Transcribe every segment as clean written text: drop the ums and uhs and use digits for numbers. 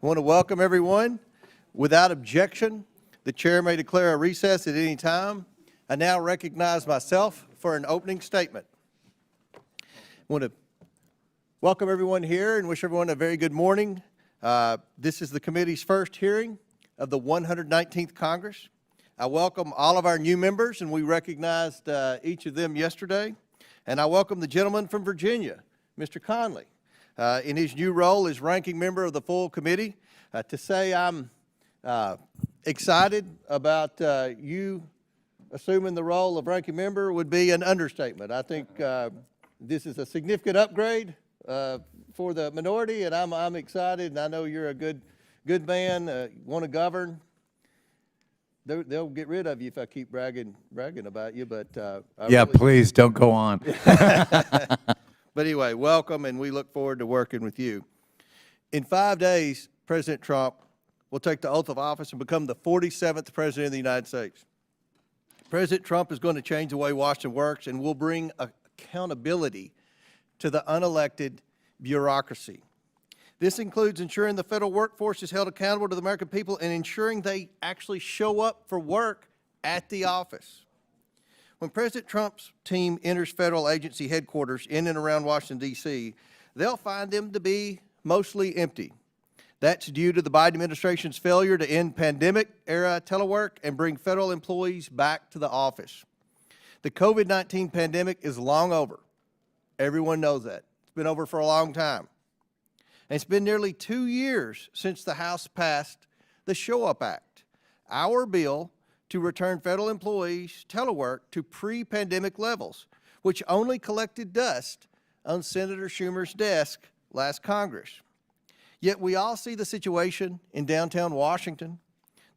I want to welcome everyone. Without objection, the chair may declare a recess at any time. I now recognize myself for an opening statement. I want to welcome everyone here and wish everyone a very good morning. This is the committee's first hearing of the 119th Congress. I welcome all of our new members, and we recognized each of them yesterday. And I welcome the gentleman from Virginia, Mr. Conley, in his new role as ranking member of the full committee. To say I'm excited about you assuming the role of ranking member would be an understatement. I think this is a significant upgrade for the minority, and I'm excited, and I know you're a good man, want to govern. They'll get rid of you if I keep bragging about you, but yeah, really, please don't go on. But anyway, welcome, and we look forward to working with you. In 5 days, President Trump will take the oath of office and become the 47th President of the United States. President Trump is going to change the way Washington works and will bring accountability to the unelected bureaucracy. This includes ensuring the federal workforce is held accountable to the American people and ensuring they actually show up for work at the office. When President Trump's team enters federal agency headquarters in and around Washington, D.C., they'll find them to be mostly empty. That's due to the Biden administration's failure to end pandemic-era telework and bring federal employees back to the office. The COVID-19 pandemic is long over. Everyone knows that. It's been over for a long time. And it's been nearly 2 years since the House passed the Show Up Act, our bill to return federal employees' telework to pre-pandemic levels, which only collected dust on Senator Schumer's desk last Congress. Yet we all see the situation in downtown Washington.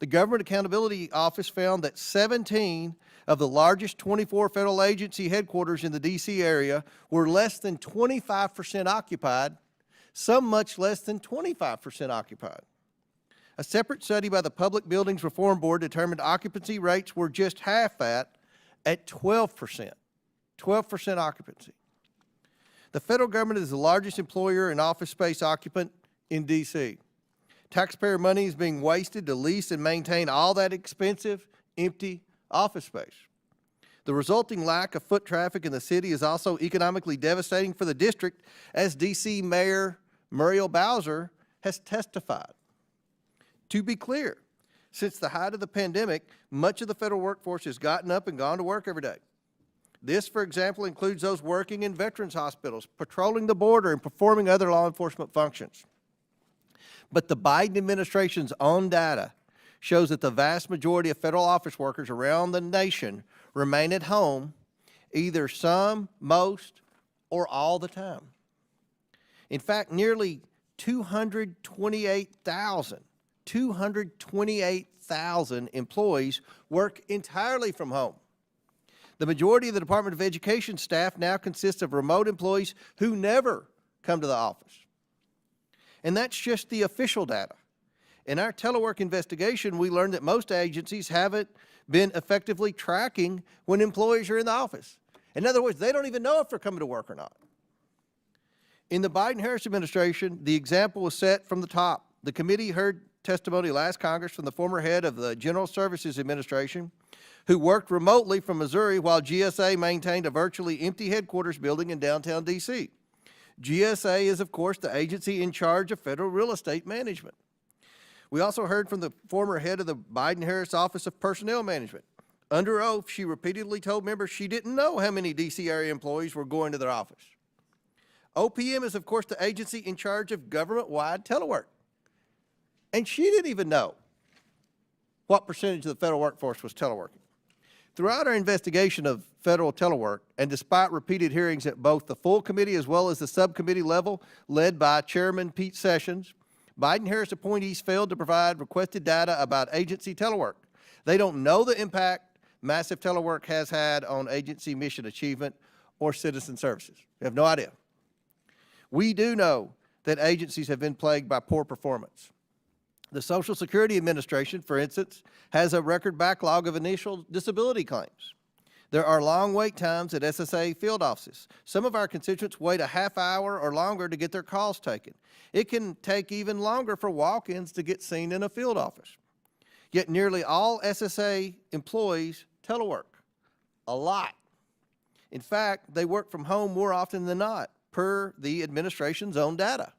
The Government Accountability Office found that 17 of the largest 24 federal agency headquarters in the D.C. area were less than 25% occupied, some much less than 25% occupied. A separate study by the Public Buildings Reform Board determined occupancy rates were just half that at 12%. 12% occupancy. The federal government is the largest employer and office space occupant in D.C. Taxpayer money is being wasted to lease and maintain all that expensive, empty office space. The resulting lack of foot traffic in the city is also economically devastating for the district, as D.C. Mayor Muriel Bowser has testified. To be clear, since the height of the pandemic, much of the federal workforce has gotten up and gone to work every day. This, for example, includes those working in veterans hospitals, patrolling the border, and performing other law enforcement functions. But the Biden administration's own data shows that the vast majority of federal office workers around the nation remain at home either some, most, or all the time. In fact, nearly 228,000 employees work entirely from home. The majority of the Department of Education staff now consists of remote employees who never come to the office. And that's just the official data. In our telework investigation, we learned that most agencies haven't been effectively tracking when employees are in the office. In other words, they don't even know if they're coming to work or not. In the Biden-Harris administration, the example was set from the top. The committee heard testimony last Congress from the former head of the General Services Administration, who worked remotely from Missouri while GSA maintained a virtually empty headquarters building in downtown D.C. GSA is, of course, the agency in charge of federal real estate management. We also heard from the former head of the Biden-Harris Office of Personnel Management. Under oath, she repeatedly told members she didn't know how many D.C. area employees were going to their office. OPM is, of course, the agency in charge of government-wide telework. And she didn't even know what percentage of the federal workforce was teleworking. Throughout our investigation of federal telework, and despite repeated hearings at both the full committee as well as the subcommittee level, led by Chairman Pete Sessions, Biden-Harris appointees failed to provide requested data about agency telework. They don't know the impact massive telework has had on agency mission achievement or citizen services. They have no idea. We do know that agencies have been plagued by poor performance. The Social Security Administration, for instance, has a record backlog of initial disability claims. There are long wait times at SSA field offices. Some of our constituents wait a half hour or longer to get their calls taken. It can take even longer for walk-ins to get seen in a field office. Yet nearly all SSA employees telework. A lot. In fact, they work from home more often than not, per the administration's own data.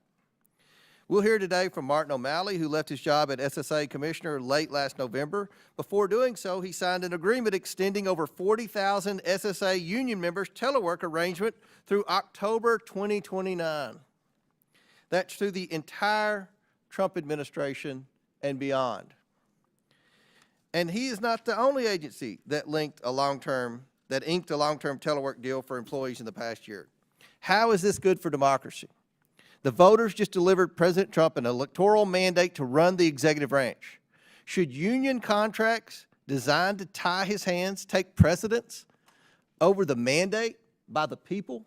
We'll hear today from Martin O'Malley, who left his job at SSA Commissioner late last November. Before doing so, he signed an agreement extending over 40,000 SSA union members' telework arrangement through October 2029. That's through the entire Trump administration and beyond. And he is not the only agency that inked a long-term telework deal for employees in the past year. How is this good for democracy? The voters just delivered President Trump an electoral mandate to run the executive branch. Should union contracts designed to tie his hands take precedence over the mandate by the people?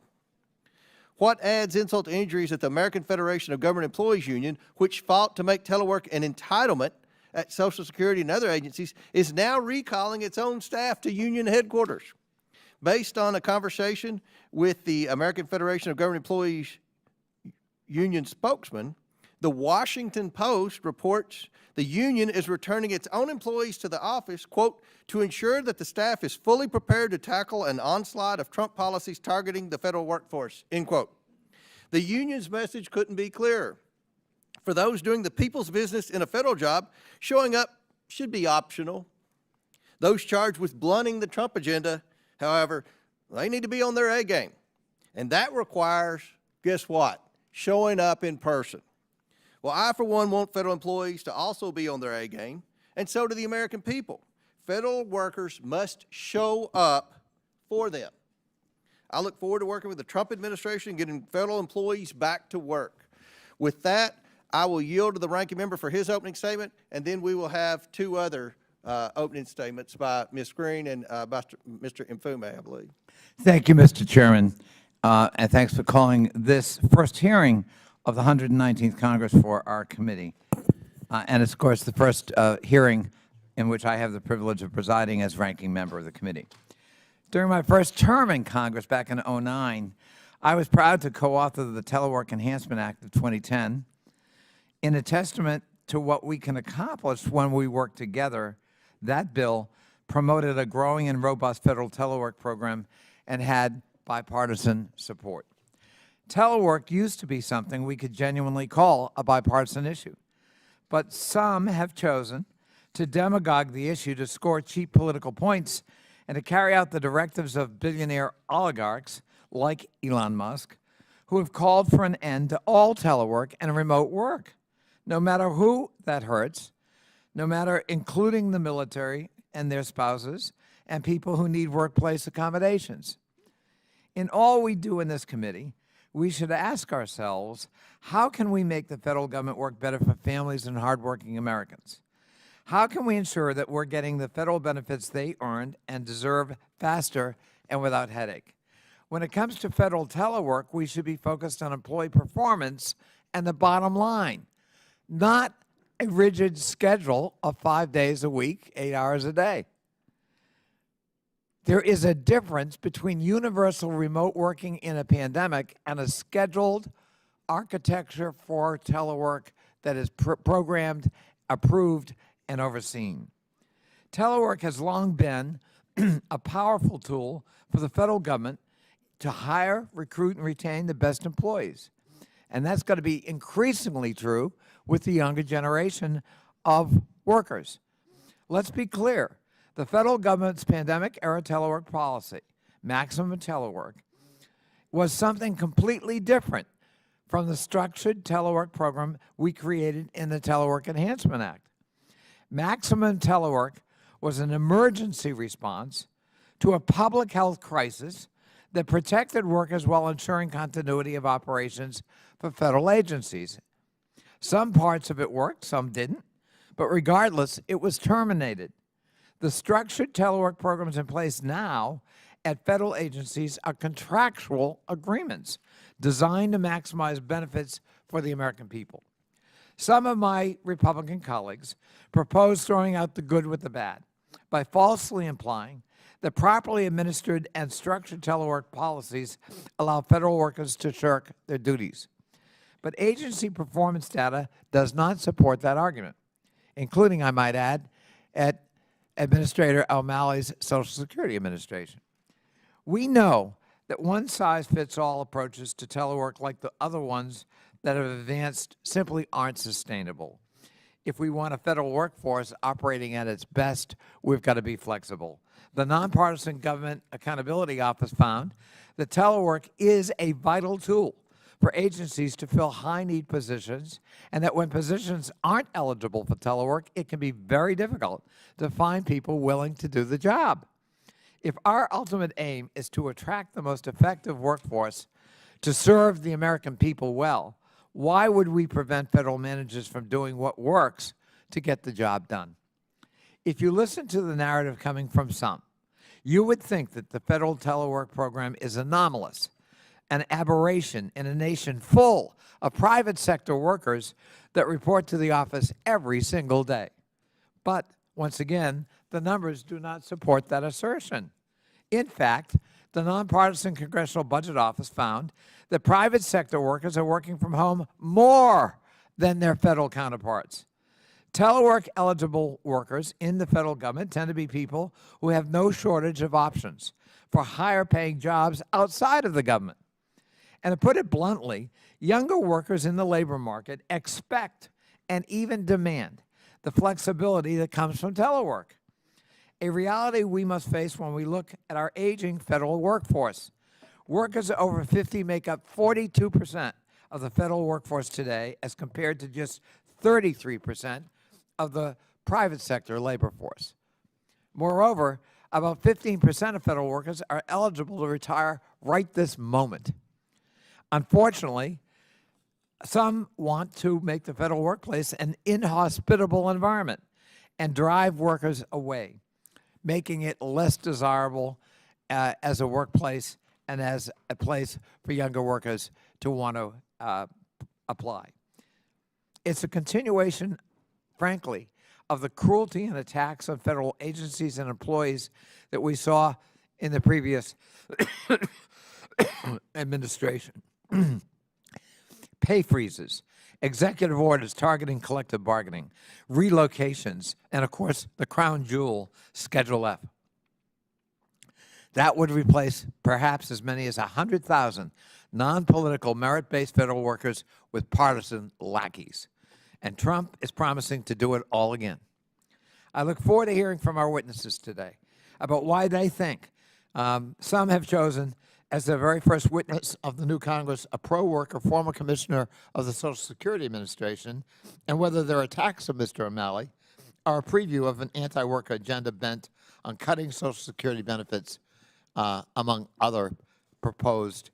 What adds insult to injury is that the American Federation of Government Employees Union, which fought to make telework an entitlement at Social Security and other agencies, is now recalling its own staff to union headquarters. Based on a conversation with the American Federation of Government Employees Union spokesman, the Washington Post reports the union is returning its own employees to the office, quote, to ensure that the staff is fully prepared to tackle an onslaught of Trump policies targeting the federal workforce, end quote. The union's message couldn't be clearer. For those doing the people's business in a federal job, showing up should be optional. Those charged with blunting the Trump agenda, however, they need to be on their A game. And that requires, guess what? Showing up in person. Well, I, for one, want federal employees to also be on their A game, and so do the American people. Federal workers must show up for them. I look forward to working with the Trump administration and getting federal employees back to work. With that, I will yield to the ranking member for his opening statement, and then we will have two other opening statements by Ms. Green and by Mr. Mfume, I believe. Thank you, Mr. Chairman, and thanks for calling this first hearing of the 119th Congress for our committee. And it's, of course, the first hearing in which I have the privilege of presiding as ranking member of the committee. During my first term in Congress back in 2009, I was proud to co-author the Telework Enhancement Act of 2010 in a testament to what we can accomplish when we work together. That bill promoted a growing and robust federal telework program and had bipartisan support. Telework used to be something we could genuinely call a bipartisan issue, but some have chosen to demagogue the issue to score cheap political points and to carry out the directives of billionaire oligarchs like Elon Musk, who have called for an end to all telework and remote work, no matter who that hurts, no matter including the military and their spouses and people who need workplace accommodations. In all we do in this committee, we should ask ourselves, how can we make the federal government work better for families and hardworking Americans? How can we ensure that we're getting the federal benefits they earned and deserve faster and without headache? When it comes to federal telework, we should be focused on employee performance and the bottom line, not a rigid schedule of 5 days a week, 8 hours a day. There is a difference between universal remote working in a pandemic and a scheduled architecture for telework that is programmed, approved, and overseen. Telework has long been a powerful tool for the federal government to hire, recruit, and retain the best employees. And that's going to be increasingly true with the younger generation of workers. Let's be clear. The federal government's pandemic-era telework policy, maximum telework, was something completely different from the structured telework program we created in the Telework Enhancement Act. Maximum telework was an emergency response to a public health crisis that protected workers while ensuring continuity of operations for federal agencies. Some parts of it worked, some didn't, but regardless, it was terminated. The structured telework programs in place now at federal agencies are contractual agreements designed to maximize benefits for the American people. Some of my Republican colleagues propose throwing out the good with the bad by falsely implying that properly administered and structured telework policies allow federal workers to shirk their duties. But agency performance data does not support that argument, including, I might add, at Administrator O'Malley's Social Security Administration. We know that one-size-fits-all approaches to telework like the other ones that have advanced simply aren't sustainable. If we want a federal workforce operating at its best, we've got to be flexible. The Nonpartisan Government Accountability Office found that telework is a vital tool for agencies to fill high-need positions, and that when positions aren't eligible for telework, it can be very difficult to find people willing to do the job. If our ultimate aim is to attract the most effective workforce to serve the American people well, why would we prevent federal managers from doing what works to get the job done? If you listen to the narrative coming from some, you would think that the federal telework program is anomalous, an aberration in a nation full of private sector workers that report to the office every single day. But once again, the numbers do not support that assertion. In fact, the Nonpartisan Congressional Budget Office found that private sector workers are working from home more than their federal counterparts. Telework-eligible workers in the federal government tend to be people who have no shortage of options for higher-paying jobs outside of the government. And to put it bluntly, younger workers in the labor market expect and even demand the flexibility that comes from telework, a reality we must face when we look at our aging federal workforce. Workers over 50 make up 42% of the federal workforce today, as compared to just 33% of the private sector labor force. Moreover, about 15% of federal workers are eligible to retire right this moment. Unfortunately, some want to make the federal workplace an inhospitable environment and drive workers away, making it less desirable as a workplace and as a place for younger workers to want to apply. It's a continuation, frankly, of the cruelty and attacks on federal agencies and employees that we saw in the previous administration. Pay freezes, executive orders targeting collective bargaining, relocations, and of course, the crown jewel, Schedule F. That would replace perhaps as many as 100,000 non-political, merit-based federal workers with partisan lackeys. And Trump is promising to do it all again. I look forward to hearing from our witnesses today about why they think some have chosen as their very first witness of the new Congress a pro-worker former commissioner of the Social Security Administration, and whether their attacks of Mr. O'Malley are a preview of an anti-worker agenda bent on cutting Social Security benefits, among other proposed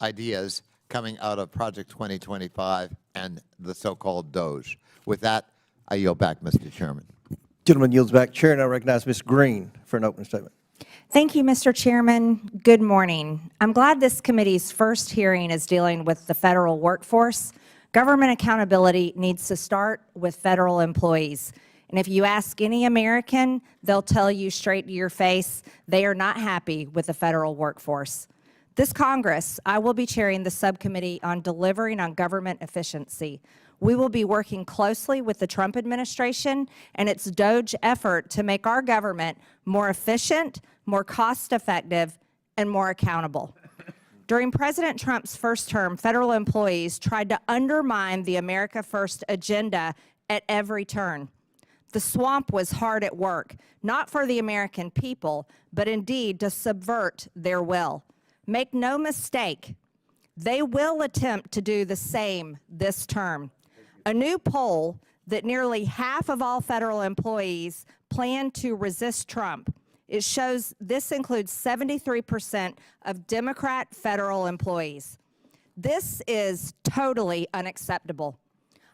ideas coming out of Project 2025 and the so-called DOGE. With that, I yield back, Mr. Chairman. Gentleman yields back. Chair, and I recognize Ms. Green for an opening statement. Thank you, Mr. Chairman. Good morning. I'm glad this committee's first hearing is dealing with the federal workforce. Government accountability needs to start with federal employees. And if you ask any American, they'll tell you straight to your face, they are not happy with the federal workforce. This Congress, I will be chairing the subcommittee on delivering on government efficiency. We will be working closely with the Trump administration and its DOGE effort to make our government more efficient, more cost-effective, and more accountable. During President Trump's first term, federal employees tried to undermine the America First agenda at every turn. The swamp was hard at work, not for the American people, but indeed to subvert their will. Make no mistake, they will attempt to do the same this term. A new poll that nearly half of all federal employees plan to resist Trump. It shows this includes 73% of Democrat federal employees. This is totally unacceptable.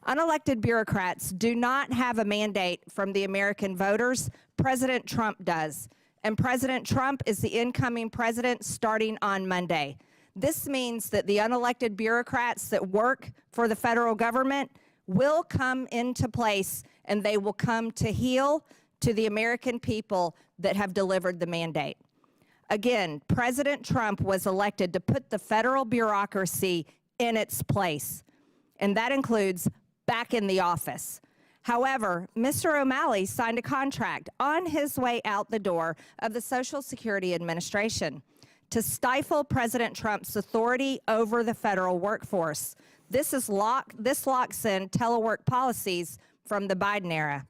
Unelected bureaucrats do not have a mandate from the American voters. President Trump does. And President Trump is the incoming president starting on Monday. This means that the unelected bureaucrats that work for the federal government will come into place, and they will come to heel to the American people that have delivered the mandate. Again, President Trump was elected to put the federal bureaucracy in its place, and that includes back in the office. However, Mr. O'Malley signed a contract on his way out the door of the Social Security Administration to stifle President Trump's authority over the federal workforce. This locks in telework policies from the Biden era.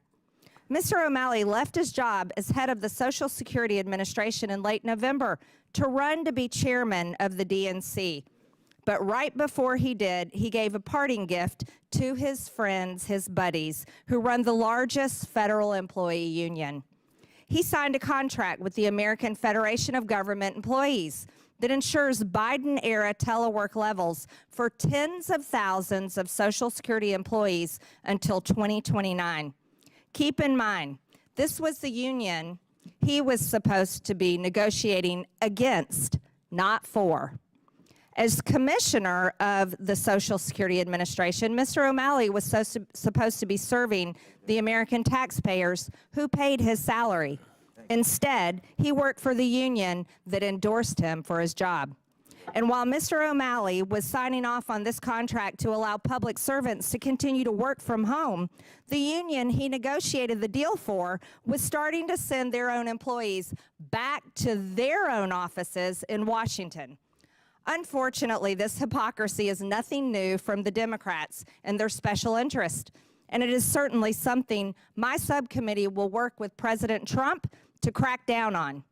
Mr. O'Malley left his job as head of the Social Security Administration in late November to run to be chairman of the DNC. But right before he did, he gave a parting gift to his friends, his buddies, who run the largest federal employee union. He signed a contract with the American Federation of Government Employees that ensures Biden-era telework levels for tens of thousands of Social Security employees until 2029. Keep in mind, this was the union he was supposed to be negotiating against, not for. As commissioner of the Social Security Administration, Mr. O'Malley was supposed to be serving the American taxpayers who paid his salary. Instead, he worked for the union that endorsed him for his job. And while Mr. O'Malley was signing off on this contract to allow public servants to continue to work from home, the union he negotiated the deal for was starting to send their own employees back to their own offices in Washington. Unfortunately, this hypocrisy is nothing new from the Democrats and their special interest, and it is certainly something my subcommittee will work with President Trump to crack down on.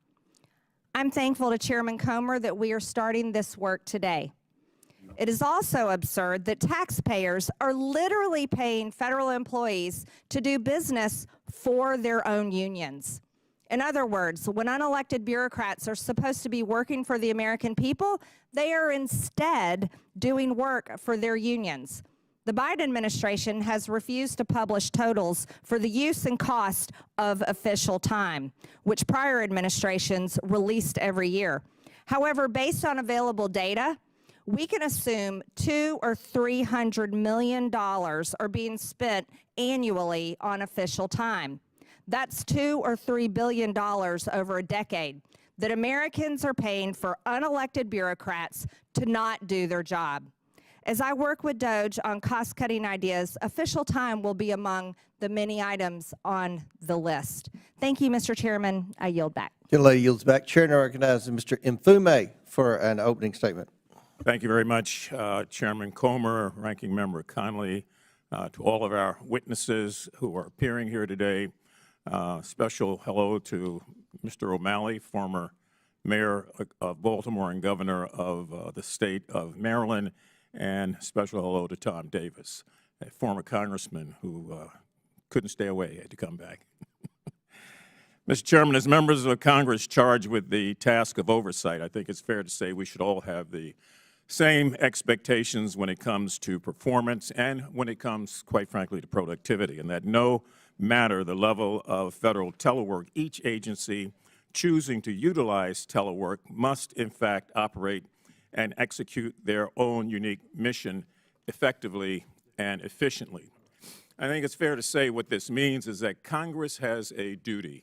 I'm thankful to Chairman Comer that we are starting this work today. It is also absurd that taxpayers are literally paying federal employees to do business for their own unions. In other words, when unelected bureaucrats are supposed to be working for the American people, they are instead doing work for their unions. The Biden administration has refused to publish totals for the use and cost of official time, which prior administrations released every year. However, based on available data, we can assume $200 or $300 million are being spent annually on official time. That's $2 or $3 billion over a decade that Americans are paying for unelected bureaucrats to not do their job. As I work with DOJ on cost-cutting ideas, official time will be among the many items on the list. Thank you, Mr. Chairman. I yield back. Gentlelady yields back. Chair now recognizes Mr. Mfume for an opening statement. Thank you very much, Chairman Comer, Ranking Member Connolly, to all of our witnesses who are appearing here today. Special hello to Mr. O'Malley, former mayor of Baltimore and governor of the state of Maryland, and special hello to Tom Davis, a former congressman who couldn't stay away, had to come back. Mr. Chairman, as members of Congress charged with the task of oversight, I think it's fair to say we should all have the same expectations when it comes to performance and when it comes, quite frankly, to productivity, and that no matter the level of federal telework, each agency choosing to utilize telework must, in fact, operate and execute their own unique mission effectively and efficiently. I think it's fair to say what this means is that Congress has a duty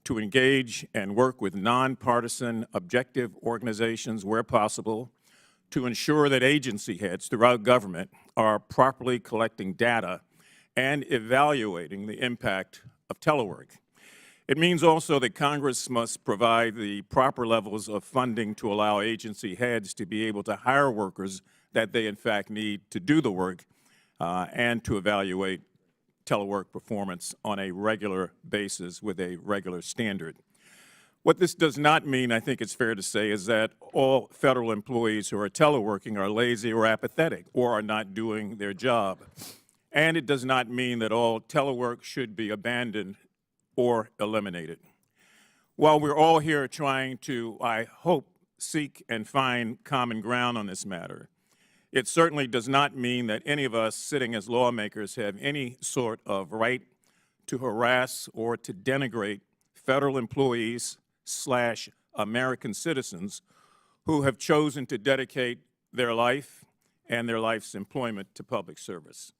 to engage and work with nonpartisan, objective organizations where possible to ensure that agency heads throughout government are properly collecting data and evaluating the impact of telework. It means also that Congress must provide the proper levels of funding to allow agency heads to be able to hire workers that they in fact need to do the work and to evaluate telework performance on a regular basis with a regular standard. What this does not mean, I think it's fair to say, is that all federal employees who are teleworking are lazy or apathetic or are not doing their job. And it does not mean that all telework should be abandoned or eliminated. While we're all here trying to, I hope, seek and find common ground on this matter, it certainly does not mean that any of us sitting as lawmakers have any sort of right to harass or to denigrate federal employees / American citizens who have chosen to dedicate their life and their life's employment to public service.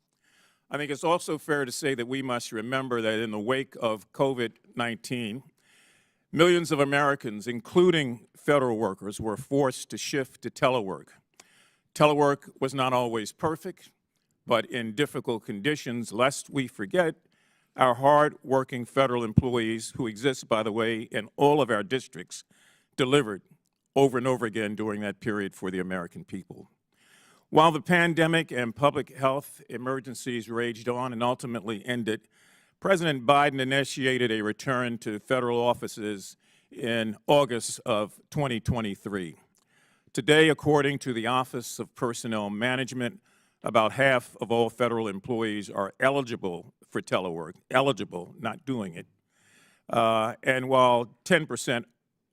I think it's also fair to say that we must remember that in the wake of COVID-19, Millions of Americans, including federal workers, were forced to shift to telework. Telework was not always perfect, but in difficult conditions, lest we forget our hard-working federal employees, who exist, by the way, in all of our districts, delivered over and over again during that period for the American people. While the pandemic and public health emergencies raged on and ultimately ended, President Biden initiated a return to federal offices in August of 2023. Today, according to the Office of Personnel Management, about half of all federal employees are eligible for telework, eligible, not doing it. And while 10%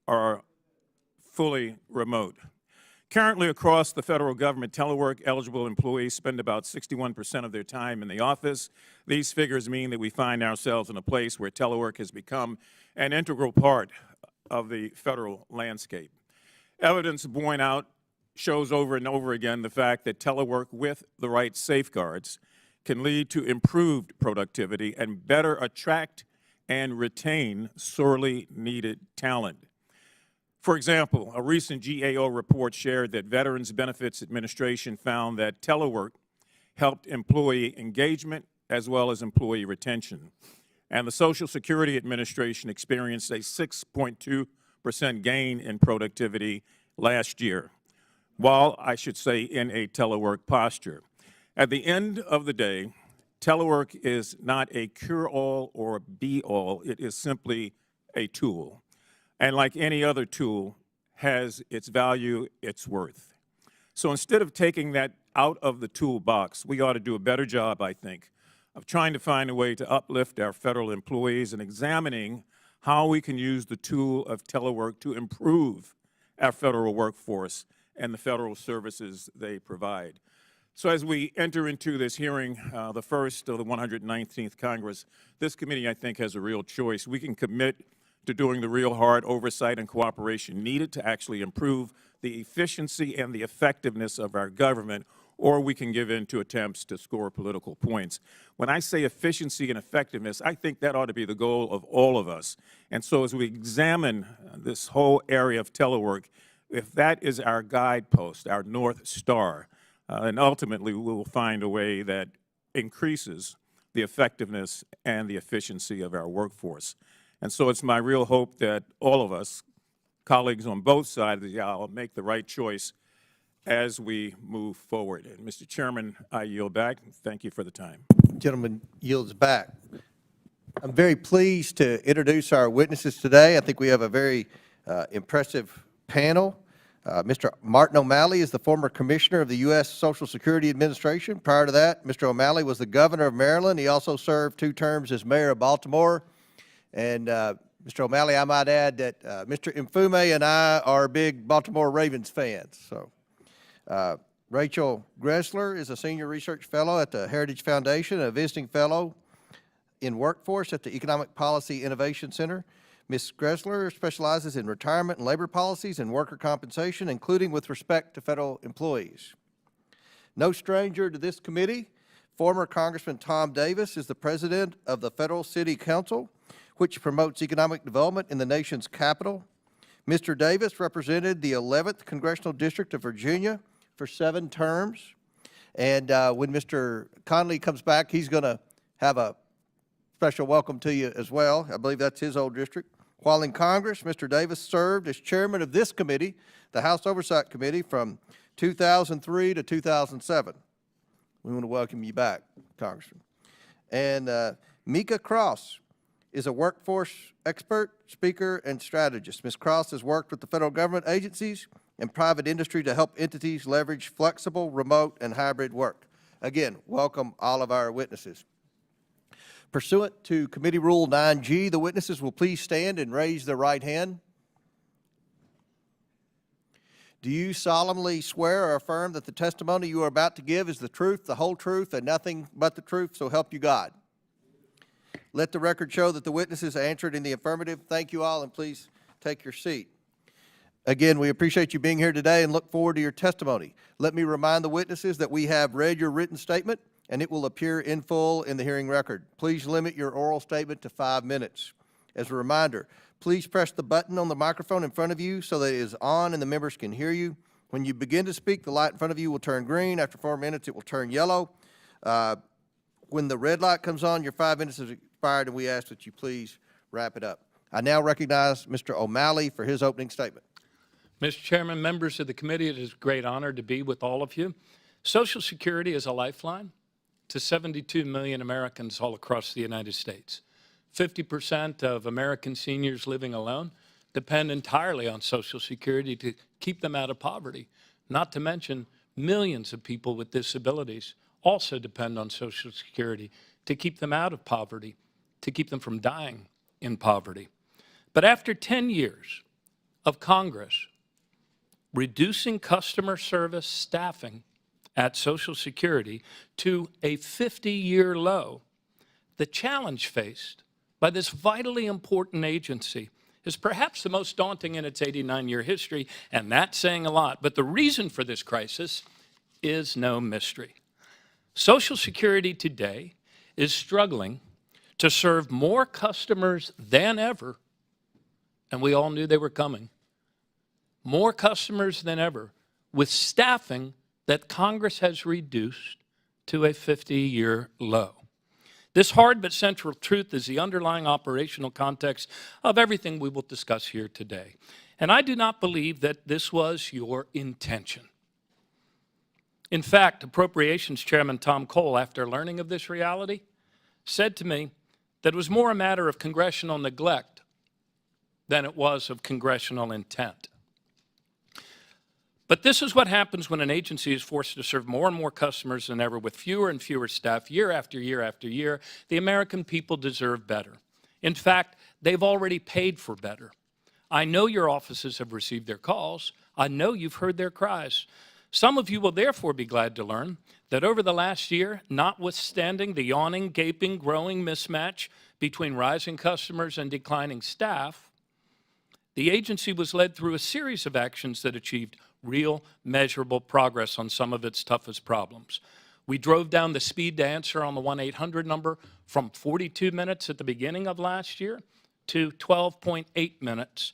are fully remote. Currently, across the federal government, telework-eligible employees spend about 61% of their time in the office. These figures mean that we find ourselves in a place where telework has become an integral part of the federal landscape. Evidence borne out shows over and over again the fact that telework with the right safeguards can lead to improved productivity and better attract and retain sorely needed talent. For example, a recent GAO report shared that Veterans Benefits Administration found that telework helped employee engagement as well as employee retention. And the Social Security Administration experienced a 6.2% gain in productivity last year, while I should say in a telework posture. At the end of the day, telework is not a cure-all or be-all. It is simply a tool. And like any other tool, has its value, its worth. So instead of taking that out of the toolbox, we ought to do a better job, I think, of trying to find a way to uplift our federal employees and examining how we can use the tool of telework to improve our federal workforce and the federal services they provide. So as we enter into this hearing, the first of the 119th Congress, this committee, I think, has a real choice. We can commit to doing the real hard oversight and cooperation needed to actually improve the efficiency and the effectiveness of our government, or we can give in to attempts to score political points. When I say efficiency and effectiveness, I think that ought to be the goal of all of us. And so as we examine this whole area of telework, if that is our guidepost, our North Star, and ultimately we will find a way that increases the effectiveness and the efficiency of our workforce. And so it's my real hope that all of us, colleagues on both sides of the aisle, make the right choice as we move forward. And Mr. Chairman, I yield back. Thank you for the time. Gentleman yields back. I'm very pleased to introduce our witnesses today. I think we have a very impressive panel. Mr. Martin O'Malley is the former commissioner of the U.S. Social Security Administration. Prior to that, Mr. O'Malley was the governor of Maryland. He also served 2 terms as mayor of Baltimore. And Mr. O'Malley, I might add that Mr. Mfume and I are big Baltimore Ravens fans. So, Rachel Greszler is a senior research fellow at the Heritage Foundation, a visiting fellow in workforce at the Economic Policy Innovation Center. Ms. Greszler specializes in retirement and labor policies and worker compensation, including with respect to federal employees. No stranger to this committee, former Congressman Tom Davis is the president of the Federal City Council, which promotes economic development in the nation's capital. Mr. Davis represented the 11th Congressional District of Virginia for 7 terms. And when Mr. Conley comes back, he's going to have a special welcome to you as well. I believe that's his old district. While in Congress, Mr. Davis served as chairman of this committee, the House Oversight Committee, from 2003 to 2007. We want to welcome you back, Congressman. And Mika is a workforce expert, speaker, and strategist. Ms. Cross has worked with the federal government agencies and private industry to help entities leverage flexible, remote, and hybrid work. Again, welcome all of our witnesses. Pursuant to Committee Rule 9G, the witnesses will please stand and raise their right hand. Do you solemnly swear or affirm that the testimony you are about to give is the truth, the whole truth, and nothing but the truth, so help you God? Let the record show that the witnesses answered in the affirmative. Thank you all, and please take your seat. Again, we appreciate you being here today and look forward to your testimony. Let me remind the witnesses that we have read your written statement, and it will appear in full in the hearing record. Please limit your oral statement to 5 minutes. As a reminder, please press the button on the microphone in front of you so that it is on and the members can hear you. When you begin to speak, the light in front of you will turn green. After 4 minutes, it will turn yellow. When the red light comes on, your 5 minutes has expired, and we ask that you please wrap it up. I now recognize Mr. O'Malley for his opening statement. Mr. Chairman, members of the committee, it is a great honor to be with all of you. Social Security is a lifeline to 72 million Americans all across the United States. 50% of American seniors living alone depend entirely on Social Security to keep them out of poverty. Not to mention, millions of people with disabilities also depend on Social Security to keep them out of poverty, to keep them from dying in poverty. But after 10 years of Congress reducing customer service staffing at Social Security to a 50-year low, the challenge faced by this vitally important agency is perhaps the most daunting in its 89-year history, and that's saying a lot. But the reason for this crisis is no mystery. Social Security today is struggling to serve more customers than ever, and we all knew they were coming, more customers than ever, with staffing that Congress has reduced to a 50-year low. This hard but central truth is the underlying operational context of everything we will discuss here today. And I do not believe that this was your intention. In fact, Appropriations Chairman Tom Cole, after learning of this reality, said to me that it was more a matter of congressional neglect than it was of congressional intent. But this is what happens when an agency is forced to serve more and more customers than ever with fewer and fewer staff year after year after year. The American people deserve better. In fact, they've already paid for better. I know your offices have received their calls. I know you've heard their cries. Some of you will therefore be glad to learn that over the last year, notwithstanding the yawning, gaping, growing mismatch between rising customers and declining staff, the agency was led through a series of actions that achieved real, measurable progress on some of its toughest problems. We drove down the speed to answer on the 1-800 number from 42 minutes at the beginning of last year to 12.8 minutes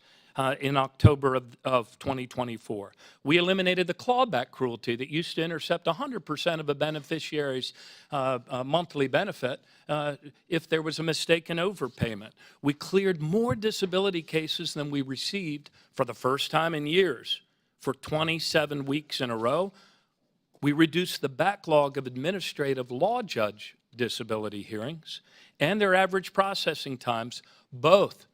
in October of 2024. We eliminated the clawback cruelty that used to intercept 100% of a beneficiary's monthly benefit if there was a mistaken overpayment. We cleared more disability cases than we received for the first time in years. For 27 weeks in a row, we reduced the backlog of administrative law judge disability hearings and their average processing times, both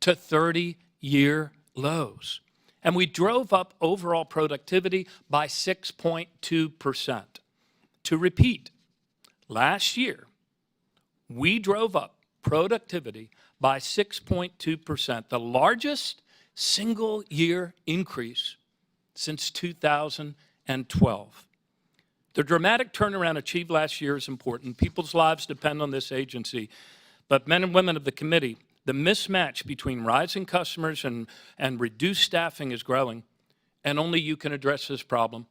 to 30-year lows. And we drove up overall productivity by 6.2%. To repeat, last year, we drove up productivity by 6.2%, the largest single-year increase since 2012. The dramatic turnaround achieved last year is important. People's lives depend on this agency. But men and women of the committee, the mismatch between rising customers and reduced staffing is growing, and only you can address this problem.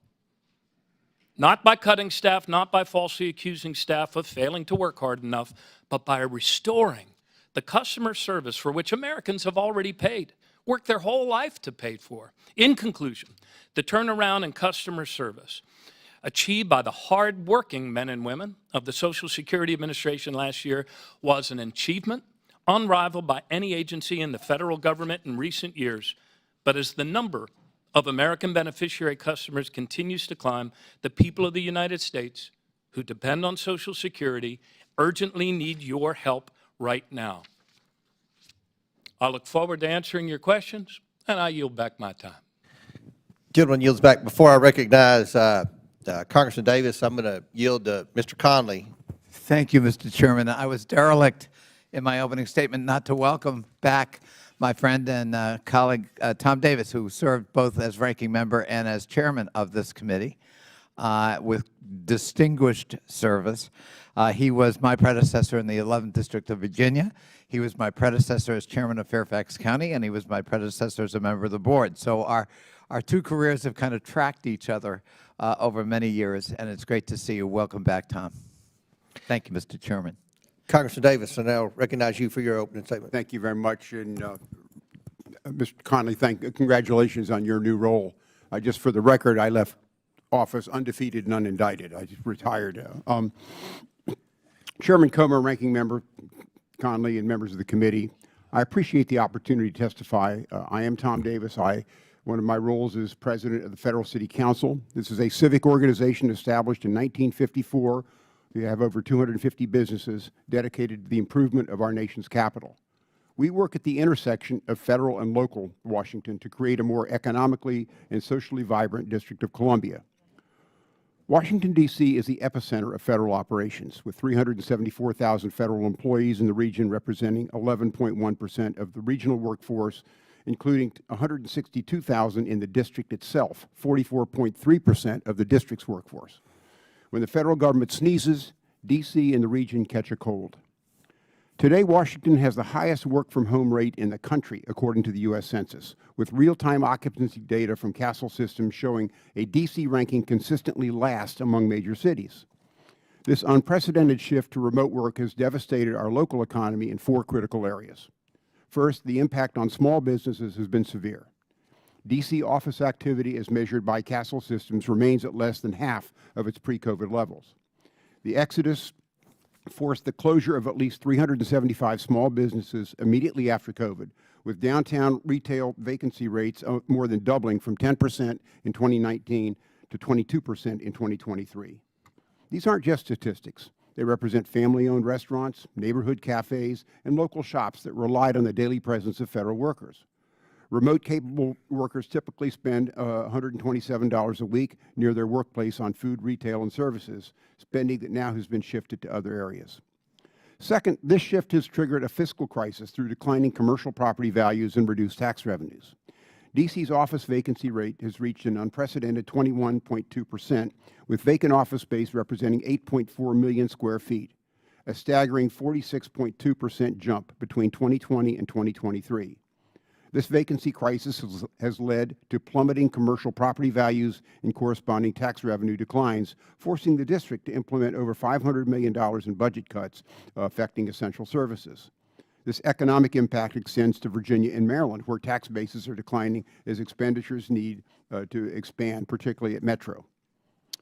Not by cutting staff, not by falsely accusing staff of failing to work hard enough, but by restoring the customer service for which Americans have already paid, worked their whole life to pay for. In conclusion, the turnaround in customer service achieved by the hard-working men and women of the Social Security Administration last year was an achievement unrivaled by any agency in the federal government in recent years. But as the number of American beneficiary customers continues to climb, the people of the United States who depend on Social Security urgently need your help right now. I look forward to answering your questions, and I yield back my time. Gentleman yields back. Before I recognize Congressman Davis, I'm going to yield to Mr. Conley. Thank you, Mr. Chairman. I was derelict in my opening statement not to welcome back my friend and colleague Tom Davis, who served both as ranking member and as chairman of this committee with distinguished service. He was my predecessor in the 11th District of Virginia. He was my predecessor as chairman of Fairfax County, and he was my predecessor as a member of the board. So our two careers have kind of tracked each other over many years, and it's great to see you. Welcome back, Tom. Thank you, Mr. Chairman. Congressman Davis, I now recognize you for your opening statement. Thank you very much. And Mr. Connolly, congratulations on your new role. Just for the record, I left office undefeated and unindicted. I just retired. Chairman Comer, Ranking Member Connolly, and members of the committee, I appreciate the opportunity to testify. I am Tom Davis. One of my roles is President of the Federal City Council. This is a civic organization established in 1954. We have over 250 businesses dedicated to the improvement of our nation's capital. We work at the intersection of federal and local Washington to create a more economically and socially vibrant District of Columbia. Washington, D.C. is the epicenter of federal operations, with 374,000 federal employees in the region representing 11.1% of the regional workforce, including 162,000 in the district itself, 44.3% of the district's workforce. When the federal government sneezes, D.C. and the region catch a cold. Today, Washington has the highest work-from-home rate in the country, according to the U.S. Census, with real-time occupancy data from Castle Systems showing a D.C. ranking consistently last among major cities. This unprecedented shift to remote work has devastated our local economy in 4 critical areas. First, the impact on small businesses has been severe. D.C. office activity, as measured by Castle Systems, remains at less than half of its pre-COVID levels. The exodus forced the closure of at least 375 small businesses immediately after COVID, with downtown retail vacancy rates more than doubling from 10% in 2019 to 22% in 2023. These aren't just statistics. They represent family-owned restaurants, neighborhood cafes, and local shops that relied on the daily presence of federal workers. Remote-capable workers typically spend $127 a week near their workplace on food, retail, and services, spending that now has been shifted to other areas. Second, this shift has triggered a fiscal crisis through declining commercial property values and reduced tax revenues. D.C.'s office vacancy rate has reached an unprecedented 21.2%, with vacant office space representing 8.4 million square feet, a staggering 46.2% jump between 2020 and 2023. This vacancy crisis has led to plummeting commercial property values and corresponding tax revenue declines, forcing the district to implement over $500 million in budget cuts affecting essential services. This economic impact extends to Virginia and Maryland, where tax bases are declining as expenditures need to expand, particularly at Metro.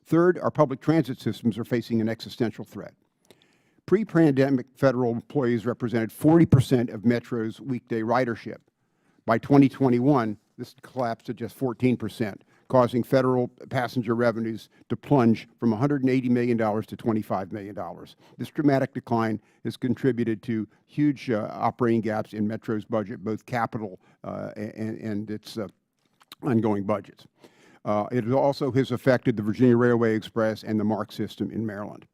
Third, our public transit systems are facing an existential threat. Pre-pandemic federal employees represented 40% of Metro's weekday ridership. By 2021, this collapsed to just 14%, causing federal passenger revenues to plunge from $180 million to $25 million. This dramatic decline has contributed to huge operating gaps in Metro's budget, both capital and its ongoing budgets. It also has affected the Virginia Railway Express and the MARC system in Maryland.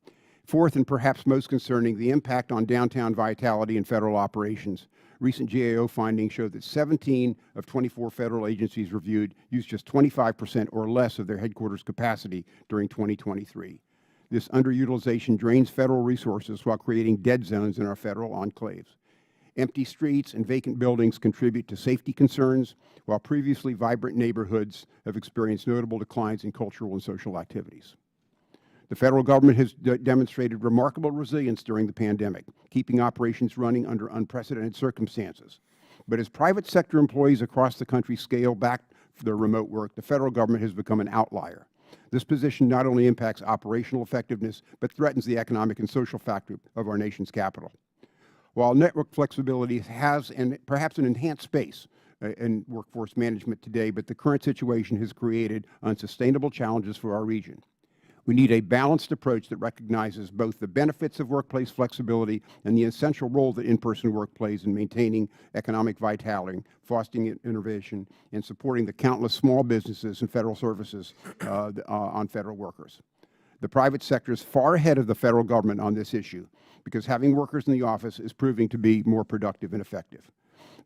Fourth, and perhaps most concerning, the impact on downtown vitality and federal operations. Recent GAO findings show that 17 of 24 federal agencies reviewed used just 25% or less of their headquarters capacity during 2023. This underutilization drains federal resources while creating dead zones in our federal enclaves. Empty streets and vacant buildings contribute to safety concerns, while previously vibrant neighborhoods have experienced notable declines in cultural and social activities. The federal government has demonstrated remarkable resilience during the pandemic, keeping operations running under unprecedented circumstances. But as private sector employees across the country scale back their remote work, the federal government has become an outlier. This position not only impacts operational effectiveness, but threatens the economic and social fabric of our nation's capital. While network flexibility has perhaps an enhanced space in workforce management today, but the current situation has created unsustainable challenges for our region. We need a balanced approach that recognizes both the benefits of workplace flexibility and the essential role that in-person work plays in maintaining economic vitality, fostering innovation, and supporting the countless small businesses and federal services on federal workers. The private sector is far ahead of the federal government on this issue because having workers in the office is proving to be more productive and effective.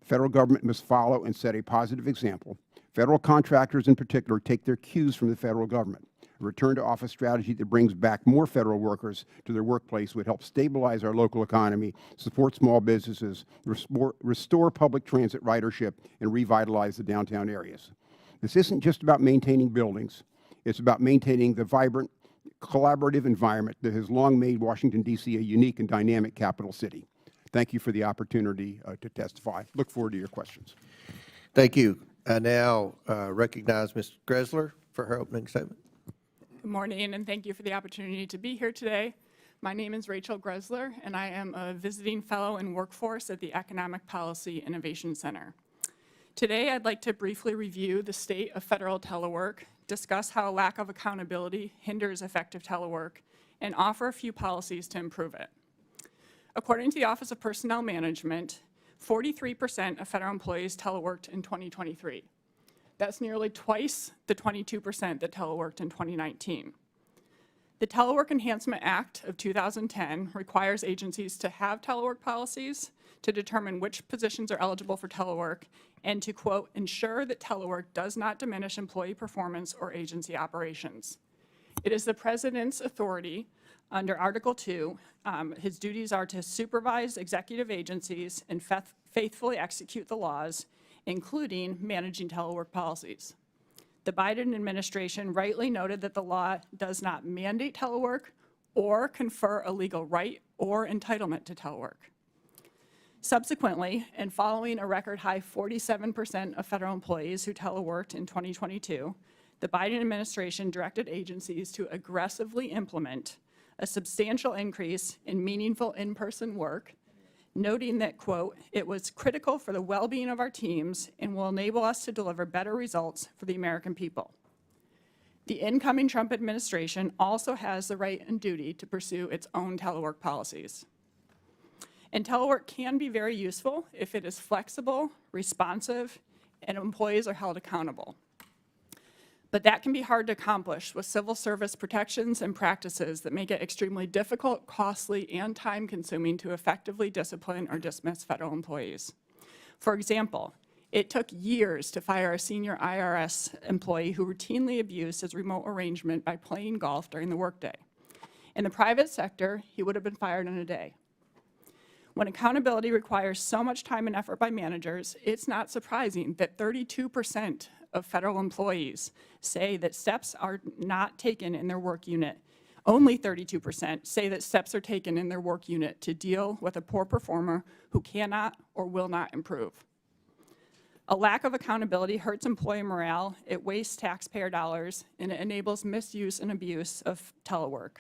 The federal government must follow and set a positive example. Federal contractors in particular take their cues from the federal government. A return-to-office strategy that brings back more federal workers to their workplace would help stabilize our local economy, support small businesses, restore public transit ridership, and revitalize the downtown areas. This isn't just about maintaining buildings. It's about maintaining the vibrant collaborative environment that has long made Washington, D.C. a unique and dynamic capital city. Thank you for the opportunity to testify. Look forward to your questions. Thank you. I now recognize Ms. Greszler for her opening statement. Good morning, and thank you for the opportunity to be here today. My name is Rachel Greszler, and I am a visiting fellow in workforce at the Economic Policy Innovation Center. Today, I'd like to briefly review the state of federal telework, discuss how a lack of accountability hinders effective telework, and offer a few policies to improve it. According to the Office of Personnel Management, 43% of federal employees teleworked in 2023. That's nearly twice the 22% that teleworked in 2019. The Telework Enhancement Act of 2010 requires agencies to have telework policies to determine which positions are eligible for telework and to, quote, ensure that telework does not diminish employee performance or agency operations. It is the President's authority under Article 2. His duties are to supervise executive agencies and faithfully execute the laws, including managing telework policies. The Biden administration rightly noted that the law does not mandate telework or confer a legal right or entitlement to telework. Subsequently, and following a record high 47% of federal employees who teleworked in 2022, the Biden administration directed agencies to aggressively implement a substantial increase in meaningful in-person work, noting that, quote, it was critical for the well-being of our teams and will enable us to deliver better results for the American people. The incoming Trump administration also has the right and duty to pursue its own telework policies. And telework can be very useful if it is flexible, responsive, and employees are held accountable. But that can be hard to accomplish with civil service protections and practices that make it extremely difficult, costly, and time-consuming to effectively discipline or dismiss federal employees. For example, it took years to fire a senior IRS employee who routinely abused his remote arrangement by playing golf during the workday. In the private sector, he would have been fired in a day. When accountability requires so much time and effort by managers, it's not surprising that 32% of federal employees say that steps are not taken in their work unit. Only 32% say that steps are taken in their work unit to deal with a poor performer who cannot or will not improve. A lack of accountability hurts employee morale, it wastes taxpayer dollars, and it enables misuse and abuse of telework.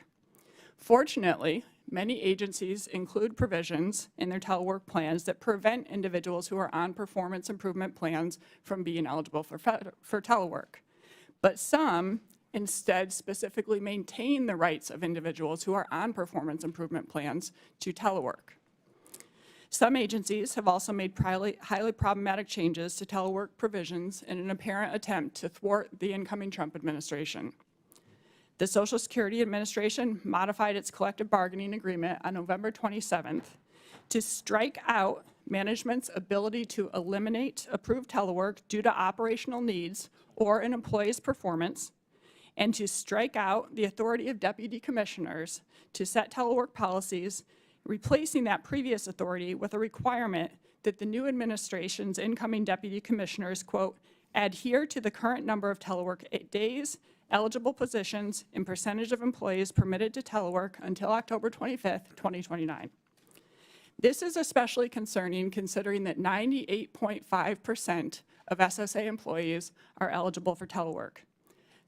Fortunately, many agencies include provisions in their telework plans that prevent individuals who are on performance improvement plans from being eligible for telework. But some instead specifically maintain the rights of individuals who are on performance improvement plans to telework. Some agencies have also made highly problematic changes to telework provisions in an apparent attempt to thwart the incoming Trump administration. The Social Security Administration modified its collective bargaining agreement on November 27th to strike out management's ability to eliminate approved telework due to operational needs or an employee's performance, and to strike out the authority of deputy commissioners to set telework policies, replacing that previous authority with a requirement that the new administration's incoming deputy commissioners, quote, adhere to the current number of telework days, eligible positions, and percentage of employees permitted to telework until October 25th, 2029. This is especially concerning considering that 98.5% of SSA employees are eligible for telework.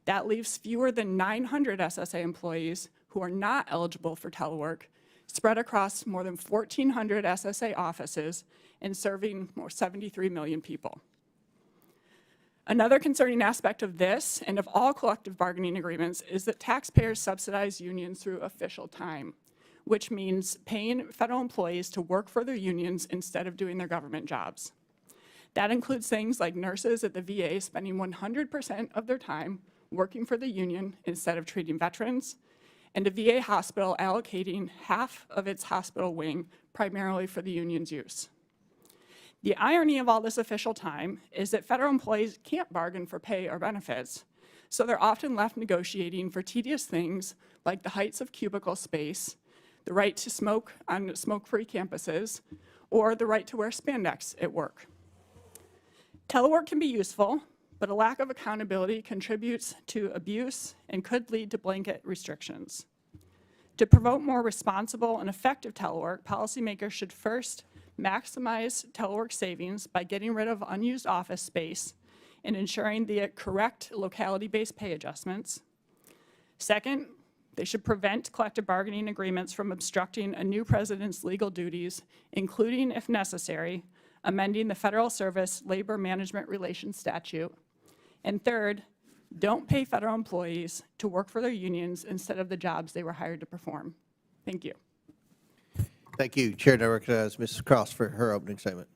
That leaves fewer than 900 SSA employees who are not eligible for telework, spread across more than 1,400 SSA offices and serving more 73 million people. Another concerning aspect of this and of all collective bargaining agreements is that taxpayers subsidize unions through official time, which means paying federal employees to work for their unions instead of doing their government jobs. That includes things like nurses at the VA spending 100% of their time working for the union instead of treating veterans, and a VA hospital allocating half of its hospital wing primarily for the union's use. The irony of all this official time is that federal employees can't bargain for pay or benefits, so they're often left negotiating for tedious things like the heights of cubicle space, the right to smoke on smoke-free campuses, or the right to wear spandex at work. Telework can be useful, but a lack of accountability contributes to abuse and could lead to blanket restrictions. To promote more responsible and effective telework, policymakers should first maximize telework savings by getting rid of unused office space and ensuring the correct locality-based pay adjustments. Second, they should prevent collective bargaining agreements from obstructing a new president's legal duties, including, if necessary, amending the Federal Service Labor Management Relations Statute. And third, don't pay federal employees to work for their unions instead of the jobs they were hired to perform. Thank you. Thank you. Chair, now recognize Mrs. Cross for her opening statement.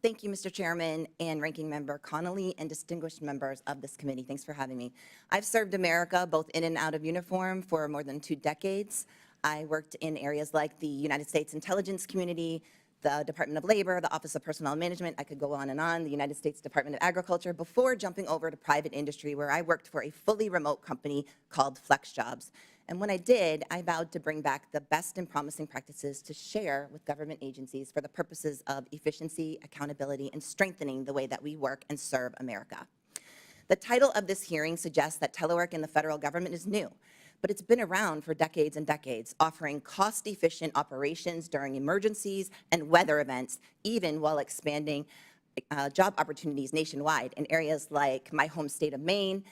Thank you, Mr. Chairman and Ranking Member Connolly and distinguished members of this committee. Thanks for having me. I've served America both in and out of uniform for more than 2 decades. I worked in areas like the United States intelligence community, the Department of Labor, the Office of Personnel Management, I could go on, the United States Department of Agriculture, before jumping over to private industry where I worked for a fully remote company called Flex Jobs. And when I did, I vowed to bring back the best and promising practices to share with government agencies for the purposes of efficiency, accountability, and strengthening the way that we work and serve America. The title of this hearing suggests that telework in the federal government is new, but it's been around for decades and decades, offering cost-efficient operations during emergencies and weather events, even while expanding job opportunities nationwide in areas like my home state of Maine,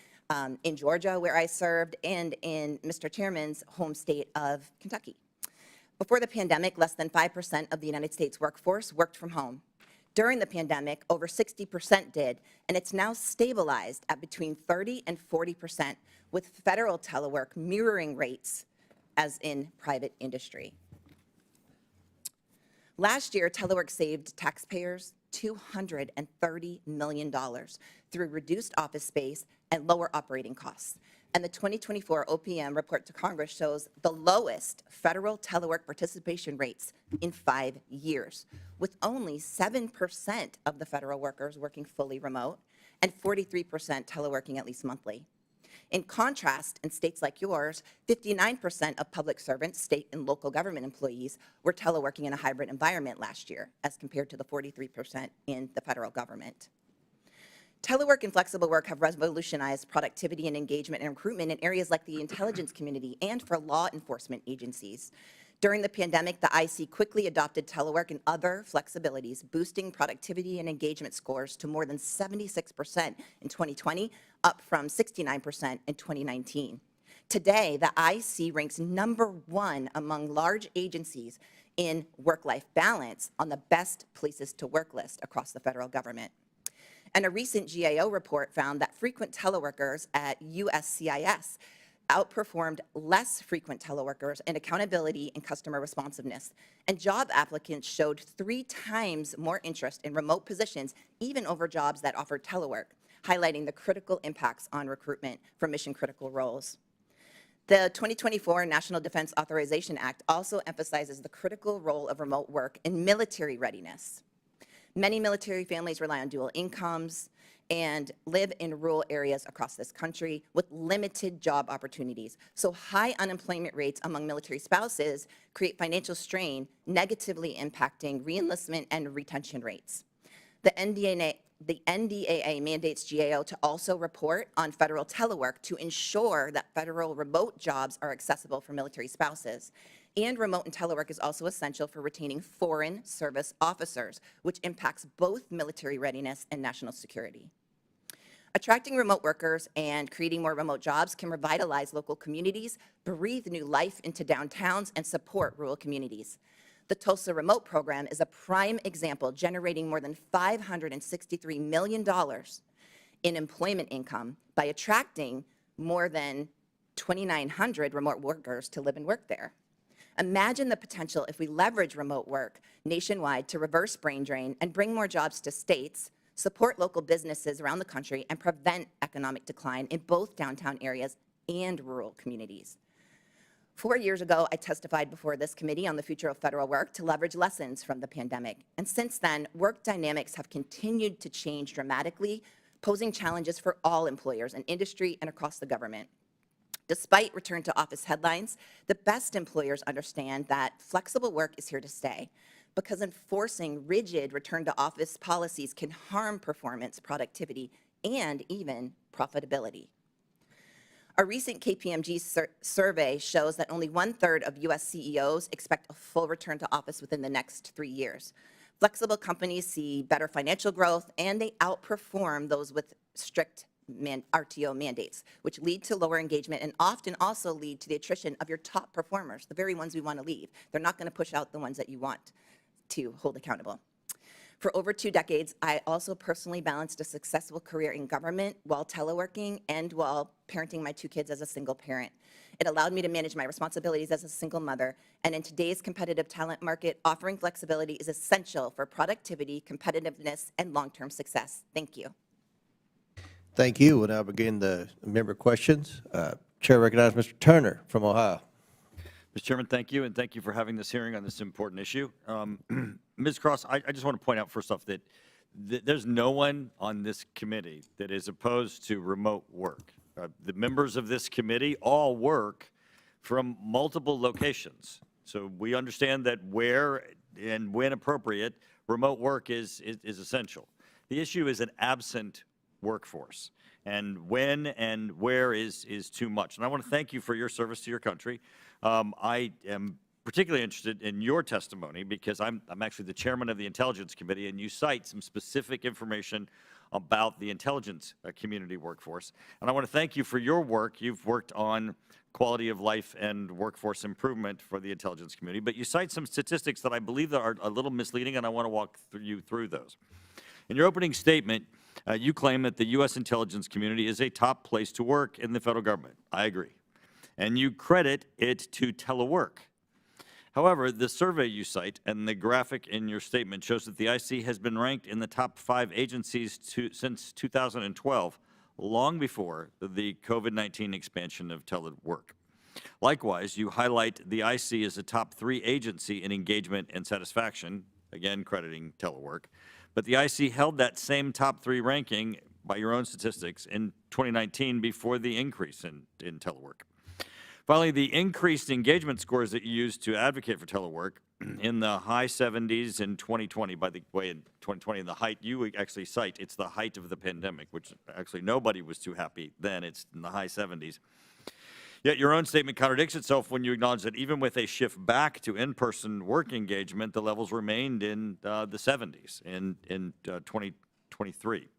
in Georgia, where I served, and in Mr. Chairman's home state of Kentucky. Before the pandemic, less than 5% of the United States workforce worked from home. During the pandemic, over 60% did, and it's now stabilized at between 30 and 40%, with federal telework mirroring rates as in private industry. Last year, telework saved taxpayers $230 million through reduced office space and lower operating costs. And the 2024 OPM report to Congress shows the lowest federal telework participation rates in 5 years, with only 7% of the federal workers working fully remote and 43% teleworking at least monthly. In contrast, in states like yours, 59% of public servants, state and local government employees, were teleworking in a hybrid environment last year, as compared to the 43% in the federal government. Telework and flexible work have revolutionized productivity and engagement and recruitment in areas like the intelligence community and for law enforcement agencies. During the pandemic, the IC quickly adopted telework and other flexibilities, boosting productivity and engagement scores to more than 76% in 2020, up from 69% in 2019. Today, the IC ranks #1 among large agencies in work-life balance on the best places to work list across the federal government. And a recent GAO report found that frequent teleworkers at USCIS outperformed less frequent teleworkers in accountability and customer responsiveness. And job applicants showed 3 times more interest in remote positions, even over jobs that offered telework, highlighting the critical impacts on recruitment for mission-critical roles. The 2024 National Defense Authorization Act also emphasizes the critical role of remote work in military readiness. Many military families rely on dual incomes and live in rural areas across this country with limited job opportunities. So high unemployment rates among military spouses create financial strain, negatively impacting reenlistment and retention rates. The NDAA mandates GAO to also report on federal telework to ensure that federal remote jobs are accessible for military spouses. And remote and telework is also essential for retaining foreign service officers, which impacts both military readiness and national security. Attracting remote workers and creating more remote jobs can revitalize local communities, breathe new life into downtowns, and support rural communities. The Tulsa Remote Program is a prime example, generating more than $563 million in employment income by attracting more than 2,900 remote workers to live and work there. Imagine the potential if we leverage remote work nationwide to reverse brain drain and bring more jobs to states, support local businesses around the country, and prevent economic decline in both downtown areas and rural communities. 4 years ago, I testified before this committee on the future of federal work to leverage lessons from the pandemic. And since then, work dynamics have continued to change dramatically, posing challenges for all employers in industry and across the government. Despite return to office headlines, the best employers understand that flexible work is here to stay, because enforcing rigid return to office policies can harm performance, productivity, and even profitability. A recent KPMG survey shows that only 1/3 of U.S. CEOs expect a full return to office within the next 3 years. Flexible companies see better financial growth, and they outperform those with strict RTO mandates, which lead to lower engagement and often also lead to the attrition of your top performers, the very ones we want to leave. They're not going to push out the ones that you want to hold accountable. For over 2 decades, I also personally balanced a successful career in government while teleworking and while parenting my 2 kids as a single parent. It allowed me to manage my responsibilities as a single mother, and in today's competitive talent market, offering flexibility is essential for productivity, competitiveness, and long-term success. Thank you. Thank you. We'll now begin the member questions. Chair recognizes Mr. Turner from Ohio. Mr. Chairman, thank you, and thank you for having this hearing on this important issue. Ms. Cross, I just want to point out first off that there's no one on this committee that is opposed to remote work. The members of this committee all work from multiple locations. So we understand that where and when appropriate, remote work is essential. The issue is an absent workforce, and when and where is too much. And I want to thank you for your service to your country. I am particularly interested in your testimony because I'm actually the chairman of the Intelligence Committee, and you cite some specific information about the intelligence community workforce. And I want to thank you for your work. You've worked on quality of life and workforce improvement for the intelligence community, but you cite some statistics that I believe that are a little misleading, and I want to walk you through those. In your opening statement, you claim that the U.S. intelligence community is a top place to work in the federal government. I agree. And you credit it to telework. However, the survey you cite and the graphic in your statement shows that the IC has been ranked in the top 5 agencies since 2012, long before the COVID-19 expansion of telework. Likewise, you highlight the IC as a top 3 agency in engagement and satisfaction, again crediting telework. But the IC held that same top 3 ranking, by your own statistics, in 2019 before the increase in telework. Finally, the increased engagement scores that you used to advocate for telework in the high 70s in 2020, by the way, in 2020, in the height you actually cite, it's the height of the pandemic, which actually nobody was too happy then. It's in the high 70s. Yet your own statement contradicts itself when you acknowledge that even with a shift back to in-person work engagement, the levels remained in the 70s in 2023.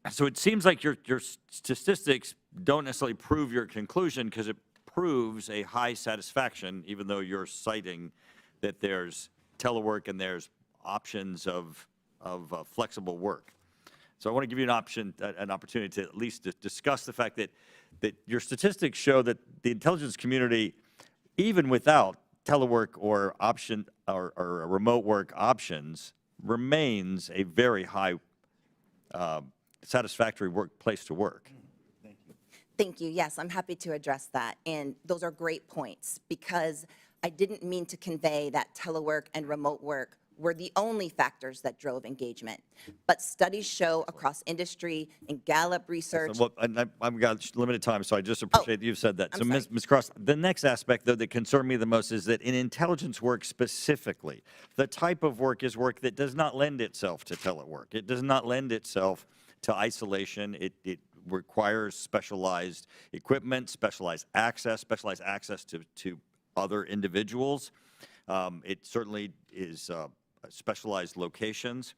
So it seems like your statistics don't necessarily prove your conclusion because it proves a high satisfaction, even though you're citing that there's telework and there's options of flexible work. So I want to give you an opportunity to at least discuss the fact that your statistics show that the intelligence community, even without telework or remote work options, remains a very high satisfactory place to work. Thank you. Yes, I'm happy to address that. And those are great points because I didn't mean to convey that telework and remote work were the only factors that drove engagement. But studies show across industry and Gallup research. Well, I've got limited time, so I just appreciate that you've said that. I'm So, sorry. Ms. Cross, the next aspect, though, that concerned me the most is that in intelligence work specifically, the type of work is work that does not lend itself to telework. It does not lend itself to isolation. It requires specialized equipment, specialized access to other individuals. It certainly is specialized locations.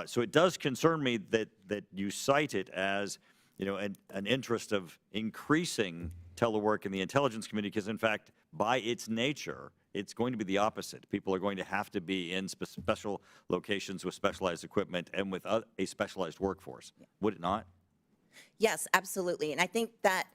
So it does concern me that you cite it as, an interest of increasing telework in the intelligence community, because in fact, by its nature, it's going to be the opposite. People are going to have to be in special locations with specialized equipment and with a specialized workforce. Would it not? Yes, absolutely. And I think that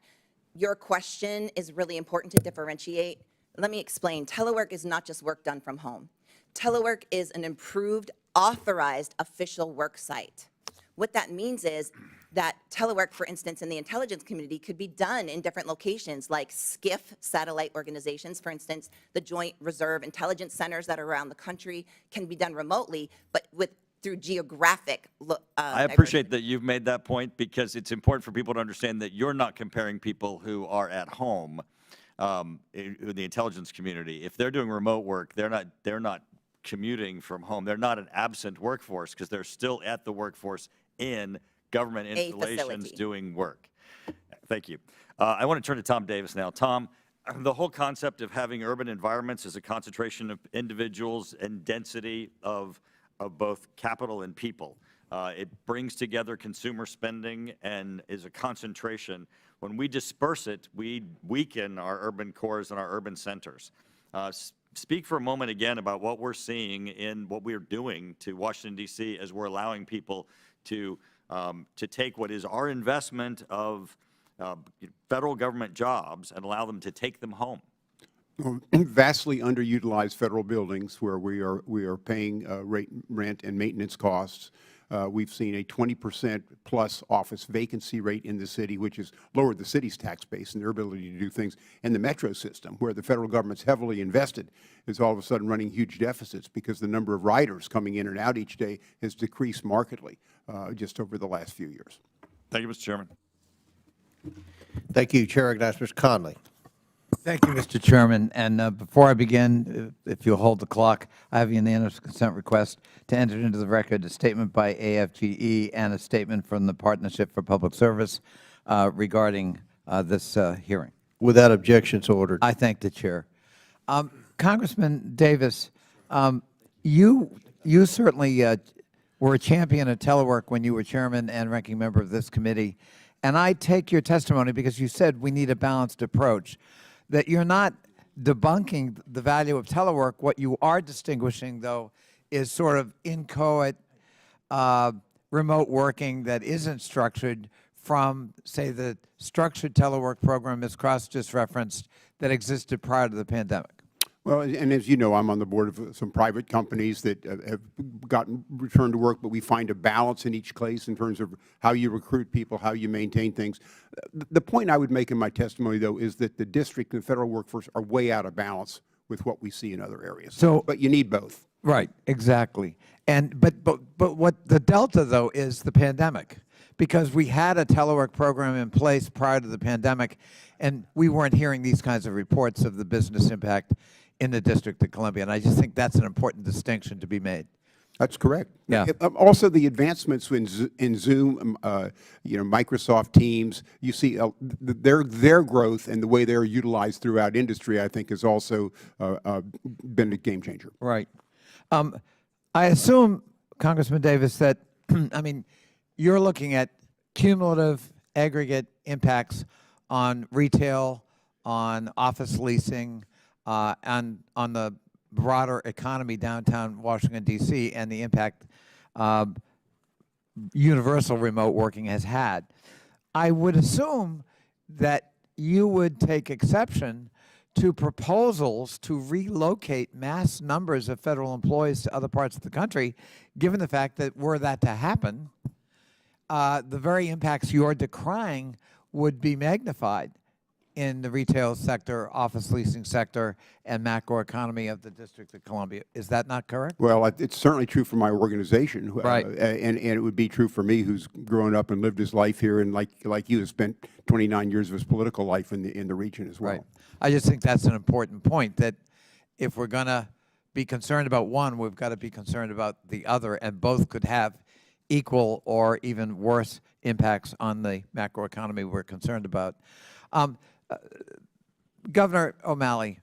your question is really important to differentiate. Let me explain. Telework is not just work done from home. Telework is an improved, authorized official work site. What that means is that telework, for instance, in the intelligence community could be done in different locations like SCIF satellite organizations. For instance, the Joint Reserve Intelligence Centers that are around the country can be done remotely, but through geographic I appreciate that you've made that point because it's important for people to understand that you're not comparing people who are at home in the intelligence community. If they're doing remote work, they're not commuting from home. They're not an absent workforce because they're still at the workforce in government A installations facility. doing work. Thank you. I want to turn to Tom Davis now. Tom, the whole concept of having urban environments is a concentration of individuals and density of both capital and people. It brings together consumer spending and is a concentration. When we disperse it, we weaken our urban cores and our urban centers. Speak for a moment again about what we're seeing in what we're doing to Washington, D.C. as we're allowing people to take what is our investment of federal government jobs and allow them to take them home. Vastly underutilized federal buildings where we are paying rent and maintenance costs. We've seen a 20% plus office vacancy rate in the city, which has lowered the city's tax base and their ability to do things. And the metro system, where the federal government's heavily invested, is all of a sudden running huge deficits because the number of riders coming in and out each day has decreased markedly just over the last few years. Thank you, Mr. Chairman. Thank you. Chair recognizes Mr. Conley. Thank you, Mr. Chairman. And before I begin, if you'll hold the clock, I have a unanimous consent request to enter into the record a statement by AFGE and a statement from the Partnership for Public Service regarding this hearing. Without objection, so ordered. I thank the chair. Congressman Davis, you certainly were a champion of telework when you were chairman and ranking member of this committee. And I take your testimony because you said we need a balanced approach, that you're not debunking the value of telework. What you are distinguishing, though, is sort of inchoate remote working that isn't structured from, say, the structured telework program Ms. Cross just referenced that existed prior to the pandemic. Well, and as you know, I'm on the board of some private companies that have gotten returned to work, but we find a balance in each case in terms of how you recruit people, how you maintain things. The point I would make in my testimony, though, is that the district and federal workforce are way out of balance with what we see in other areas. But you need both. Right, exactly. And but what the delta, though, is the pandemic, because we had a telework program in place prior to the pandemic, and we weren't hearing these kinds of reports of the business impact in the District of Columbia. And I just think that's an important distinction to be made. That's correct. Yeah. Also, the advancements in Zoom, Microsoft Teams, you see their growth and the way they're utilized throughout industry, I think, has also been a game changer. Right. I assume, Congressman Davis, that, I mean, you're looking at cumulative aggregate impacts on retail, on office leasing, and on the broader economy downtown Washington, D.C., and the impact universal remote working has had. I would assume that you would take exception to proposals to relocate mass numbers of federal employees to other parts of the country, given the fact that were that to happen, the very impacts you're decrying would be magnified in the retail sector, office leasing sector, and macroeconomy of the District of Columbia. Is that not correct? Well, it's certainly true for my organization. Right. And it would be true for me, who's grown up and lived his life here, and like you, has spent 29 years of his political life in the region as well. Right. I just think that's an important point, that if we're going to be concerned about one, we've got to be concerned about the other, and both could have equal or even worse impacts on the macroeconomy we're concerned about. Governor O'Malley,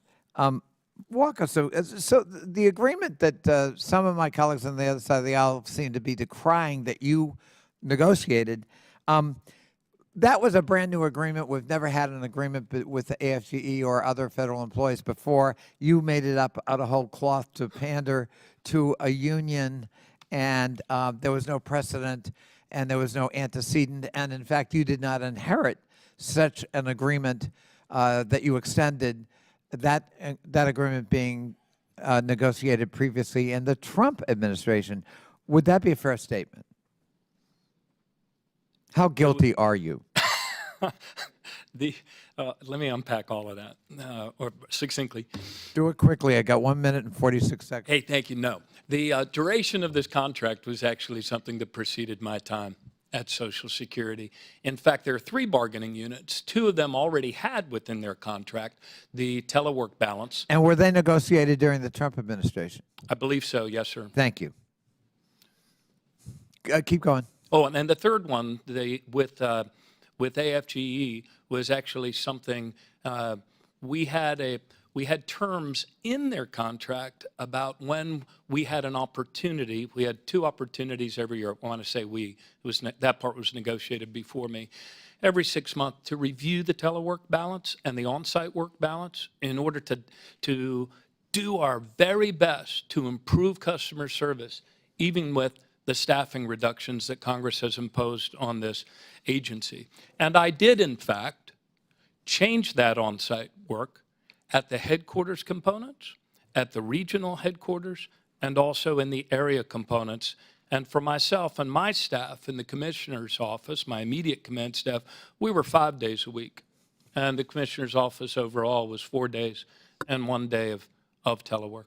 walk us through. So the agreement that some of my colleagues on the other side of the aisle seem to be decrying that you negotiated, that was a brand new agreement. We've never had an agreement with the AFGE or other federal employees before. You made it up out of whole cloth to pander to a union, and there was no precedent and there was no antecedent. And in fact, you did not inherit such an agreement that you extended, that agreement being negotiated previously in the Trump administration. Would that be a fair statement? How guilty are you? Let me unpack all of that, or succinctly. Do it quickly. I got 1 minute and 46 seconds. Hey, thank you. No. The duration of this contract was actually something that preceded my time at Social Security. In fact, there are 3 bargaining units. 2 of them already had within their contract the telework balance. And were they negotiated during the Trump administration? I believe so, yes, sir. Thank you. Keep going. Oh, and then the third one, with AFGE was actually something, we had terms in their contract about when we had an opportunity. We had 2 opportunities every year. I want to say that part was negotiated before me. Every 6 months to review the telework balance and the on-site work balance in order to do our very best to improve customer service, even with the staffing reductions that Congress has imposed on this agency. And I did, in fact, change that on-site work at the headquarters components, at the regional headquarters, and also in the area components. And for myself and my staff in the commissioner's office, my immediate command staff, we were 5 days a week. And the commissioner's office overall was 4 days and 1 day of telework.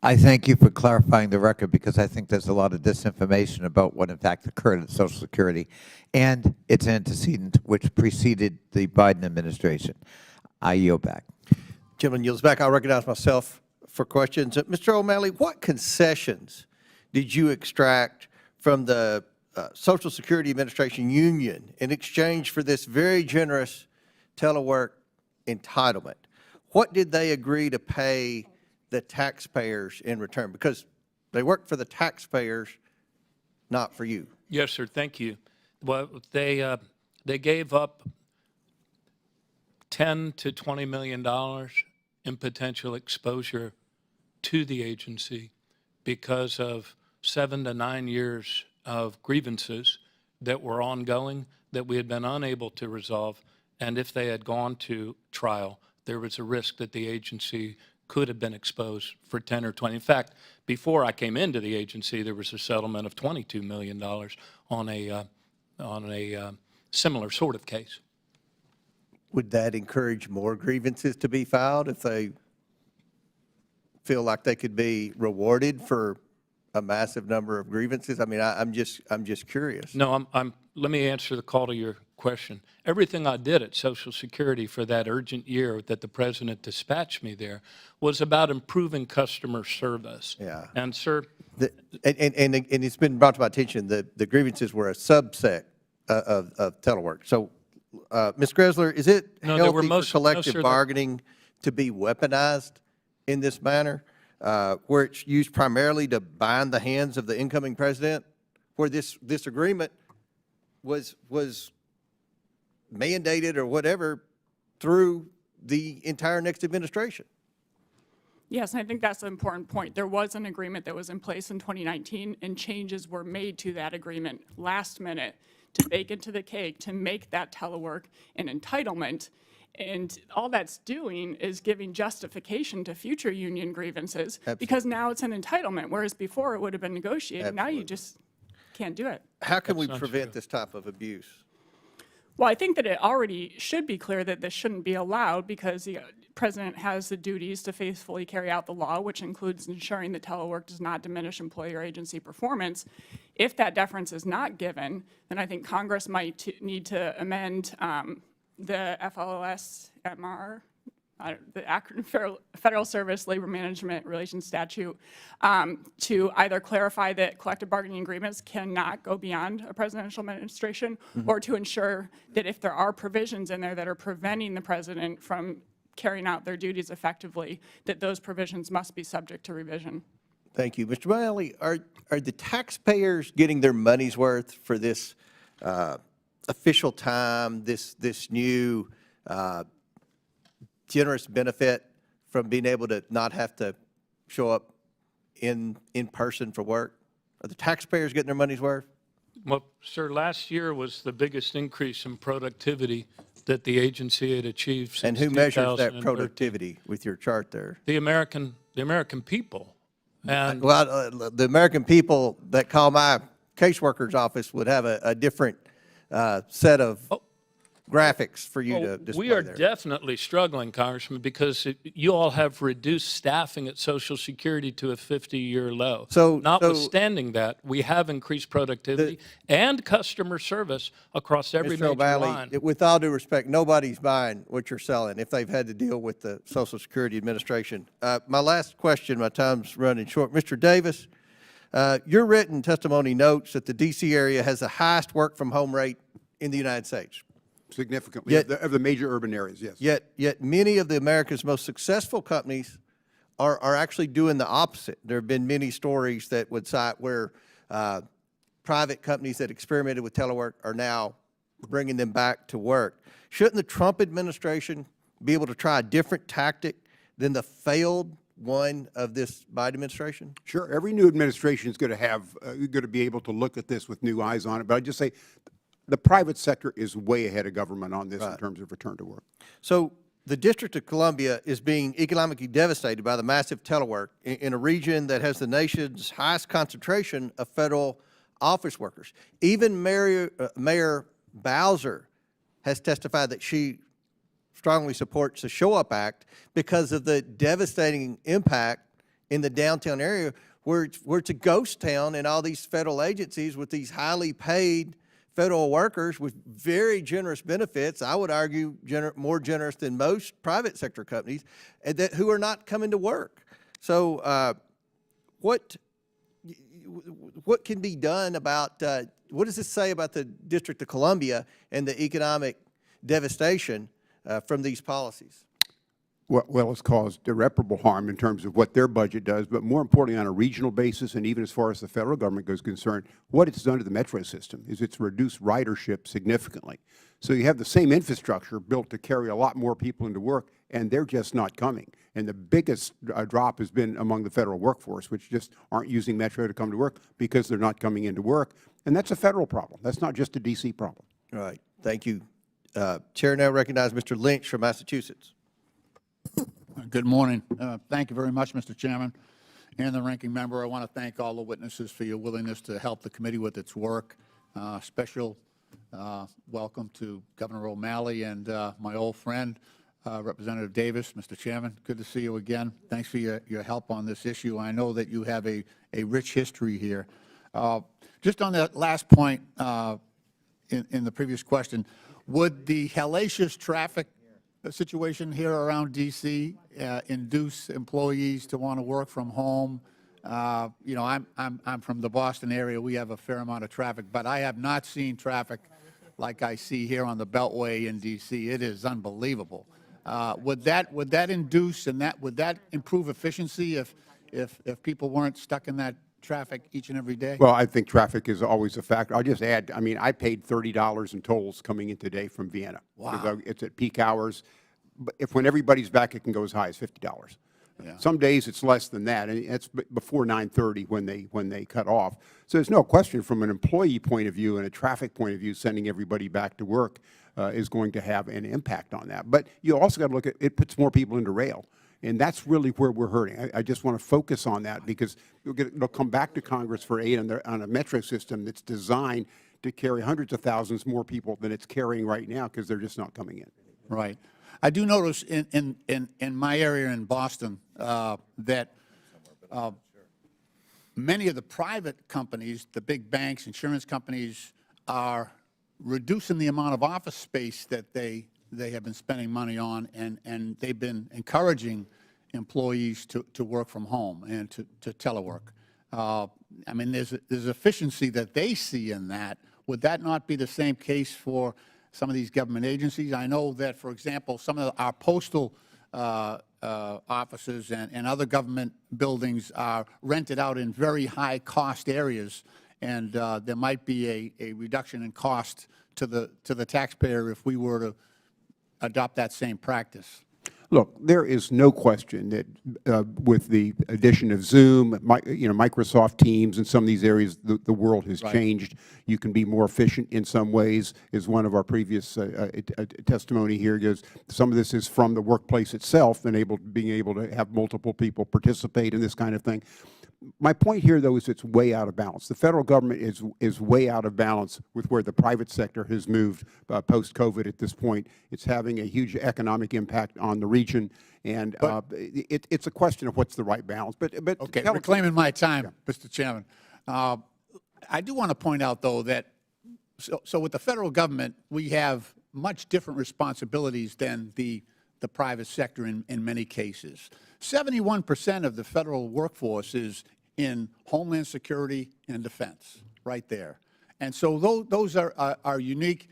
I thank you for clarifying the record, because I think there's a lot of disinformation about what in fact occurred at Social Security and its antecedent, which preceded the Biden administration. I yield back. Gentleman yields back. I'll recognize myself for questions. Mr. O'Malley, what concessions did you extract from the Social Security Administration union in exchange for this very generous telework entitlement? What did they agree to pay the taxpayers in return? Because they work for the taxpayers, not for you. Yes, sir. Thank you. Well, they gave up $10 to $20 million in potential exposure to the agency because of 7 to 9 years of grievances that were ongoing that we had been unable to resolve. And if they had gone to trial, there was a risk that the agency could have been exposed for 10 or 20. In fact, before I came into the agency, there was a settlement of $22 million on a similar sort of case. Would that encourage more grievances to be filed if they feel like they could be rewarded for a massive number of grievances? I mean, I'm just curious. No, let me answer the call to your question. Everything I did at Social Security for that urgent year that the president dispatched me there was about improving customer service. Yeah. And, sir, And it's been brought to my attention that the grievances were a subset of telework. So, Ms. Greszler, is it No, there were healthy most- for collective no, sir, bargaining to be weaponized in this manner, where it's used primarily to bind the hands of the incoming president, where this agreement was mandated or whatever through the entire next administration? Yes, and I think that's an important point. There was an agreement that was in place in 2019, and changes were made to that agreement last minute to bake into the cake to make that telework an entitlement. And all that's doing is giving justification to future union grievances because now it's an entitlement, whereas before it would have been negotiated. Now you just can't do it. How can we not prevent true. this type of abuse? Well, I think that it already should be clear that this shouldn't be allowed because the president has the duties to faithfully carry out the law, which includes ensuring that telework does not diminish employee or agency performance. If that deference is not given, then I think Congress might need to amend the FLSMR, the acronym Federal Service Labor Management Relations Statute, to either clarify that collective bargaining agreements cannot go beyond a presidential administration, or to ensure that if there are provisions in there that are preventing the president from carrying out their duties effectively, that those provisions must be subject to revision. Thank you. Mr. O'Malley, are the taxpayers getting their money's worth for this official time, this new generous benefit from being able to not have to show up in person for work? Are the taxpayers getting their money's worth? well, sir, last year was the biggest increase in productivity that the agency had achieved since And who measures that 2013. productivity with your chart there? The American people. And Well, the American people that call my caseworker's office would have a different set of graphics for you to display we are there. definitely struggling, Congressman, because you all have reduced staffing at Social Security to a 50-year low. So- Notwithstanding that, we have increased productivity and customer service across every Mr. major O'Malley, line. with all due respect, nobody's buying what you're selling if they've had to deal with the Social Security Administration. My last question, my time's running short. Mr. Davis, Your written testimony notes that the D.C. area has the highest work-from-home rate in the United States. Significantly, Yet- of the major urban areas, yes. Yet many of America's most successful companies are actually doing the opposite. There have been many stories that would cite where private companies that experimented with telework are now bringing them back to work. Shouldn't the Trump administration be able to try a different tactic than the failed one of this Biden administration? Sure, every new administration is going to have, going to be able to look at this with new eyes on it. But I just say the private sector is way ahead of government on this in terms of return to work. So the District of Columbia is being economically devastated by the massive telework in a region that has the nation's highest concentration of federal office workers. Even Mayor Bowser has testified that she strongly supports the Show Up Act because of the devastating impact in the downtown area where it's a ghost town and all these federal agencies with these highly paid federal workers with very generous benefits, I would argue more generous than most private sector companies, and who are not coming to work. So what can be done about, what does this say about the District of Columbia and the economic devastation from these policies? Well, it's caused irreparable harm in terms of what their budget does, but more importantly, on a regional basis, and even as far as the federal government goes concerned, what it's done to the metro system is it's reduced ridership significantly. So you have the same infrastructure built to carry a lot more people into work, and they're just not coming. And the biggest drop has been among the federal workforce, which just aren't using metro to come to work because they're not coming into work. And that's a federal problem. That's not just a D.C. problem. All right, thank you. Chair now recognizes Mr. Lynch from Massachusetts. Good morning. Thank you very much, Mr. Chairman. And the ranking member, I want to thank all the witnesses for your willingness to help the committee with its work. Special welcome to Governor O'Malley and my old friend, Representative Davis. Mr. Chairman, good to see you again. Thanks for your help on this issue. I know that you have a rich history here. Just on that last point in the previous question, would the hellacious traffic situation here around D.C. Induce employees to want to work from home? You know, I'm from the Boston area. We have a fair amount of traffic, but I have not seen traffic like I see here on the Beltway in D.C. It is unbelievable. Would that induce and would that improve efficiency if people weren't stuck in that traffic each and every day? Well, I think traffic is always a factor. I'll just add, I mean, I paid $30 in tolls coming in today from Vienna. Wow. It's at peak hours. But when everybody's back, it can go as high as $50. Yeah. Some days it's less than that, and it's before 9:30 when they cut off. So there's no question from an employee point of view and a traffic point of view, sending everybody back to work is going to have an impact on that. But you also got to look at, it puts more people into rail. And that's really where we're hurting. I just want to focus on that because it'll come back to Congress for aid on a metro system that's designed to carry hundreds of thousands more people than it's carrying right now because they're just not coming in. Right. I do notice in my area in Boston that many of the private companies, the big banks, insurance companies, are reducing the amount of office space that they have been spending money on, and they've been encouraging employees to work from home and to telework. I mean, there's efficiency that they see in that. Would that not be the same case for some of these government agencies? I know that, for example, some of our postal offices and other government buildings are rented out in very high-cost areas, and there might be a reduction in cost to the taxpayer if we were to adopt that same practice. Look, there is no question that with the addition of Zoom, Microsoft Teams, and some of these areas, the world has changed. You can be more efficient in some ways, as one of our previous testimony here goes. Some of this is from the workplace itself and being able to have multiple people participate in this kind of thing. My point here, though, is it's way out of balance. The federal government is way out of balance with where the private sector has moved post-COVID at this point. It's having a huge economic impact on the region, and it's a question of what's the right balance. But okay, reclaiming my time, Mr. Chairman. I do want to point out, though, that so with the federal government, we have much different responsibilities than the private sector in many cases. 71% of the federal workforce is in Homeland Security and Defense, right there. And so those are unique,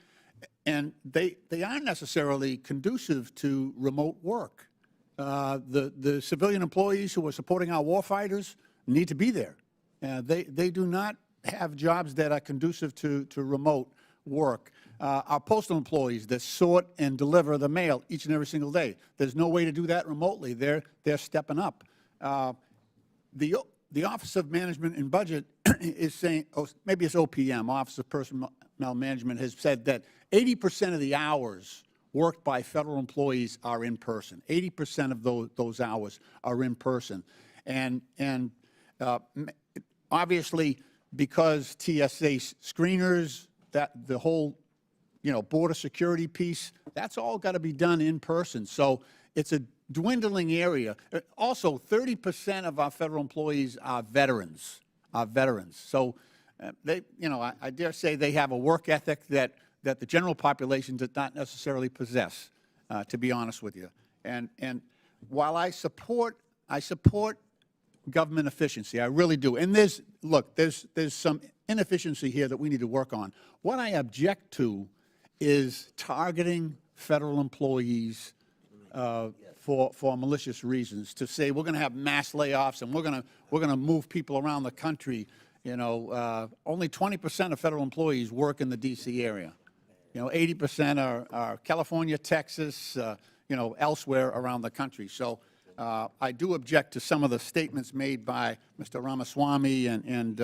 and they aren't necessarily conducive to remote work. The civilian employees who are supporting our warfighters need to be there. They do not have jobs that are conducive to remote work. Our postal employees that sort and deliver the mail each and every single day, there's no way to do that remotely. They're stepping up. The Office of Management and Budget is saying, oh, maybe it's OPM, Office of Personnel Management, has said that 80% of the hours worked by federal employees are in person. 80% of those hours are in person. And obviously, because TSA screeners, that the whole, border security piece, that's all got to be done in person. So it's a dwindling area. Also, 30% of our federal employees are veterans. So they, I dare say they have a work ethic that the general population does not necessarily possess, to be honest with you. And while I support government efficiency, I really do. And there's some inefficiency here that we need to work on. What I object to is targeting federal employees for malicious reasons, to say we're going to have mass layoffs and we're going to move people around the country. Only 20% of federal employees work in the D.C. area. 80% are California, Texas, elsewhere around the country. So I do object to some of the statements made by Mr. Ramaswamy and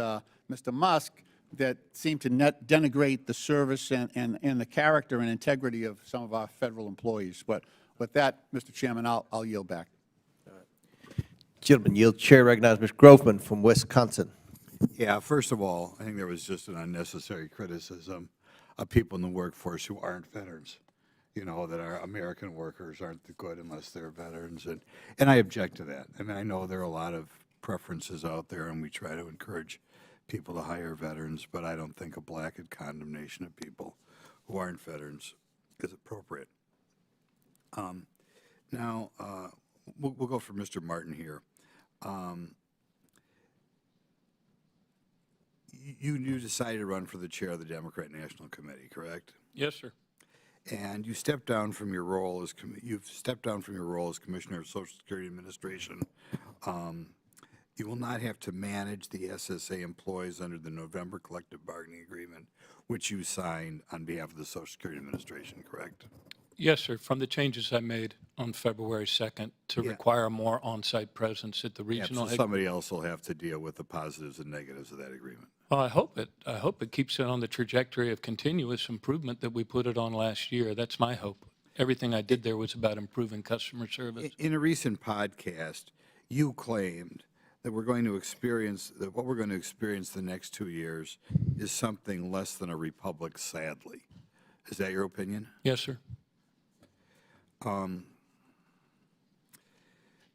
Mr. Musk that seem to denigrate the service and the character and integrity of some of our federal employees. But with that, Mr. Chairman, I'll yield back. Gentleman yield. Chair recognizes Mr. Groveman from Wisconsin. Yeah, first of all, I think there was just an unnecessary criticism of people in the workforce who aren't veterans. That our American workers aren't good unless they're veterans. And I object to that. I mean, I know there are a lot of preferences out there, and we try to encourage people to hire veterans, but I don't think a blanket condemnation of people who aren't veterans is appropriate. Now, we'll go for Mr. Martin here. You decided to run for the chair of the Democrat National Committee, correct? Yes, sir. And you stepped down from your role as Commissioner of Social Security Administration. You will not have to manage the SSA employees under the November collective bargaining agreement, which you signed on behalf of the Social Security Administration, correct? Yes, sir. From the changes I made on February 2nd to require more on-site presence at the regional So somebody else will have to deal with the positives and negatives of that agreement. Well, I hope it keeps it on the trajectory of continuous improvement that we put it on last year. That's my hope. Everything I did there was about improving customer service. In a recent podcast, you claimed that what we're going to experience the next 2 years is something less than a republic, sadly. Is that your opinion? Yes, sir.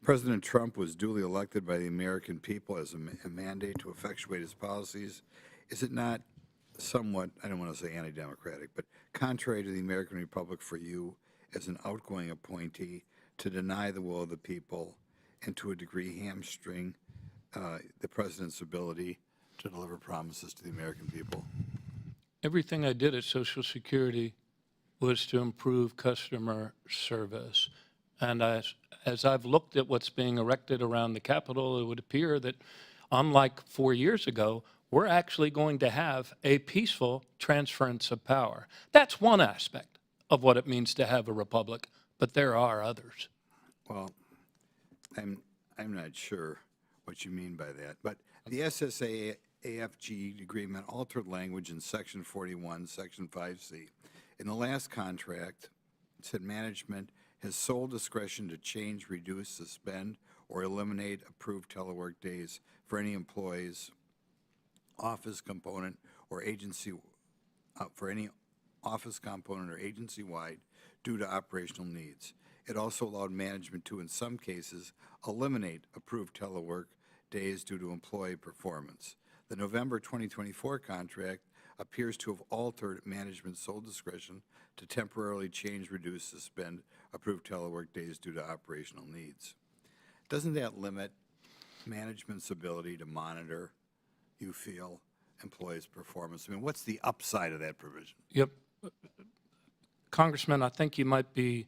President Trump was duly elected by the American people as a mandate to effectuate his policies. Is it not somewhat, I don't want to say anti-democratic, but contrary to the American Republic for you as an outgoing appointee to deny the will of the people and to a degree hamstring the president's ability to deliver promises to the American people? Everything I did at Social Security was to improve customer service. And as I've looked at what's being erected around the Capitol, it would appear that, unlike 4 years ago, we're actually going to have a peaceful transference of power. That's one aspect of what it means to have a republic, but there are others. Well, I'm not sure what you mean by that, but the SSA-AFG agreement altered language in Section 41, Section 5C. In the last contract, it said management has sole discretion to change, reduce, suspend, or eliminate approved telework days for any employee's office component or agency, agency-wide due to operational needs. It also allowed management to, in some cases, eliminate approved telework days due to employee performance. The November 2024 contract appears to have altered management's sole discretion to temporarily change, reduce, suspend approved telework days due to operational needs. Doesn't that limit management's ability to monitor, you feel, employees' performance? I mean, what's the upside of that provision? Yep. Congressman, I think you might be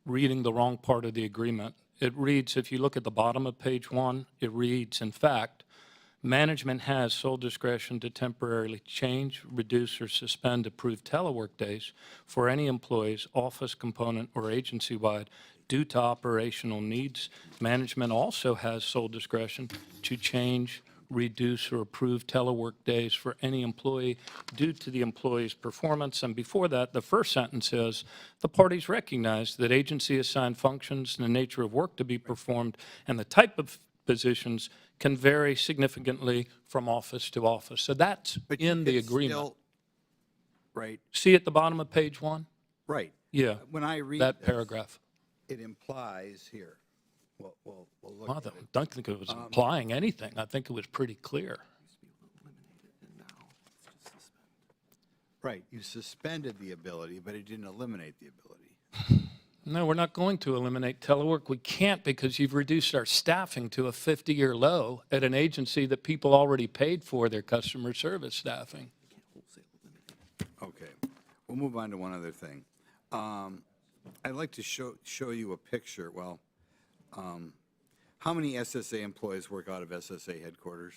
reading the wrong part of the agreement. It reads, if you look at the bottom of page 1, it reads, in fact, management has sole discretion to temporarily change, reduce, or suspend approved telework days for any employee's office component or agency-wide due to operational needs. Management also has sole discretion to change, reduce, or approve telework days for any employee due to the employee's performance. And before that, the first sentence is, the parties recognize that agency-assigned functions and the nature of work to be performed and the type of positions can vary significantly from office to office. So that's in the It's agreement. still- Right, See at the bottom of page 1? right. Yeah, When I read that this, paragraph. it implies here, we'll look I at it. don't think it was implying anything. I think it was pretty clear. Right, you suspended the ability, but it didn't eliminate the ability. No, we're not going to eliminate telework. We can't because you've reduced our staffing to a 50-year low at an agency that people already paid for their customer service staffing. Okay, we'll move on to one other thing. I'd like to show you a picture. Well, how many SSA employees work out of SSA headquarters?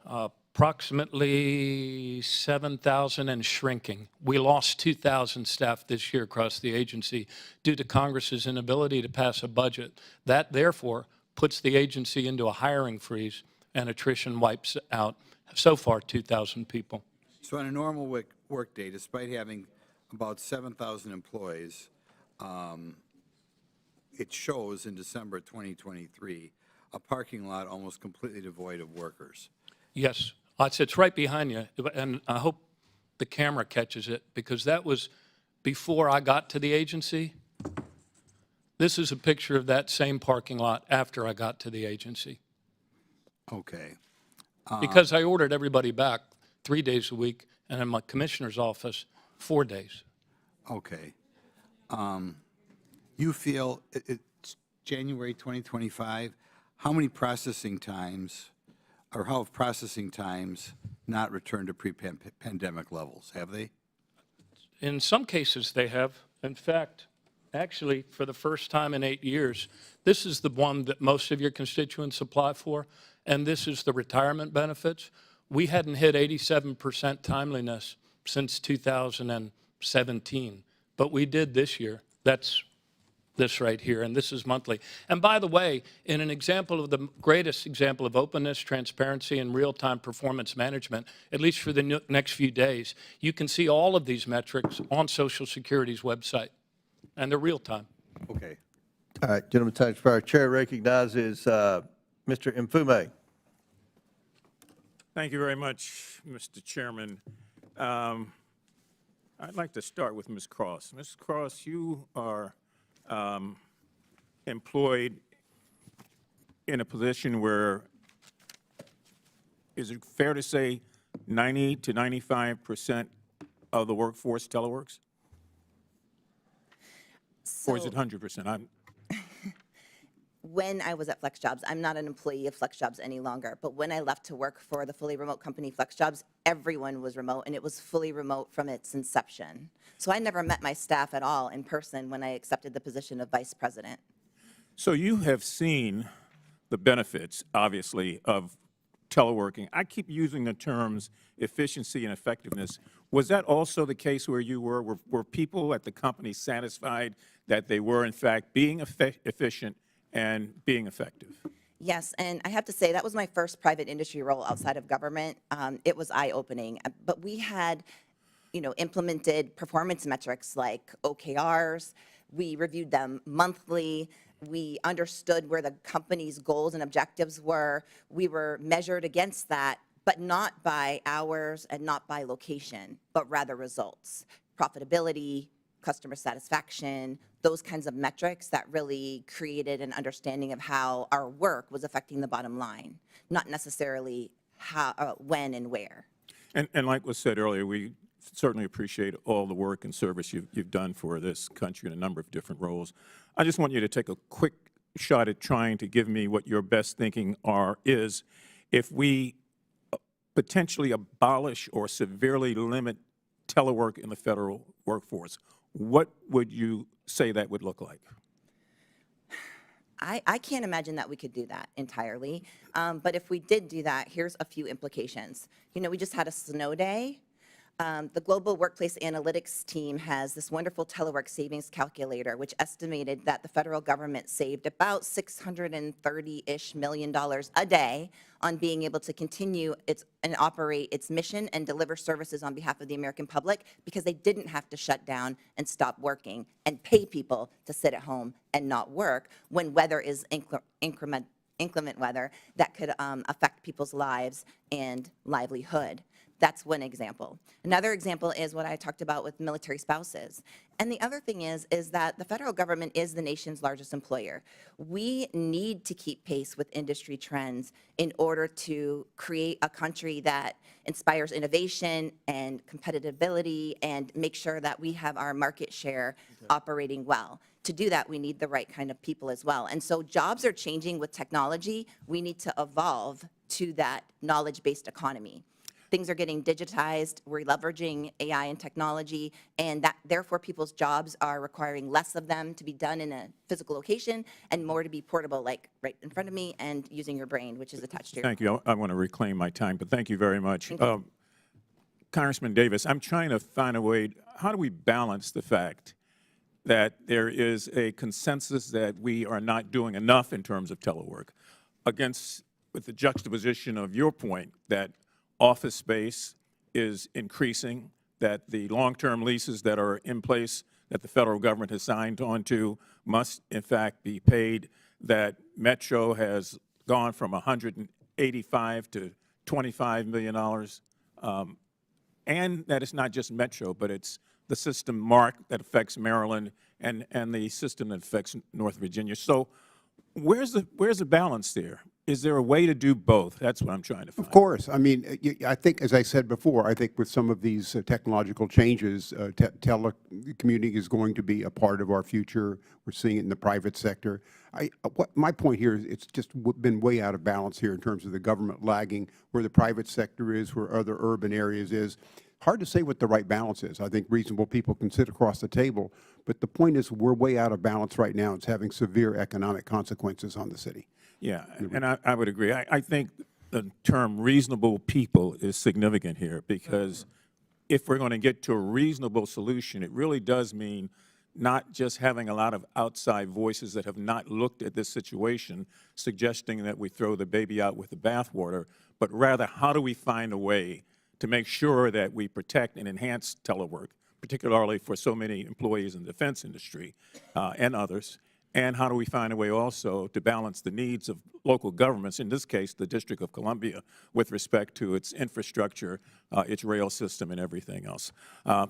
Approximately 7,000 and shrinking. We lost 2,000 staff this year across the agency due to Congress's inability to pass a budget. That, therefore, puts the agency into a hiring freeze, and attrition wipes out, so far, 2,000 people. So on a normal work day, despite having about 7,000 employees, it shows in December 2023, a parking lot almost completely devoid of workers. Yes, it's right behind you, and I hope the camera catches it, because that was before I got to the agency. This is a picture of that same parking lot after I got to the agency, Okay, because I ordered everybody back 3 days a week, and in my commissioner's office, 4 days. okay. You feel it's January 2025, how many processing times, or how have processing times not returned to pre-pandemic levels? Have they? In some cases, they have. In fact, actually, for the first time in 8 years, this is the one that most of your constituents apply for, and this is the retirement benefits. We hadn't hit 87% timeliness since 2017, but we did this year. That's this right here, and this is monthly. And by the way, in an example of the greatest example of openness, transparency, and real-time performance management, at least for the next few days, you can see all of these metrics on Social Security's website, and they're real-time. Okay. All right, gentlemen, time expired. Chair recognizes Mr. Mfume. Thank you very much, Mr. Chairman. I'd like to start with Ms. Cross. Ms. Cross, you are employed in a position where, is it fair to say 90 to 95% of the workforce teleworks? Or is it 100%? When I was at FlexJobs, I'm not an employee of FlexJobs any longer, but when I left to work for the fully remote company FlexJobs, everyone was remote, and it was fully remote from its inception. So I never met my staff at all in person when I accepted the position of vice president. So you have seen the benefits, obviously, of teleworking. I keep using the terms efficiency and effectiveness. Was that also the case where you were? Were people at the company satisfied that they were, in fact, being efficient and being effective? Yes, and I have to say, that was my first private industry role outside of government. It was eye-opening, but we had, implemented performance metrics like OKRs. We reviewed them monthly. We understood where the company's goals and objectives were. We were measured against that, but not by hours and not by location, but rather results, profitability, customer satisfaction, those kinds of metrics that really created an understanding of how our work was affecting the bottom line, not necessarily how, when and where. And like was said earlier, we certainly appreciate all the work and service you've done for this country in a number of different roles. I just want you to take a quick shot at trying to give me what your best thinking is if we potentially abolish or severely limit telework in the federal workforce, what would you say that would look like? I can't imagine that we could do that entirely. But if we did do that, here's a few implications. You know, we just had a snow day. The Global Workplace Analytics team has this wonderful telework savings calculator, which estimated that the federal government saved about $630-ish million a day on being able to continue and operate its mission and deliver services on behalf of the American public because they didn't have to shut down and stop working and pay people to sit at home and not work when weather is inclement weather that could affect people's lives and livelihood. That's one example. Another example is what I talked about with military spouses. And the other thing is that the federal government is the nation's largest employer. We need to keep pace with industry trends in order to create a country that inspires innovation and competitiveness and make sure that we have our market share operating well. To do that, we need the right kind of people as well. And so jobs are changing with technology. We need to evolve to that knowledge-based economy. Things are getting digitized, we're leveraging AI and technology, and that therefore people's jobs are requiring less of them to be done in a physical location and more to be portable, like right in front of me and using your brain, which is attached to your Thank you. I want to reclaim my time, but thank you very much. Congressman Davis, I'm trying to find a way, how do we balance the fact that there is a consensus that we are not doing enough in terms of telework with the juxtaposition of your point that office space is increasing, that the long-term leases that are in place that the federal government has signed on to must, in fact, be paid, that Metro has gone from $185 to $25 million, and that it's not just Metro, but it's the system MARC that affects Maryland and the system that affects North Virginia. So where's the balance there? Is there a way to do both? That's what I'm trying to find. Of course. I mean, I think, as I said before, I think with some of these technological changes, telecommuting is going to be a part of our future. We're seeing it in the private sector. My point here is it's just been way out of balance here in terms of the government lagging where the private sector is, where other urban areas is. Hard to say what the right balance is. I think reasonable people can sit across the table, but the point is we're way out of balance right now. It's having severe economic consequences on the city. Yeah, and I would agree. I think the term reasonable people is significant here because if we're going to get to a reasonable solution, it really does mean not just having a lot of outside voices that have not looked at this situation, suggesting that we throw the baby out with the bathwater, but rather how do we find a way to make sure that we protect and enhance telework, particularly for so many employees in the defense industry and others. And how do we find a way also to balance the needs of local governments, in this case, the District of Columbia, with respect to its infrastructure, its rail system, and everything else.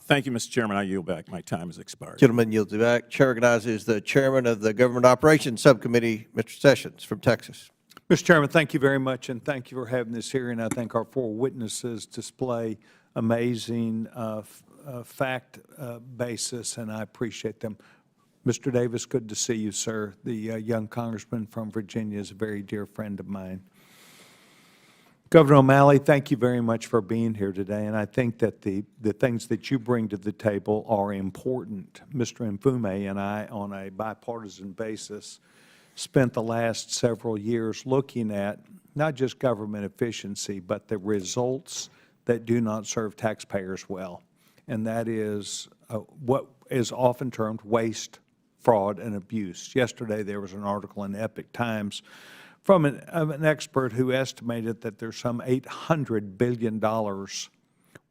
Thank you, Mr. Chairman. I yield back. My time has expired. Gentleman yields back. Chair recognizes the chairman of the Government Operations Subcommittee, Mr. Sessions from Texas. Mr. Chairman, thank you very much, and thank you for having this hearing. I think our four witnesses display amazing fact basis, and I appreciate them. Mr. Davis, good to see you, sir. The young congressman from Virginia is a very dear friend of mine. Governor O'Malley, thank you very much for being here today, and I think that the things that you bring to the table are important. Mr. Mfume and I, on a bipartisan basis, spent the last several years looking at not just government efficiency, but the results that do not serve taxpayers well, and that is what is often termed waste, fraud, and abuse. Yesterday, there was an article in Epic Times from an expert who estimated that there's some $800 billion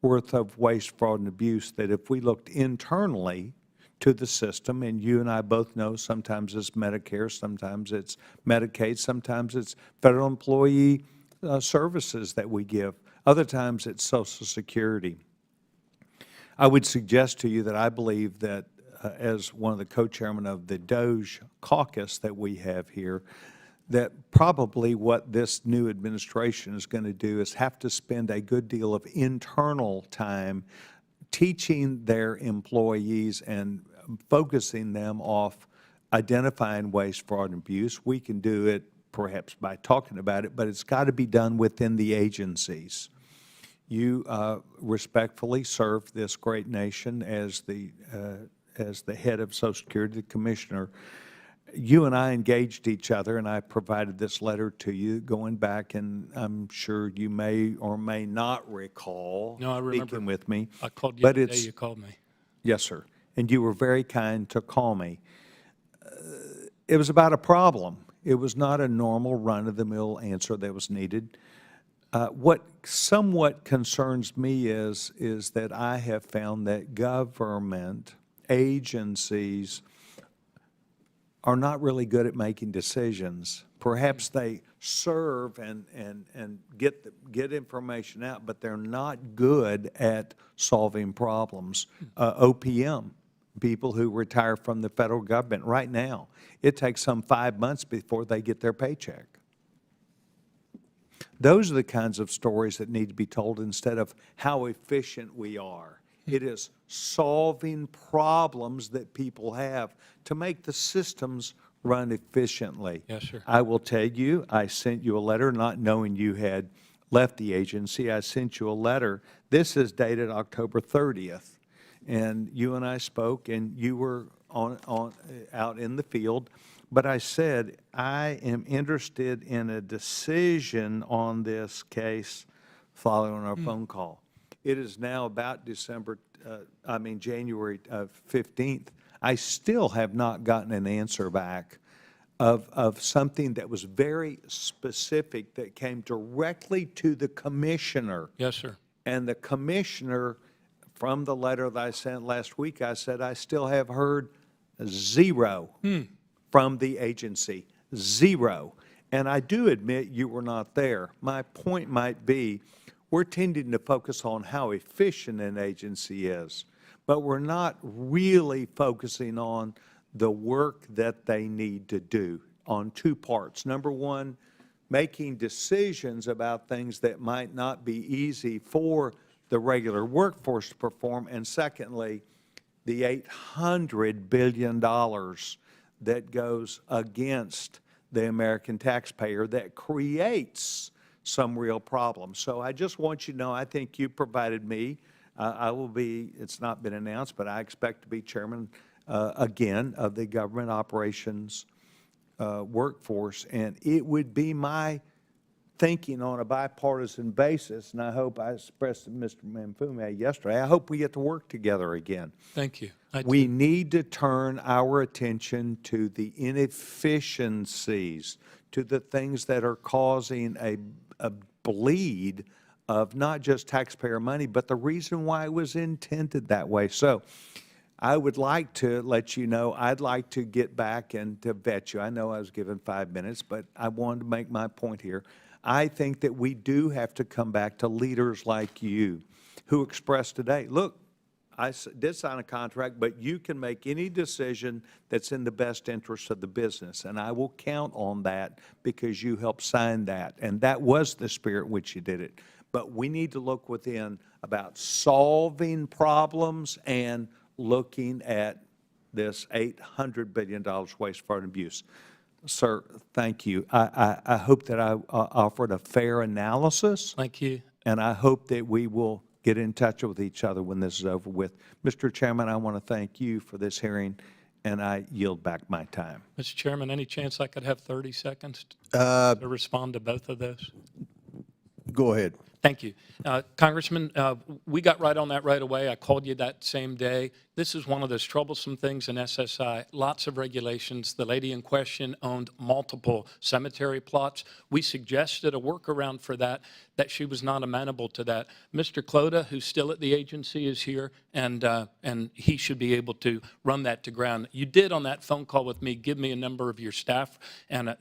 worth of waste, fraud, and abuse that if we looked internally to the system, and you and I both know sometimes it's Medicare, sometimes it's Medicaid, sometimes it's federal employee services that we give, other times it's Social Security. I would suggest to you that I believe that as one of the co-chairmen of the DOGE caucus that we have here, that probably what this new administration is going to do is have to spend a good deal of internal time teaching their employees and focusing them off identifying waste, fraud, and abuse. We can do it perhaps by talking about it, but it's got to be done within the agencies. You respectfully serve this great nation as the head of Social Security, the commissioner. You and I engaged each other, and I provided this letter to you going back, and I'm sure you may or may not recall No, I remember. speaking with me. I called you but the day it's you called me. Yes, sir. And you were very kind to call me. It was about a problem. It was not a normal run-of-the-mill answer that was needed. What somewhat concerns me is that I have found that government agencies are not really good at making decisions. Perhaps they serve and get information out, but they're not good at solving problems. OPM, people who retire from the federal government right now, it takes some 5 months before they get their paycheck. Those are the kinds of stories that need to be told instead of how efficient we are. It is solving problems that people have to make the systems run efficiently. Yes, sir. I will tell you, I sent you a letter not knowing you had left the agency. I sent you a letter. This is dated October 30th. And you and I spoke, and you were out in the field. But I said, I am interested in a decision on this case following our phone call. It is now about January 15th. I still have not gotten an answer back of something that was very specific that came directly to the commissioner. Yes, sir. And the commissioner, from the letter that I sent last week, I said, I still have heard zero from the agency, zero. And I do admit you were not there. My point might be, we're tending to focus on how efficient an agency is, but we're not really focusing on the work that they need to do on two parts. Number one, making decisions about things that might not be easy for the regular workforce to perform, and secondly, the $800 billion that goes against the American taxpayer that creates some real problems. So I just want you to know, I think you provided me, I will be, it's not been announced, but I expect to be chairman again of the government operations workforce, and it would be my thinking on a bipartisan basis, and I hope I expressed to Mr. Mfume yesterday, I hope we get to work together again. Thank you. We need to turn our attention to the inefficiencies, to the things that are causing a bleed of not just taxpayer money, but the reason why it was intended that way. So I would like to let you know, I'd like to get back and to vet you. I know I was given 5 minutes, but I wanted to make my point here. I think that we do have to come back to leaders like you who expressed today, look, I did sign a contract, but you can make any decision that's in the best interest of the business, and I will count on that because you helped sign that, and that was the spirit in which you did it. But we need to look within about solving problems and looking at this $800 billion waste, fraud, and abuse. Sir, thank you. I hope that I offered a fair analysis. Thank you. And I hope that we will get in touch with each other when this is over with. Mr. Chairman, I want to thank you for this hearing, and I yield back my time. Mr. Chairman, any chance I could have 30 seconds to respond to both of those? Go ahead. Thank you. Congressman, we got right on that right away. I called you that same day. This is one of those troublesome things in SSI, lots of regulations. The lady in question owned multiple cemetery plots. We suggested a workaround for that she was not amenable to that. Mr. Clota, who's still at the agency, is here, and he should be able to run that to ground. You did on that phone call with me give me a number of your staff, and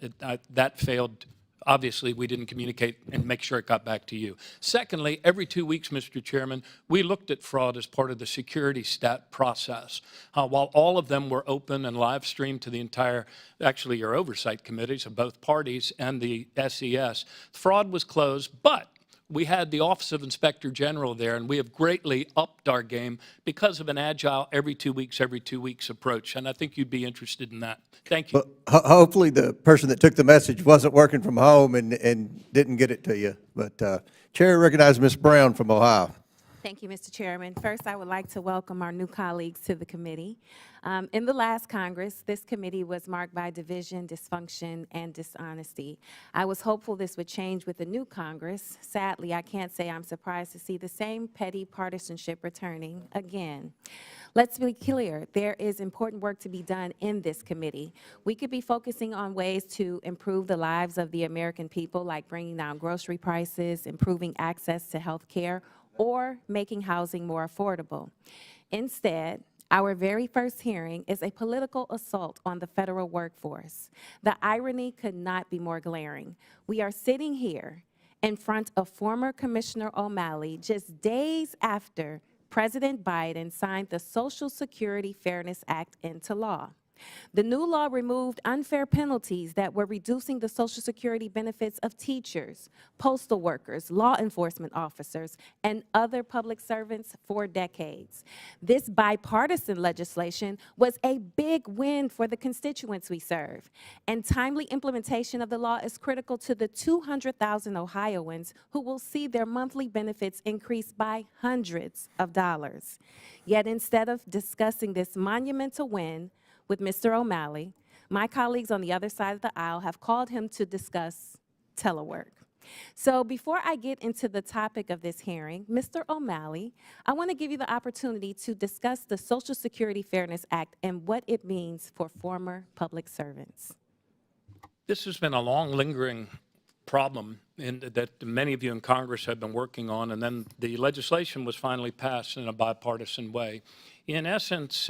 that failed. Obviously, we didn't communicate and make sure it got back to you. Secondly, every 2 weeks, Mr. Chairman, we looked at fraud as part of the security stat process. While all of them were open and live streamed to the entire, actually your oversight committees of both parties and the SES, fraud was closed, but we had the Office of Inspector General there, and we have greatly upped our game because of an agile every 2 weeks approach. And I think you'd be interested in that. Thank you. Well, hopefully the person that took the message wasn't working from home and didn't get it to you. But Chair recognizes Ms. Brown from Ohio. Thank you, Mr. Chairman. First, I would like to welcome our new colleagues to the committee. In the last Congress, this committee was marked by division, dysfunction, and dishonesty. I was hopeful this would change with the new Congress. Sadly, I can't say I'm surprised to see the same petty partisanship returning again. Let's be clear, there is important work to be done in this committee. We could be focusing on ways to improve the lives of the American people, like bringing down grocery prices, improving access to health care, or making housing more affordable. Instead, our very first hearing is a political assault on the federal workforce. The irony could not be more glaring. We are sitting here in front of former Commissioner O'Malley just days after President Biden signed the Social Security Fairness Act into law. The new law removed unfair penalties that were reducing the Social Security benefits of teachers, postal workers, law enforcement officers, and other public servants for decades. This bipartisan legislation was a big win for the constituents we serve, and timely implementation of the law is critical to the 200,000 Ohioans who will see their monthly benefits increase by hundreds of dollars. Yet instead of discussing this monumental win with Mr. O'Malley, my colleagues on the other side of the aisle have called him to discuss telework. So before I get into the topic of this hearing, Mr. O'Malley, I want to give you the opportunity to discuss the Social Security Fairness Act and what it means for former public servants. This has been a long, lingering problem that many of you in Congress have been working on, and then the legislation was finally passed in a bipartisan way. In essence,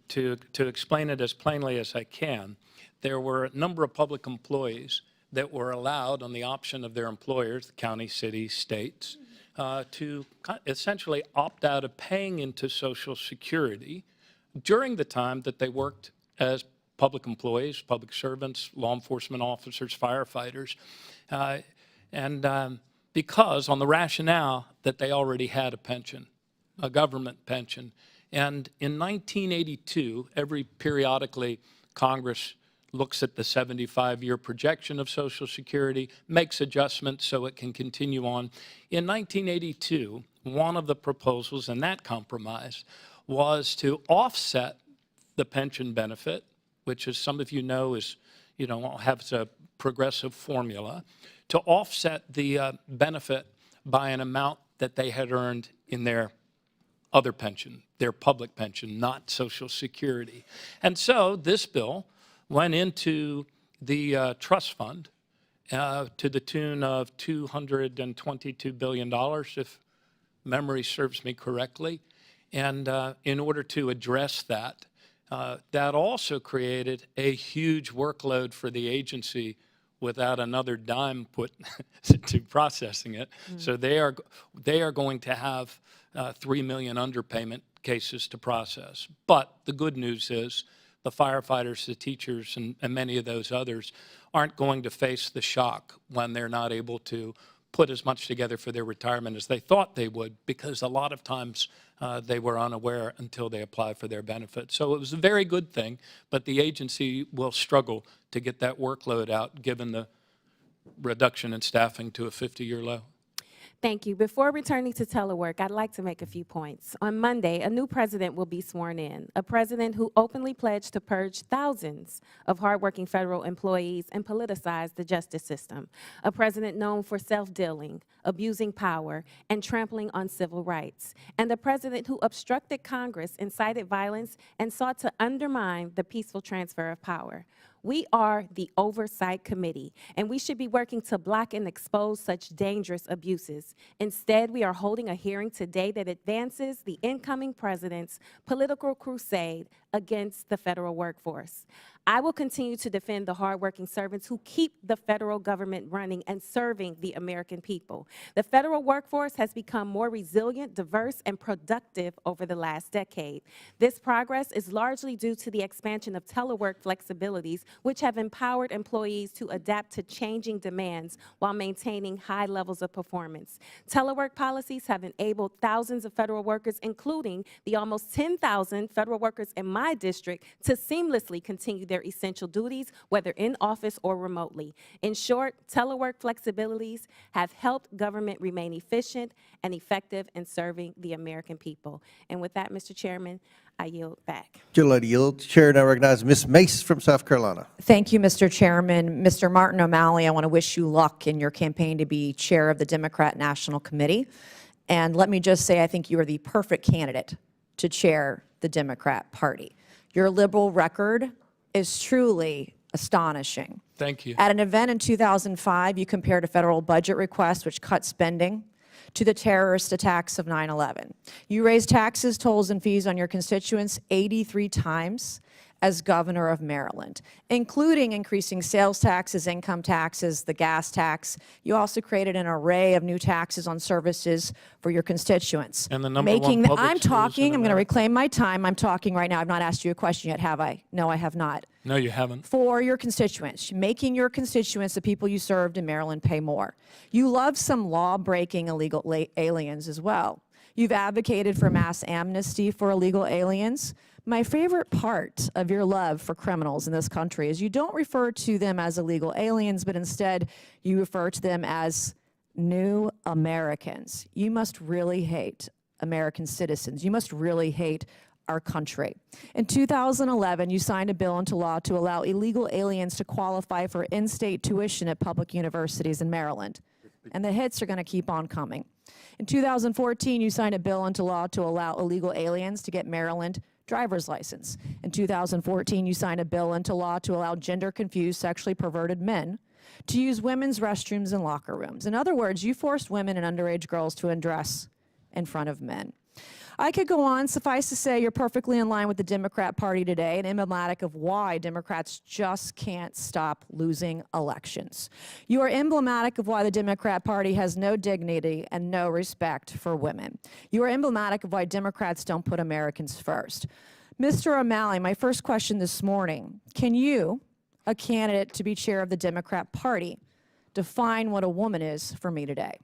to explain it as plainly as I can, there were a number of public employees that were allowed on the option of their employers, the county, cities, states, to essentially opt out of paying into Social Security during the time that they worked as public employees, public servants, law enforcement officers, firefighters, because on the rationale that they already had a pension, a government pension. And in 1982, periodically, Congress looks at the 75-year projection of Social Security, makes adjustments so it can continue on. In 1982, one of the proposals in that compromise was to offset the pension benefit, which, as some of you know, has a progressive formula, to offset the benefit by an amount that they had earned in their other pension, their public pension, not Social Security. And so this bill went into the trust fund to the tune of $222 billion, if memory serves me correctly. And in order to address that, that also created a huge workload for the agency without another dime put to processing it. So they are going to have 3 million underpayment cases to process. But the good news is the firefighters, the teachers, and many of those others aren't going to face the shock when they're not able to put as much together for their retirement as they thought they would, because a lot of times they were unaware until they applied for their benefits. So it was a very good thing, but the agency will struggle to get that workload out given the reduction in staffing to a 50-year low. Thank you. Before returning to telework, I'd like to make a few points. On Monday, a new president will be sworn in, a president who openly pledged to purge thousands of hardworking federal employees and politicize the justice system, a president known for self-dealing, abusing power, and trampling on civil rights, and a president who obstructed Congress, incited violence, and sought to undermine the peaceful transfer of power. We are the Oversight Committee, and we should be working to block and expose such dangerous abuses. Instead, we are holding a hearing today that advances the incoming president's political crusade against the federal workforce. I will continue to defend the hardworking servants who keep the federal government running and serving the American people. The federal workforce has become more resilient, diverse, and productive over the last decade. This progress is largely due to the expansion of telework flexibilities, which have empowered employees to adapt to changing demands while maintaining high levels of performance. Telework policies have enabled thousands of federal workers, including the almost 10,000 federal workers in my district, to seamlessly continue their essential duties, whether in office or remotely. In short, telework flexibilities have helped government remain efficient and effective in serving the American people. And with that, Mr. Chairman, I yield back. Good lady yield. Chair now recognizes Ms. Mace from South Carolina. Thank you, Mr. Chairman. Mr. Martin O'Malley, I want to wish you luck in your campaign to be chair of the Democrat National Committee. And let me just say, I think you are the perfect candidate to chair the Democrat Party. Your liberal record is truly astonishing. Thank you. At an event in 2005, you compared a federal budget request, which cut spending, to the terrorist attacks of 9/11. You raised taxes, tolls, and fees on your constituents 83 times as governor of Maryland, including increasing sales taxes, income taxes, the gas tax. You also created an array of new taxes on services for your constituents. And the number one public I'm schools in talking, I'm going to America. reclaim my time. I'm talking right now. I've not asked you a question yet, have I? No, I have not. No, you haven't. For your constituents, making your constituents, the people you served in Maryland, pay more. You love some law-breaking illegal aliens as well. You've advocated for mass amnesty for illegal aliens. My favorite part of your love for criminals in this country is you don't refer to them as illegal aliens, but instead you refer to them as new Americans. You must really hate American citizens. You must really hate our country. In 2011, you signed a bill into law to allow illegal aliens to qualify for in-state tuition at public universities in Maryland. And the hits are going to keep on coming. In 2014, you signed a bill into law to allow illegal aliens to get Maryland driver's license. In 2014, you signed a bill into law to allow gender-confused, sexually perverted men to use women's restrooms and locker rooms. In other words, you forced women and underage girls to undress in front of men. I could go on. Suffice to say, you're perfectly in line with the Democrat Party today and emblematic of why Democrats just can't stop losing elections. You are emblematic of why the Democrat Party has no dignity and no respect for women. You are emblematic of why Democrats don't put Americans first. Mr. O'Malley, my first question this morning, can you, a candidate to be chair of the Democrat Party, define what a woman is for me today?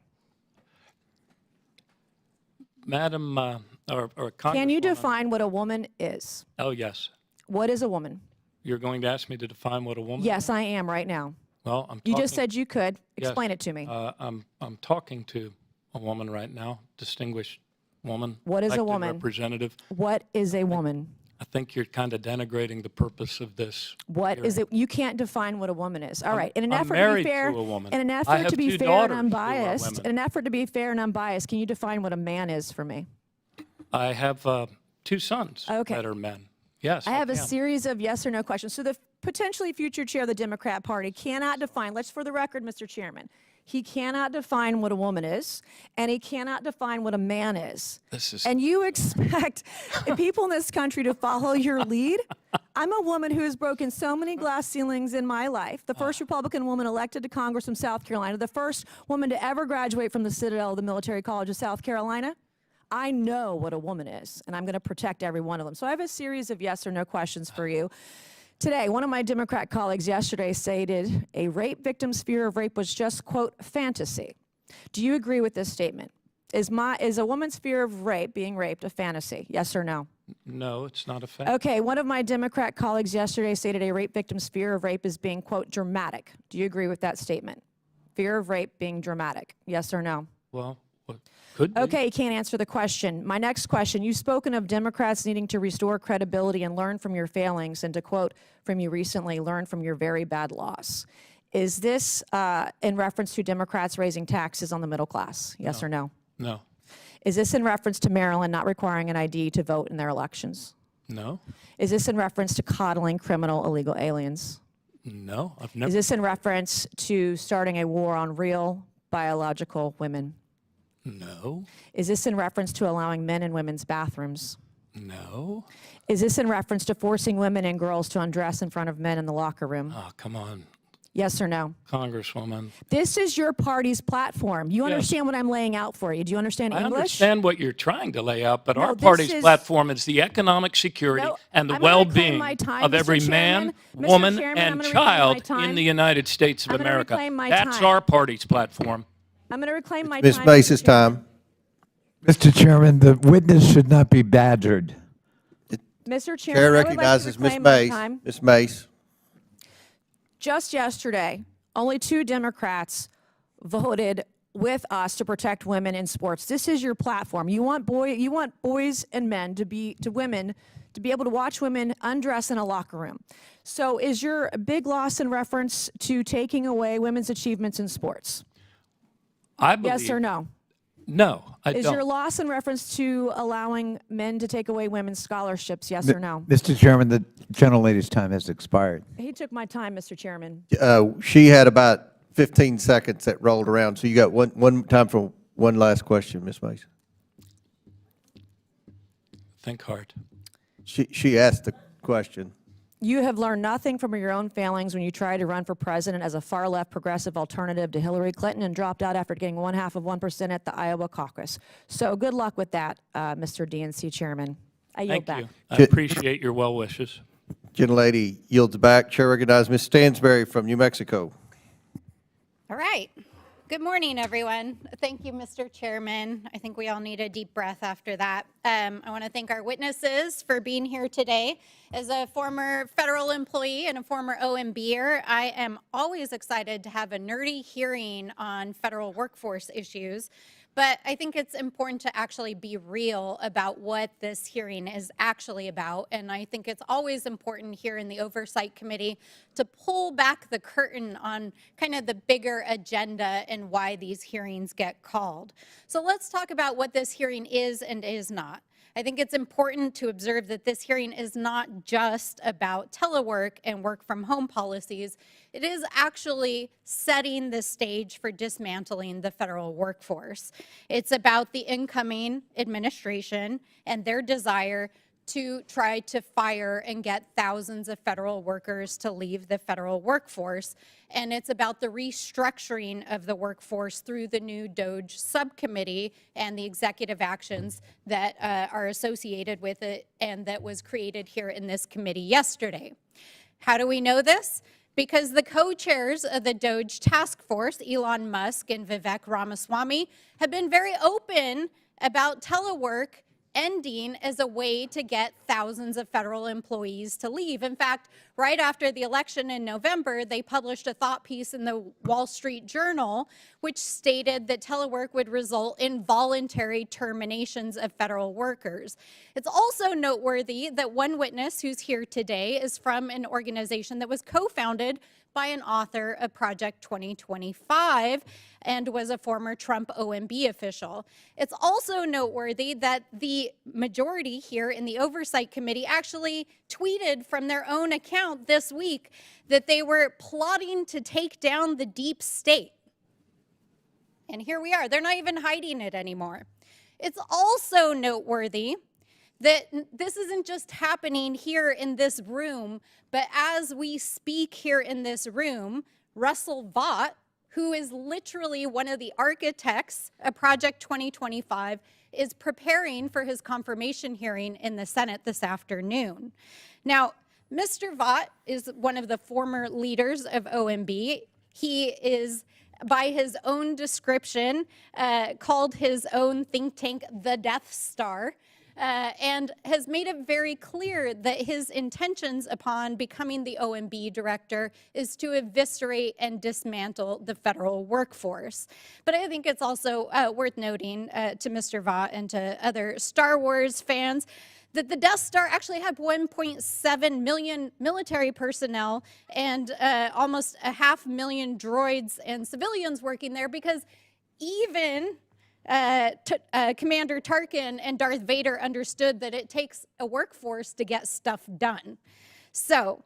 Madam, or Can you Congresswoman- define what a woman is? Oh, yes. What is a woman? You're going to ask me to define what a woman is? Yes, I am right now. Well, I'm You talking, just said you could. yes, Explain it to me. I'm talking to a woman right now, distinguished woman. What is a elected woman? Representative. What is a woman? I think you're kind of denigrating the purpose of this. What is it? You can't define what a woman is. All right. In an I'm effort to married be fair, to a woman. in an I effort have to be two fair and daughters who are unbiased, women. in an effort to be fair and unbiased, can you define what a man is for me? I have 2 sons Okay. that are men. Yes, I have a can. series of yes or no questions. So the potentially future chair of the Democrat Party cannot define, let's for the record, Mr. Chairman, he cannot define what a woman is, and he cannot define what a man is. This is- And you expect people in this country to follow your lead? I'm a woman who has broken so many glass ceilings in my life. The first Republican woman elected to Congress from South Carolina, the first woman to ever graduate from the Citadel of the Military College of South Carolina. I know what a woman is, and I'm going to protect every one of them. So I have a series of yes or no questions for you. Today, one of my Democrat colleagues yesterday stated a rape victim's fear of rape was just, quote, fantasy. Do you agree with this statement? Is a woman's fear of rape, being raped, a fantasy? Yes or no? No, it's not a fact. Okay, one of my Democrat colleagues yesterday stated a rape victim's fear of rape is being, quote, dramatic. Do you agree with that statement? Fear of rape being dramatic? Yes or no? Well, what could be. Okay, you can't answer the question. My next question, you've spoken of Democrats needing to restore credibility and learn from your failings, and to quote from you recently, learn from your very bad loss. Is this in reference to Democrats raising taxes on the middle class? Yes or no? No. Is this in reference to Maryland not requiring an ID to vote in their elections? No. Is this in reference to coddling criminal illegal aliens? No, I've Is never. this in reference to starting a war on real biological women? No. Is this in reference to allowing men in women's bathrooms? No. Is this in reference to forcing women and girls to undress in front of men in the locker room? Oh, come on, Yes or no? Congresswoman. This is your party's platform. You Yes. understand what I'm laying out for you. Do you understand I English? understand what you're trying to lay out, but No, our this party's is- platform is the economic security No, and the I'm gonna reclaim well-being my time, of every Mr. man, Chairman. Mr. woman, Chairman, I'm and gonna reclaim my child in time. the United States of I'm gonna America. reclaim my That's time. our party's platform. I'm going to reclaim my Ms. time. Mace's Mr. Chairman. time. Mr. Chairman, the witness should not be badgered. Mr. Chairman, Chair I would like to recognizes Ms. reclaim my Mace. time. Ms. Mace. Just yesterday, only 2 Democrats voted with us to protect women in sports. This is your platform. You want boys and men women to be able to watch women undress in a locker room. So is your big loss in reference to taking away women's achievements in sports? I believe. Yes or no? No, I Is don't. your loss in reference to allowing men to take away women's scholarships? Yes or no? Mr. Chairman, the gentlelady's time has expired. He took my time, Mr. Chairman. She had about 15 seconds that rolled around, so you got one time for one last question, Ms. Mace. Think hard. She asked the question. You have learned nothing from your own failings when you tried to run for president as a far-left progressive alternative to Hillary Clinton and dropped out after getting 1/2% at the Iowa caucus. So good luck with that, Mr. DNC Chairman. I yield Thank back. you. I appreciate your well wishes. Gentlelady yields back. Chair recognizes Ms. Stansberry from New Mexico. All right. Good morning, everyone. Thank you, Mr. Chairman. I think we all need a deep breath after that. I want to thank our witnesses for being here today. As a former federal employee and a former OMBer, I am always excited to have a nerdy hearing on federal workforce issues. But I think it's important to actually be real about what this hearing is actually about. And I think it's always important here in the Oversight Committee to pull back the curtain on kind of the bigger agenda and why these hearings get called. So let's talk about what this hearing is and is not. I think it's important to observe that this hearing is not just about telework and work from home policies. It is actually setting the stage for dismantling the federal workforce. It's about the incoming administration and their desire to try to fire and get thousands of federal workers to leave the federal workforce. And it's about the restructuring of the workforce through the new DOGE subcommittee and the executive actions that are associated with it and that was created here in this committee yesterday. How do we know this? Because the co-chairs of the DOGE task force, Elon Musk and Vivek Ramaswamy, have been very open about telework ending as a way to get thousands of federal employees to leave. In fact, right after the election in November, they published a thought piece in the Wall Street Journal, which stated that telework would result in voluntary terminations of federal workers. It's also noteworthy that one witness who's here today is from an organization that was co-founded by an author of Project 2025 and was a former Trump OMB official. It's also noteworthy that the majority here in the Oversight Committee actually tweeted from their own account this week that they were plotting to take down the deep state. And here we are. They're not even hiding it anymore. It's also noteworthy that this isn't just happening here in this room, but as we speak here in this room, Russell Vought, who is literally one of the architects of Project 2025, is preparing for his confirmation hearing in the Senate this afternoon. Now, Mr. Vought is one of the former leaders of OMB. He is, by his own description, called his own think tank the Death Star. And has made it very clear that his intentions upon becoming the OMB director is to eviscerate and dismantle the federal workforce. But I think it's also worth noting to Mr. Vought and to other Star Wars fans that the Death Star actually had 1.7 million military personnel and almost 500,000 droids and civilians working there, because even Commander Tarkin and Darth Vader understood that it takes a workforce to get stuff done. So,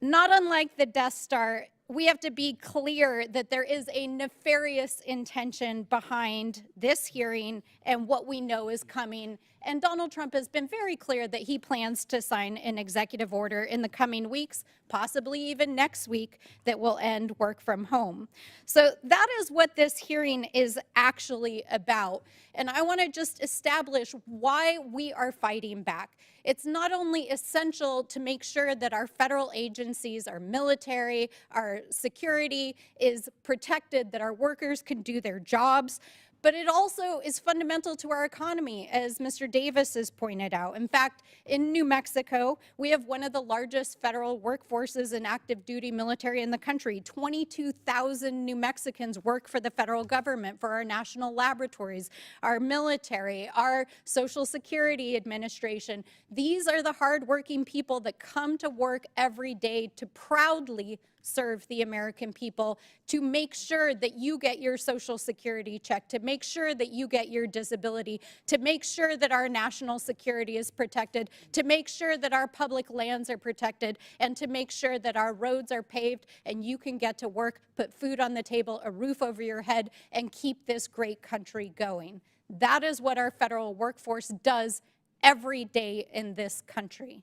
not unlike the Death Star, we have to be clear that there is a nefarious intention behind this hearing and what we know is coming. And Donald Trump has been very clear that he plans to sign an executive order in the coming weeks, possibly even next week, that will end work from home. So that is what this hearing is actually about. And I want to just establish why we are fighting back. It's not only essential to make sure that our federal agencies, our military, our security is protected, that our workers can do their jobs, but it also is fundamental to our economy, as Mr. Davis has pointed out. In fact, in New Mexico, we have one of the largest federal workforces in active duty military in the country. 22,000 New Mexicans work for the federal government, for our national laboratories, our military, our Social Security Administration. These are the hardworking people that come to work every day to proudly serve the American people, to make sure that you get your Social Security check, to make sure that you get your disability, to make sure that our national security is protected, to make sure that our public lands are protected, and to make sure that our roads are paved and you can get to work, put food on the table, a roof over your head, and keep this great country going. That is what our federal workforce does every day in this country.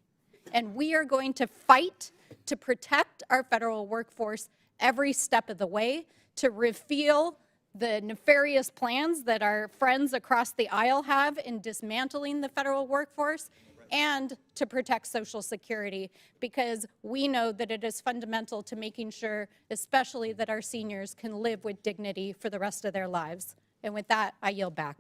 And we are going to fight to protect our federal workforce every step of the way, to reveal the nefarious plans that our friends across the aisle have in dismantling the federal workforce, and to protect Social Security, because we know that it is fundamental to making sure, especially that our seniors can live with dignity for the rest of their lives. And with that, I yield back.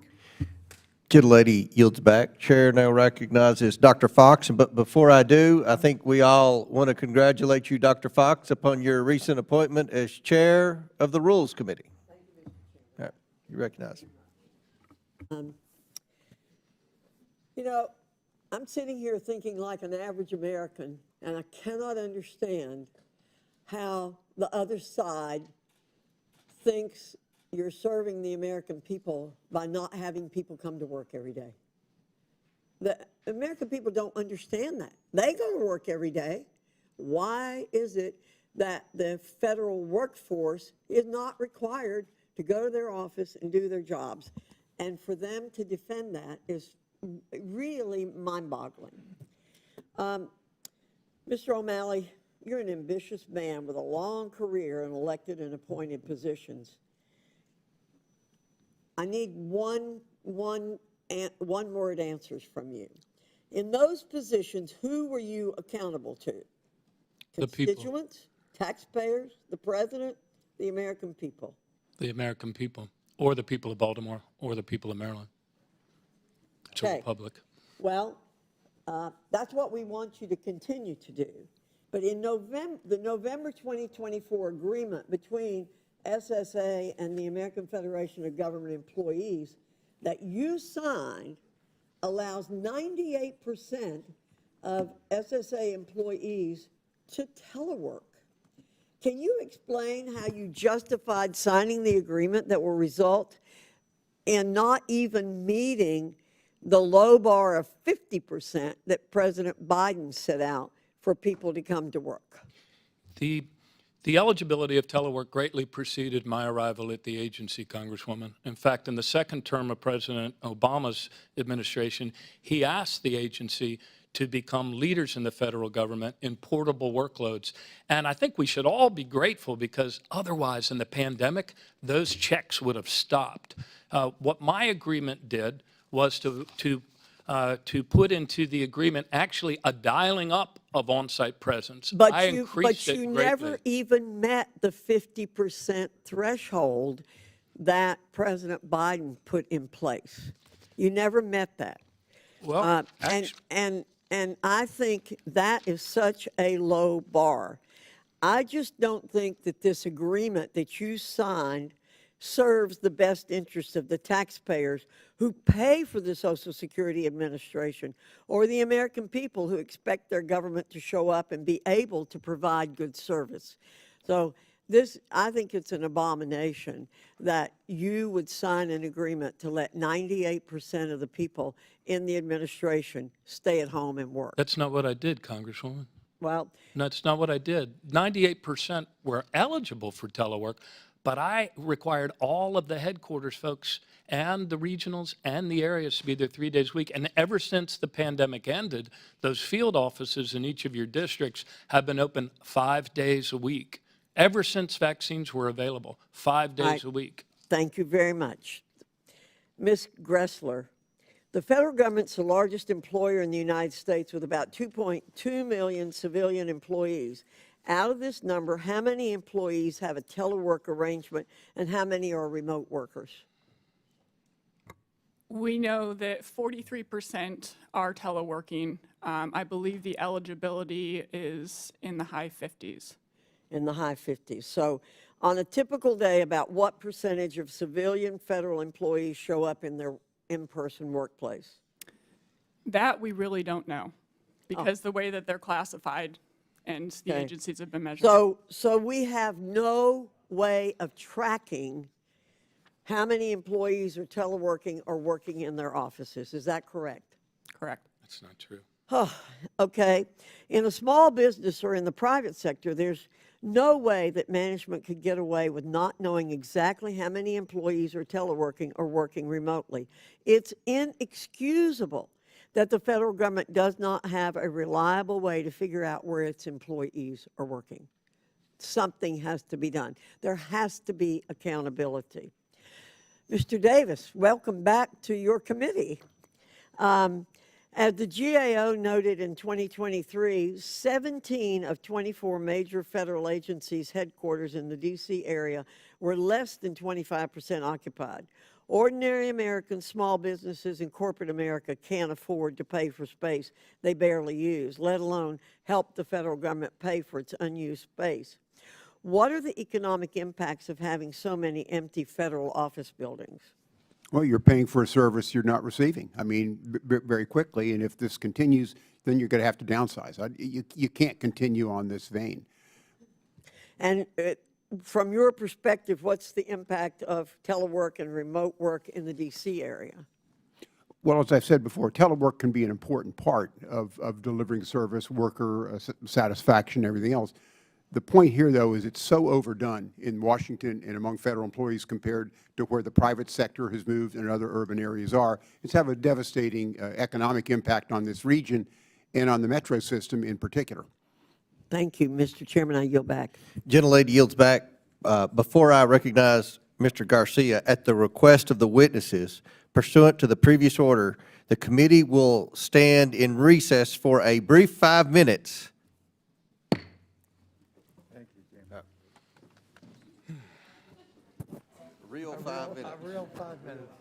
Gentlelady yields back. Chair now recognizes Dr. Fox. But before I do, I think we all want to congratulate you, Dr. Fox, upon your recent appointment as Chair of the Rules Committee. Thank you, Mr. Chairman. All right, you recognize. You know, I'm sitting here thinking like an average American, and I cannot understand how the other side thinks you're serving the American people by not having people come to work every day. The American people don't understand that. They go to work every day. Why is it that the federal workforce is not required to go to their office and do their jobs? And for them to defend that is really mind-boggling. Mr. O'Malley, you're an ambitious man with a long career in elected and appointed positions. I need one word answers from you. In those positions, who were you accountable to? The people. Constituents, taxpayers, the president, the American people? The American people, or the people of Baltimore, or the people of Maryland. It's a republic. Well, that's what we want you to continue to do. But in the November 2024 agreement between SSA and the American Federation of Government Employees that you signed allows 98% of SSA employees to telework. Can you explain how you justified signing the agreement that will result in not even meeting the low bar of 50% that President Biden set out for people to come to work? The eligibility of telework greatly preceded my arrival at the agency, Congresswoman. In fact, in the second term of President Obama's administration, he asked the agency to become leaders in the federal government in portable workloads. And I think we should all be grateful, because otherwise in the pandemic, those checks would have stopped. What my agreement did was to put into the agreement actually a dialing up of on-site presence. But I you increased it greatly. never even met the 50% threshold that President Biden put in place. You never met that. Well, and I think that is such a low bar. I just don't think that this agreement that you signed serves the best interest of the taxpayers who pay for the Social Security Administration, or the American people who expect their government to show up and be able to provide good service. So I think it's an abomination that you would sign an agreement to let 98% of the people in the administration stay at home and work. That's not what I did, Congresswoman. Well, No, that's not what I did. 98% were eligible for telework, but I required all of the headquarters folks and the regionals and the areas to be there 3 days a week. And ever since the pandemic ended, those field offices in each of your districts have been open 5 days a week. Ever since vaccines were available, 5 days a week. thank you very much. Ms. Greszler, the federal government's the largest employer in the United States with about 2.2 million civilian employees. Out of this number, how many employees have a telework arrangement and how many are remote workers? We know that 43% are teleworking. I believe the eligibility is in the high 50s. In the high 50s. So on a typical day, about what percentage of civilian federal employees show up in their in-person workplace? That we really don't know because the way that they're classified and the Okay. agencies have been measured. So we have no way of tracking how many employees are teleworking or working in their offices. Is that correct? Correct. That's not true. Okay. In a small business or in the private sector, there's no way that management could get away with not knowing exactly how many employees are teleworking or working remotely. It's inexcusable that the federal government does not have a reliable way to figure out where its employees are working. Something has to be done. There has to be accountability. Mr. Davis, welcome back to your committee. As the GAO noted in 2023, 17 of 24 major federal agencies' headquarters in the D.C. area were less than 25% occupied. Ordinary American small businesses in corporate America can't afford to pay for space they barely use, let alone help the federal government pay for its unused space. What are the economic impacts of having so many empty federal office buildings? Well, you're paying for a service you're not receiving. I mean, very quickly, and if this continues, then you're going to have to downsize. You can't continue on this vein. And from your perspective, what's the impact of telework and remote work in the D.C. area? Well, as I've said before, telework can be an important part of delivering service, worker satisfaction, everything else. The point here, though, is it's so overdone in Washington and among federal employees compared to where the private sector has moved and other urban areas are. It's have a devastating economic impact on this region and on the metro system in particular. Thank you, Mr. Chairman. I yield back. Gentlelady yields back. Before I recognize Mr. Garcia, at the request of the witnesses, pursuant to the previous order, the committee will stand in recess for a brief 5 minutes. Real 5 minutes. Real 5 minutes.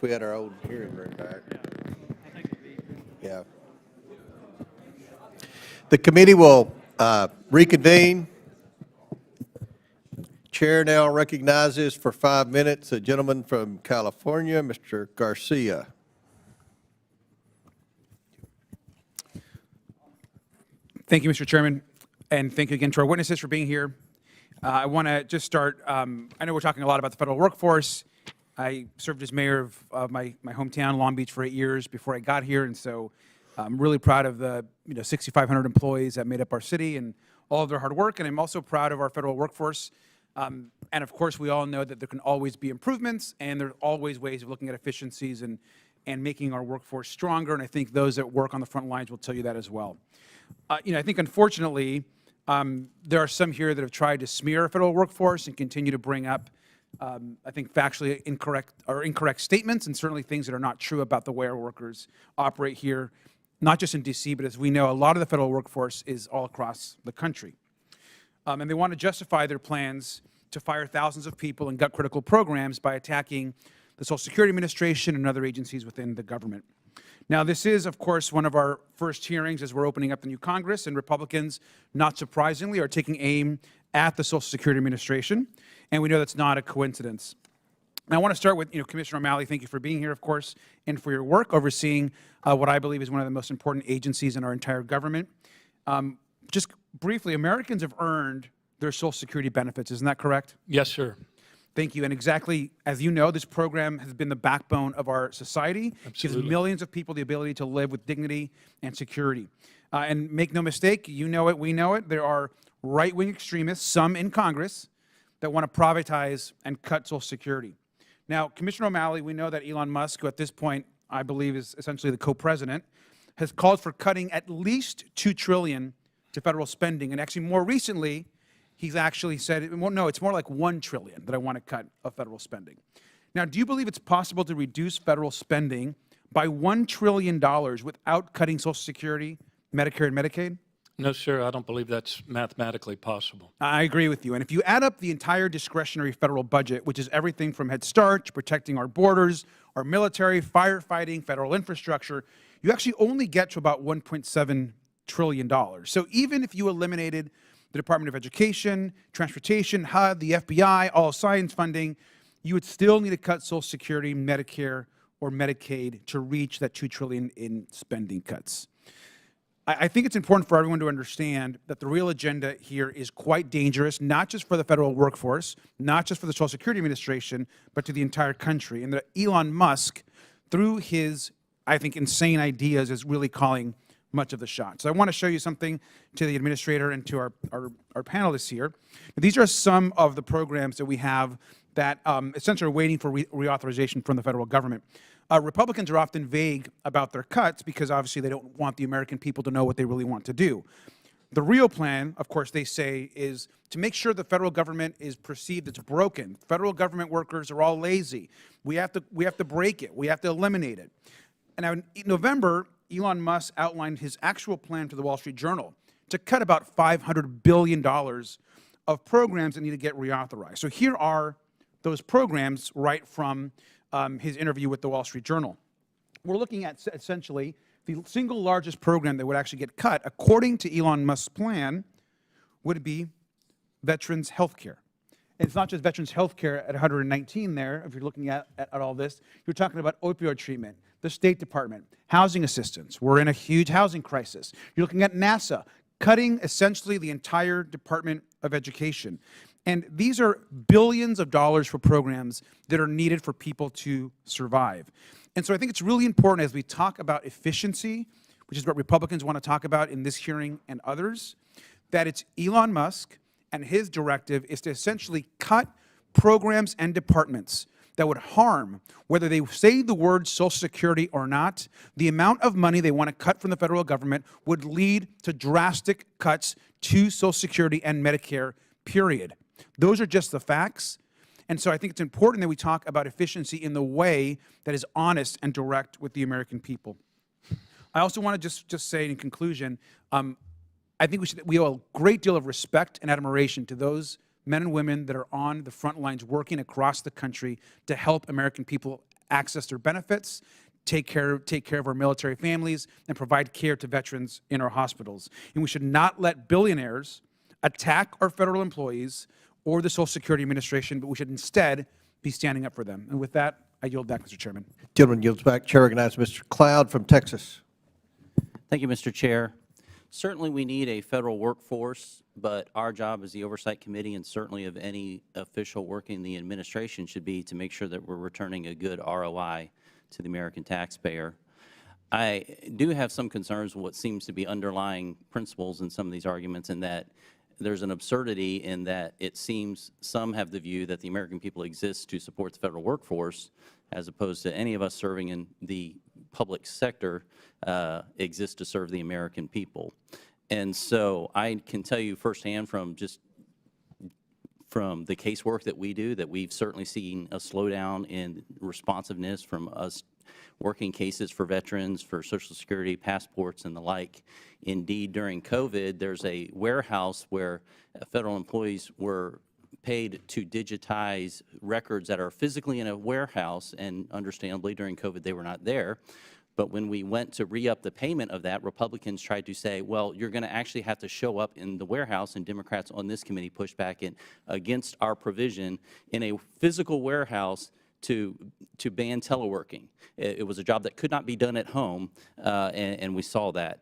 we had our old hearing room back. Yeah. The committee will reconvene. Chair now recognizes for 5 minutes a gentleman from California, Mr. Garcia. Thank you, Mr. Chairman, and thank you again to our witnesses for being here. I want to just start, I know we're talking a lot about the federal workforce. I served as mayor of my hometown, Long Beach, for 8 years before I got here, and so I'm really proud of the 6,500 employees that made up our city and all of their hard work, and I'm also proud of our federal workforce. And of course, we all know that there can always be improvements, and there are always ways of looking at efficiencies and making our workforce stronger, and I think those that work on the front lines will tell you that as well. I think unfortunately, there are some here that have tried to smear our federal workforce and continue to bring up, I think, factually incorrect statements, and certainly things that are not true about the way our workers operate here, not just in D.C., but as we know, a lot of the federal workforce is all across the country. And they want to justify their plans to fire thousands of people and gut critical programs by attacking the Social Security Administration and other agencies within the government. Now, this is, of course, one of our first hearings as we're opening up the new Congress, and Republicans, not surprisingly, are taking aim at the Social Security Administration, and we know that's not a coincidence. And I want to start with, Commissioner O'Malley, thank you for being here, of course, and for your work overseeing what I believe is one of the most important agencies in our entire government. Just briefly, Americans have earned their Social Security benefits, isn't that correct? Yes, sir. Thank you. And exactly as you know, this program has been the backbone of our society. Absolutely. Gives millions of people the ability to live with dignity and security. And make no mistake, you know it, we know it, there are right-wing extremists, some in Congress, that want to privatize and cut Social Security. Now, Commissioner O'Malley, we know that Elon Musk, who at this point I believe is essentially the co-president, has called for cutting at least $2 trillion to federal spending. And actually more recently, he's actually said, well, no, it's more like $1 trillion that I want to cut of federal spending. Now, do you believe it's possible to reduce federal spending by $1 trillion without cutting Social Security, Medicare, and Medicaid? No, sir, I don't believe that's mathematically possible. I agree with you. And if you add up the entire discretionary federal budget, which is everything from Head Start to protecting our borders, our military, firefighting, federal infrastructure, you actually only get to about $1.7 trillion. So even if you eliminated the Department of Education, Transportation, HUD, the FBI, all science funding, you would still need to cut Social Security, Medicare, or Medicaid to reach that $2 trillion in spending cuts. I think it's important for everyone to understand that the real agenda here is quite dangerous, not just for the federal workforce, not just for the Social Security Administration, but to the entire country. And that Elon Musk, through his, I think, insane ideas, is really calling much of the shots. So I want to show you something to the administrator and to our panelists here. These are some of the programs that we have that essentially are waiting for reauthorization from the federal government. Republicans are often vague about their cuts because obviously they don't want the American people to know what they really want to do. The real plan, of course, they say, is to make sure the federal government is perceived as broken. Federal government workers are all lazy. We have to break it. We have to eliminate it. And now in November, Elon Musk outlined his actual plan to the Wall Street Journal to cut about $500 billion of programs that need to get reauthorized. So here are those programs right from his interview with the Wall Street Journal. We're looking at essentially the single largest program that would actually get cut, according to Elon Musk's plan, would be veterans health care. And it's not just veterans health care at 119 there, if you're looking at all this. You're talking about opioid treatment, the State Department, housing assistance. We're in a huge housing crisis. You're looking at NASA, cutting essentially the entire Department of Education. And these are billions of dollars for programs that are needed for people to survive. And so I think it's really important as we talk about efficiency, which is what Republicans want to talk about in this hearing and others, that it's Elon Musk and his directive is to essentially cut programs and departments that would harm, whether they say the word Social Security or not, the amount of money they want to cut from the federal government would lead to drastic cuts to Social Security and Medicare, period. Those are just the facts. And so I think it's important that we talk about efficiency in the way that is honest and direct with the American people. I also want to just say in conclusion, I think we owe a great deal of respect and admiration to those men and women that are on the front lines working across the country to help American people access their benefits, take care of our military families, and provide care to veterans in our hospitals. And we should not let billionaires attack our federal employees or the Social Security Administration, but we should instead be standing up for them. And with that, I yield back, Mr. Chairman. Gentleman yields back. Chair recognizes Mr. Cloud from Texas. Thank you, Mr. Chair. Certainly, we need a federal workforce, but our job as the Oversight Committee and certainly of any official working in the administration should be to make sure that we're returning a good ROI to the American taxpayer. I do have some concerns with what seems to be underlying principles in some of these arguments, in that there's an absurdity in that it seems some have the view that the American people exist to support the federal workforce, as opposed to any of us serving in the public sector exist to serve the American people. And so I can tell you firsthand from the casework that we do that we've certainly seen a slowdown in responsiveness from us working cases for veterans, for Social Security, passports, and the like. Indeed, during COVID, there's a warehouse where federal employees were paid to digitize records that are physically in a warehouse, and understandably, during COVID, they were not there. But when we went to re-up the payment of that, Republicans tried to say, well, you're going to actually have to show up in the warehouse, and Democrats on this committee pushed back against our provision in a physical warehouse to ban teleworking. It was a job that could not be done at home, and we saw that.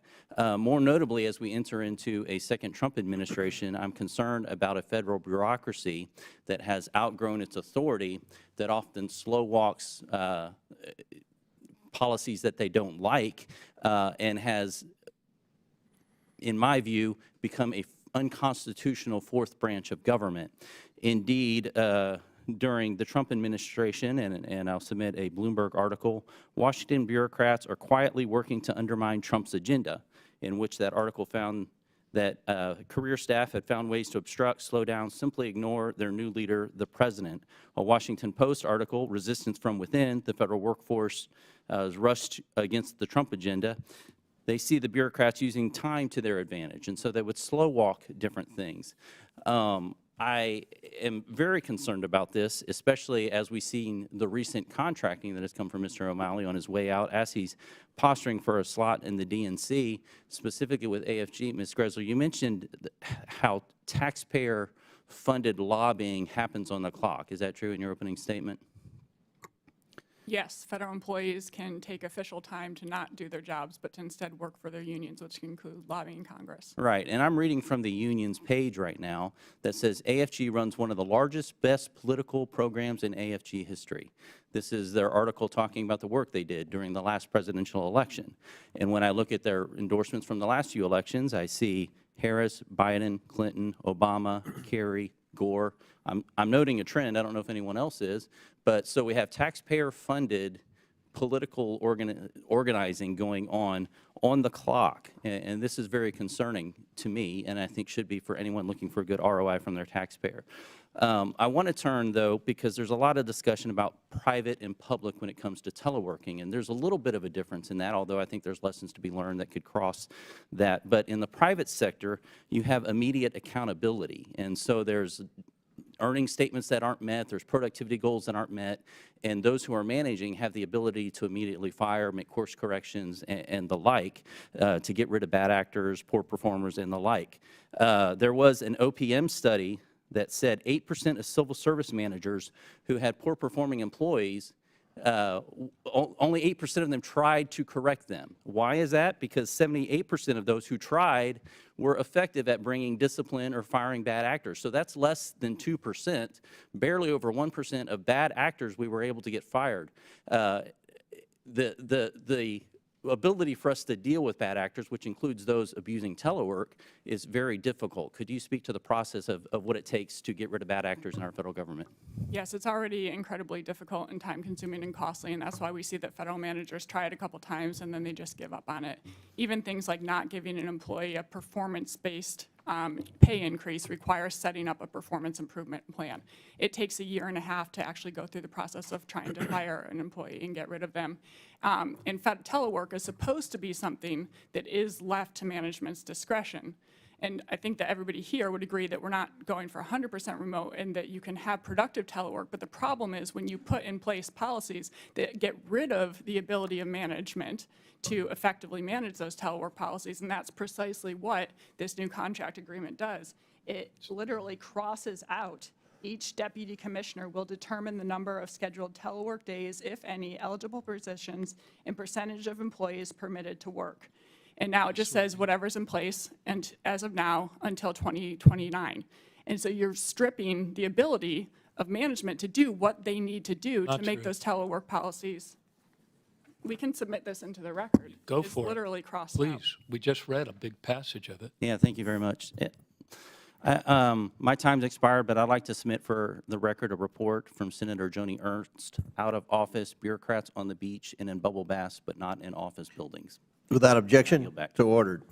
More notably, as we enter into a second Trump administration, I'm concerned about a federal bureaucracy that has outgrown its authority, that often slow walks policies that they don't like, and has, in my view, become an unconstitutional fourth branch of government. Indeed, during the Trump administration, and I'll submit a Bloomberg article, Washington bureaucrats are quietly working to undermine Trump's agenda, in which that article found that career staff had found ways to obstruct, slow down, simply ignore their new leader, the president. A Washington Post article, Resistance from Within, the federal workforce is rushed against the Trump agenda. They see the bureaucrats using time to their advantage, and so they would slow walk different things. I am very concerned about this, especially as we've seen the recent contracting that has come from Mr. O'Malley on his way out, as he's posturing for a slot in the DNC, specifically with AFG. Ms. Greszler, you mentioned how taxpayer-funded lobbying happens on the clock. Is that true in your opening statement? Yes, federal employees can take official time to not do their jobs, but to instead work for their unions, which can include lobbying Congress. Right, and I'm reading from the union's page right now that says AFG runs one of the largest, best political programs in AFG history. This is their article talking about the work they did during the last presidential election. And when I look at their endorsements from the last few elections, I see Harris, Biden, Clinton, Obama, Kerry, Gore. I'm noting a trend. I don't know if anyone else is. But so we have taxpayer-funded political organizing going on the clock. And this is very concerning to me, and I think should be for anyone looking for a good ROI from their taxpayer. I want to turn, though, because there's a lot of discussion about private and public when it comes to teleworking, and there's a little bit of a difference in that, although I think there's lessons to be learned that could cross that. But in the private sector, you have immediate accountability, and so there's earning statements that aren't met, there's productivity goals that aren't met, and those who are managing have the ability to immediately fire, make course corrections, and the like, to get rid of bad actors, poor performers, and the like. There was an OPM study that said 8% of civil service managers who had poor performing employees, only 8% of them tried to correct them. Why is that? Because 78% of those who tried were effective at bringing discipline or firing bad actors. So that's less than 2%, barely over 1% of bad actors we were able to get fired. The ability for us to deal with bad actors, which includes those abusing telework, is very difficult. Could you speak to the process of what it takes to get rid of bad actors in our federal government? Yes, it's already incredibly difficult and time-consuming and costly, and that's why we see that federal managers try it a couple times and then they just give up on it. Even things like not giving an employee a performance-based pay increase requires setting up a performance improvement plan. It takes 1.5 years to actually go through the process of trying to fire an employee and get rid of them. In fact, telework is supposed to be something that is left to management's discretion. And I think that everybody here would agree that we're not going for 100% remote and that you can have productive telework. But the problem is when you put in place policies that get rid of the ability of management to effectively manage those telework policies, and that's precisely what this new contract agreement does. It literally crosses out each deputy commissioner will determine the number of scheduled telework days, if any, eligible positions, and percentage of employees permitted to work. And now it just says whatever's in place, and as of now, until 2029. And so you're stripping the ability of management to do what they need to do to make those telework policies. We can submit this into the record. Go It's for it. literally crossed out. Please, we just read a big passage of it. Yeah, thank you very much. My time's expired, but I'd like to submit for the record a report from Senator Joni Ernst, out of office bureaucrats on the beach and in bubble baths, but not in office buildings. Without objection, so ordered.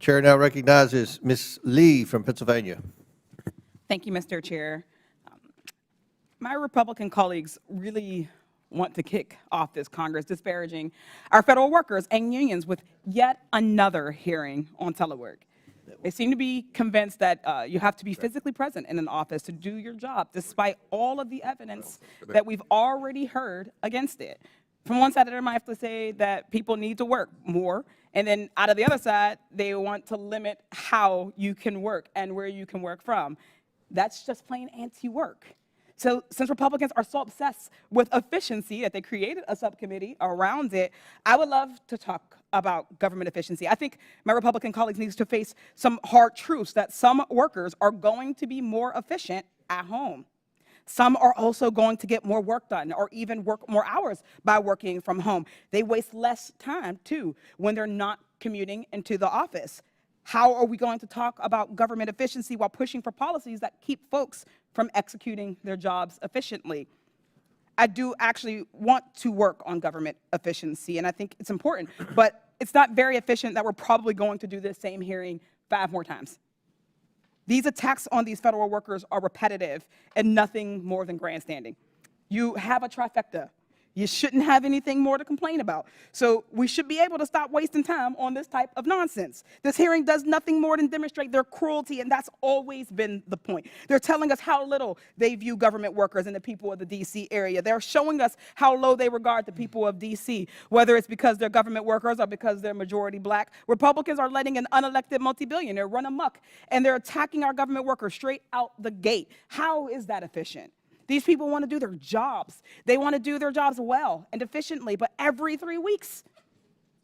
Chair now recognizes Ms. Lee from Pennsylvania. Thank you, Mr. Chair. My Republican colleagues really want to kick off this Congress disparaging our federal workers and unions with yet another hearing on telework. They seem to be convinced that you have to be physically present in an office to do your job, despite all of the evidence that we've already heard against it. From one side, they might have to say that people need to work more, and then out of the other side, they want to limit how you can work and where you can work from. That's just plain anti-work. So since Republicans are so obsessed with efficiency that they created a subcommittee around it, I would love to talk about government efficiency. I think my Republican colleagues need to face some hard truths that some workers are going to be more efficient at home. Some are also going to get more work done or even work more hours by working from home. They waste less time, too, when they're not commuting into the office. How are we going to talk about government efficiency while pushing for policies that keep folks from executing their jobs efficiently? I do actually want to work on government efficiency, and I think it's important, but it's not very efficient that we're probably going to do this same hearing 5 more times. These attacks on these federal workers are repetitive and nothing more than grandstanding. You have a trifecta. You shouldn't have anything more to complain about. So we should be able to stop wasting time on this type of nonsense. This hearing does nothing more than demonstrate their cruelty, and that's always been the point. They're telling us how little they view government workers and the people of the D.C. area. They're showing us how low they regard the people of D.C., whether it's because they're government workers or because they're majority black. Republicans are letting an unelected multi-billionaire run amok, and they're attacking our government workers straight out the gate. How is that efficient? These people want to do their jobs. They want to do their jobs well and efficiently, but every 3 weeks,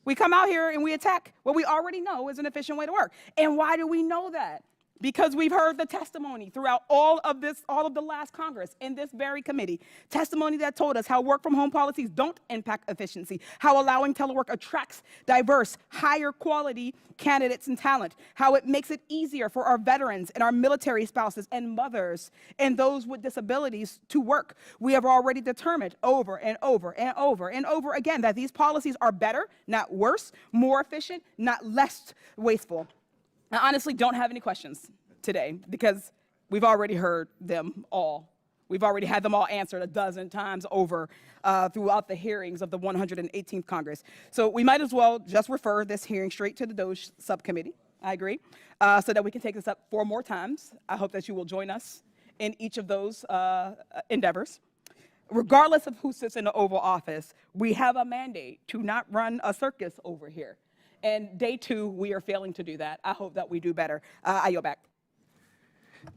we come out here and we attack what we already know is an efficient way to work. And why do we know that? Because we've heard the testimony throughout all of the last Congress in this very committee, testimony that told us how work from home policies don't impact efficiency, how allowing telework attracts diverse, higher quality candidates and talent, how it makes it easier for our veterans and our military spouses and mothers and those with disabilities to work. We have already determined over and over and over and over again that these policies are better, not worse, more efficient, not less wasteful. I honestly don't have any questions today because we've already heard them all. We've already had them all answered a dozen times over throughout the hearings of the 118th Congress. So we might as well just refer this hearing straight to the DOJ subcommittee, I agree, so that we can take this up 4 more times. I hope that you will join us in each of those endeavors. Regardless of who sits in the Oval Office, we have a mandate to not run a circus over here. And day 2, we are failing to do that. I hope that we do better. I yield back.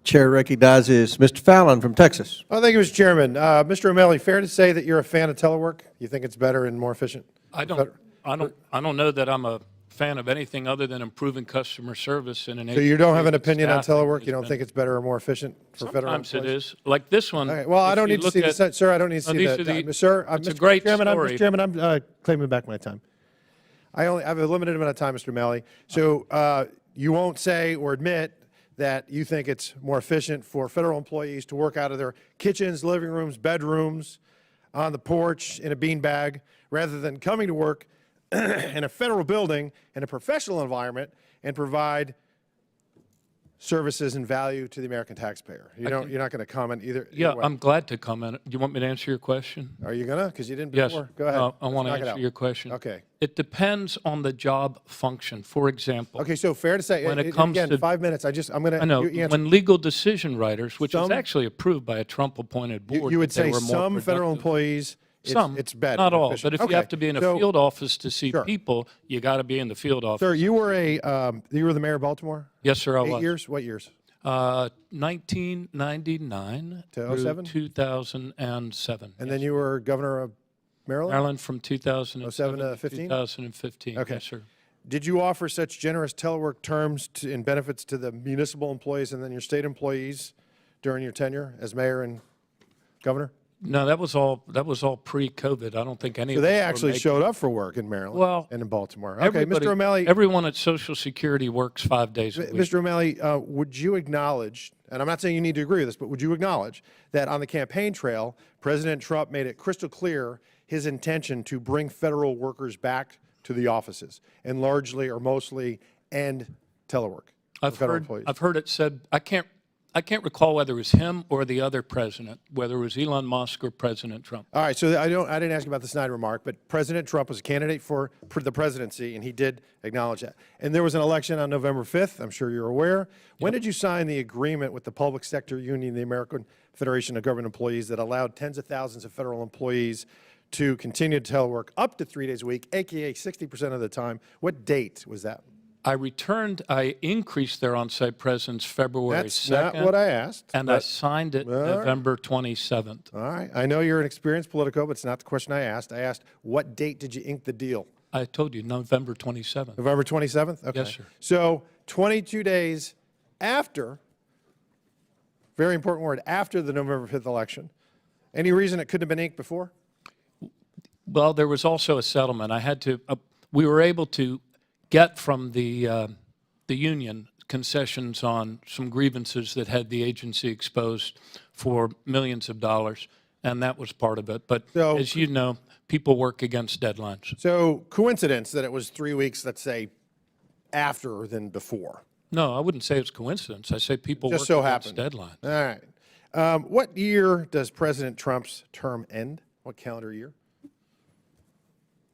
Chair recognizes Mr. Fallon from Texas. Oh, thank you, Mr. Chairman. Mr. O'Malley, fair to say that you're a fan of telework? You think it's better and more efficient? I don't know that I'm a fan of anything other than improving customer service in an So you don't have an agency opinion on staffing telework? has You don't been- think it's better or more efficient for federal employees? Sometimes it is. Like this one. All right, well, I if don't you need to look see at- the, sir, I don't need to No, see these that. are the- Sir, it's a Mr. great Chairman, story. Mr. Chairman, I'm claiming back my time. I have a limited amount of time, Mr. O'Malley. So you won't say or admit that you think it's more efficient for federal employees to work out of their kitchens, living rooms, bedrooms, on the porch, in a beanbag, rather than coming to work in a federal building in a professional environment and provide services and value to the American taxpayer. You're not going to comment either. Yeah, way. I'm glad to comment. Do you want me to answer your question? Are you gonna? Because you didn't Yes. before. Go ahead. I want to Let's knock it answer out. your question. Okay. It depends on the job function. For example. Okay, so fair to say, When it comes again, to 5 minutes. I'm going to. I know, when legal decision writers, which was actually approved by a Trump-appointed board. You would that they say were more some federal productive. employees. Some, it's better. not all. efficient. But if Okay, you have to be in a so, field office to see Sure. people, you got to be in the field office. Sir, you were you were the mayor of Baltimore. Yes, sir, I 8 was. years. What years? 1999 To 07? through 2007. And then you were governor of Maryland. Maryland from 2007 07 to 15? 2015. Okay. Yes, sir. Did you offer such generous telework terms and benefits to the municipal employees and then your state employees during your tenure as mayor and governor? No, that was all pre-COVID. I don't think any So of us they were actually making- showed up for work in Maryland Well, and in Baltimore. Okay, Everybody- Mr. O'Malley. Everyone at Social Security works 5 days a week. Mr. O'Malley, would you acknowledge, and I'm not saying you need to agree with this, but would you acknowledge that on the campaign trail, President Trump made it crystal clear his intention to bring federal workers back to the offices and largely or mostly end telework for federal employees? I've heard it said, I can't recall whether it was him or the other president, whether it was Elon Musk or President Trump. All right, so I didn't ask you about the Snyder remark, but President Trump was a candidate for the presidency, and he did acknowledge that. And there was an election on November 5th, I'm sure you're aware. When did you sign the agreement with the public sector union, the American Federation of Government Employees, that allowed tens of thousands of federal employees to continue to telework up to 3 days a week, AKA 60% of the time? What date was that? I increased their on-site presence February 2nd. That's not what I asked. And I signed it November 27th. All right, I know you're an experienced Politico, but it's not the question I asked. I asked, what date did you ink the deal? I told you, November 27th. November 27th? Okay. Yes, sir. So 22 days after, very important word, after the November 5th election. Any reason it couldn't have been inked before? Well, there was also a settlement. We were able to get from the union concessions on some grievances that had the agency exposed for millions of dollars, and that was part of it. But as you know, people work against deadlines. So coincidence that it was 3 weeks, let's say, after than before? No, I wouldn't say it's coincidence. I say people Just work so against happened. deadlines. All right. What year does President Trump's term end? What calendar year?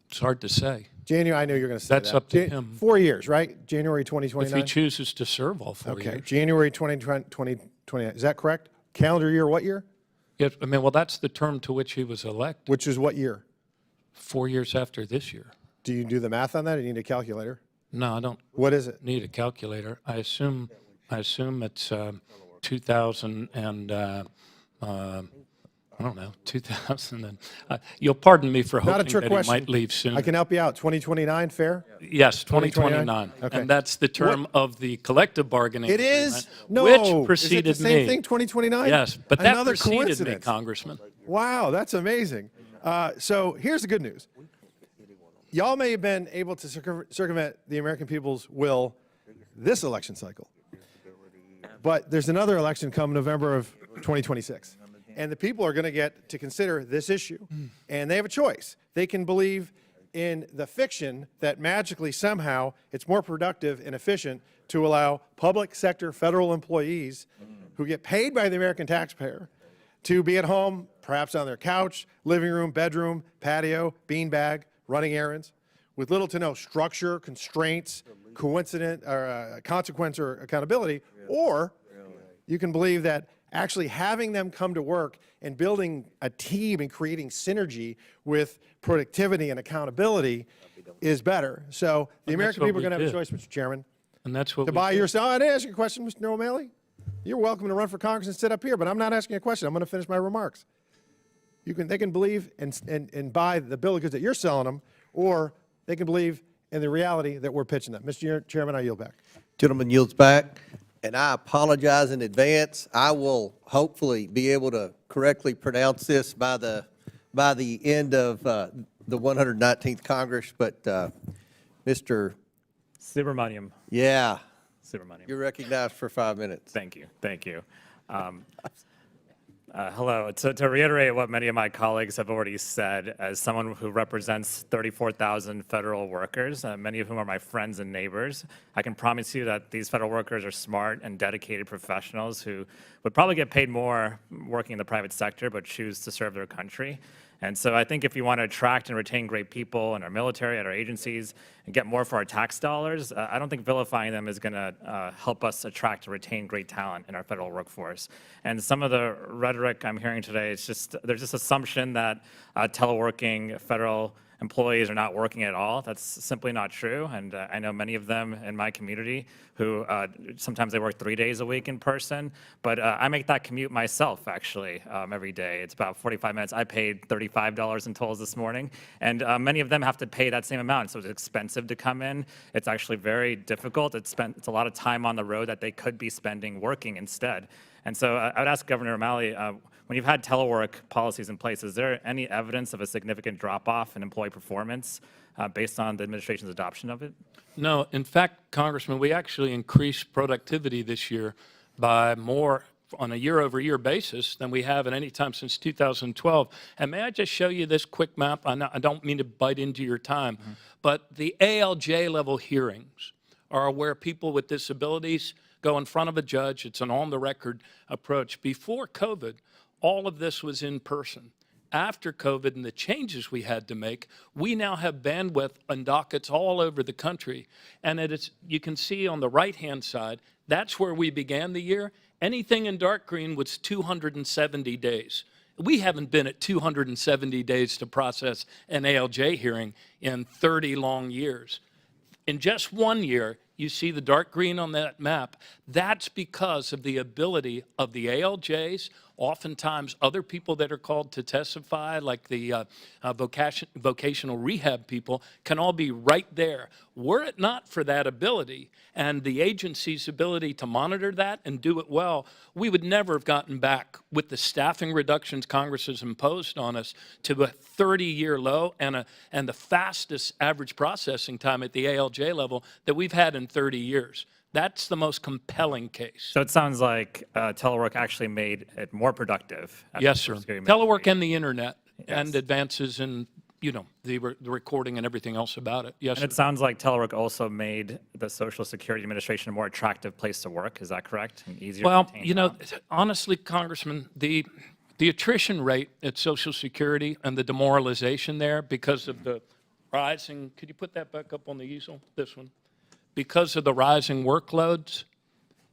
It's hard to say. January, I know you're going to say That's that. up to him. 4 years, right? January 2029? If he chooses to serve all 4 years. Okay, January 2029. Is that correct? Calendar year, what year? Yeah, I mean, well, that's the term to which he was elected. Which is what year? 4 years after this year. Do you do the math on that, or do you need a calculator? No, I don't. What is it? Need a calculator. I assume it's 2000 and I don't know, 2000 and you'll pardon me for Not a hoping trick that question. he might leave soon. I can help you out. 2029, fair? Yes, 2029. Okay. And that's the term of the collective bargaining It is? agreement, No. which preceded Is it the same me. thing, 2029? Yes, but that Another preceded me, coincidence. Congressman. Wow, that's amazing. So here's the good news. Y'all may have been able to circumvent the American people's will this election cycle. But there's another election come November of 2026. And the people are going to get to consider this issue. And they have a choice. They can believe in the fiction that magically somehow it's more productive and efficient to allow public sector federal employees who get paid by the American taxpayer to be at home, perhaps on their couch, living room, bedroom, patio, beanbag, running errands, with little to no structure, constraints, consequence, or accountability. Or you can believe that actually having them come to work and building a team and creating synergy with productivity and accountability is better. So the American people are going to have a choice, Mr. Chairman. And that's what to buy yourself. I didn't ask you a question, Mr. O'Malley. You're welcome to run for Congress and sit up here, but I'm not asking you a question. I'm going to finish my remarks. They can believe and buy the bill of goods that you're selling them, or they can believe in the reality that we're pitching them. Mr. Chairman, I yield back. Gentleman yields back, and I apologize in advance. I will hopefully be able to correctly pronounce this by the end of the 119th Congress, but Mr. Subramaniam. Yeah. Subramaniam. You're recognized for 5 minutes. Thank you. Thank you. Hello. To reiterate what many of my colleagues have already said, as someone who represents 34,000 federal workers, many of whom are my friends and neighbors, I can promise you that these federal workers are smart and dedicated professionals who would probably get paid more working in the private sector, but choose to serve their country. And so I think if you want to attract and retain great people in our military, at our agencies, and get more for our tax dollars, I don't think vilifying them is going to help us attract and retain great talent in our federal workforce. And some of the rhetoric I'm hearing today, there's this assumption that teleworking federal employees are not working at all. That's simply not true. And I know many of them in my community who sometimes they work 3 days a week in person, but I make that commute myself actually every day. It's about 45 minutes. I paid $35 in tolls this morning, and many of them have to pay that same amount. So it's expensive to come in. It's actually very difficult. It's a lot of time on the road that they could be spending working instead. And so I would ask Governor O'Malley, when you've had telework policies in place, is there any evidence of a significant drop-off in employee performance based on the administration's adoption of it? No, in fact, Congressman, we actually increased productivity this year by more on a year-over-year basis than we have at any time since 2012. And may I just show you this quick map? I don't mean to bite into your time, but the ALJ level hearings are where people with disabilities go in front of a judge. It's an on-the-record approach. Before COVID, all of this was in person. After COVID and the changes we had to make, we now have bandwidth on dockets all over the country. And you can see on the right-hand side, that's where we began the year. Anything in dark green was 270 days. We haven't been at 270 days to process an ALJ hearing in 30 long years. In just 1 year, you see the dark green on that map. That's because of the ability of the ALJs, oftentimes other people that are called to testify, like the vocational rehab people, can all be right there. Were it not for that ability and the agency's ability to monitor that and do it well, we would never have gotten back with the staffing reductions Congress has imposed on us to a 30-year low and the fastest average processing time at the ALJ level that we've had in 30 years. That's the most compelling case. So it sounds like telework actually made it more productive. Yes, sir. Telework and the internet and advances in, the recording and everything else about it. Yes, and it sounds like telework also made the Social Security Administration a more attractive place to work. Is that correct? And easier to retain honestly, Congressman, the attrition rate at Social Security and the demoralization there because of the rising, could you put that back up on the easel, this one? Because of the rising workloads,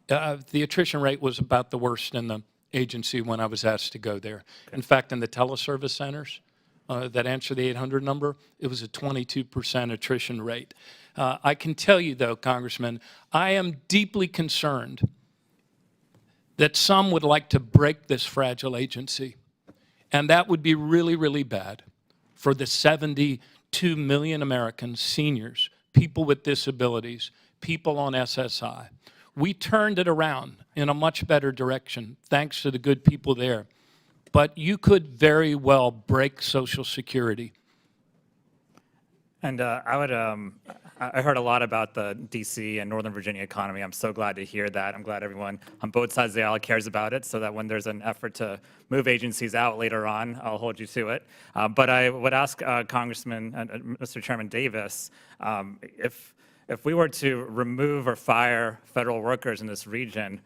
the attrition rate was about the worst in the agency when I was asked to go there. In fact, in the teleservice centers that answer the 800 number, it was a 22% attrition rate. I can tell you, though, Congressman, I am deeply concerned that some would like to break this fragile agency, and that would be really, really bad for the 72 million Americans, seniors, people with disabilities, people on SSI. We turned it around in a much better direction, thanks to the good people there. But you could very well break Social Security. And I heard a lot about the DC and Northern Virginia economy. I'm so glad to hear that. I'm glad everyone on both sides of the aisle cares about it, so that when there's an effort to move agencies out later on, I'll hold you to it. But I would ask Congressman, Mr. Chairman Davis, if we were to remove or fire federal workers in this region,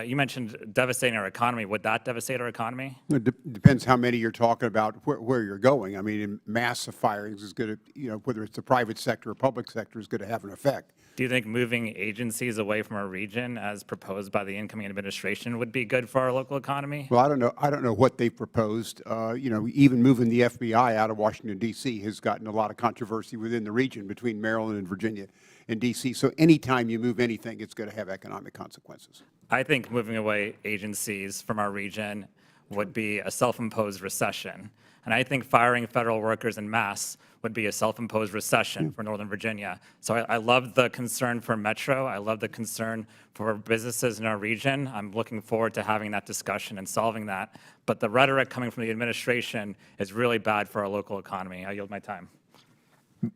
you mentioned devastating our economy. Would that devastate our economy? It depends how many you're talking about, where you're going. I mean, massive firings is going to, whether it's the private sector or public sector, is going to have an effect. Do you think moving agencies away from our region, as proposed by the incoming administration, would be good for our local economy? Well, I don't know what they've proposed. Even moving the FBI out of Washington, D.C. has gotten a lot of controversy within the region between Maryland and Virginia and D.C. So anytime you move anything, it's going to have economic consequences. I think moving away agencies from our region would be a self-imposed recession. And I think firing federal workers en masse would be a self-imposed recession for Northern Virginia. So I love the concern for Metro. I love the concern for businesses in our region. I'm looking forward to having that discussion and solving that. But the rhetoric coming from the administration is really bad for our local economy. I yield my time.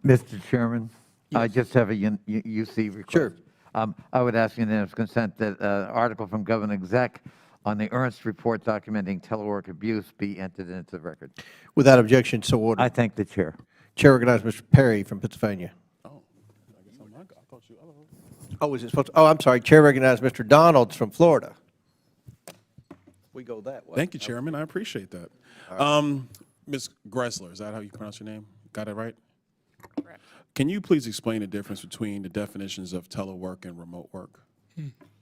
Mr. Chairman, I just have a UC request. Sure. I would ask unanimous consent that an article from Governor Exec on the Ernst report documenting telework abuse be entered into the record. Without objection, so ordered. I thank the chair. Chair recognizes Mr. Perry from Pennsylvania. Oh, is it supposed to? Oh, I'm sorry. Chair recognizes Mr. Donalds from Florida. We go that way. Thank you, Chairman. I appreciate that. Ms. Greszler, is that how you pronounce your name? Got it right? Correct. Can you please explain the difference between the definitions of telework and remote work?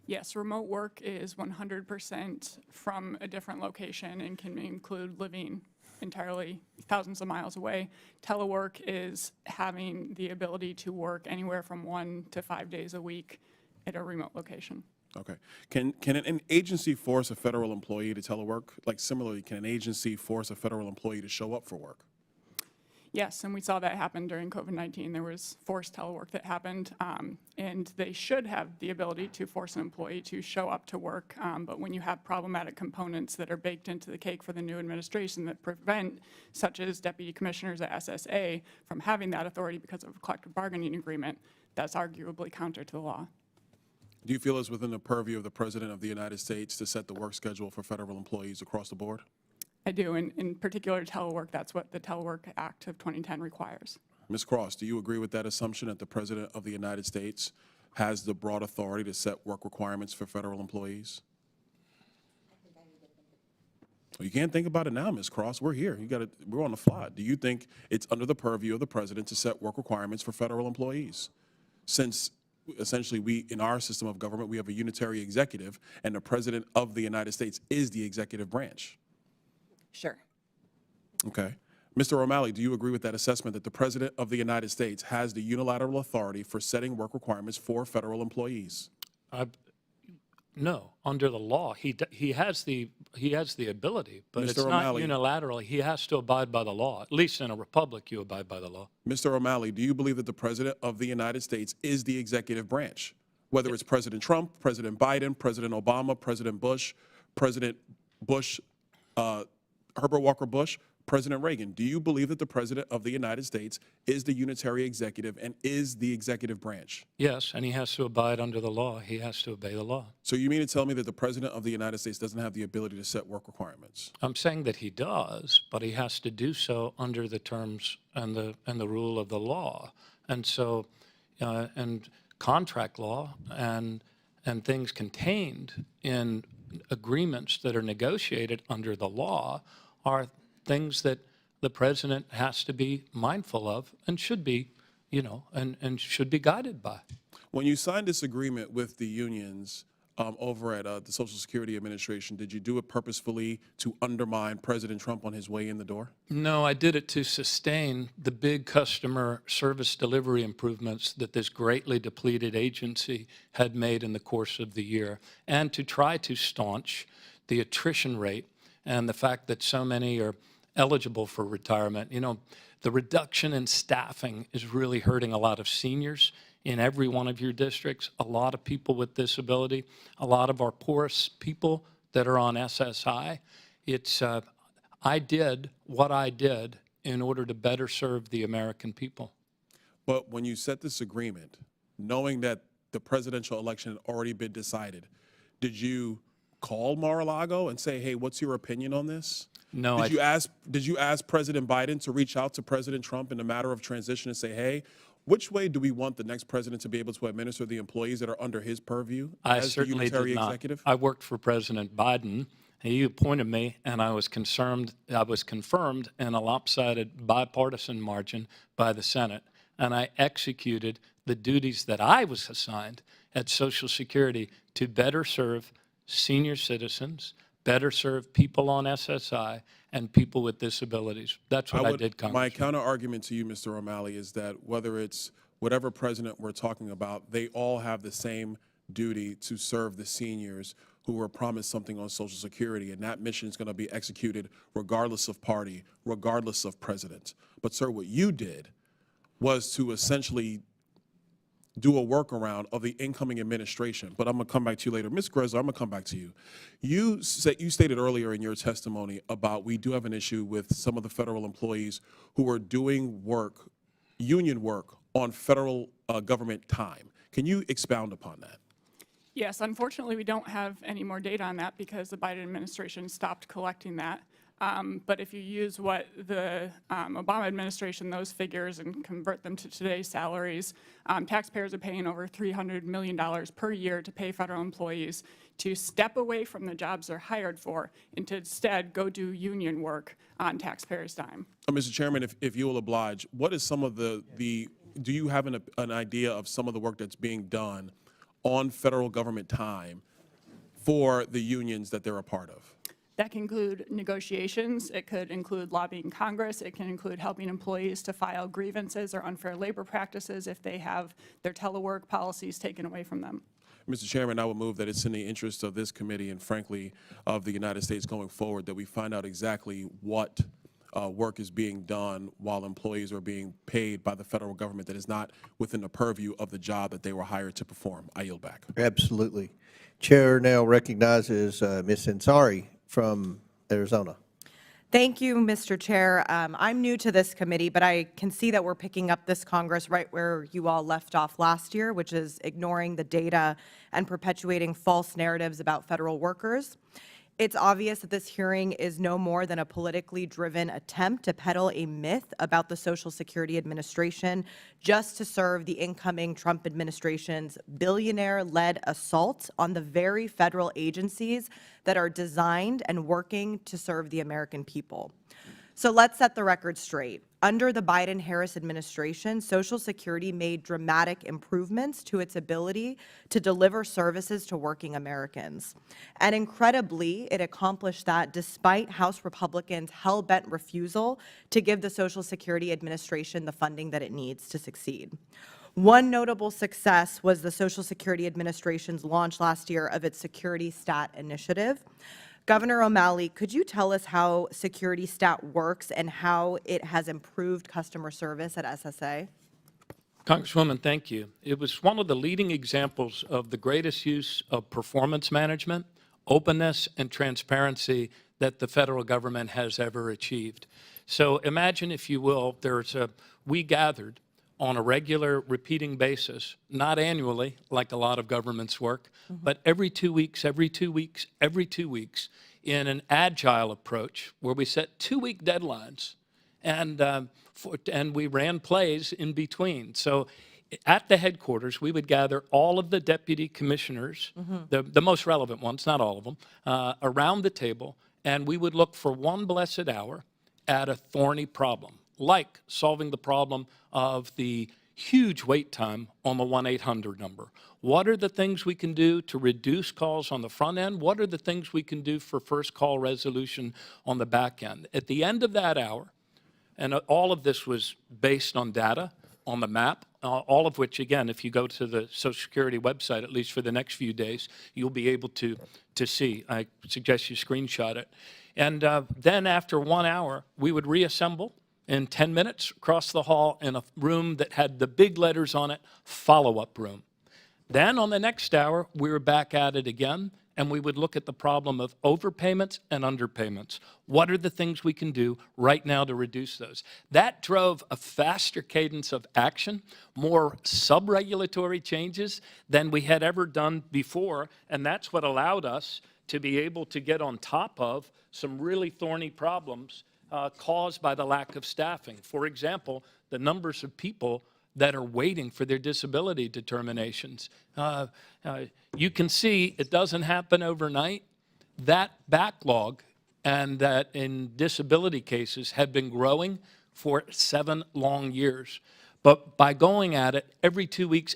Yes, remote work is 100% from a different location and can include living entirely thousands of miles away. Telework is having the ability to work anywhere from 1 to 5 days a week at a remote location. Okay. Can an agency force a federal employee to telework? Like similarly, can an agency force a federal employee to show up for work? Yes, and we saw that happen during COVID-19. There was forced telework that happened, and they should have the ability to force an employee to show up to work. But when you have problematic components that are baked into the cake for the new administration that prevent, such as deputy commissioners at SSA, from having that authority because of a collective bargaining agreement, that's arguably counter to the law. Do you feel it's within the purview of the President of the United States to set the work schedule for federal employees across the board? I do, and in particular telework, that's what the Telework Act of 2010 requires. Ms. Cross, do you agree with that assumption that the President of the United States has the broad authority to set work requirements for federal employees? Well, you can't think about it now, Ms. Cross. We're here. We're on the fly. Do you think it's under the purview of the President to set work requirements for federal employees? Since essentially we, in our system of government, we have a unitary executive, and the President of the United States is the executive branch. Sure. Okay. Mr. O'Malley, do you agree with that assessment that the President of the United States has the unilateral authority for setting work requirements for federal employees? No, under the law, he has the ability, but Mr. it's not O'Malley. unilateral. He has to abide by the law. At least in a republic, you abide by the law. Mr. O'Malley, do you believe that the President of the United States is the executive branch? Whether it's President Trump, President Biden, President Obama, President Bush, Herbert Walker Bush, President Reagan, do you believe that the President of the United States is the unitary executive and is the executive branch? Yes, and he has to abide under the law. He has to obey the law. So you mean to tell me that the President of the United States doesn't have the ability to set work requirements? I'm saying that he does, but he has to do so under the terms and the rule of the law. And so, and contract law and things contained in agreements that are negotiated under the law are things that the president has to be mindful of and should be, and should be guided by. When you signed this agreement with the unions over at the Social Security Administration, did you do it purposefully to undermine President Trump on his way in the door? No, I did it to sustain the big customer service delivery improvements that this greatly depleted agency had made in the course of the year, and to try to staunch the attrition rate and the fact that so many are eligible for retirement. The reduction in staffing is really hurting a lot of seniors in every one of your districts, a lot of people with disability, a lot of our poorest people that are on SSI. I did what I did in order to better serve the American people. But when you set this agreement, knowing that the presidential election had already been decided, did you call Mar-a-Lago and say, hey, what's your opinion on this? No. Did you ask President Biden to reach out to President Trump in a matter of transition and say, hey, which way do we want the next president to be able to administer the employees that are under his purview as the unitary executive? I worked for President Biden. He appointed me, and I was confirmed in a lopsided bipartisan margin by the Senate, and I executed the duties that I was assigned at Social Security to better serve senior citizens, better serve people on SSI, and people with disabilities. That's what I did, Congressman. My counter argument to you, Mr. O'Malley, is that whether it's whatever president we're talking about, they all have the same duty to serve the seniors who were promised something on Social Security, and that mission is going to be executed regardless of party, regardless of president. But, sir, what you did was to essentially do a workaround of the incoming administration. But I'm going to come back to you later. Ms. Greszler, I'm going to come back to you. You stated earlier in your testimony about we do have an issue with some of the federal employees who are doing work, union work, on federal government time. Can you expound upon that? Yes, unfortunately, we don't have any more data on that because the Biden administration stopped collecting that. But if you use what the Obama administration, those figures, and convert them to today's salaries, taxpayers are paying over $300 million per year to pay federal employees to step away from the jobs they're hired for and to instead go do union work on taxpayers' dime. Mr. Chairman, if you will oblige, what is some of do you have an idea of some of the work that's being done on federal government time for the unions that they're a part of? That can include negotiations, it could include lobbying Congress, it can include helping employees to file grievances or unfair labor practices if they have their telework policies taken away from them. Mr. Chairman, I would move that it's in the interest of this committee and frankly of the United States going forward that we find out exactly what work is being done while employees are being paid by the federal government that is not within the purview of the job that they were hired to perform. I yield back. Absolutely. Chair now recognizes Ms. Ansari from Arizona. Thank you, Mr. Chair. I'm new to this committee, but I can see that we're picking up this Congress right where you all left off last year, which is ignoring the data and perpetuating false narratives about federal workers. It's obvious that this hearing is no more than a politically driven attempt to peddle a myth about the Social Security Administration just to serve the incoming Trump administration's billionaire-led assault on the very federal agencies that are designed and working to serve the American people. So let's set the record straight. Under the Biden-Harris administration, Social Security made dramatic improvements to its ability to deliver services to working Americans. And incredibly, it accomplished that despite House Republicans' hell-bent refusal to give the Social Security Administration the funding that it needs to succeed. One notable success was the Social Security Administration's launch last year of its Security Stat initiative. Governor O'Malley, could you tell us how Security Stat works and how it has improved customer service at SSA? Congresswoman, thank you. It was one of the leading examples of the greatest use of performance management, openness, and transparency that the federal government has ever achieved. So imagine, if you will, we gathered on a regular repeating basis, not annually like a lot of governments work, but every 2 weeks, every 2 weeks, every 2 weeks in an agile approach where we set 2-week deadlines and we ran plays in between. So at the headquarters, we would gather all of the deputy commissioners, the most relevant ones, not all of them, around the table, and we would look for one blessed hour at a thorny problem, like solving the problem of the huge wait time on the 1-800 number. What are the things we can do to reduce calls on the front end? What are the things we can do for first call resolution on the back end? At the end of that hour, and all of this was based on data on the map, all of which, again, if you go to the Social Security website, at least for the next few days, you'll be able to see. I suggest you screenshot it. And then after 1 hour, we would reassemble in 10 minutes across the hall in a room that had the big letters on it, follow-up room. Then on the next hour, we were back at it again, and we would look at the problem of overpayments and underpayments. What are the things we can do right now to reduce those? That drove a faster cadence of action, more sub-regulatory changes than we had ever done before, and that's what allowed us to be able to get on top of some really thorny problems caused by the lack of staffing. For example, the numbers of people that are waiting for their disability determinations. You can see it doesn't happen overnight. That backlog and that in disability cases had been growing for 7 long years. But by going at it every 2 weeks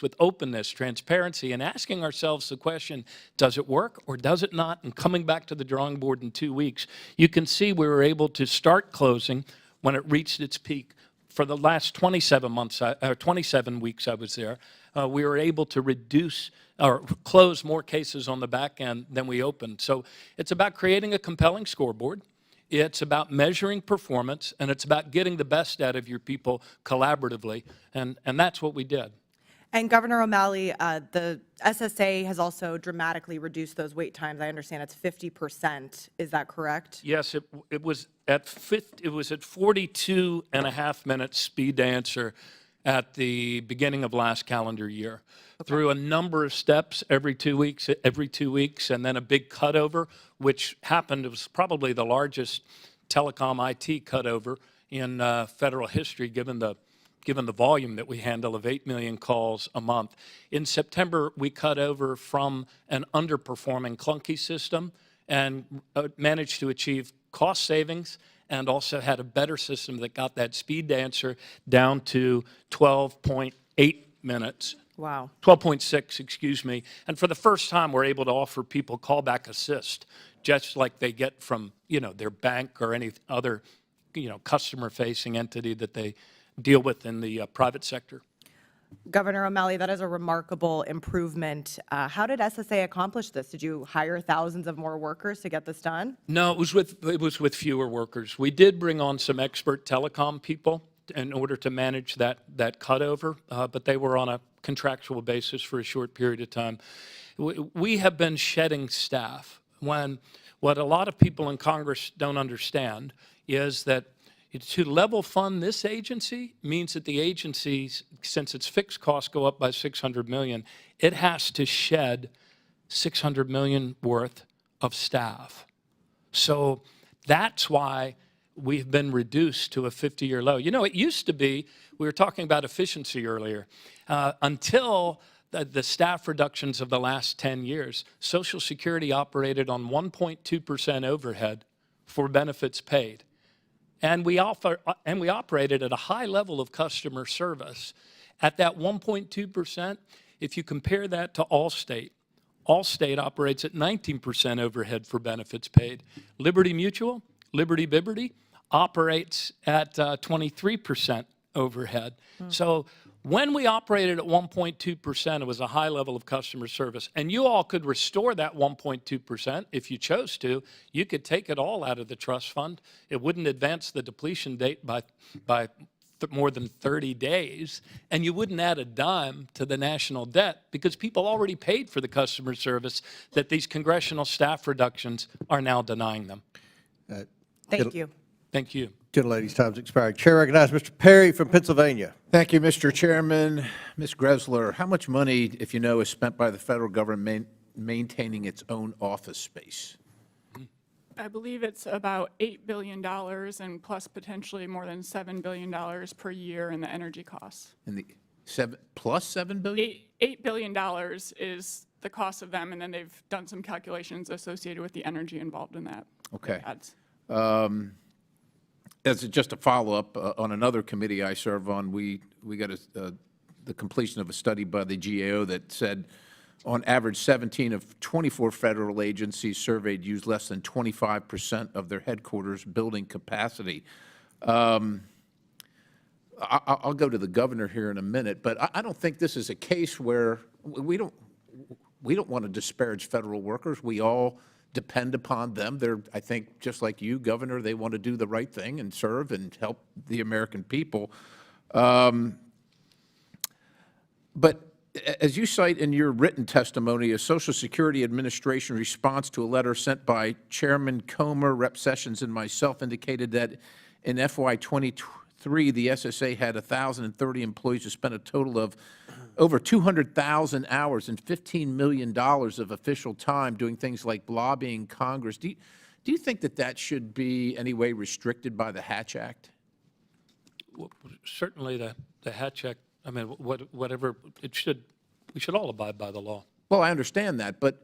with openness, transparency, and asking ourselves the question, does it work or does it not? And coming back to the drawing board in 2 weeks, you can see we were able to start closing when it reached its peak. For the last 27 weeks I was there, we were able to reduce or close more cases on the back end than we opened. So it's about creating a compelling scoreboard. It's about measuring performance, and it's about getting the best out of your people collaboratively, and that's what we did. And Governor O'Malley, the SSA has also dramatically reduced those wait times. I understand it's 50%. Is that correct? Yes, it was at 42.5 minutes speed to answer, at the beginning of last calendar year through a number of steps every 2 weeks, and then a big cutover, which happened. It was probably the largest telecom IT cutover in federal history, given the volume that we handle of 8 million calls a month. In September, we cut over from an underperforming clunky system and managed to achieve cost savings, and also had a better system that got that speed to answer down to 12.8 minutes. Wow. 12.6, excuse me. And for the first time, we're able to offer people callback assist, just like they get from, their bank or any other, customer-facing entity that they deal with in the private sector. Governor O'Malley, that is a remarkable improvement. How did SSA accomplish this? Did you hire thousands of more workers to get this done? No, it was with fewer workers. We did bring on some expert telecom people in order to manage that cutover, but they were on a contractual basis for a short period of time. We have been shedding staff. What a lot of people in Congress don't understand is that to level fund this agency means that the agency, since its fixed costs go up by $600 million, it has to shed $600 million worth of staff. So that's why we've been reduced to a 50-year low. It used to be, we were talking about efficiency earlier, until the staff reductions of the last 10 years, Social Security operated on 1.2% overhead for benefits paid. And we operated at a high level of customer service. At that 1.2%, if you compare that to Allstate operates at 19% overhead for benefits paid. Liberty Mutual, Liberty Biberty, operates at 23% overhead. So when we operated at 1.2%, it was a high level of customer service. And you all could restore that 1.2% if you chose to. You could take it all out of the trust fund. It wouldn't advance the depletion date by more than 30 days, and you wouldn't add a dime to the national debt because people already paid for the customer service that these congressional staff reductions are now denying them. Thank you. Thank you. Gentlelady's time's expired. Chair recognizes Mr. Perry from Pennsylvania. Thank you, Mr. Chairman. Ms. Greszler, how much money, if you know, is spent by the federal government maintaining its own office space? I believe it's about $8 billion and plus potentially more than $7 billion per year in the energy costs. In the plus $7 billion? $8 billion is the cost of them, and then they've done some calculations associated with the energy involved in that. Okay. As just a follow-up, on another committee I serve on, we got the completion of a study by the GAO that said, on average, 17 of 24 federal agencies surveyed use less than 25% of their headquarters building capacity. I'll go to the governor here in a minute, but I don't think this is a case where we don't want to disparage federal workers. We all depend upon them. They're, I think, just like you, Governor, they want to do the right thing and serve and help the American people. But as you cite in your written testimony, a Social Security Administration response to a letter sent by Chairman Comer, Rep. Sessions, and myself indicated that in FY23, the SSA had 1,030 employees who spent a total of over 200,000 hours and $15 million of official time doing things like lobbying Congress. Do you think that that should be any way restricted by the Hatch Act? Well, certainly the Hatch Act, I mean, whatever, we should all abide by the law. Well, I understand that, but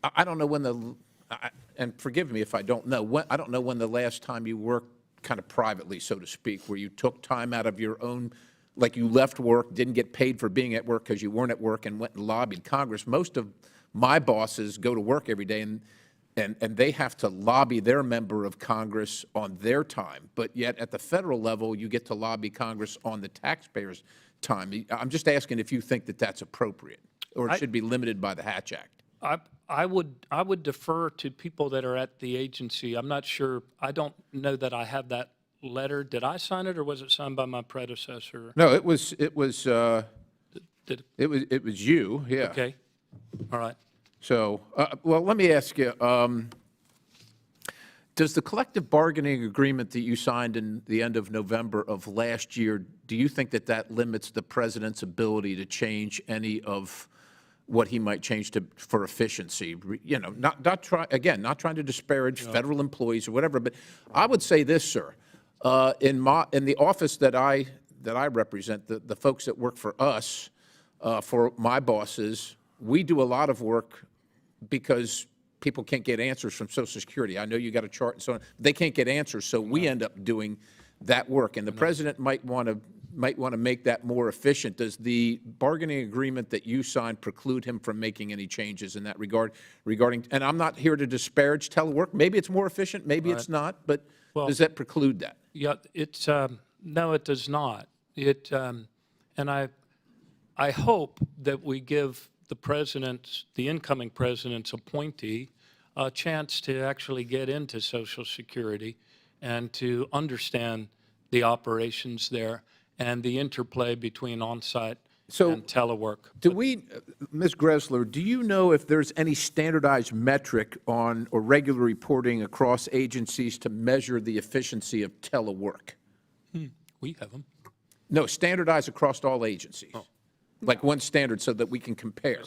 I don't know when and forgive me if I don't know, I don't know when the last time you worked kind of privately, so to speak, where you took time out of your own, like you left work, didn't get paid for being at work because you weren't at work, and went and lobbied Congress. Most of my bosses go to work every day, and they have to lobby their member of Congress on their time. But yet at the federal level, you get to lobby Congress on the taxpayers' time. I'm just asking if you think that that's appropriate, or it should be limited by the Hatch Act. I would defer to people that are at the agency. I'm not sure. I don't know that I have that letter. Did I sign it, or was it signed by my predecessor? No, it was you. Yeah. Okay. All right. So, well, let me ask you. Does the collective bargaining agreement that you signed in the end of November of last year, do you think that that limits the president's ability to change any of what he might change for efficiency? You know, not trying to disparage federal employees or whatever, but I would say this, sir. In the office that I represent, the folks that work for us, for my bosses, we do a lot of work because people can't get answers from Social Security. I know you got a chart and so on. They can't get answers, so we end up doing that work. And the president might want to make that more efficient. Does the bargaining agreement that you signed preclude him from making any changes in that regard? And I'm not here to disparage telework. Maybe it's more efficient, maybe it's not, but does that preclude that? Yeah, it's no, it does not. And I hope that we give the incoming president's appointee, a chance to actually get into Social Security and to understand the operations there and the interplay between on-site and telework. Ms. Greszler, do you know if there's any standardized metric on or regular reporting across agencies to measure the efficiency of telework? We have them. No, standardized across all agencies. Like one standard so that we can compare.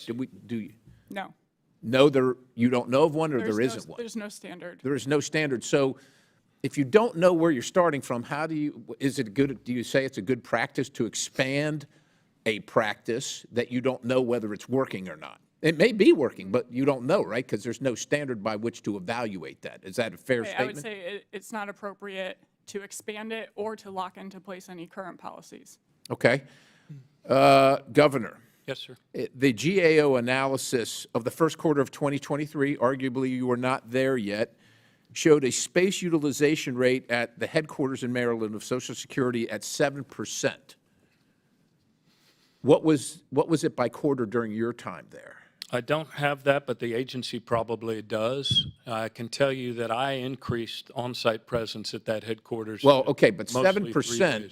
Do you? No. No, you don't know of one, or there isn't one? There's no standard. There is no standard. So if you don't know where you're starting from, do you say it's a good practice to expand a practice that you don't know whether it's working or not? It may be working, but you don't know, right? Because there's no standard by which to evaluate that. Is that a fair statement? I would say it's not appropriate to expand it or to lock into place any current policies. Okay. Governor. Yes, sir. The GAO analysis of the first quarter of 2023, arguably you were not there yet, showed a space utilization rate at the headquarters in Maryland of Social Security at 7%. What was it by quarter during your time there? I don't have that, but the agency probably does. I can tell you that I increased on-site presence at that headquarters. Well, okay, but mostly 7%,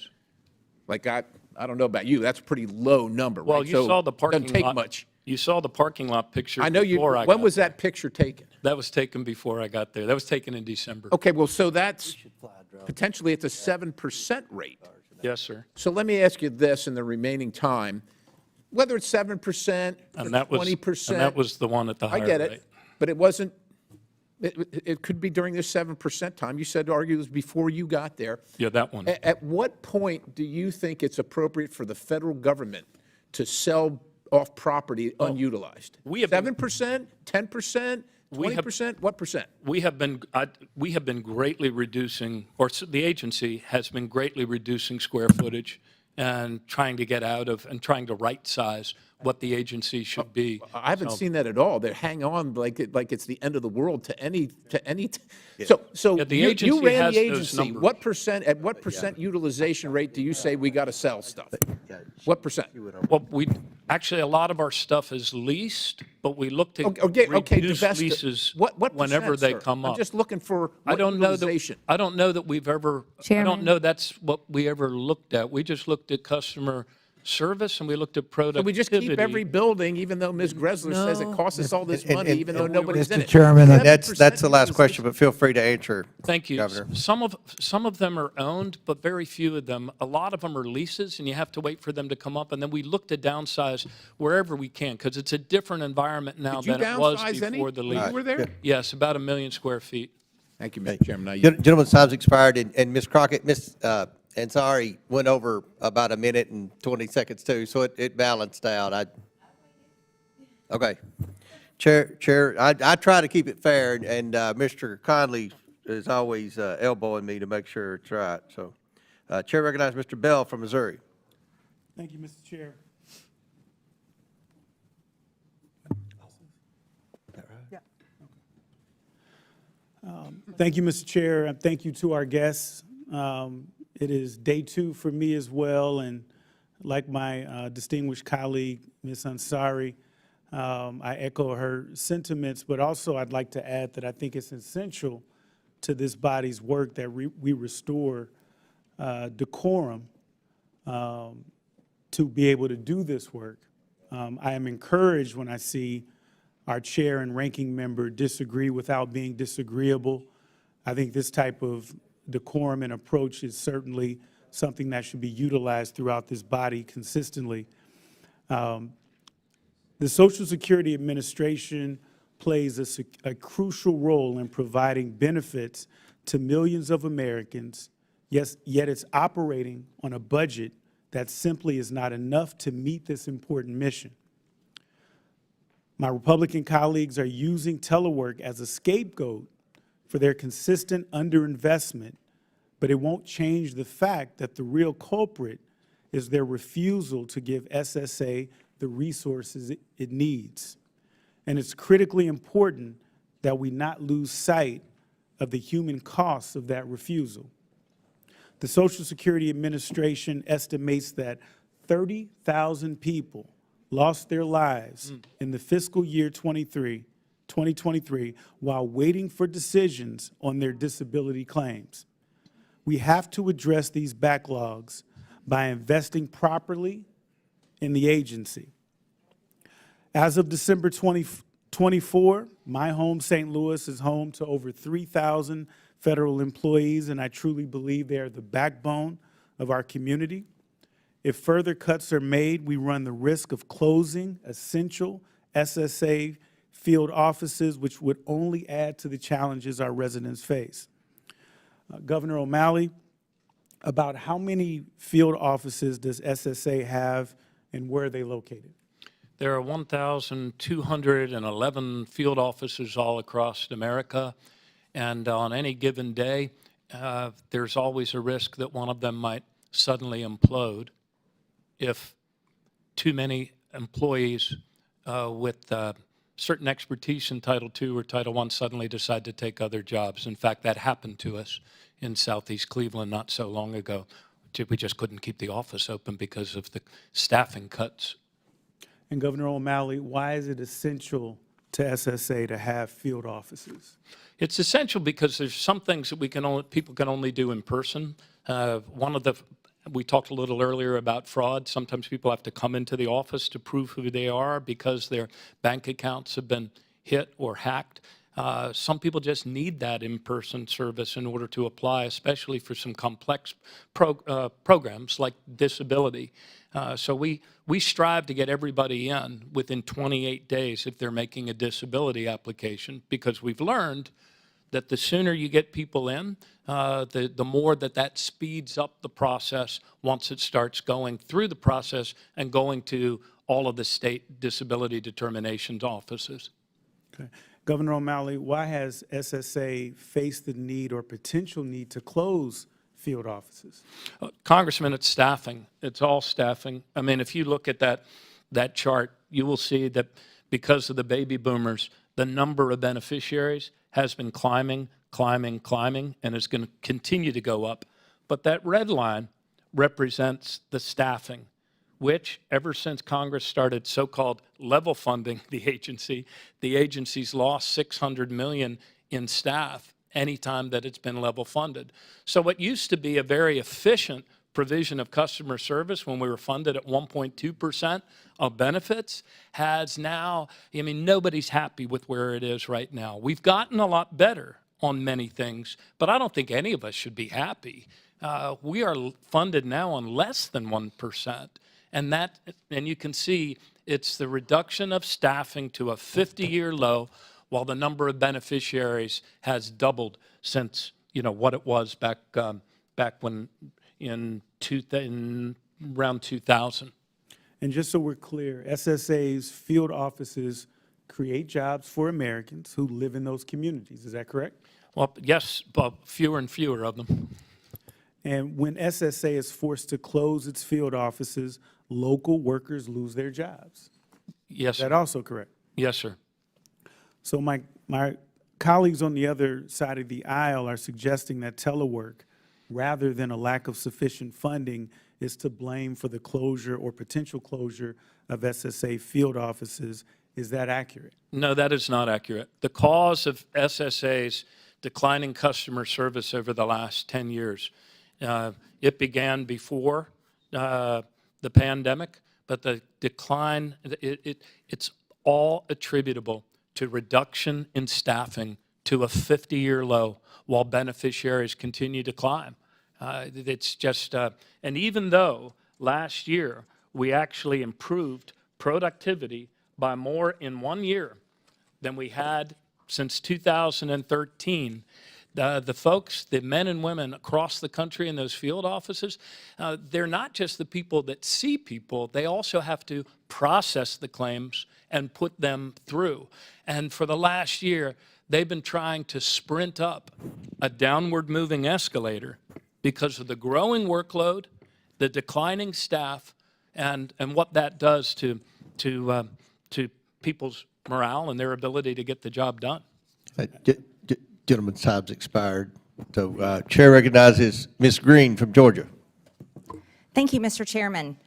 like I don't know about you, that's a pretty low number, right? Well, you saw the parking lot. Doesn't take much. You saw the parking lot picture I know you. before I got When was there. that picture taken? That was taken before I got there. That was taken in December. Okay, well, so that's potentially it's a 7% rate. Yes, sir. So let me ask you this in the remaining time, whether it's 7% or 20%. And that was the one at the higher I get it, rate. but it wasn't. It could be during this 7% time. You said arguably it was before you got there. Yeah, that one. At what point do you think it's appropriate for the federal government to sell off property unutilized? We have 7%, 10%, 20%, what percent? We have been greatly reducing, or the agency has been greatly reducing square footage and trying to get out of and trying to right-size what the agency should be. I haven't seen that at all. They hang on like it's the end of the world to any. Yeah. So Yeah, the you agency ran has the those agency. numbers. What percent? At what percent utilization rate do you say we got to sell stuff? What percent? Well, actually a lot of our stuff is leased, but we look to Okay, reduce divest it. leases What whenever percent, they sir? come up. I'm just looking for I don't utilization. I don't know that we've ever. I Chairman. don't know that's what we ever looked at. We just looked at customer service and we looked at So productivity. we just keep every building, even though Ms. Greszler says it costs us all this money, even though nobody's in Mr. it. Chairman, That's the last question, but feel free to answer. Thank you. Governor. Some of them are owned, but very few of them. A lot of them are leases, and you have to wait for them to come up. And then we look to downsize wherever we can, because it's a different environment now Did you than it was downsize any before the when lease. you were there? Yes, about 1 million square feet. Thank you, Mr. Chairman. Now you. Gentleman's time's expired, and Ms. Crockett, Ms. Ansari went over about 1 minute and 20 seconds too, so it balanced out. Okay. Chair, I try to keep it fair, and Mr. Conley is always elbowing me to make sure it's right. So, Chair recognizes Mr. Bell from Missouri. Thank you, Mr. Chair. Thank you, Mr. Chair, and thank you to our guests. It is day 2 for me as well, and like my distinguished colleague, Ms. Ansari, I echo her sentiments, but also I'd like to add that I think it's essential to this body's work that we restore decorum to be able to do this work. I am encouraged when I see our chair and ranking member disagree without being disagreeable. I think this type of decorum and approach is certainly something that should be utilized throughout this body consistently. The Social Security Administration plays a crucial role in providing benefits to millions of Americans, yet it's operating on a budget that simply is not enough to meet this important mission. My Republican colleagues are using telework as a scapegoat for their consistent underinvestment, but it won't change the fact that the real culprit is their refusal to give SSA the resources it needs. And it's critically important that we not lose sight of the human costs of that refusal. The Social Security Administration estimates that 30,000 people lost their lives in the fiscal year 2023 while waiting for decisions on their disability claims. We have to address these backlogs by investing properly in the agency. As of December 2024, my home, St. Louis, is home to over 3,000 federal employees, and I truly believe they are the backbone of our community. If further cuts are made, we run the risk of closing essential SSA field offices, which would only add to the challenges our residents face. Governor O'Malley, about how many field offices does SSA have and where are they located? There are 1,211 field offices all across America, and on any given day, there's always a risk that one of them might suddenly implode if too many employees with certain expertise in Title II or Title I suddenly decide to take other jobs. In fact, that happened to us in Southeast Cleveland not so long ago. We just couldn't keep the office open because of the staffing cuts. And Governor O'Malley, why is it essential to SSA to have field offices? It's essential because there's some things that people can only do in person. We talked a little earlier about fraud. Sometimes people have to come into the office to prove who they are because their bank accounts have been hit or hacked. Some people just need that in-person service in order to apply, especially for some complex programs like disability. So we strive to get everybody in within 28 days if they're making a disability application, because we've learned that the sooner you get people in, the more that speeds up the process once it starts going through the process and going to all of the state disability determinations offices. Okay. Governor O'Malley, why has SSA faced the need or potential need to close field offices? Congressman, it's staffing. It's all staffing. I mean, if you look at that chart, you will see that because of the baby boomers, the number of beneficiaries has been climbing, and is going to continue to go up. But that red line represents the staffing, which ever since Congress started so-called level funding the agency's lost $600 million in staff anytime that it's been level funded. So what used to be a very efficient provision of customer service when we were funded at 1.2% of benefits has now, I mean, nobody's happy with where it is right now. We've gotten a lot better on many things, but I don't think any of us should be happy. We are funded now on less than 1%. And you can see it's the reduction of staffing to a 50-year low, while the number of beneficiaries has doubled since, what it was back when around 2000. And just so we're clear, SSA's field offices create jobs for Americans who live in those communities. Is that correct? Well, yes, but fewer and fewer of them. And when SSA is forced to close its field offices, local workers lose their jobs. Yes, Is that also correct? Yes, sir. So my colleagues on the other side of the aisle are suggesting that telework, rather than a lack of sufficient funding, is to blame for the closure or potential closure of SSA field offices. Is that accurate? No, that is not accurate. The cause of SSA's declining customer service over the last 10 years, it began before the pandemic, but the decline, it's all attributable to reduction in staffing to a 50-year low while beneficiaries continue to climb. It's just, and even though last year we actually improved productivity by more in 1 year than we had since 2013, the folks, the men and women across the country in those field offices, they're not just the people that see people, they also have to process the claims and put them through. And for the last year, they've been trying to sprint up a downward moving escalator because of the growing workload, the declining staff, and what that does to people's morale and their ability to get the job done. Gentleman's time's expired. So Chair recognizes Ms. Green from Georgia. Thank you, Mr. Chairman.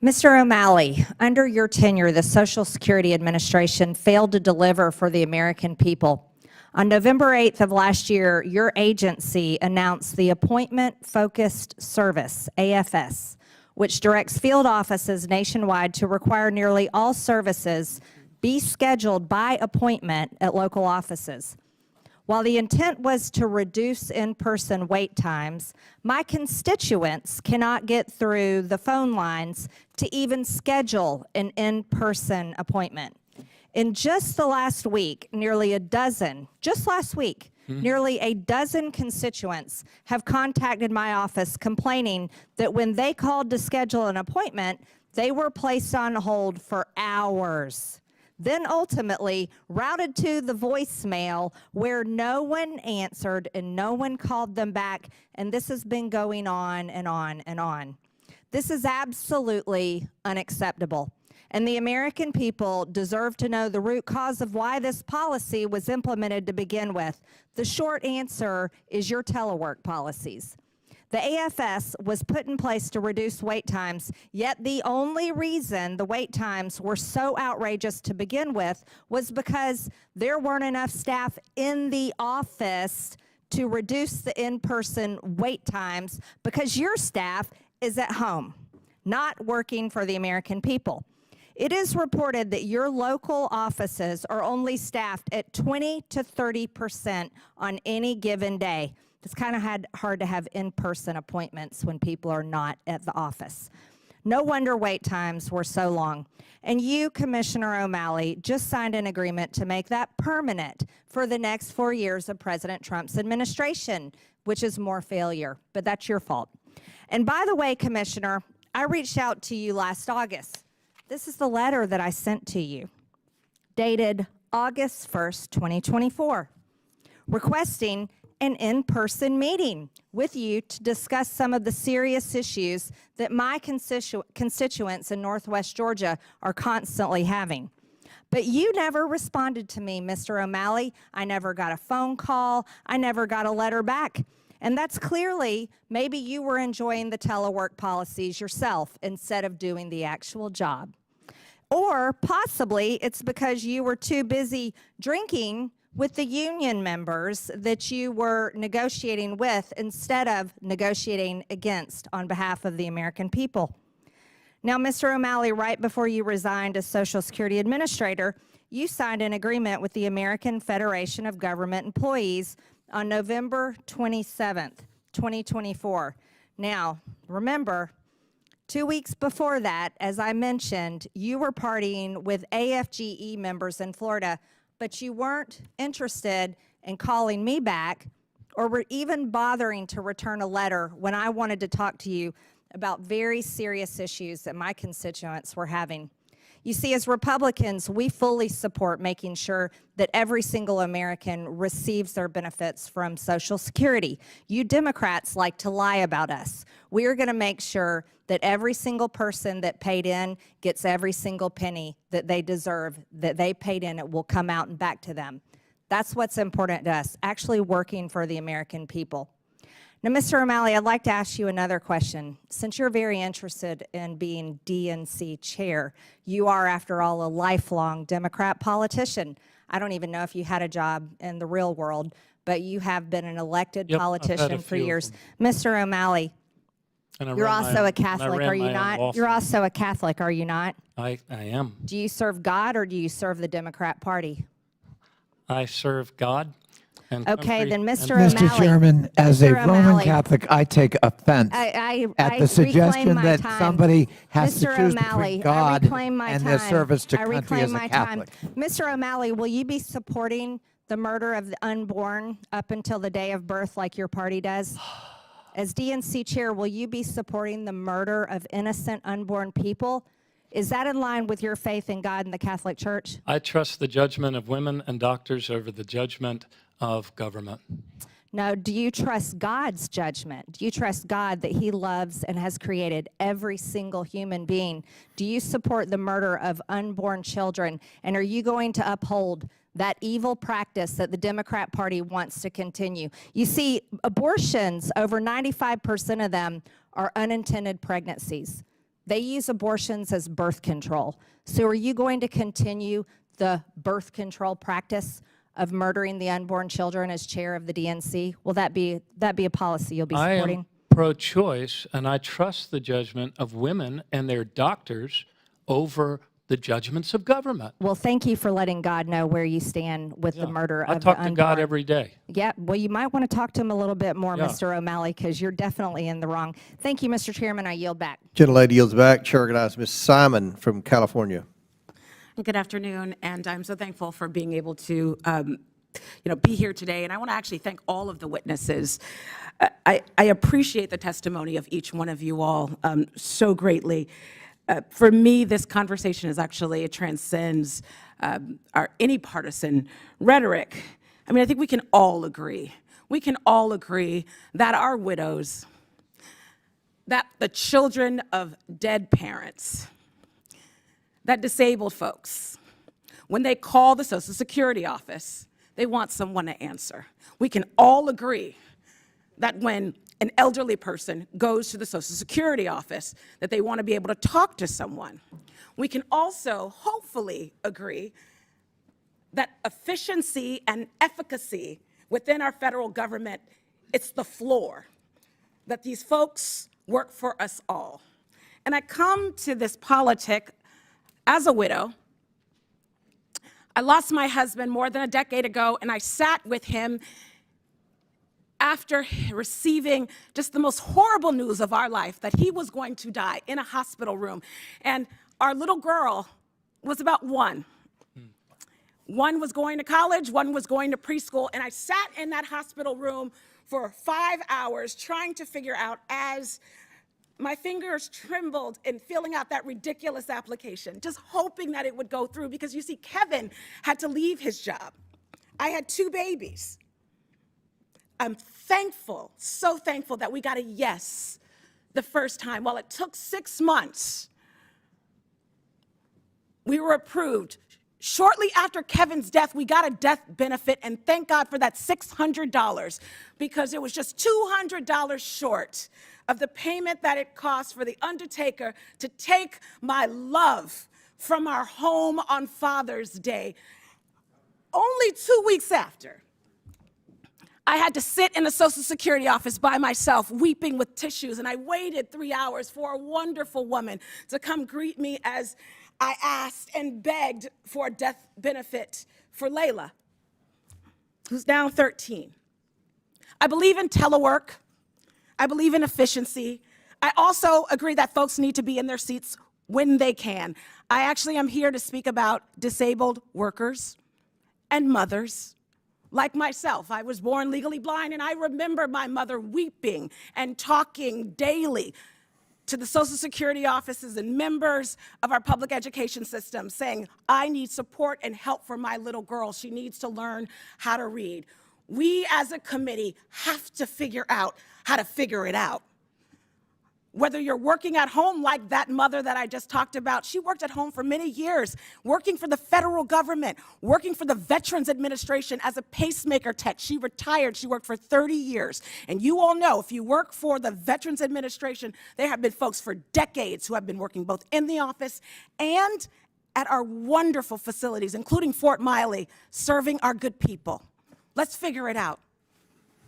Mr. O'Malley, under your tenure, the Social Security Administration failed to deliver for the American people. On November 8th of last year, your agency announced the Appointment Focused Service, AFS, which directs field offices nationwide to require nearly all services be scheduled by appointment at local offices. While the intent was to reduce in-person wait times, my constituents cannot get through the phone lines to even schedule an in-person appointment. In just the last week, nearly a dozen constituents have contacted my office complaining that when they called to schedule an appointment, they were placed on hold for hours, then ultimately routed to the voicemail where no one answered and no one called them back, and this has been going on and on and on. This is absolutely unacceptable, and the American people deserve to know the root cause of why this policy was implemented to begin with. The short answer is your telework policies. The AFS was put in place to reduce wait times, yet the only reason the wait times were so outrageous to begin with was because there weren't enough staff in the office to reduce the in-person wait times because your staff is at home, not working for the American people. It is reported that your local offices are only staffed at 20 to 30% on any given day. It's kind of hard to have in-person appointments when people are not at the office. No wonder wait times were so long. And you, Commissioner O'Malley, just signed an agreement to make that permanent for the next 4 years of President Trump's administration, which is more failure, but that's your fault. And by the way, Commissioner, I reached out to you last August. This is the letter that I sent to you, dated August 1st, 2024, requesting an in-person meeting with you to discuss some of the serious issues that my constituents in Northwest Georgia are constantly having. But you never responded to me, Mr. O'Malley. I never got a phone call. I never got a letter back. And that's clearly, maybe you were enjoying the telework policies yourself instead of doing the actual job. Or possibly it's because you were too busy drinking with the union members that you were negotiating with instead of negotiating against on behalf of the American people. Now, Mr. O'Malley, right before you resigned as Social Security Administrator, you signed an agreement with the American Federation of Government Employees on November 27th, 2024. Now, remember, 2 weeks before that, as I mentioned, you were partying with AFGE members in Florida, but you weren't interested in calling me back or were even bothering to return a letter when I wanted to talk to you about very serious issues that my constituents were having. You see, as Republicans, we fully support making sure that every single American receives their benefits from Social Security. You Democrats like to lie about us. We are going to make sure that every single person that paid in gets every single penny that they deserve, that they paid in, it will come out and back to them. That's what's important to us, actually working for the American people. Now, Mr. O'Malley, I'd like to ask you another question. Since you're very interested in being DNC chair, you are, after all, a lifelong Democrat politician. I don't even know if you had a job in the real world, but you have been an elected politician for years. Mr. O'Malley, you're also a Catholic, are you not? You're also a Catholic, are you not? I am. Do you serve God or do you serve the Democrat Party? I serve God. and Okay, country then and- Mr. O'Malley. Mr. Chairman, as a Mr. Roman O'Malley. Catholic, I take offense I at the reclaim suggestion my that time. somebody has to Mr. choose O'Malley, between God I reclaim my and time. their service to I country reclaim as a my Catholic. time. Mr. O'Malley, will you be supporting the murder of the unborn up until the day of birth like your party does? As DNC chair, will you be supporting the murder of innocent unborn people? Is that in line with your faith in God and the Catholic Church? I trust the judgment of women and doctors over the judgment of government. No, do you trust God's judgment? Do you trust God that he loves and has created every single human being? Do you support the murder of unborn children? And are you going to uphold that evil practice that the Democrat Party wants to continue? You see, abortions, over 95% of them are unintended pregnancies. They use abortions as birth control. So are you going to continue the birth control practice of murdering the unborn children as chair of the DNC? Will that be a policy you'll be I supporting? am pro-choice, and I trust the judgment of women and their doctors over the judgments of government. Well, thank you for letting God know where you stand with the murder of I the talk to unborn. God every day. Yeah, well, you might want to talk to him a little bit more, Yeah. Mr. O'Malley, because you're definitely in the wrong. Thank you, Mr. Chairman. I yield back. Gentlelady yields back. Chair recognizes Ms. Simon from California. Good afternoon, and I'm so thankful for being able to be here today. And I want to actually thank all of the witnesses. I appreciate the testimony of each one of you all so greatly. For me, this conversation is actually, it transcends any partisan rhetoric. I mean, I think we can all agree. We can all agree that our widows, that the children of dead parents, that disabled folks, when they call the Social Security office, they want someone to answer. We can all agree that when an elderly person goes to the Social Security office, that they want to be able to talk to someone. We can also hopefully agree that efficiency and efficacy within our federal government, it's the floor, that these folks work for us all. And I come to this politic as a widow. I lost my husband more than a decade ago, and I sat with him after receiving just the most horrible news of our life, that he was going to die in a hospital room. And our little girl was about one. One was going to college, one was going to preschool, and I sat in that hospital room for 5 hours trying to figure out, as my fingers trembled in filling out that ridiculous application, just hoping that it would go through, because you see, Kevin had to leave his job. I had 2 babies. I'm thankful, so thankful that we got a yes the first time. While it took 6 months, we were approved. Shortly after Kevin's death, we got a death benefit, and thank God for that $600, because it was just $200 short of the payment that it cost for the undertaker to take my love from our home on Father's Day. Only 2 weeks after, I had to sit in the Social Security office by myself, weeping with tissues, and I waited 3 hours for a wonderful woman to come greet me as I asked and begged for a death benefit for Layla, who's now 13. I believe in telework. I believe in efficiency. I also agree that folks need to be in their seats when they can. I actually am here to speak about disabled workers and mothers like myself. I was born legally blind, and I remember my mother weeping and talking daily to the Social Security offices and members of our public education system, saying, I need support and help for my little girl. She needs to learn how to read. We as a committee have to figure out how to figure it out. Whether you're working at home like that mother that I just talked about, she worked at home for many years, working for the federal government, working for the Veterans Administration as a pacemaker tech. She retired, she worked for 30 years. And you all know, if you work for the Veterans Administration, there have been folks for decades who have been working both in the office and at our wonderful facilities, including Fort Miley, serving our good people. Let's figure it out.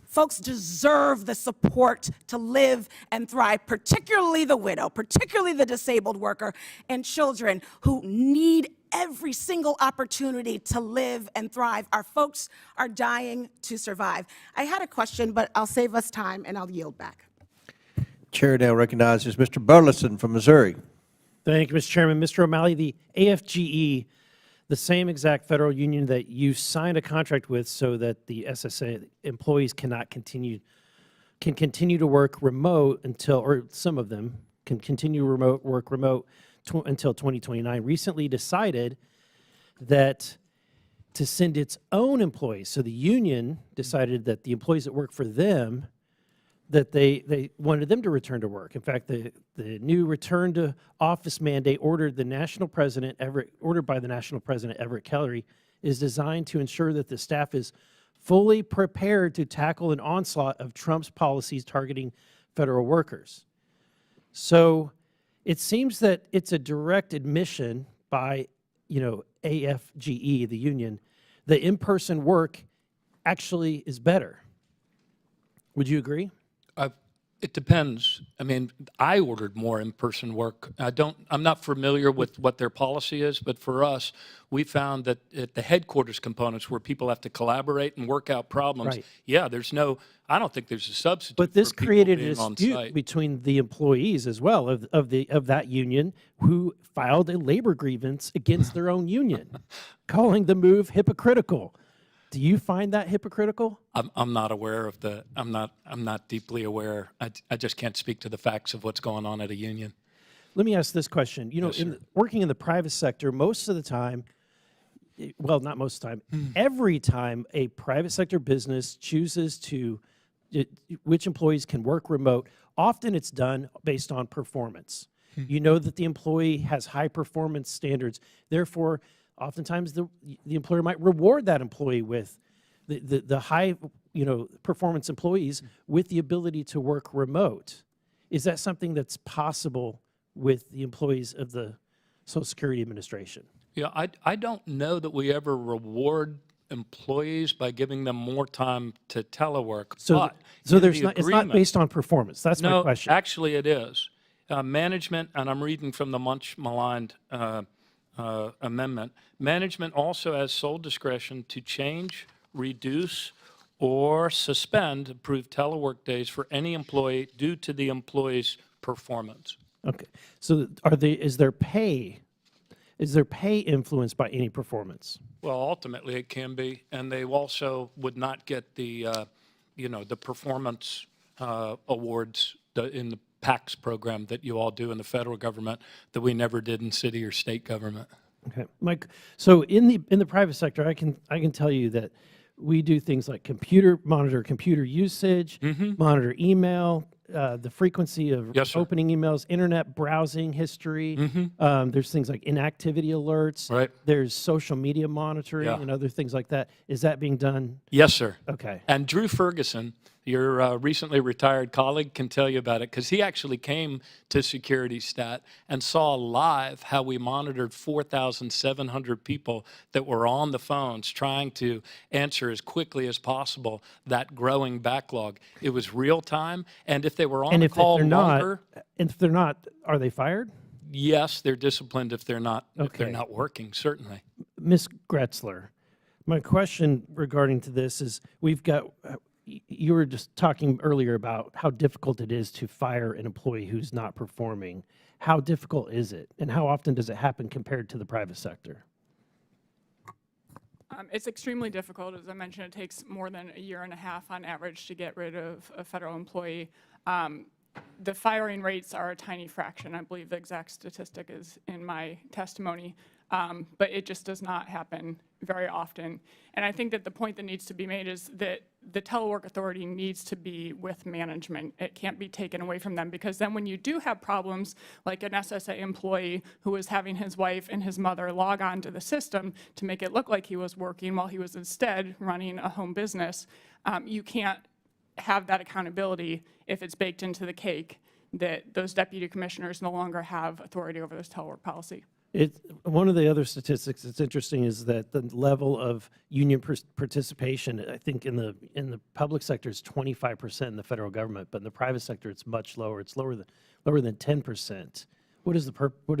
Folks deserve the support to live and thrive, particularly the widow, particularly the disabled worker, and children who need every single opportunity to live and thrive. Our folks are dying to survive. I had a question, but I'll save us time and I'll yield back. Chair now recognizes Mr. Burleson from Missouri. Thank you, Mr. Chairman. Mr. O'Malley, the AFGE, the same exact federal union that you signed a contract with so that the SSA employees can continue to work remote until, or some of them can continue work remote until 2029, recently decided that to send its own employees. So the union decided that the employees that work for them, that they wanted them to return to work. In fact, the new return to office mandate ordered by the national president, Everett Kellery, is designed to ensure that the staff is fully prepared to tackle an onslaught of Trump's policies targeting federal workers. So it seems that it's a direct admission by, AFGE, the union, that in-person work actually is better. Would you agree? It depends. I mean, I ordered more in-person work. I'm not familiar with what their policy is, but for us, we found that at the headquarters components where people have to collaborate and work out problems, Right. yeah, I don't think there's a substitute But this for people created a being on dispute site. between the employees as well of that union, who filed a labor grievance against their own union, calling the move hypocritical. Do you find that hypocritical? I'm not aware of I'm not deeply aware. I just can't speak to the facts of what's going on at a union. Let me ask this question. Yes, sir. Working in the private sector, most of the time, well, not most of the time, every time a private sector business chooses which employees can work remote, often it's done based on performance. You know that the employee has high performance standards. Therefore, oftentimes the employer might reward that employee with the high performance employees with the ability to work remote. Is that something that's possible with the employees of the Social Security Administration? Yeah, I don't know that we ever reward employees by giving them more time to telework. So but there's in the it's not agreement- based on performance. That's my question. No, actually it is. Management, and I'm reading from the much maligned amendment, management also has sole discretion to change, reduce, or suspend approved telework days for any employee due to the employee's performance. Okay. So is their pay influenced by any performance? Well, ultimately it can be, and they also would not get the performance awards in the PACS program that you all do in the federal government that we never did in city or state government. Okay, Mike. So in the private sector, I can tell you that we do things like monitor computer usage, monitor email, the frequency of opening emails, internet browsing history. There's things like inactivity alerts. Right. There's social media monitoring and other things like that. Is that being done? Yes, sir. Okay. And Drew Ferguson, your recently retired colleague, can tell you about it because he actually came to Security Stat and saw live how we monitored 4,700 people that were on the phones trying to answer as quickly as possible that growing backlog. It was real time, and if they were on the call longer, and if they're not, are they fired? yes, they're disciplined if they're not working, certainly. Ms. Greszler, my question regarding to this is you were just talking earlier about how difficult it is to fire an employee who's not performing. How difficult is it, and how often does it happen compared to the private sector? It's extremely difficult. As I mentioned, it takes more than a year and a half on average to get rid of a federal employee. The firing rates are a tiny fraction. I believe the exact statistic is in my testimony, but it just does not happen very often. And I think that the point that needs to be made is that the telework authority needs to be with management. It can't be taken away from them, because then when you do have problems like an SSA employee who was having his wife and his mother log on to the system to make it look like he was working while he was instead running a home business, you can't have that accountability if it's baked into the cake that those deputy commissioners no longer have authority over this telework policy. One of the other statistics that's interesting is that the level of union participation, I think in the public sector is 25% in the federal government, but in the private sector it's much lower. It's lower than 10%. What is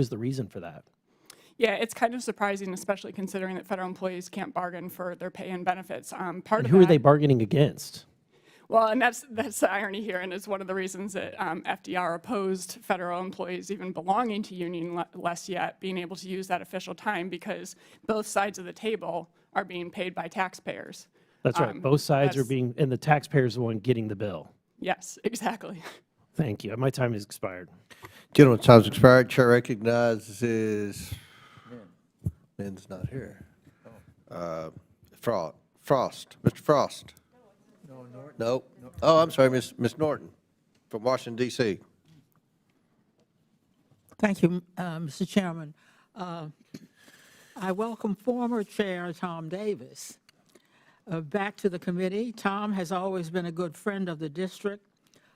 the reason for that? Yeah, it's kind of surprising, especially considering that federal employees can't bargain for their pay and benefits. And who are they bargaining against? Well, and that's the irony here, and it's one of the reasons that FDR opposed federal employees even belonging to union, less yet being able to use that official time, because both sides of the table are being paid by taxpayers. That's right. Both sides are being, and the taxpayer is the one getting the bill. Yes, exactly. Thank you. My time has expired. Gentleman's time's expired. Chair recognizes, Ben's not here. Frost. Mr. Frost. No. Oh, I'm sorry, Ms. Norton from Washington, D.C. Thank you, Mr. Chairman. I welcome former Chair Tom Davis back to the committee. Tom has always been a good friend of the District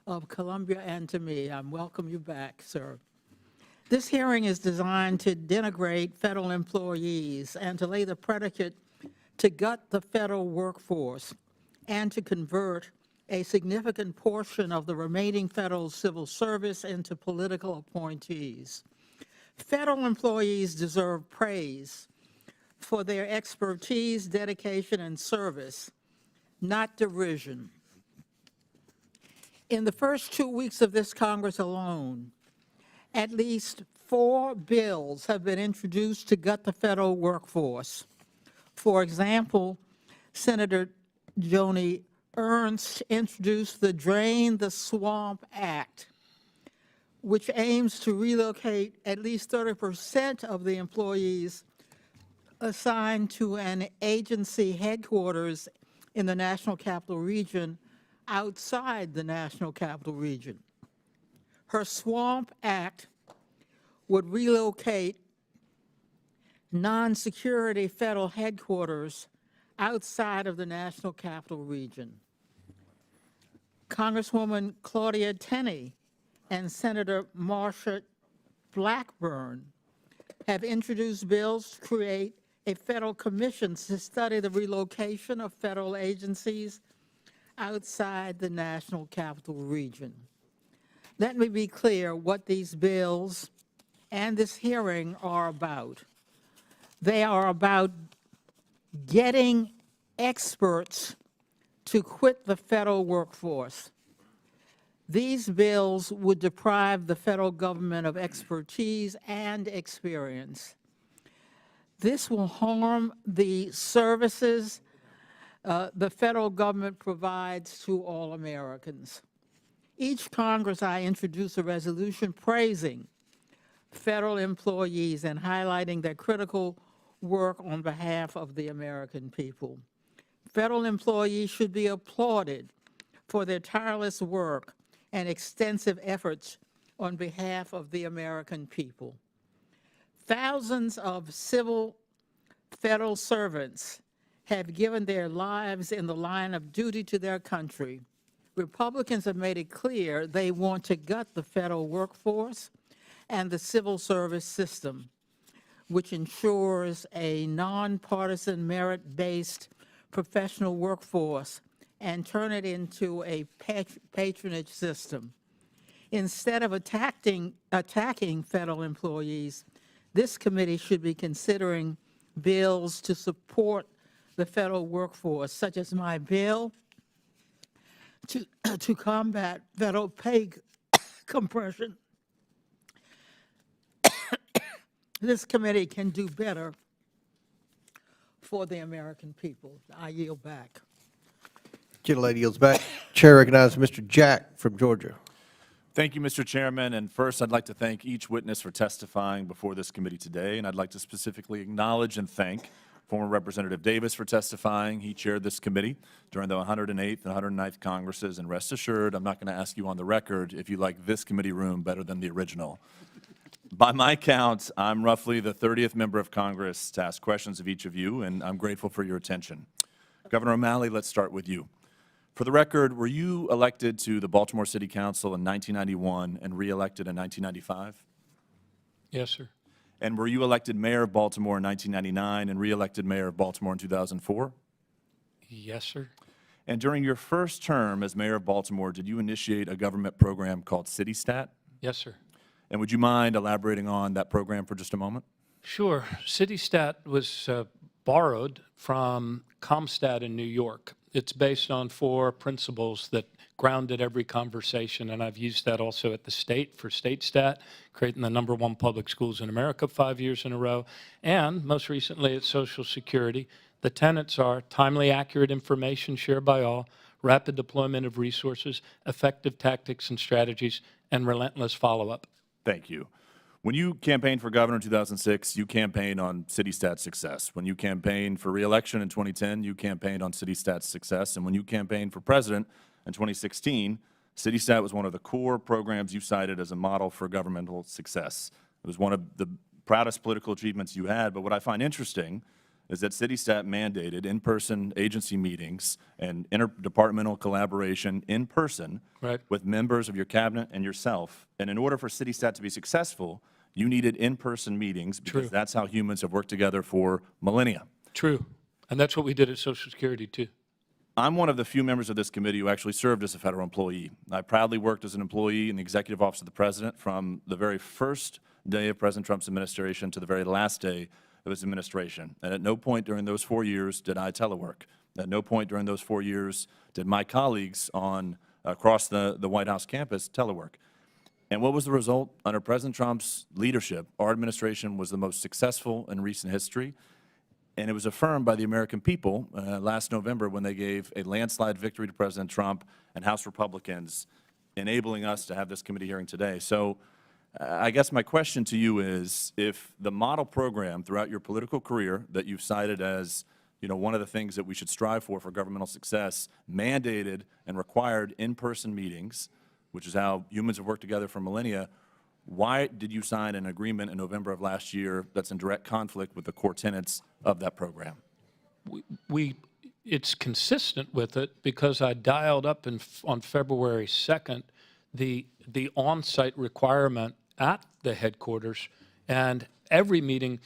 of Columbia and to me. I welcome you back, sir. This hearing is designed to denigrate federal employees and to lay the predicate to gut the federal workforce and to convert a significant portion of the remaining federal civil service into political appointees. Federal employees deserve praise for their expertise, dedication, and service, not derision. In the first 2 weeks of this Congress alone, at least 4 bills have been introduced to gut the federal workforce. For example, Senator Joni Ernst introduced the Drain the Swamp Act, which aims to relocate at least 30% of the employees assigned to an agency headquarters in the National Capital Region outside the National Capital Region. Her Swamp Act would relocate non-security federal headquarters outside of the National Capital Region. Congresswoman Claudia Tenney and Senator Marsha Blackburn have introduced bills to create a federal commission to study the relocation of federal agencies outside the National Capital Region. Let me be clear what these bills and this hearing are about. They are about getting experts to quit the federal workforce. These bills would deprive the federal government of expertise and experience. This will harm the services the federal government provides to all Americans. Each Congress, I introduce a resolution praising federal employees and highlighting their critical work on behalf of the American people. Federal employees should be applauded for their tireless work and extensive efforts on behalf of the American people. Thousands of civil federal servants have given their lives in the line of duty to their country. Republicans have made it clear they want to gut the federal workforce and the civil service system, which ensures a nonpartisan, merit-based professional workforce, and turn it into a patronage system. Instead of attacking federal employees, this committee should be considering bills to support the federal workforce, such as my bill to combat federal pay compression. This committee can do better for the American people. I yield back. Gentlelady yields back. Chair recognizes Mr. Jack from Georgia. Thank you, Mr. Chairman. And first, I'd like to thank each witness for testifying before this committee today. And I'd like to specifically acknowledge and thank former Representative Davis for testifying. He chaired this committee during the 108th and 109th Congresses. And rest assured, I'm not going to ask you on the record if you like this committee room better than the original. By my count, I'm roughly the 30th member of Congress to ask questions of each of you, and I'm grateful for your attention. Governor O'Malley, let's start with you. For the record, were you elected to the Baltimore City Council in 1991 and re-elected in 1995? Yes, sir. And were you elected mayor of Baltimore in 1999 and reelected mayor of Baltimore in 2004? Yes, sir. And during your first term as mayor of Baltimore, did you initiate a government program called CityStat? Yes, sir. And would you mind elaborating on that program for just a moment? Sure. CityStat was borrowed from ComStat in New York. It's based on 4 principles that grounded every conversation, and I've used that also at the state for StateStat, creating the #1 public schools in America 5 years in a row, and most recently at Social Security. The tenets are timely, accurate information shared by all, rapid deployment of resources, effective tactics and strategies, and relentless follow-up. Thank you. When you campaigned for governor in 2006, you campaigned on CityStat's success. When you campaigned for re-election in 2010, you campaigned on CityStat's success. And when you campaigned for president in 2016, CityStat was one of the core programs you cited as a model for governmental success. It was one of the proudest political achievements you had. But what I find interesting is that CityStat mandated in-person agency meetings and interdepartmental collaboration in person with members of your cabinet and yourself. And in order for CityStat to be successful, you needed in-person meetings because that's how humans have worked together for millennia. True. And that's what we did at Social Security, too. I'm one of the few members of this committee who actually served as a federal employee. I proudly worked as an employee in the executive office of the president from the very first day of President Trump's administration to the very last day of his administration. And at no point during those 4 years did I telework. At no point during those 4 years did my colleagues across the White House campus telework. And what was the result? Under President Trump's leadership, our administration was the most successful in recent history. And it was affirmed by the American people last November when they gave a landslide victory to President Trump and House Republicans, enabling us to have this committee hearing today. So I guess my question to you is, if the model program throughout your political career that you've cited as one of the things that we should strive for governmental success mandated and required in-person meetings, which is how humans have worked together for millennia, why did you sign an agreement in November of last year that's in direct conflict with the core tenets of that program? It's consistent with it because I dialed up on February 2nd the on-site requirement at the headquarters, and every meeting,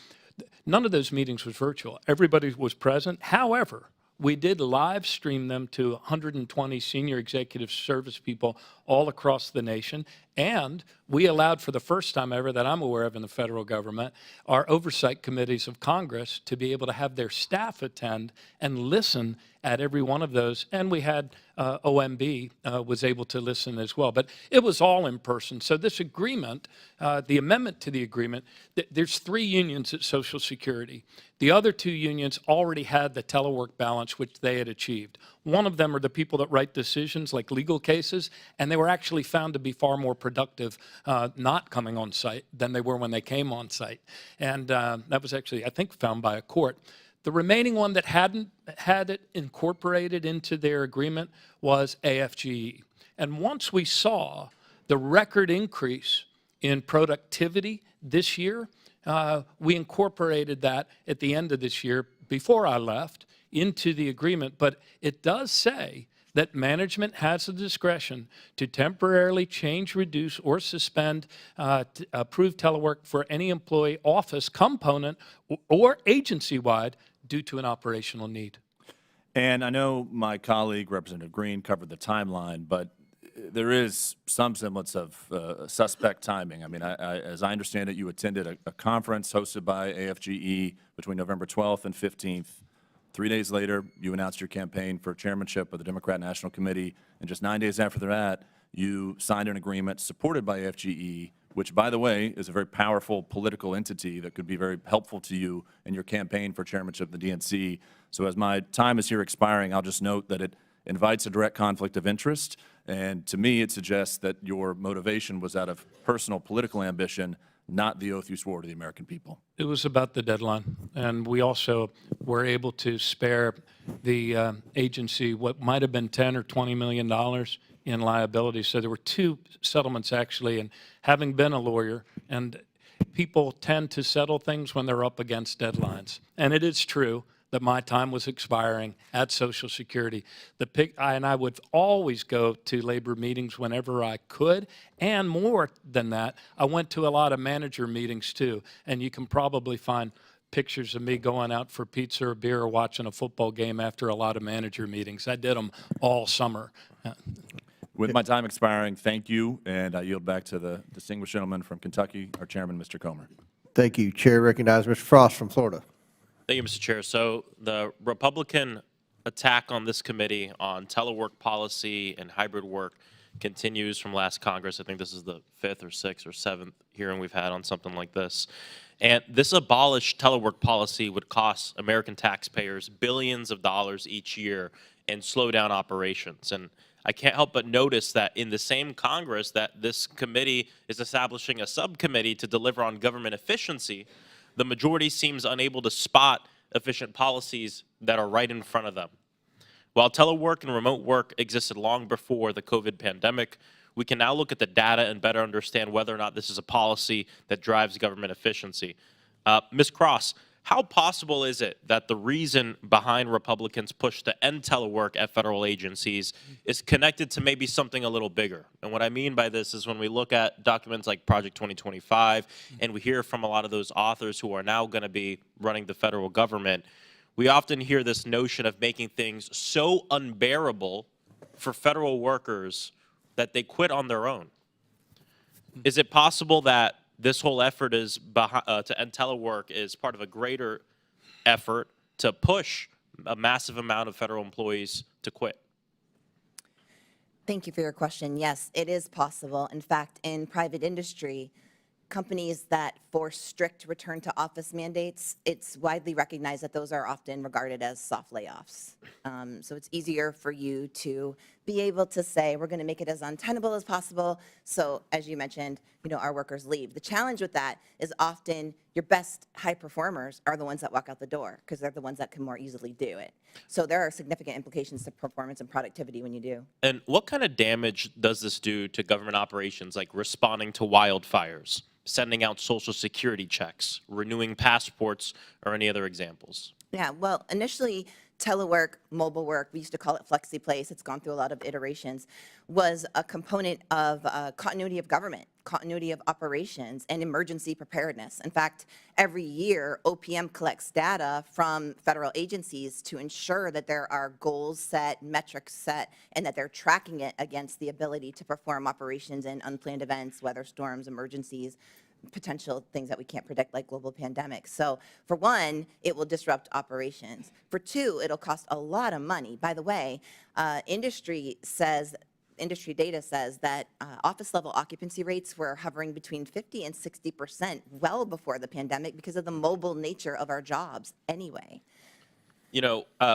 none of those meetings was virtual. Everybody was present. However, we did live stream them to 120 senior executive service people all across the nation, and we allowed, for the first time ever that I'm aware of in the federal government, our oversight committees of Congress to be able to have their staff attend and listen at every one of those, and we had OMB was able to listen as well. But it was all in person. So this agreement, the amendment to the agreement, there's 3 unions at Social Security. The other 2 unions already had the telework balance, which they had achieved. One of them are the people that write decisions like legal cases, and they were actually found to be far more productive not coming on site than they were when they came on site. And that was actually, I think, found by a court. The remaining one that hadn't had it incorporated into their agreement was AFGE. And once we saw the record increase in productivity this year, we incorporated that at the end of this year, before I left, into the agreement. But it does say that management has the discretion to temporarily change, reduce, or suspend approved telework for any employee, office, component, or agency-wide due to an operational need. And I know my colleague, Representative Green, covered the timeline, but there is some semblance of suspect timing. I mean, as I understand it, you attended a conference hosted by AFGE between November 12th and 15th. 3 days later, you announced your campaign for chairmanship of the Democrat National Committee, and just 9 days after that, you signed an agreement supported by AFGE, which, by the way, is a very powerful political entity that could be very helpful to you in your campaign for chairmanship of the DNC. So as my time is here expiring, I'll just note that it invites a direct conflict of interest, and to me, it suggests that your motivation was out of personal political ambition, not the oath you swore to the American people. It was about the deadline, and we also were able to spare the agency what might have been $10 or $20 million in liability. So there were 2 settlements, actually, and having been a lawyer, and people tend to settle things when they're up against deadlines. And it is true that my time was expiring at Social Security. And I would always go to labor meetings whenever I could, and more than that, I went to a lot of manager meetings too. And you can probably find pictures of me going out for pizza or beer or watching a football game after a lot of manager meetings. I did them all summer. With my time expiring, thank you, and I yield back to the distinguished gentleman from Kentucky, our chairman, Mr. Comer. Thank you. Chair recognizes Mr. Frost from Florida. Thank you, Mr. Chair. So the Republican attack on this committee on telework policy and hybrid work continues from last Congress. I think this is the 5th or 6th or 7th hearing we've had on something like this. And this abolished telework policy would cost American taxpayers billions of dollars each year and slow down operations. And I can't help but notice that in the same Congress that this committee is establishing a subcommittee to deliver on government efficiency, the majority seems unable to spot efficient policies that are right in front of them. While telework and remote work existed long before the COVID pandemic, we can now look at the data and better understand whether or not this is a policy that drives government efficiency. Ms. Cross, how possible is it that the reason behind Republicans' push to end telework at federal agencies is connected to maybe something a little bigger? And what I mean by this is when we look at documents like Project 2025 and we hear from a lot of those authors who are now going to be running the federal government, we often hear this notion of making things so unbearable for federal workers that they quit on their own. Is it possible that this whole effort is to end telework is part of a greater effort to push a massive amount of federal employees to quit? Thank you for your question. Yes, it is possible. In fact, in private industry, companies that force strict return to office mandates, it's widely recognized that those are often regarded as soft layoffs. So it's easier for you to be able to say, we're going to make it as untenable as possible. So as you mentioned, our workers leave. The challenge with that is often your best high performers are the ones that walk out the door because they're the ones that can more easily do it. So there are significant implications to performance and productivity when you do. And what kind of damage does this do to government operations, like responding to wildfires, sending out Social Security checks, renewing passports, or any other examples? Yeah, well, initially, telework, mobile work, we used to call it FlexiPlace, it's gone through a lot of iterations, was a component of continuity of government, continuity of operations, and emergency preparedness. In fact, every year, OPM collects data from federal agencies to ensure that there are goals set, metrics set, and that they're tracking it against the ability to perform operations in unplanned events, weather storms, emergencies, potential things that we can't predict like global pandemics. So for one, it will disrupt operations. For two, it'll cost a lot of money. By the way, industry data says that office level occupancy rates were hovering between 50 and 60% well before the pandemic because of the mobile nature of our jobs anyway.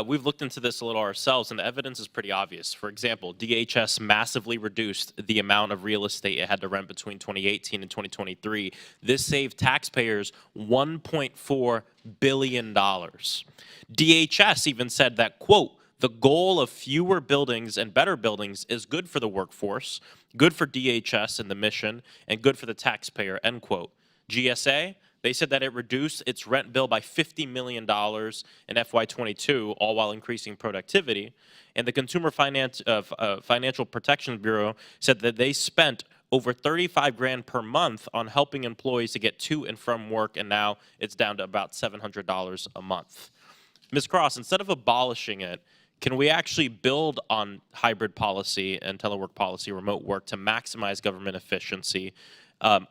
We've looked into this a little ourselves, and the evidence is pretty obvious. For example, DHS massively reduced the amount of real estate it had to rent between 2018 and 2023. This saved taxpayers $1.4 billion. DHS even said that, quote, the goal of fewer buildings and better buildings is good for the workforce, good for DHS and the mission, and good for the taxpayer, end quote. GSA, they said that it reduced its rent bill by $50 million in FY22, all while increasing productivity. And the Consumer Financial Protection Bureau said that they spent over $35,000 per month on helping employees to get to and from work, and now it's down to about $700 a month. Ms. Cross, instead of abolishing it, can we actually build on hybrid policy and telework policy, remote work, to maximize government efficiency,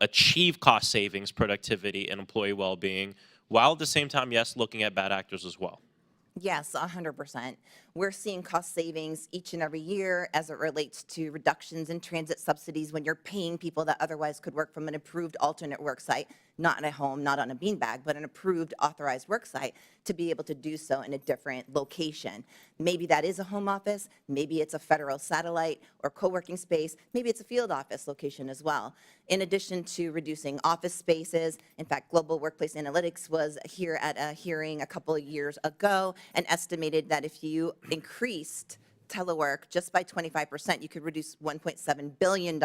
achieve cost savings, productivity, and employee well-being, while at the same time, yes, looking at bad actors as well? Yes, 100%. We're seeing cost savings each and every year as it relates to reductions in transit subsidies when you're paying people that otherwise could work from an approved alternate work site, not at a home, not on a beanbag, but an approved authorized work site, to be able to do so in a different location. Maybe that is a home office, maybe it's a federal satellite or co-working space, maybe it's a field office location as well. In addition to reducing office spaces, in fact, Global Workplace Analytics was here at a hearing a couple of years ago and estimated that if you increased telework just by 25%, you could reduce $1.7 billion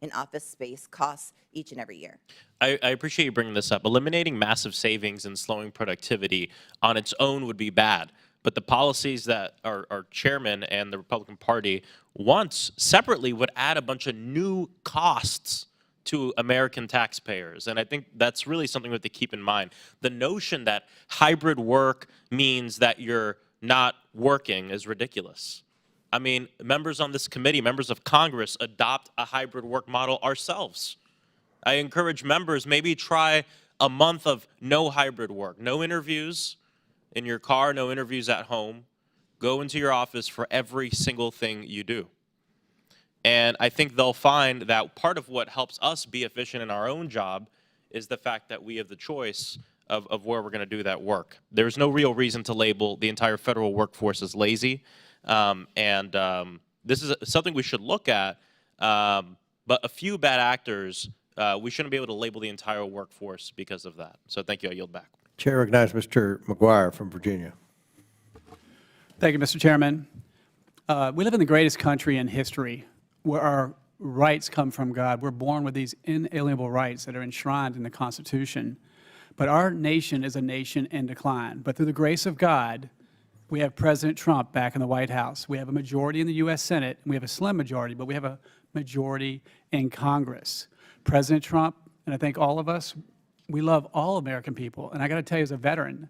in office space costs each and every year. I appreciate you bringing this up. Eliminating massive savings and slowing productivity on its own would be bad. But the policies that our chairman and the Republican Party wants separately would add a bunch of new costs to American taxpayers. And I think that's really something we have to keep in mind. The notion that hybrid work means that you're not working is ridiculous. I mean, members on this committee, members of Congress, adopt a hybrid work model ourselves. I encourage members, maybe try a month of no hybrid work, no interviews in your car, no interviews at home. Go into your office for every single thing you do. And I think they'll find that part of what helps us be efficient in our own job is the fact that we have the choice of where we're going to do that work. There's no real reason to label the entire federal workforce as lazy. This is something we should look at, but a few bad actors, we shouldn't be able to label the entire workforce because of that. So thank you. I yield back. Chair recognizes Mr. McGuire from Virginia. Thank you, Mr. Chairman. We live in the greatest country in history where our rights come from God. We're born with these inalienable rights that are enshrined in the Constitution. But our nation is a nation in decline. But through the grace of God, we have President Trump back in the White House. We have a majority in the U.S. Senate. We have a slim majority, but we have a majority in Congress. President Trump, and I think all of us, we love all American people. And I got to tell you, as a veteran,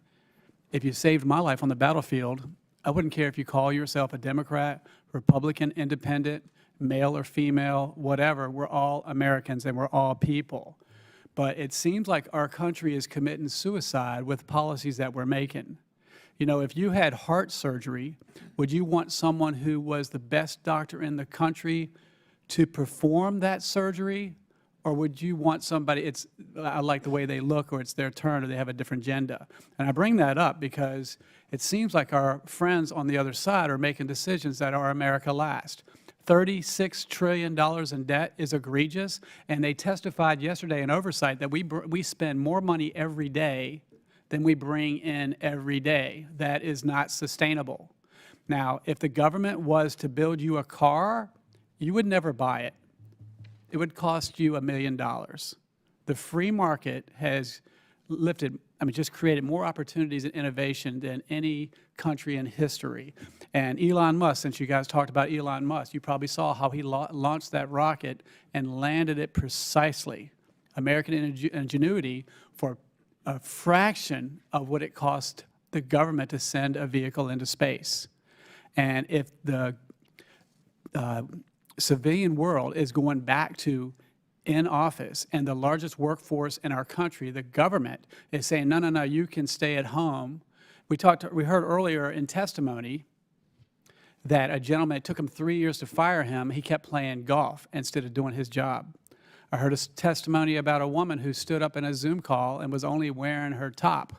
if you saved my life on the battlefield, I wouldn't care if you call yourself a Democrat, Republican, Independent, male or female, whatever. We're all Americans and we're all people. But it seems like our country is committing suicide with policies that we're making. You know, if you had heart surgery, would you want someone who was the best doctor in the country to perform that surgery? Or would you want somebody, I like the way they look, or it's their turn, or they have a different agenda? And I bring that up because it seems like our friends on the other side are making decisions that are America last. $36 trillion in debt is egregious, and they testified yesterday in Oversight that we spend more money every day than we bring in every day. That is not sustainable. Now, if the government was to build you a car, you would never buy it. It would cost you $1 million. The free market has just created more opportunities and innovation than any country in history. And Elon Musk, since you guys talked about Elon Musk, you probably saw how he launched that rocket and landed it precisely. American ingenuity for a fraction of what it cost the government to send a vehicle into space. And if the civilian world is going back to in office and the largest workforce in our country, the government is saying, no, no, no, you can stay at home. We heard earlier in testimony that a gentleman, it took him 3 years to fire him. He kept playing golf instead of doing his job. I heard a testimony about a woman who stood up in a Zoom call and was only wearing her top.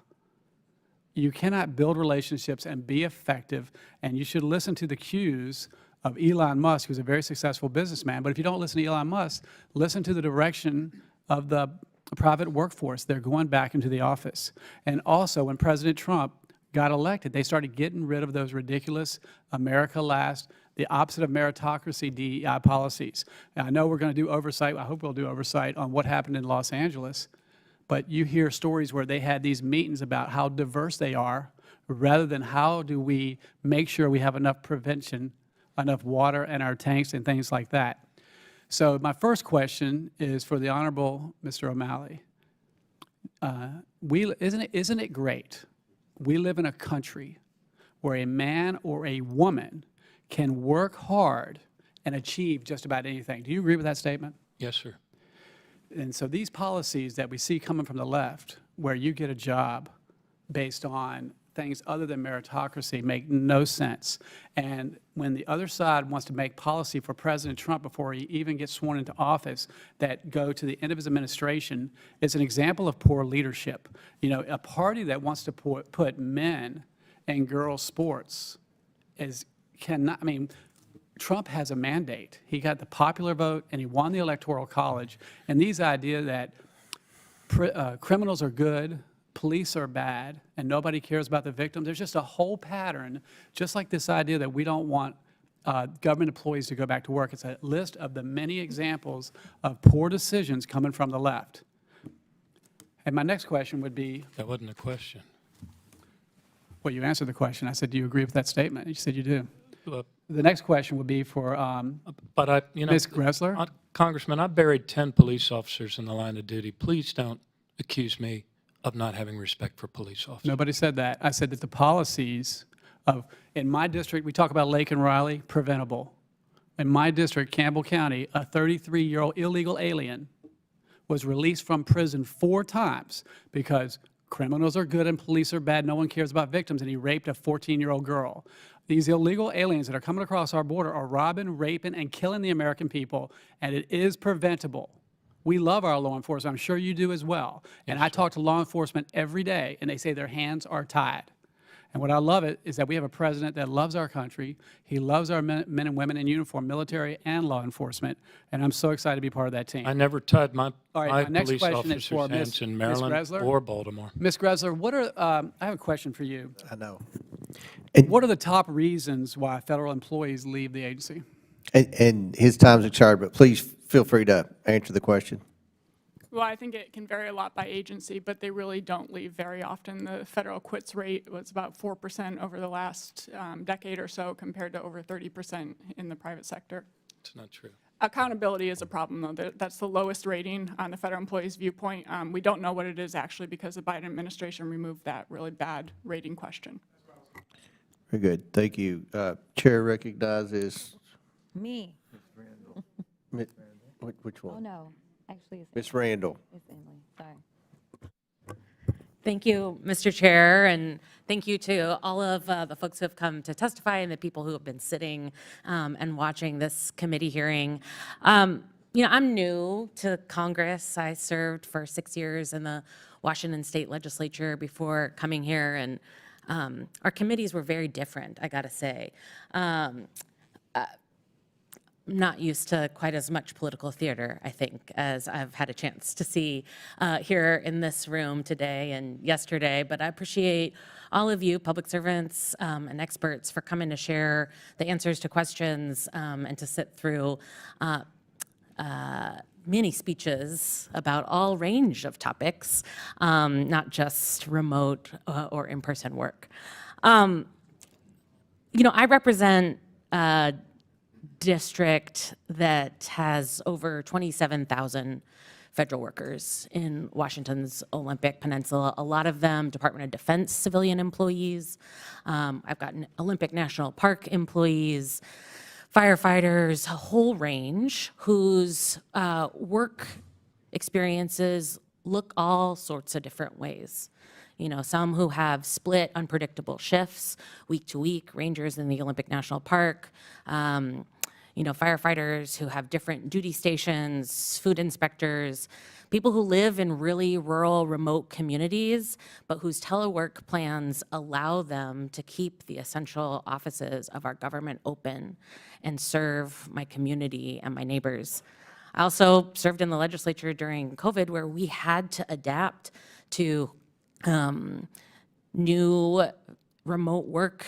You cannot build relationships and be effective, and you should listen to the cues of Elon Musk, who's a very successful businessman. But if you don't listen to Elon Musk, listen to the direction of the private workforce. They're going back into the office. And also, when President Trump got elected, they started getting rid of those ridiculous America last, the opposite of meritocracy DEI policies. Now, I know we're going to do oversight. I hope we'll do oversight on what happened in Los Angeles. But you hear stories where they had these meetings about how diverse they are, rather than how do we make sure we have enough prevention, enough water in our tanks and things like that. So my first question is for the Honorable Mr. O'Malley. Isn't it great? We live in a country where a man or a woman can work hard and achieve just about anything. Do you agree with that statement? Yes, sir. And so these policies that we see coming from the left, where you get a job based on things other than meritocracy, make no sense. And when the other side wants to make policy for President Trump before he even gets sworn into office that go to the end of his administration, it's an example of poor leadership. You know, a party that wants to put men in girls' sports cannot, I mean, Trump has a mandate. He got the popular vote and he won the Electoral College. And these ideas that criminals are good, police are bad, and nobody cares about the victim, there's just a whole pattern, just like this idea that we don't want government employees to go back to work. It's a list of the many examples of poor decisions coming from the left. And my next question would be, That wasn't a question. well, you answered the question. I said, do you agree with that statement? You said you do. Look, The next question would be for But Ms. Greszler. Congressman, I buried 10 police officers in the line of duty. Please don't accuse me of not having respect for police officers. Nobody said that. I said that the policies of, in my district, we talk about Lake and Riley, preventable. In my district, Campbell County, a 33-year-old illegal alien was released from prison 4 times because criminals are good and police are bad. No one cares about victims, and he raped a 14-year-old girl. These illegal aliens that are coming across our border are robbing, raping, and killing the American people, and it is preventable. We love our law enforcement. I'm sure you do as well. And I talk to law enforcement every day, and they say their hands are tied. And what I love it is that we have a president that loves our country. He loves our men and women in uniform, military and law enforcement. And I'm so excited to be part of that team. I never tied my next police question is officers' for hands in Ms. Maryland Greszler. or Baltimore. Ms. Greszler, what are, I have a question for you. I know. What are the top reasons why federal employees leave the agency? And his time's expired, but please feel free to answer the question. Well, I think it can vary a lot by agency, but they really don't leave very often. The federal quits rate was about 4% over the last decade or so, compared to over 30% in the private sector. It's not true. Accountability is a problem, though. That's the lowest rating on the federal employees' viewpoint. We don't know what it is actually because the Biden administration removed that really bad rating question. Very good. Thank you. Chair recognizes Me. which one? Oh, no. Actually, it's Ms. Randall. It's Emily. Sorry. Thank you, Mr. Chair, and thank you to all of the folks who have come to testify and the people who have been sitting and watching this committee hearing. I'm new to Congress. I served for 6 years in the Washington State Legislature before coming here, and our committees were very different, I gotta say. Not used to quite as much political theater, I think, as I've had a chance to see here in this room today and yesterday. But I appreciate all of you, public servants and experts, for coming to share the answers to questions and to sit through many speeches about all range of topics, not just remote or in-person work. I represent district that has over 27,000 federal workers in Washington's Olympic Peninsula, a lot of them Department of Defense civilian employees. I've got Olympic National Park employees, firefighters, a whole range whose work experiences look all sorts of different ways. Some who have split unpredictable shifts week to week, rangers in the Olympic National Park, firefighters who have different duty stations, food inspectors, people who live in really rural, remote communities, but whose telework plans allow them to keep the essential offices of our government open and serve my community and my neighbors. I also served in the legislature during COVID, where we had to adapt to new remote work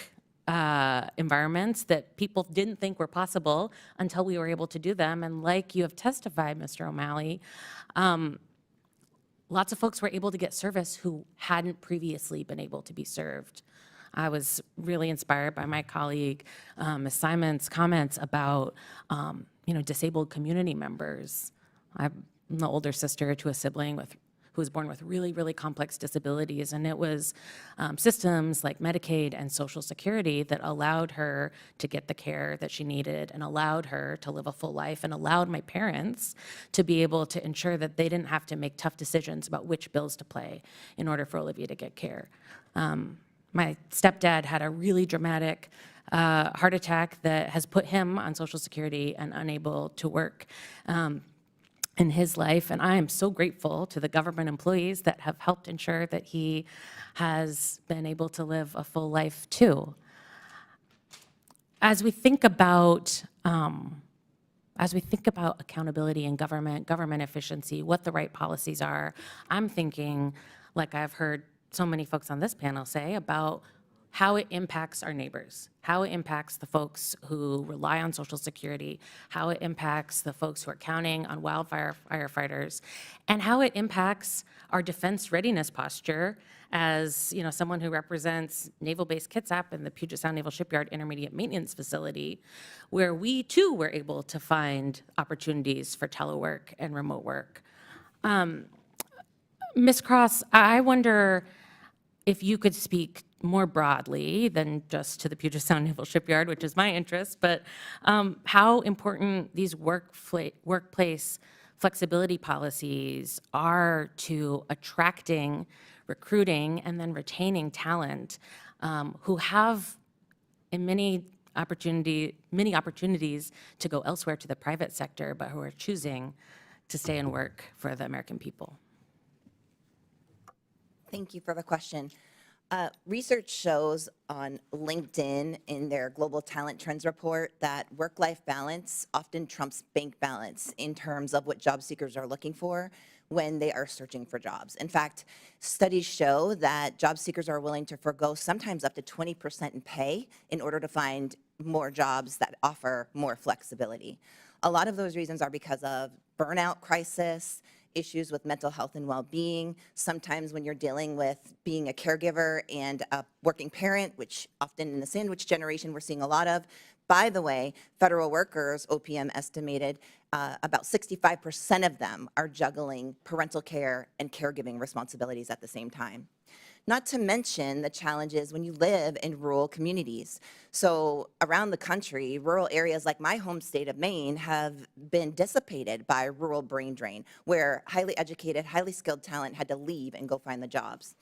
environments that people didn't think were possible until we were able to do them. And like you have testified, Mr. O'Malley, lots of folks were able to get service who hadn't previously been able to be served. I was really inspired by my colleague, Ms. Simon's comments about, disabled community members. I'm the older sister to a sibling who was born with really, really complex disabilities, and it was systems like Medicaid and Social Security that allowed her to get the care that she needed and allowed her to live a full life and allowed my parents to be able to ensure that they didn't have to make tough decisions about which bills to pay in order for Olivia to get care. My stepdad had a really dramatic heart attack that has put him on Social Security and unable to work in his life, and I am so grateful to the government employees that have helped ensure that he has been able to live a full life too. As we think about accountability in government efficiency, what the right policies are, I'm thinking, like I've heard so many folks on this panel say, about how it impacts our neighbors, how it impacts the folks who rely on Social Security, how it impacts the folks who are counting on wildfire firefighters, and how it impacts our defense readiness posture as, you know, someone who represents Naval Base Kitsap and the Puget Sound Naval Shipyard Intermediate Maintenance Facility, where we too were able to find opportunities for telework and remote work. Ms. Cross, I wonder if you could speak more broadly than just to the Puget Sound Naval Shipyard, which is my interest, but how important these workplace flexibility policies are to attracting, recruiting, and then retaining talent who have in many opportunities to go elsewhere to the private sector, but who are choosing to stay and work for the American people. Thank you for the question. Research shows on LinkedIn in their Global Talent Trends report that work-life balance often trumps bank balance in terms of what job seekers are looking for when they are searching for jobs. In fact, studies show that job seekers are willing to forgo sometimes up to 20% in pay in order to find more jobs that offer more flexibility. A lot of those reasons are because of burnout crisis, issues with mental health and well-being. Sometimes when you're dealing with being a caregiver and a working parent, which often in the sandwich generation we're seeing a lot of. By the way, federal workers, OPM estimated, about 65% of them are juggling parental care and caregiving responsibilities at the same time. Not to mention the challenges when you live in rural communities. So around the country, rural areas like my home state of Maine have been dissipated by rural brain drain, where highly educated, highly skilled talent had to leave and go find the jobs.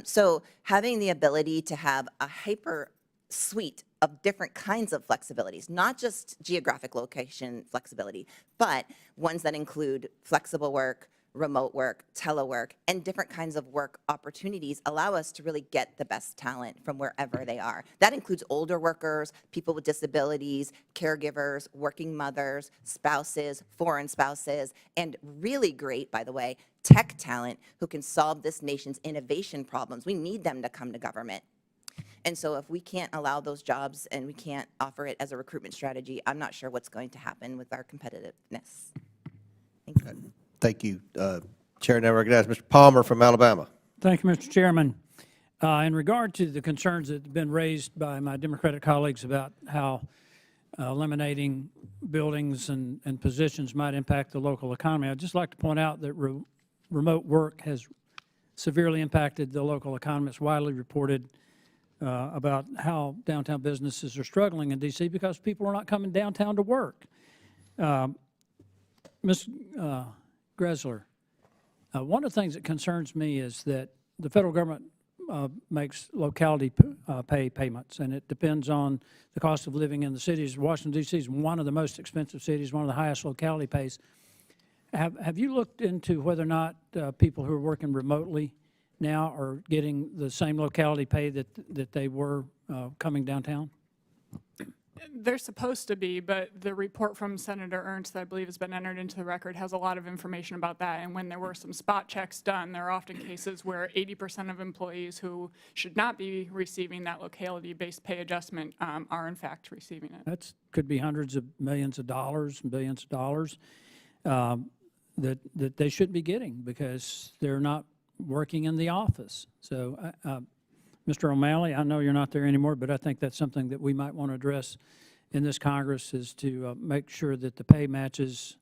So having the ability to have a hyper suite of different kinds of flexibilities, not just geographic location flexibility, but ones that include flexible work, remote work, telework, and different kinds of work opportunities allow us to really get the best talent from wherever they are. That includes older workers, people with disabilities, caregivers, working mothers, spouses, foreign spouses, and really great, by the way, tech talent who can solve this nation's innovation problems. We need them to come to government. And so if we can't allow those jobs and we can't offer it as a recruitment strategy, I'm not sure what's going to happen with our competitiveness. Thank you. Thank you. Chair now recognizes Mr. Palmer from Alabama. Thank you, Mr. Chairman. In regard to the concerns that have been raised by my Democratic colleagues about how eliminating buildings and positions might impact the local economy, I'd just like to point out that remote work has severely impacted the local economy. It's widely reported about how downtown businesses are struggling in D.C. because people are not coming downtown to work. Ms. Greszler, one of the things that concerns me is that the federal government makes locality pay payments, and it depends on the cost of living in the cities. Washington, D.C. is one of the most expensive cities, one of the highest locality pays. Have you looked into whether or not people who are working remotely now are getting the same locality pay that they were coming downtown? They're supposed to be, but the report from Senator Ernst that I believe has been entered into the record has a lot of information about that. And when there were some spot checks done, there are often cases where 80% of employees who should not be receiving that locality-based pay adjustment are in fact receiving it. That could be hundreds of millions of dollars and billions of dollars that they should be getting because they're not working in the office. So Mr. O'Malley, I know you're not there anymore, but I think that's something that we might want to address in this Congress is to make sure that the pay matches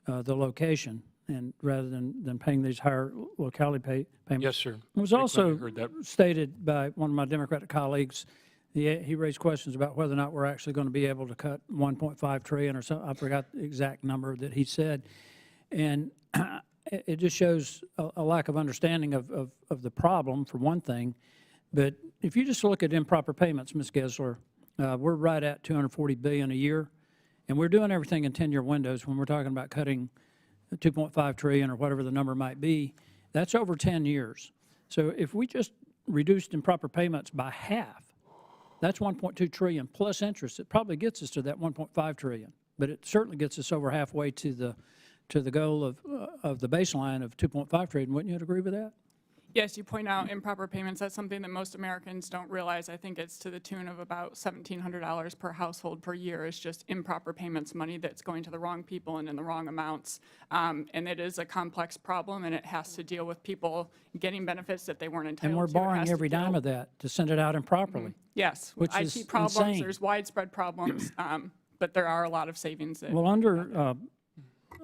the location, and rather than paying these higher locality payments. Yes, sir. It was also stated by one of my Democratic colleagues, he raised questions about whether or not we're actually going to be able to cut $1.5 trillion or something. I forgot the exact number that he said. And it just shows a lack of understanding of the problem, for one thing. But if you just look at improper payments, Ms. Greszler, we're right at $240 billion a year, and we're doing everything in 10-year windows. When we're talking about cutting $2.5 trillion or whatever the number might be, that's over 10 years. So if we just reduced improper payments by half, that's $1.2 trillion plus interest. It probably gets us to that $1.5 trillion, but it certainly gets us over halfway to the goal of the baseline of $2.5 trillion. Wouldn't you agree with that? Yes, you point out improper payments. That's something that most Americans don't realize. I think it's to the tune of about $1,700 per household per year. It's just improper payments, money that's going to the wrong people and in the wrong amounts. And it is a complex problem, and it has to deal with people getting benefits that they weren't entitled And we're to. It borrowing has to every deal- dime of that to send it out improperly. Yes, which is IT problems, insane. there's widespread problems, but there are a lot of savings that. Well,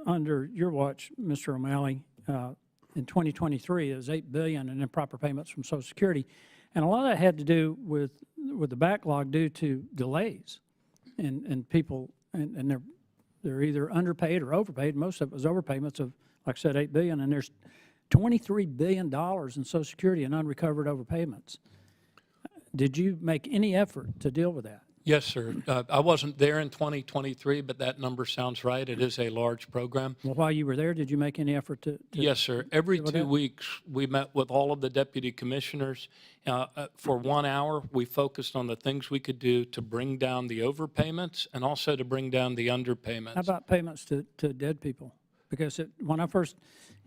under your watch, Mr. O'Malley, in 2023, it was $8 billion in improper payments from Social Security. And a lot of that had to do with the backlog due to delays. And people, and they're either underpaid or overpaid. Most of it was overpayments of, like I said, $8 billion. And there's $23 billion in Social Security in unrecovered overpayments. Did you make any effort to deal with that? Yes, sir. I wasn't there in 2023, but that number sounds right. It is a large program. Well, while you were there, did you make any effort to Yes, sir. Every deal with 2 that? weeks, we met with all of the deputy commissioners. For 1 hour, we focused on the things we could do to bring down the overpayments and also to bring down the underpayments. How about payments to dead people? Because when I first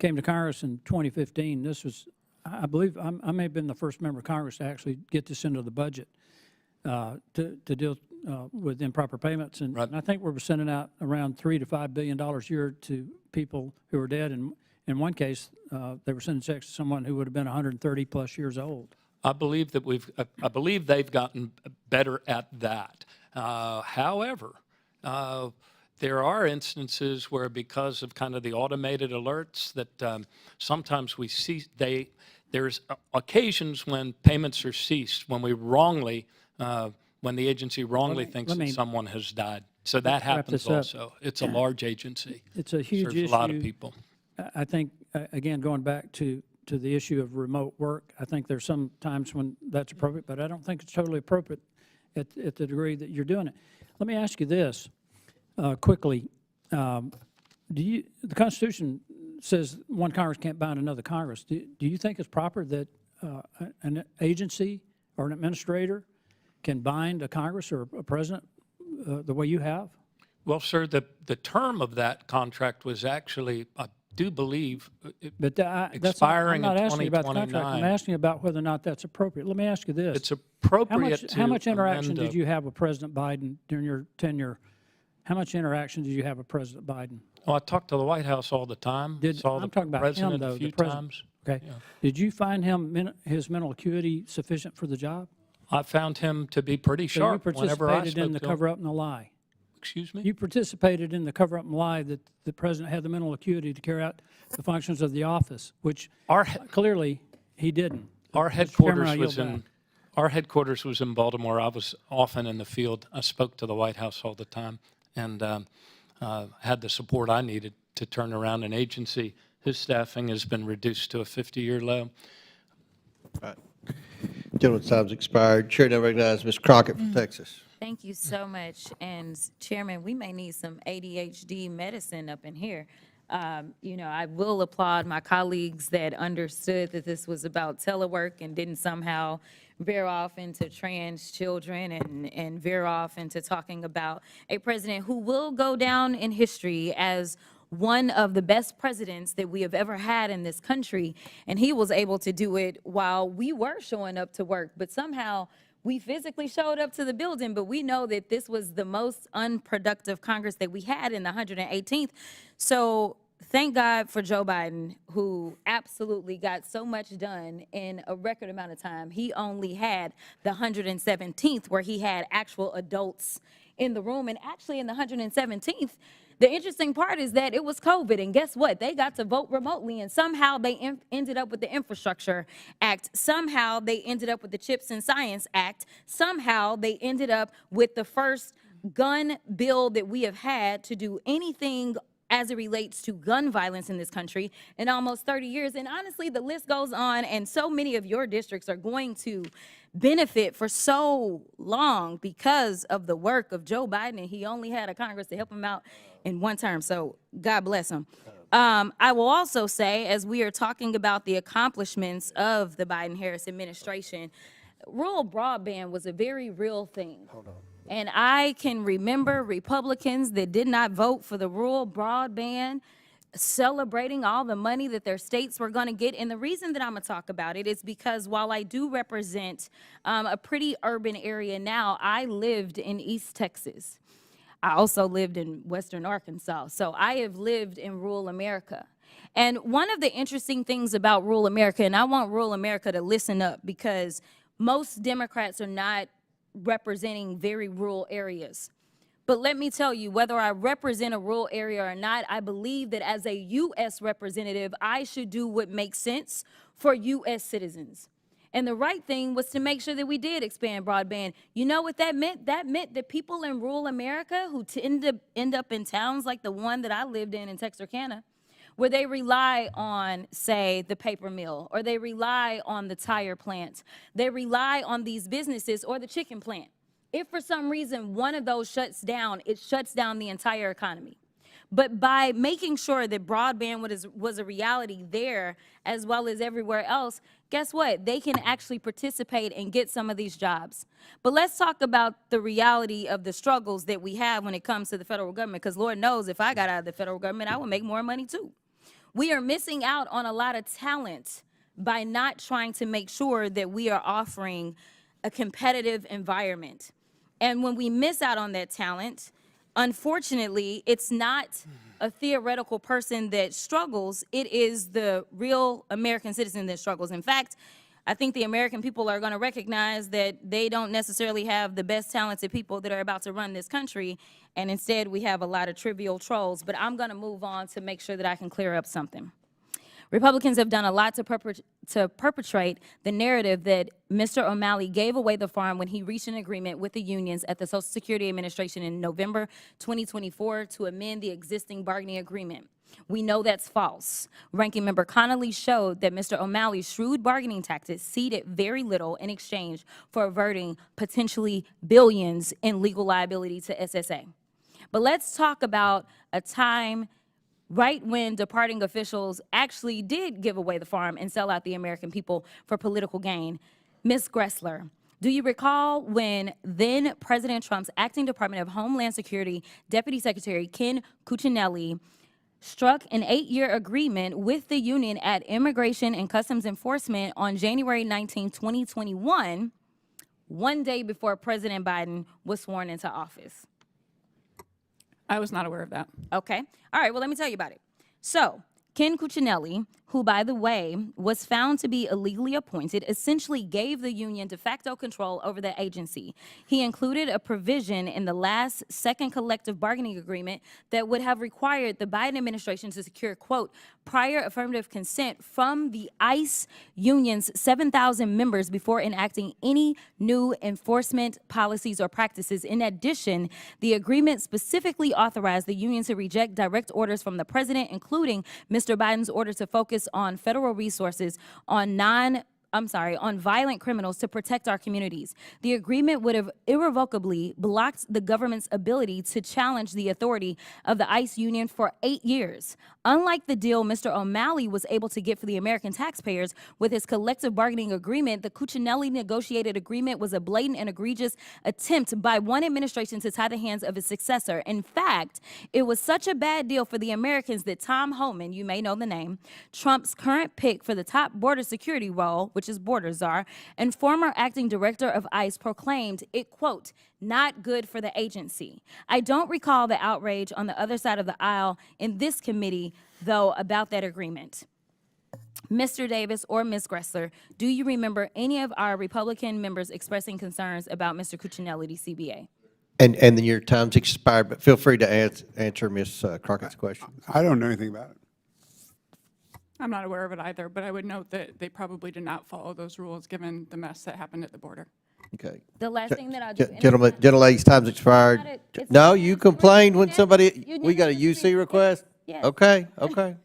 came to Congress in 2015, this was, I believe, I may have been the first member of Congress to actually get this into the budget to deal with improper payments. And I think we were sending out around $3 to $5 billion a year to people who were dead. And in one case, they were sending checks to someone who would have been 130 plus years old. I believe that I believe they've gotten better at that. However, there are instances where, because of kind of the automated alerts, that sometimes we see there's occasions when payments are ceased when we wrongly, when the agency wrongly thinks that someone has died. So that happens also. It's a large agency. It's a huge issue. Serves a lot of people. I think, again, going back to the issue of remote work, I think there's some times when that's appropriate, but I don't think it's totally appropriate at the degree that you're doing it. Let me ask you this quickly. The Constitution says one Congress can't bind another Congress. Do you think it's proper that an agency or an administrator can bind a Congress or a president the way you have? Well, sir, the term of that contract was actually, I do believe, expiring in 2029. I'm not asking you about the contract. I'm asking you about whether or not that's appropriate. Let me ask you this. It's appropriate How much interaction amend did you have with President Biden during your tenure? How much interaction did you have with President Biden? Oh, I talk to the White House all the time. Saw I'm the talking about him, president though, a few the president. times. Okay. Yeah. Did you find his mental acuity sufficient for the job? I found him to be pretty sharp So you whenever I participated in spoke the to him. cover-up and the lie? Excuse me? You participated in the cover-up and lie that the president had the mental acuity to carry out the functions of the office, which clearly he didn't. Our Mr. Chairman, headquarters I yield was back. our headquarters was in Baltimore. I was often in the field. I spoke to the White House all the time and had the support I needed to turn around an agency. His staffing has been reduced to a 50-year low. All right. Gentleman's time's expired. Chair now recognizes Ms. Crockett from Texas. Thank you so much. And Chairman, we may need some ADHD medicine up in here. I will applaud my colleagues that understood that this was about telework and didn't somehow veer off into trans children and veer off into talking about a president who will go down in history as one of the best presidents that we have ever had in this country. And he was able to do it while we were showing up to work, but somehow we physically showed up to the building, but we know that this was the most unproductive Congress that we had in the 118th. So thank God for Joe Biden, who absolutely got so much done in a record amount of time. He only had the 117th where he had actual adults in the room. And actually in the 117th, the interesting part is that it was COVID, and guess what? They got to vote remotely, and somehow they ended up with the Infrastructure Act. Somehow they ended up with the Chips and Science Act. Somehow they ended up with the first gun bill that we have had to do anything as it relates to gun violence in this country in almost 30 years. And honestly, the list goes on, and so many of your districts are going to benefit for so long because of the work of Joe Biden, and he only had a Congress to help him out in one term, so God bless him. I will also say, as we are talking about the accomplishments of the Biden-Harris administration, rural broadband was a very real thing. And I can remember Republicans that did not vote for the rural broadband celebrating all the money that their states were going to get. And the reason that I'm going to talk about it is because while I do represent a pretty urban area now, I lived in East Texas. I also lived in Western Arkansas. So I have lived in rural America. And one of the interesting things about rural America, and I want rural America to listen up because most Democrats are not representing very rural areas. But let me tell you, whether I represent a rural area or not, I believe that as a U.S. representative, I should do what makes sense for U.S. citizens. And the right thing was to make sure that we did expand broadband. You know what that meant? That meant that people in rural America who tend to end up in towns like the one that I lived in Texarkana, where they rely on, say, the paper mill, or they rely on the tire plant, they rely on these businesses or the chicken plant. If for some reason one of those shuts down, it shuts down the entire economy. But by making sure that broadband was a reality there as well as everywhere else, guess what? They can actually participate and get some of these jobs. But let's talk about the reality of the struggles that we have when it comes to the federal government, because Lord knows if I got out of the federal government, I would make more money too. We are missing out on a lot of talent by not trying to make sure that we are offering a competitive environment. And when we miss out on that talent, unfortunately, it's not a theoretical person that struggles. It is the real American citizen that struggles. In fact, I think the American people are going to recognize that they don't necessarily have the best talented people that are about to run this country, and instead we have a lot of trivial trolls. But I'm going to move on to make sure that I can clear up something. Republicans have done a lot to perpetrate the narrative that Mr. O'Malley gave away the farm when he reached an agreement with the unions at the Social Security Administration in November 2024 to amend the existing bargaining agreement. We know that's false. Ranking Member Connolly showed that Mr. O'Malley's shrewd bargaining tactics ceded very little in exchange for averting potentially billions in legal liability to SSA. But let's talk about a time right when departing officials actually did give away the farm and sell out the American people for political gain. Ms. Greszler, do you recall when then President Trump's acting Department of Homeland Security Deputy Secretary Ken Cuccinelli struck an 8-year agreement with the union at Immigration and Customs Enforcement on January 19, 2021, one day before President Biden was sworn into office? I was not aware of that. Okay. All right, well, let me tell you about it. So, Ken Cuccinelli, who, by the way, was found to be illegally appointed, essentially gave the union de facto control over the agency. He included a provision in the last second collective bargaining agreement that would have required the Biden administration to secure, quote, prior affirmative consent from the ICE union's 7,000 members before enacting any new enforcement policies or practices. In addition, the agreement specifically authorized the union to reject direct orders from the president, including Mr. Biden's order to focus on federal resources on violent criminals to protect our communities. The agreement would have irrevocably blocked the government's ability to challenge the authority of the ICE union for 8 years. Unlike the deal Mr. O'Malley was able to get for the American taxpayers with his collective bargaining agreement, the Cuccinelli negotiated agreement was a blatant and egregious attempt by one administration to tie the hands of its successor. In fact, it was such a bad deal for the Americans that Tom Homan, you may know the name, Trump's current pick for the top border security role, which is border czar, and former acting director of ICE, proclaimed it, quote, not good for the agency. I don't recall the outrage on the other side of the aisle in this committee, though, about that agreement. Mr. Davis or Ms. Greszler, do you remember any of our Republican members expressing concerns about Mr. Cuccinelli's CBA? And then your time's expired, but feel free to answer Ms. Crockett's question. I don't know anything about it. I'm not aware of it either, but I would note that they probably did not follow those rules given the mess that happened at the border. Okay. The last thing that I'll do. Gentlelady's time's expired. No, you complained when somebody, we got a UC request? Yes. Okay, okay.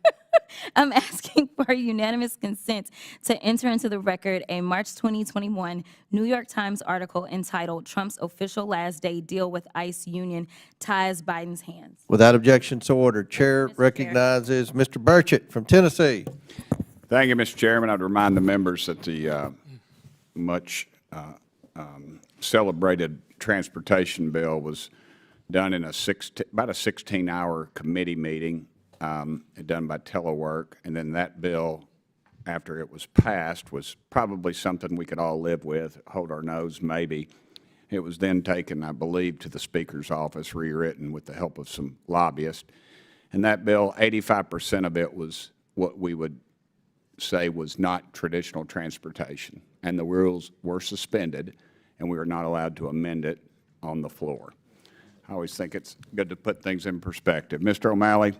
I'm asking for unanimous consent to enter into the record a March 2021 New York Times article entitled Trump's Official Last Day Deal with ICE Union Ties Biden's Hands. Without objection, so ordered. Chair recognizes Mr. Burchett from Tennessee. Thank you, Mr. Chairman. I'd remind the members that the much celebrated transportation bill was done in about a 16-hour committee meeting done by telework, and then that bill, after it was passed, was probably something we could all live with, hold our nose maybe. It was then taken, I believe, to the Speaker's office, rewritten with the help of some lobbyists. And that bill, 85% of it was what we would say was not traditional transportation. And the rules were suspended, and we were not allowed to amend it on the floor. I always think it's good to put things in perspective. Mr. O'Malley,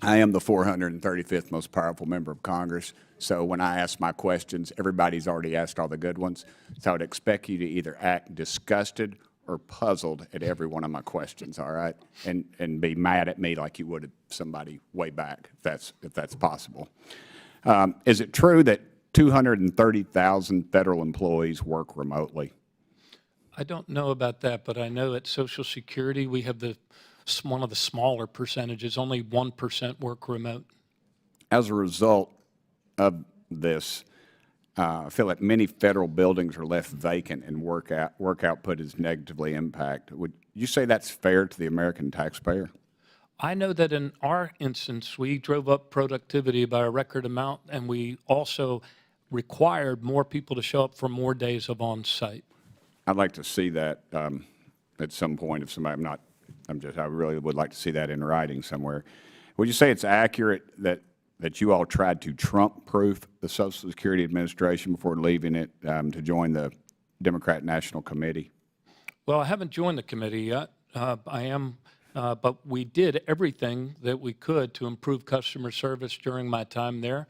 I am the 435th most powerful member of Congress, so when I ask my questions, everybody's already asked all the good ones. So I would expect you to either act disgusted or puzzled at every one of my questions, all right? And be mad at me like you would at somebody way back, if that's possible. Is it true that 230,000 federal employees work remotely? I don't know about that, but I know at Social Security we have one of the smaller percentages, only 1% work remote. As a result of this, I feel like many federal buildings are left vacant and work output is negatively impacted. Would you say that's fair to the American taxpayer? I know that in our instance, we drove up productivity by a record amount, and we also required more people to show up for more days of on-site. I'd like to see that at some point. If somebody, I really would like to see that in writing somewhere. Would you say it's accurate that you all tried to Trump-proof the Social Security Administration before leaving it to join the Democrat National Committee? Well, I haven't joined the committee yet. But we did everything that we could to improve customer service during my time there.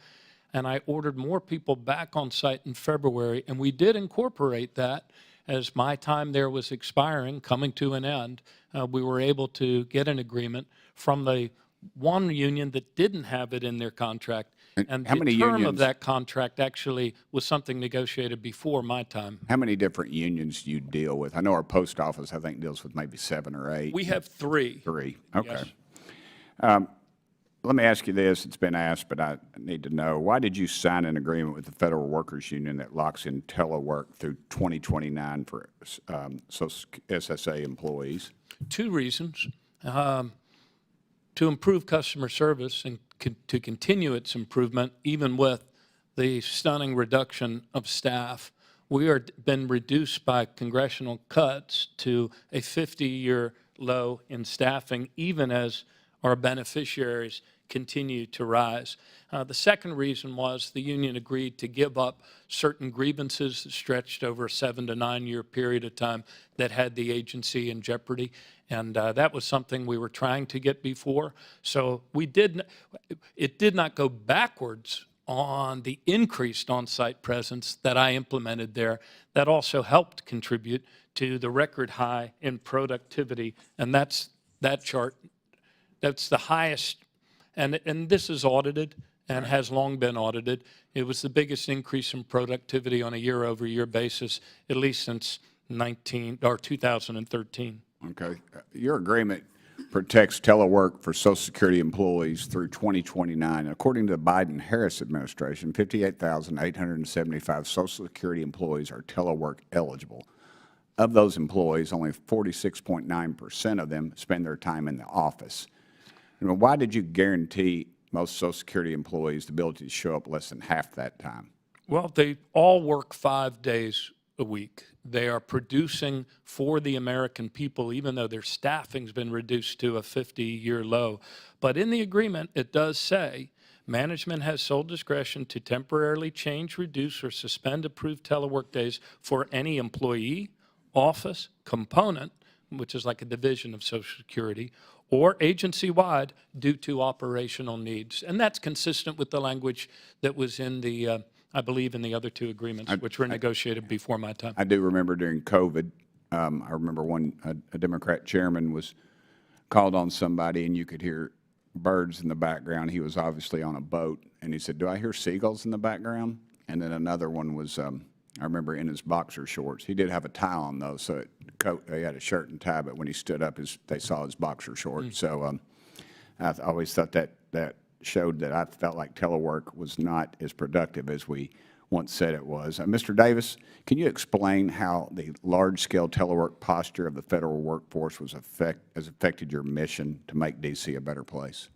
And I ordered more people back on site in February, and we did incorporate that. As my time there was expiring, coming to an end, we were able to get an agreement from the one union that didn't have it in their contract. And how the many term unions? of that contract actually was something negotiated before my time. How many different unions do you deal with? I know our post office, I think, deals with maybe 7 or 8. We have 3. 3, okay. Yes. Let me ask you this. It's been asked, but I need to know. Why did you sign an agreement with the Federal Workers Union that locks in telework through 2029 for SSA employees? 2 reasons. To improve customer service and to continue its improvement, even with the stunning reduction of staff. We are been reduced by congressional cuts to a 50-year low in staffing, even as our beneficiaries continue to rise. The second reason was the union agreed to give up certain grievances that stretched over a 7 to 9 year period of time that had the agency in jeopardy. And that was something we were trying to get before. So it did not go backwards on the increased on-site presence that I implemented there. That also helped contribute to the record high in productivity. And that's that chart. That's the highest. And this is audited and has long been audited. It was the biggest increase in productivity on a year-over-year basis, at least since 2013. Okay. Your agreement protects telework for Social Security employees through 2029. According to the Biden-Harris administration, 58,875 Social Security employees are telework eligible. Of those employees, only 46.9% of them spend their time in the office. Why did you guarantee most Social Security employees the ability to show up less than half that time? Well, they all work 5 days a week. They are producing for the American people, even though their staffing's been reduced to a 50-year low. But in the agreement, it does say management has sole discretion to temporarily change, reduce, or suspend approved telework days for any employee, office, component, which is like a division of Social Security, or agency-wide due to operational needs. And that's consistent with the language that was in the I believe in the other 2 agreements, which were negotiated before my time. I do remember during COVID, I remember a Democrat chairman was called on somebody, and you could hear birds in the background. He was obviously on a boat, and he said, "Do I hear seagulls in the background?" And then another one was, I remember, in his boxer shorts. He did have a tie on, though, so he had a shirt and tie, but when he stood up, they saw his boxer shorts. So I always thought that showed that I felt like telework was not as productive as we once said it was. Mr. Davis, can you explain how the large-scale telework posture of the federal workforce has affected your mission to make D.C. a better place?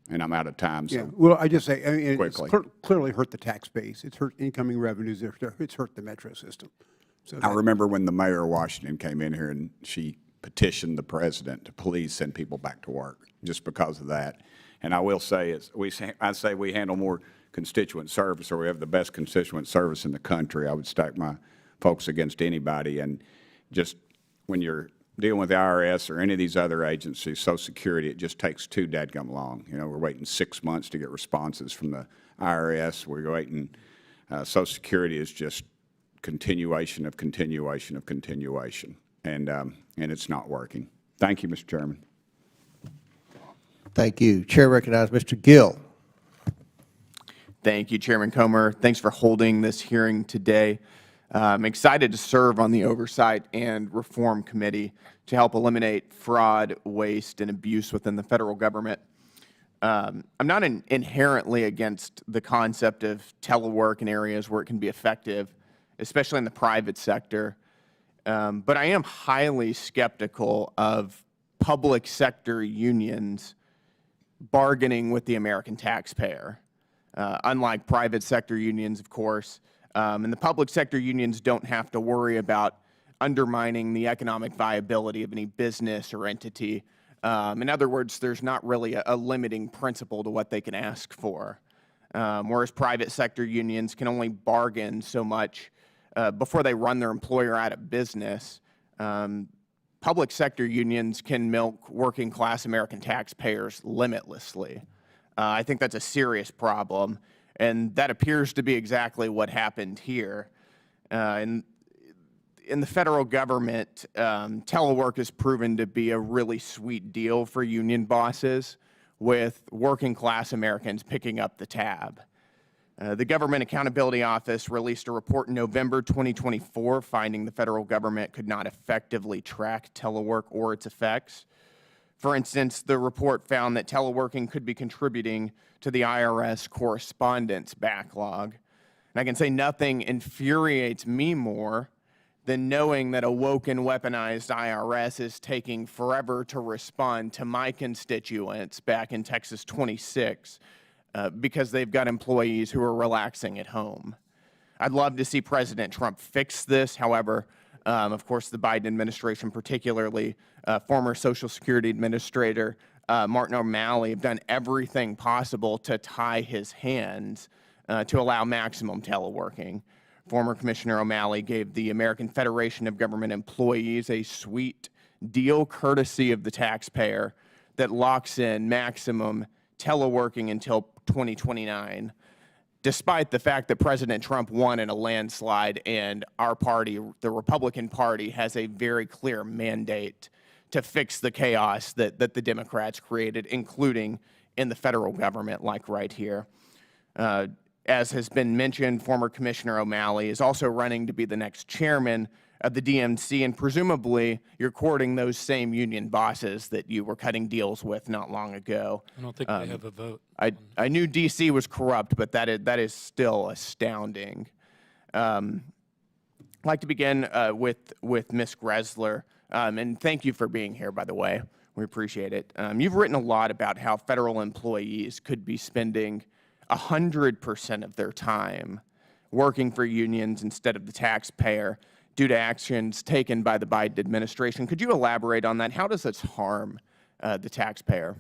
And I'm out of time, Yeah, so well, I just say, I mean, it's quickly. clearly hurt the tax base. It's hurt incoming revenues. It's hurt the metro system. So I remember when the mayor of Washington came in here and she petitioned the president to please send people back to work just because of that. And I will say, I say we handle more constituent service, or we have the best constituent service in the country. I would stack my folks against anybody. And just when you're dealing with the IRS or any of these other agencies, Social Security, it just takes too dadgum long. You know, we're waiting 6 months to get responses from the IRS. We're waiting. Social Security is just continuation of continuation of continuation, and it's not working. Thank you, Mr. Chairman. Thank you. Chair recognizes Mr. Gill. Thank you, Chairman Comer. Thanks for holding this hearing today. I'm excited to serve on the Oversight and Reform Committee to help eliminate fraud, waste, and abuse within the federal government. I'm not inherently against the concept of telework in areas where it can be effective, especially in the private sector. But I am highly skeptical of public sector unions bargaining with the American taxpayer. Unlike private sector unions, of course, and the public sector unions don't have to worry about undermining the economic viability of any business or entity. In other words, there's not really a limiting principle to what they can ask for, whereas private sector unions can only bargain so much before they run their employer out of business. Public sector unions can milk working class American taxpayers limitlessly. I think that's a serious problem, and that appears to be exactly what happened here. In the federal government, telework has proven to be a really sweet deal for union bosses, with working class Americans picking up the tab. The Government Accountability Office released a report in November 2024 finding the federal government could not effectively track telework or its effects. For instance, the report found that teleworking could be contributing to the IRS correspondence backlog. And I can say nothing infuriates me more than knowing that a woke and weaponized IRS is taking forever to respond to my constituents back in Texas 26 because they've got employees who are relaxing at home. I'd love to see President Trump fix this. However, of course, the Biden administration, particularly former Social Security Administrator Martin O'Malley, have done everything possible to tie his hands to allow maximum teleworking. Former Commissioner O'Malley gave the American Federation of Government Employees a sweet deal courtesy of the taxpayer that locks in maximum teleworking until 2029, despite the fact that President Trump won in a landslide and our party, the Republican Party, has a very clear mandate to fix the chaos that the Democrats created, including in the federal government, like right here. As has been mentioned, former Commissioner O'Malley is also running to be the next chairman of the DNC, and presumably you're courting those same union bosses that you were cutting deals with not long ago. I don't think they have a vote. I knew D.C. was corrupt, but that is still astounding. I'd like to begin with Ms. Greszler, and thank you for being here, by the way. We appreciate it. You've written a lot about how federal employees could be spending 100% of their time working for unions instead of the taxpayer due to actions taken by the Biden administration. Could you elaborate on that? How does this harm the taxpayer?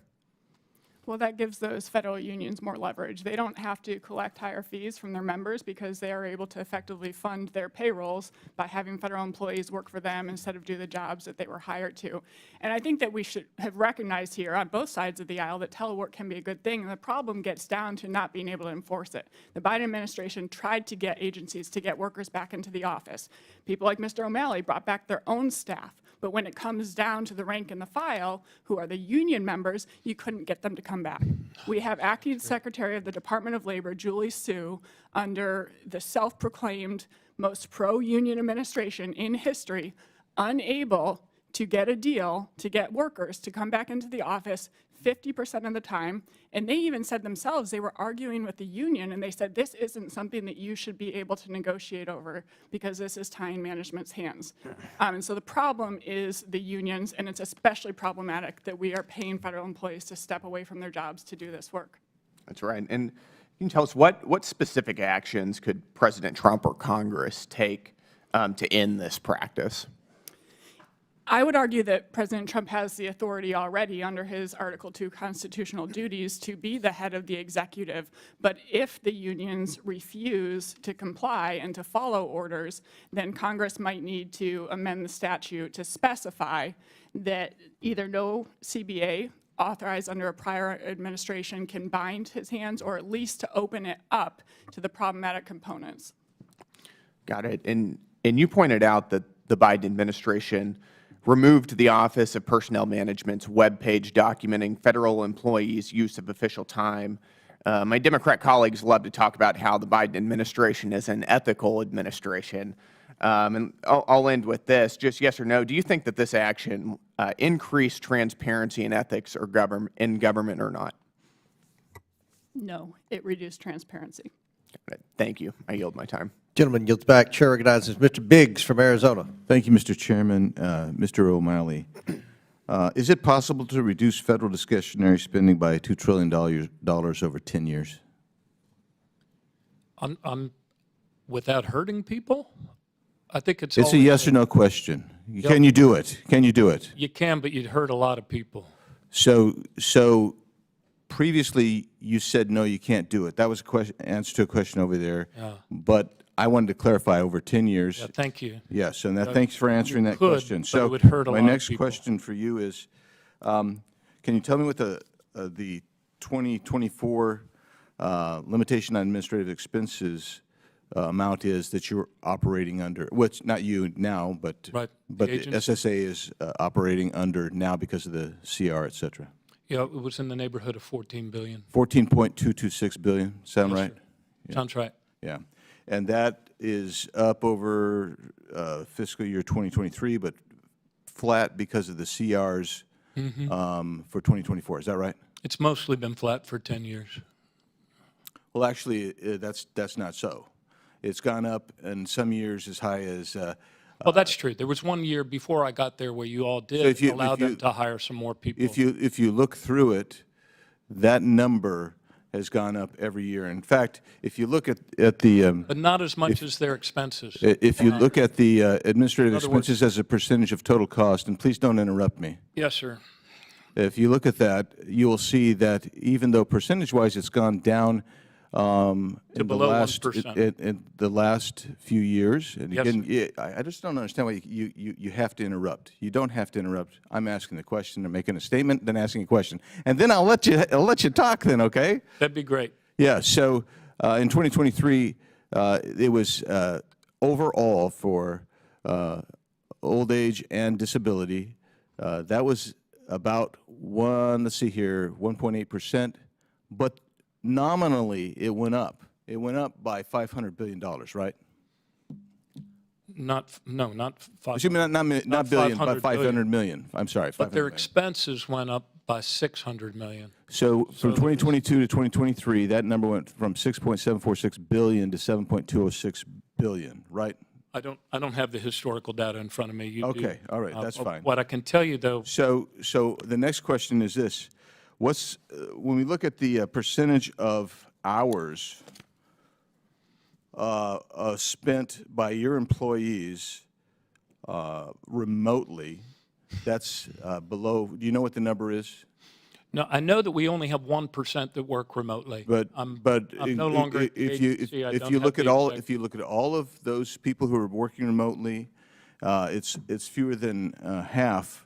Well, that gives those federal unions more leverage. They don't have to collect higher fees from their members because they are able to effectively fund their payrolls by having federal employees work for them instead of do the jobs that they were hired to. And I think that we should have recognized here on both sides of the aisle that telework can be a good thing, and the problem gets down to not being able to enforce it. The Biden administration tried to get agencies to get workers back into the office. People like Mr. O'Malley brought back their own staff. But when it comes down to the rank and the file, who are the union members, you couldn't get them to come back. We have Acting Secretary of the Department of Labor, Julie Su, under the self-proclaimed most pro-union administration in history, unable to get a deal, to get workers to come back into the office 50% of the time. And they even said themselves, they were arguing with the union, and they said, this isn't something that you should be able to negotiate over because this is tying management's hands. And so the problem is the unions, and it's especially problematic that we are paying federal employees to step away from their jobs to do this work. That's right. And can you tell us what specific actions could President Trump or Congress take to end this practice? I would argue that President Trump has the authority already under his Article 2 constitutional duties to be the head of the executive. But if the unions refuse to comply and to follow orders, then Congress might need to amend the statute to specify that either no CBA authorized under a prior administration can bind his hands, or at least to open it up to the problematic components. Got it. And you pointed out that the Biden administration removed the Office of Personnel Management's webpage documenting federal employees' use of official time. My Democrat colleagues love to talk about how the Biden administration is an ethical administration. And I'll end with this, just yes or no. Do you think that this action increased transparency and ethics in government or not? No, it reduced transparency. Thank you. I yield my time. Gentleman yields back. Chair recognizes Mr. Biggs from Arizona. Thank you, Mr. Chairman. Mr. O'Malley, is it possible to reduce federal discretionary spending by $2 trillion over 10 years? Without hurting people? I think it's a yes or no question. Can you do it? Can you do it? You can, but you'd hurt a lot of people. So previously you said no, you can't do it. That was a answer to a question over there. Yeah. But I wanted to clarify over 10 years. Yeah, thank you. Yes, and thanks for answering that question. But it would hurt a lot my next of people. question for you is, can you tell me what the 2024 limitation on administrative expenses amount is that you're operating under? Which not you now, but right. but the agency. SSA is operating under now because of the CR, et cetera. Yeah, it was in the neighborhood of $14 billion. 14.226 billion. Sound Yes, right? sir. Sounds right. Yeah. And that is up over fiscal year 2023, but flat because of the CRs for 2024. Is that right? It's mostly been flat for 10 years. Well, actually, that's not so. It's gone up in some years as high as Well, that's true. There was one year before I got there where you all did allow them to hire some more people. If you look through it, that number has gone up every year. In fact, if you look at the but not as much as their expenses. If you look at the administrative expenses as a percentage of total cost, and please don't interrupt me. Yes, sir. If you look at that, you will see that even though percentage-wise it's gone down in below 1%. In the last few years, and Yes, again, I just don't understand why you have to interrupt. You don't have to interrupt. I'm asking the question, or making a statement, then asking a question, and then I'll let you talk. Then, okay? That'd be great. Yeah. So in 2023, it was overall for old age and disability. That was about 1.8%, but nominally it went up. It went up by $500 billion, right? Not 500. Excuse me, not billion, but 500 million. I'm sorry, 500 But their million. expenses went up by 600 million. So from 2022 to 2023, that number went from 6.746 billion to 7.206 billion, right? I don't have the historical data in front of me. You do. Okay, all right, that's fine. What I can tell you, though. So the next question is this: what's when we look at the percentage of hours spent by your employees remotely, that's below. Do you know what the number is? No, I know that we only have 1% that work remotely. But I'm no longer at the agency. I if don't you have look the at all exact- if you look at all of those people who are working remotely, it's fewer than half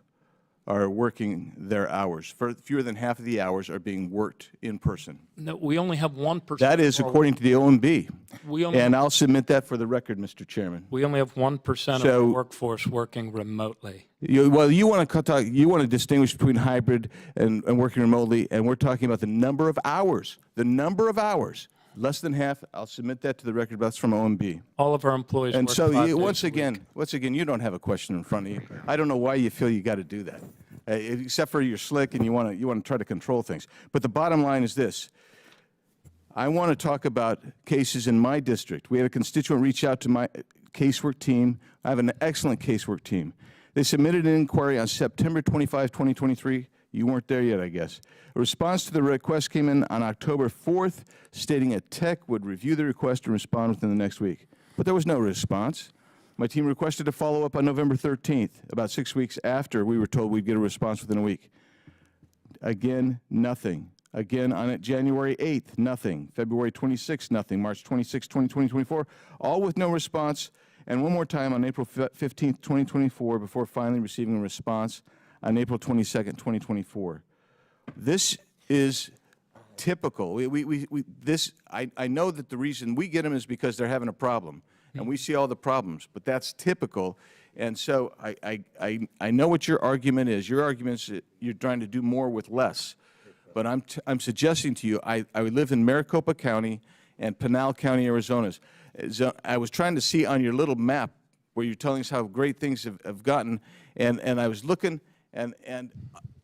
are working their hours. Fewer than half of the hours are being worked in person. No, we only have 1%. That is of our- according to the OMB. We only And I'll submit that for the record, Mr. Chairman. We only have 1% of the So- workforce working remotely. You want to distinguish between hybrid and working remotely, and we're talking about the number of hours. The number of hours. Less than half, I'll submit that to the record, but that's from OMB. All of our employees And work so 5 you, days a week. once again, you don't have a question in front of you. I don't know why you feel you got to do that, except for you're slick and you want to try to control things. But the bottom line is this. I want to talk about cases in my district. We had a constituent reach out to my casework team. I have an excellent casework team. They submitted an inquiry on September 25, 2023. You weren't there yet, I guess. A response to the request came in on October 4th, stating a tech would review the request and respond within the next week. But there was no response. My team requested a follow-up on November 13th, about 6 weeks after we were told we'd get a response within a week. Again, nothing. Again, on January 8th, nothing. February 26th, nothing. March 26th, 2024, all with no response. And one more time on April 15th, 2024, before finally receiving a response on April 22nd, 2024. This is typical. I know that the reason we get them is because they're having a problem, and we see all the problems, but that's typical. And so I know what your argument is. Your argument is you're trying to do more with less. But I'm suggesting to you, I live in Maricopa County and Pinal County, Arizona. I was trying to see on your little map where you're telling us how great things have gotten, and I was looking, and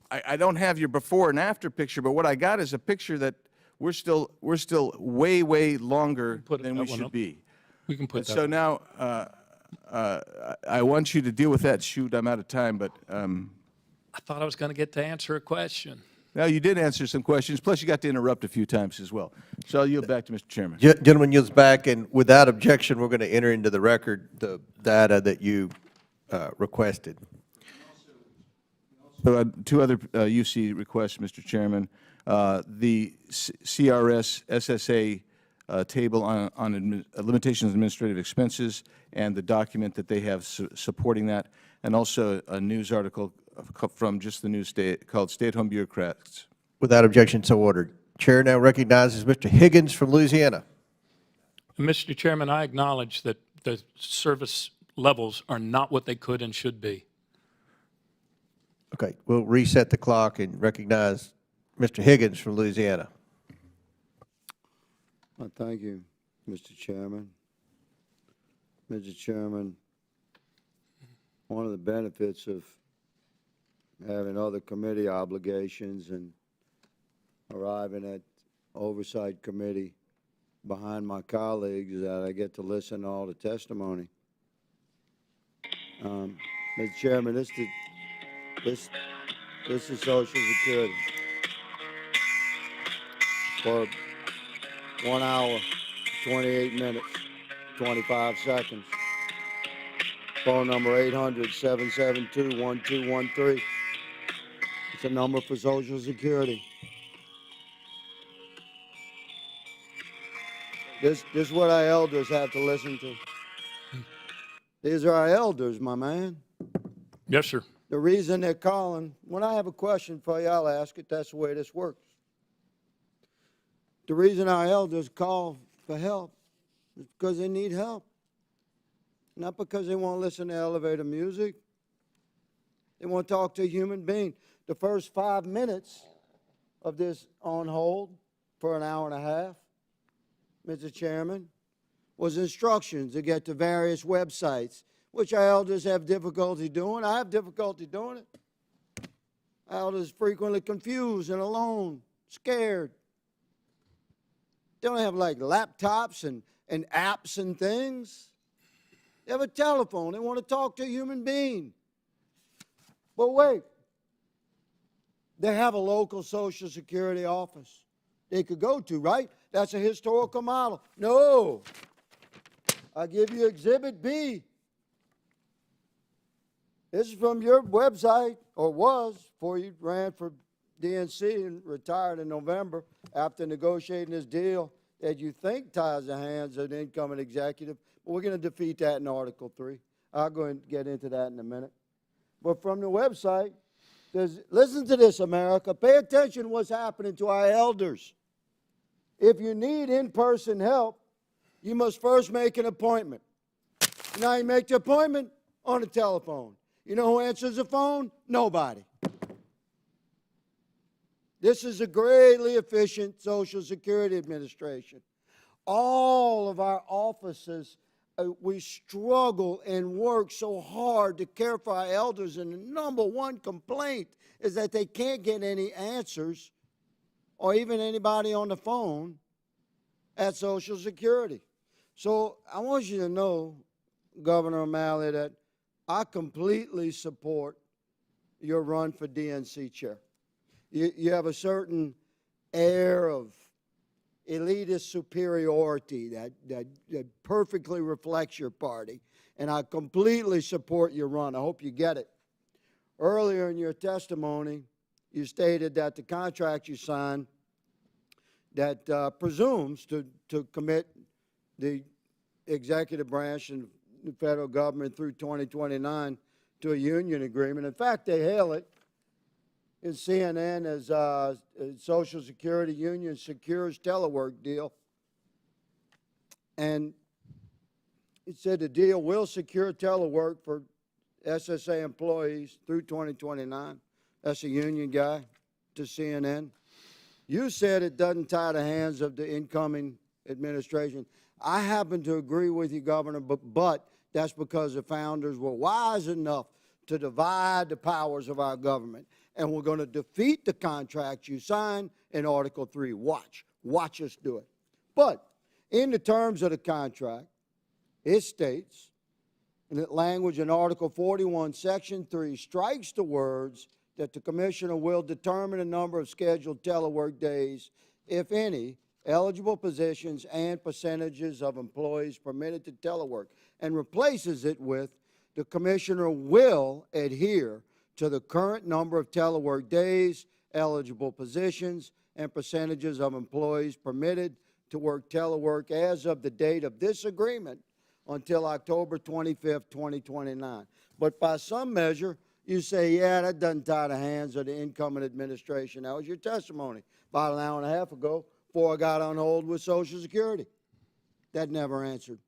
I don't have your before and after picture, but what I got is a picture that we're still way, way longer than we should be. We can put that So one. now I want you to deal with that. Shoot, I'm out of time, but I thought I was going to get to answer a question. now, you did answer some questions, plus you got to interrupt a few times as well. So I'll yield back to Mr. Chairman. Gentleman yields back, and without objection, we're going to enter into the record the data that you requested. So, two other UC requests, Mr. Chairman. The CRS SSA table on limitations of administrative expenses and the document that they have supporting that, and also a news article from just the news called Stay-at-Home Bureaucrats. Without objection, so ordered. Chair now recognizes Mr. Higgins from Louisiana. Mr. Chairman, I acknowledge that the service levels are not what they could and should be. Okay, we'll reset the clock and recognize Mr. Higgins from Louisiana. Well, thank you, Mr. Chairman. Mr. Chairman, one of the benefits of having other committee obligations and arriving at Oversight Committee behind my colleagues is that I get to listen to all the testimony. Mr. Chairman, this is Social Security. For 1 hour, 28 minutes, 25 seconds. Phone number 800-772-1213. It's a number for Social Security. This is what our elders have to listen to. These are our elders, my man. Yes, sir. The reason they're calling, when I have a question for you, I'll ask it. That's the way this works. The reason our elders call for help is because they need help. Not because they want to listen to elevator music. They want to talk to a human being. The first 5 minutes of this on hold for an hour and a half, Mr. Chairman, was instructions to get to various websites, which our elders have difficulty doing. I have difficulty doing it. Our elders frequently confused and alone, scared. They don't have like laptops and apps and things. They have a telephone. They want to talk to a human being. But wait, they have a local Social Security office they could go to, right? That's a historical model. No. I'll give you Exhibit B. This is from your website, or was, before you ran for DNC and retired in November after negotiating this deal that you think ties the hands of the incoming executive. But we're going to defeat that in Article 3. I'll go and get into that in a minute. But from the website, listen to this, America. Pay attention to what's happening to our elders. If you need in-person help, you must first make an appointment. Now you make the appointment on the telephone. You know who answers the phone? Nobody. This is a greatly efficient Social Security administration. all of our offices, we struggle and work so hard to care for our elders, and the number one complaint is that they can't get any answers or even anybody on the phone at Social Security. So I want you to know, Governor O'Malley, that I completely support your run for DNC chair. You have a certain air of elitist superiority that perfectly reflects your party, and I completely support your run. I hope you get it. Earlier in your testimony, you stated that the contract you signed that presumes to commit the executive branch and the federal government through 2029 to a union agreement. In fact, they hail it in CNN as a Social Security union secures telework deal. And it said the deal will secure telework for SSA employees through 2029. That's a union guy to CNN. You said it doesn't tie the hands of the incoming administration. I happen to agree with you, Governor, but that's because the founders were wise enough to divide the powers of our government. And we're going to defeat the contract you signed in Article 3. Watch us do it. But in the terms of the contract, it states, in that language in Article 41, Section 3, strikes the words that the Commissioner will determine the number of scheduled telework days, if any, eligible positions, and percentages of employees permitted to telework, and replaces it with the Commissioner will adhere to the current number of telework days, eligible positions, and percentages of employees permitted to work telework as of the date of this agreement until October 25th, 2029. But by some measure, you say, yeah, that doesn't tie the hands of the incoming administration. That was your testimony about an hour and a half ago before I got on hold with Social Security. That never answered.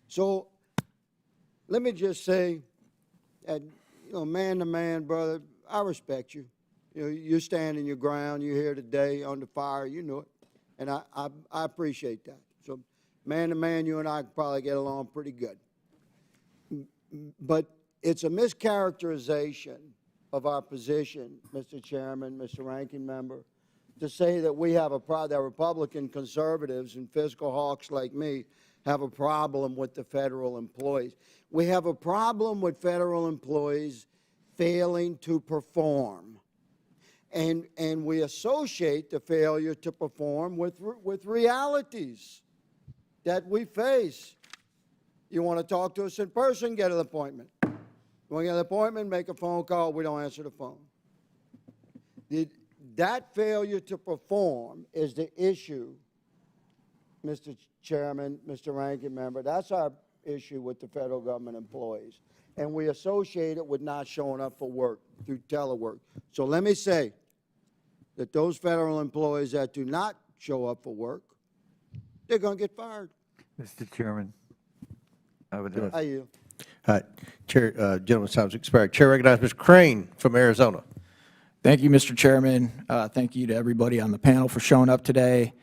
So let me just say that, man to man, brother, I respect you. You're standing your ground. You're here today under fire. You know it. And I appreciate that. So man to man, you and I could probably get along pretty good. But it's a mischaracterization of our position, Mr. Chairman, Mr. Ranking Member, to say that we have that Republican conservatives and fiscal hawks like me have a problem with the federal employees. We have a problem with federal employees failing to perform. And we associate the failure to perform with realities that we face. You want to talk to us in person, get an appointment. You want to get an appointment, make a phone call, we don't answer the phone. That failure to perform is the issue, Mr. Chairman, Mr. Ranking Member. That's our issue with the federal government employees. And we associate it with not showing up for work through telework. So let me say that those federal employees that do not show up for work, they're going to get fired. Mr. Chairman, I would How you? Chair, gentleman's time has expired. Chair recognizes Mr. Crane from Arizona. Thank you, Mr. Chairman. Thank you to everybody on the panel for showing up today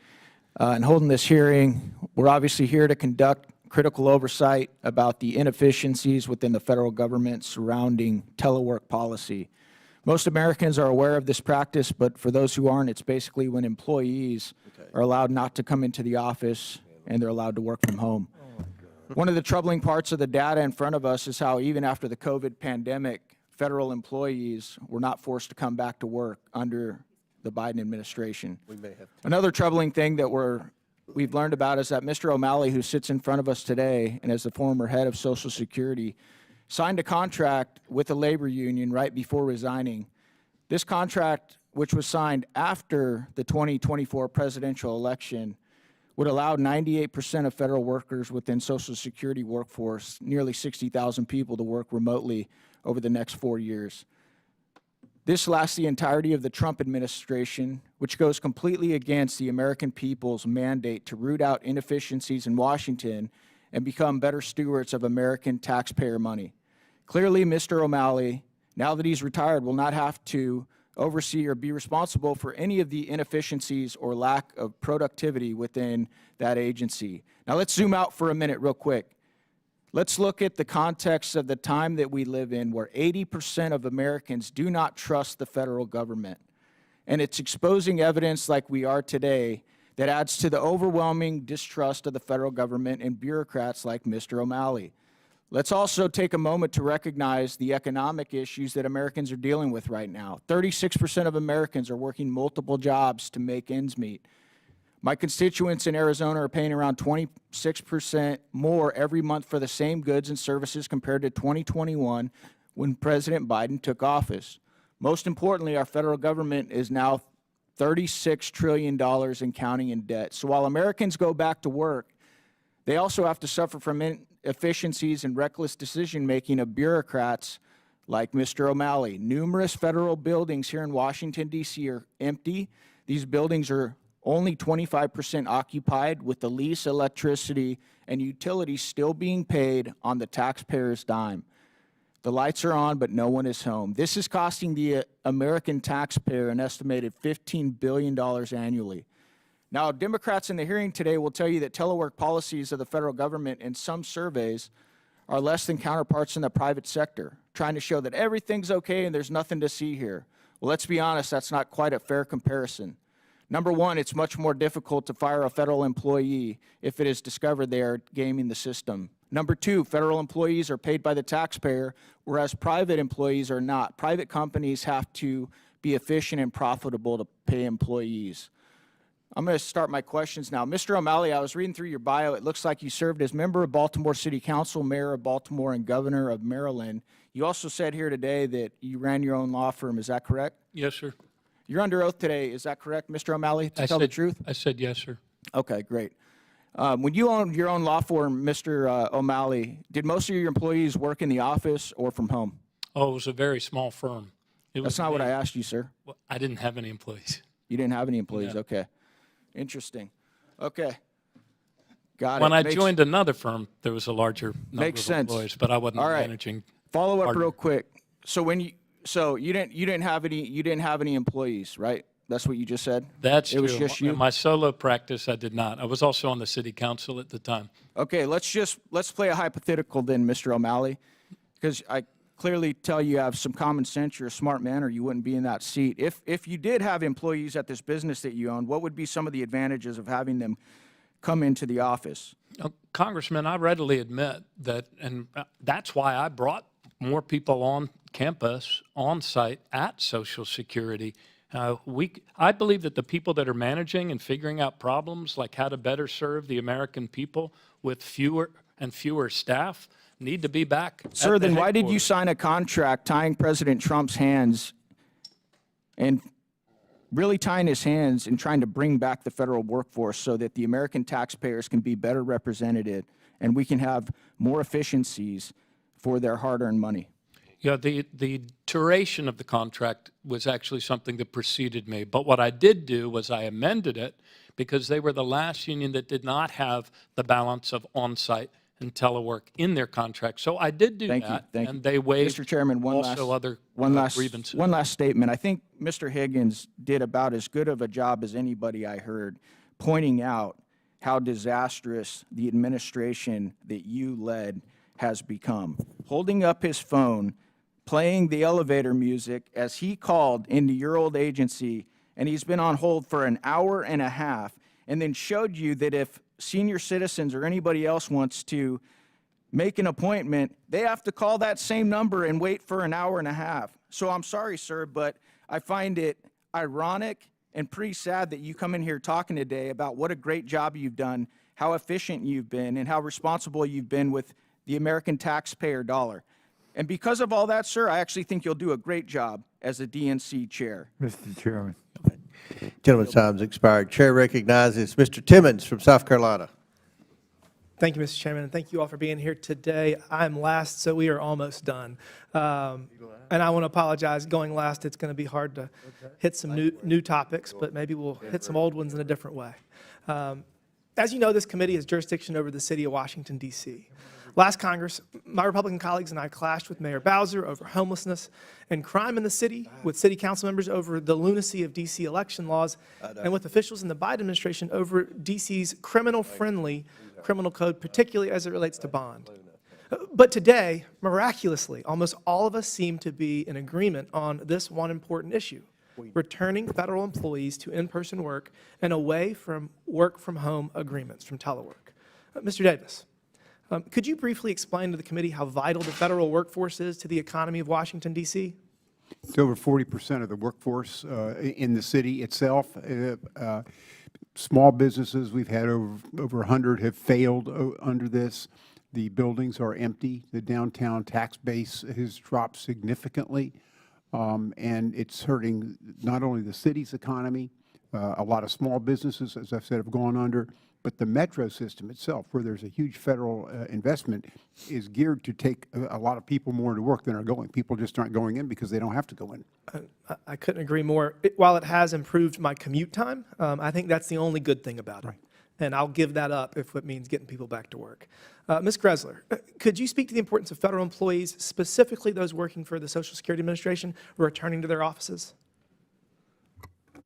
and holding this hearing. We're obviously here to conduct critical oversight about the inefficiencies within the federal government surrounding telework policy. Most Americans are aware of this practice, but for those who aren't, it's basically when employees are allowed not to come into the office and they're allowed to work from home. One of the troubling parts of the data in front of us is how even after the COVID pandemic, federal employees were not forced to come back to work under the Biden administration. Another troubling thing that we've learned about is that Mr. O'Malley, who sits in front of us today and is the former head of Social Security, signed a contract with the labor union right before resigning. This contract, which was signed after the 2024 presidential election, would allow 98% of federal workers within Social Security workforce, nearly 60,000 people, to work remotely over the next 4 years. This lasts the entirety of the Trump administration, which goes completely against the American people's mandate to root out inefficiencies in Washington and become better stewards of American taxpayer money. Clearly, Mr. O'Malley, now that he's retired, will not have to oversee, or be responsible for any of the inefficiencies or lack of productivity within that agency. Now let's zoom out for a minute real quick. Let's look at the context of the time that we live in, where 80% of Americans do not trust the federal government. And it's exposing evidence like we are today that adds to the overwhelming distrust of the federal government and bureaucrats like Mr. O'Malley. Let's also take a moment to recognize the economic issues that Americans are dealing with right now. 36% of Americans are working multiple jobs to make ends meet. My constituents in Arizona are paying around 26% more every month for the same goods and services compared to 2021 when President Biden took office. Most importantly, our federal government is now $36 trillion and counting in debt. So while Americans go back to work, they also have to suffer from inefficiencies and reckless decision-making of bureaucrats like Mr. O'Malley. Numerous federal buildings here in Washington, D.C. are empty. These buildings are only 25% occupied, with the lease, electricity, and utilities still being paid on the taxpayer's dime. The lights are on, but no one is home. This is costing the American taxpayer an estimated $15 billion annually. Now, Democrats in the hearing today will tell you that telework policies of the federal government in some surveys are less than counterparts in the private sector, trying to show that everything's okay and there's nothing to see here. Well, let's be honest, that's not quite a fair comparison. Number one, it's much more difficult to fire a federal employee if it is discovered they are gaming the system. Number two, federal employees are paid by the taxpayer, whereas private employees are not. Private companies have to be efficient and profitable to pay employees. I'm going to start my questions now. Mr. O'Malley, I was reading through your bio. It looks like you served as member of Baltimore City Council, mayor of Baltimore, and governor of Maryland. You also said here today that you ran your own law firm. Is that correct? Yes, sir. You're under oath today. Is that correct, Mr. O'Malley, to tell the truth? I said yes, sir. Okay, great. When you owned your own law firm, Mr. O'Malley, did most of your employees work in the office or from home? Oh, it was a very small firm. That's not what I asked you, sir. Well, I didn't have any employees. You didn't have any employees? No. Okay. Interesting. Okay. Got it. When I joined another firm, there was a larger number of employees, but I wasn't All right. managing. Follow up partner. real quick. So you didn't have any employees, right? That's what you just said? That's It was true. just you? In my solo practice, I did not. I was also on the city council at the time. Okay, let's play a hypothetical then, Mr. O'Malley, because I clearly tell you have some common sense. You're a smart man, or you wouldn't be in that seat. If you did have employees at this business that you own, what would be some of the advantages of having them come into the office? Congressman, I readily admit that, and that's why I brought more people on campus, on site at Social Security. I believe that the people that are managing and figuring out problems like how to better serve the American people with fewer and fewer staff need to be back. Sir, then why did you sign a contract tying President Trump's hands and really tying his hands and trying to bring back the federal workforce so that the American taxpayers can be better represented and we can have more efficiencies for their hard-earned money? Yeah, the duration of the contract was actually something that preceded me. But what I did do was I amended it because they were the last union that did not have the balance of on-site and telework in their contract. So I did do that, and they waived Mr. Chairman, other grievances. One last statement. I think Mr. Higgins did about as good of a job as anybody I heard pointing out how disastrous the administration that you led has become. Holding up his phone, playing the elevator music as he called into your old agency, and he's been on hold for an hour and a half, and then showed you that if senior citizens or anybody else wants to make an appointment, they have to call that same number and wait for an hour and a half. So I'm sorry, sir, but I find it ironic and pretty sad that you come in here talking today about what a great job you've done, how efficient you've been, and how responsible you've been with the American taxpayer dollar. And because of all that, sir, I actually think you'll do a great job as a DNC chair. Mr. Chairman. Gentleman's time's expired. Chair recognizes Mr. Timmons from South Carolina. Thank you, Mr. Chairman, and thank you all for being here today. I'm last, so we are almost done. And I want to apologize. Going last, it's going to be hard to hit some new topics, but maybe we'll hit some old ones in a different way. As you know, this committee has jurisdiction over the city of Washington, D.C. Last Congress, my Republican colleagues and I clashed with Mayor Bowser over homelessness and crime in the city, with city council members over the lunacy of D.C. election laws, and with officials in the Biden administration over D.C.'s criminal-friendly criminal code, particularly as it relates to bond. But today, miraculously, almost all of us seem to be in agreement on this one important issue: returning federal employees to in-person work and away from work-from-home agreements, from telework. Mr. Davis, could you briefly explain to the committee how vital the federal workforce is to the economy of Washington, D.C.? It's over 40% of the workforce in the city itself. Small businesses, we've had over 100 have failed under this. The buildings are empty. The downtown tax base has dropped significantly, and it's hurting not only the city's economy, a lot of small businesses, as I've said, have gone under, but the metro system itself, where there's a huge federal investment, is geared to take a lot of people more to work than are going. People just aren't going in because they don't have to go in. I couldn't agree more. While it has improved my commute time, I think that's the only good thing about it. Right. And I'll give that up if it means getting people back to work. Ms. Greszler, could you speak to the importance of federal employees, specifically those working for the Social Security Administration, returning to their offices?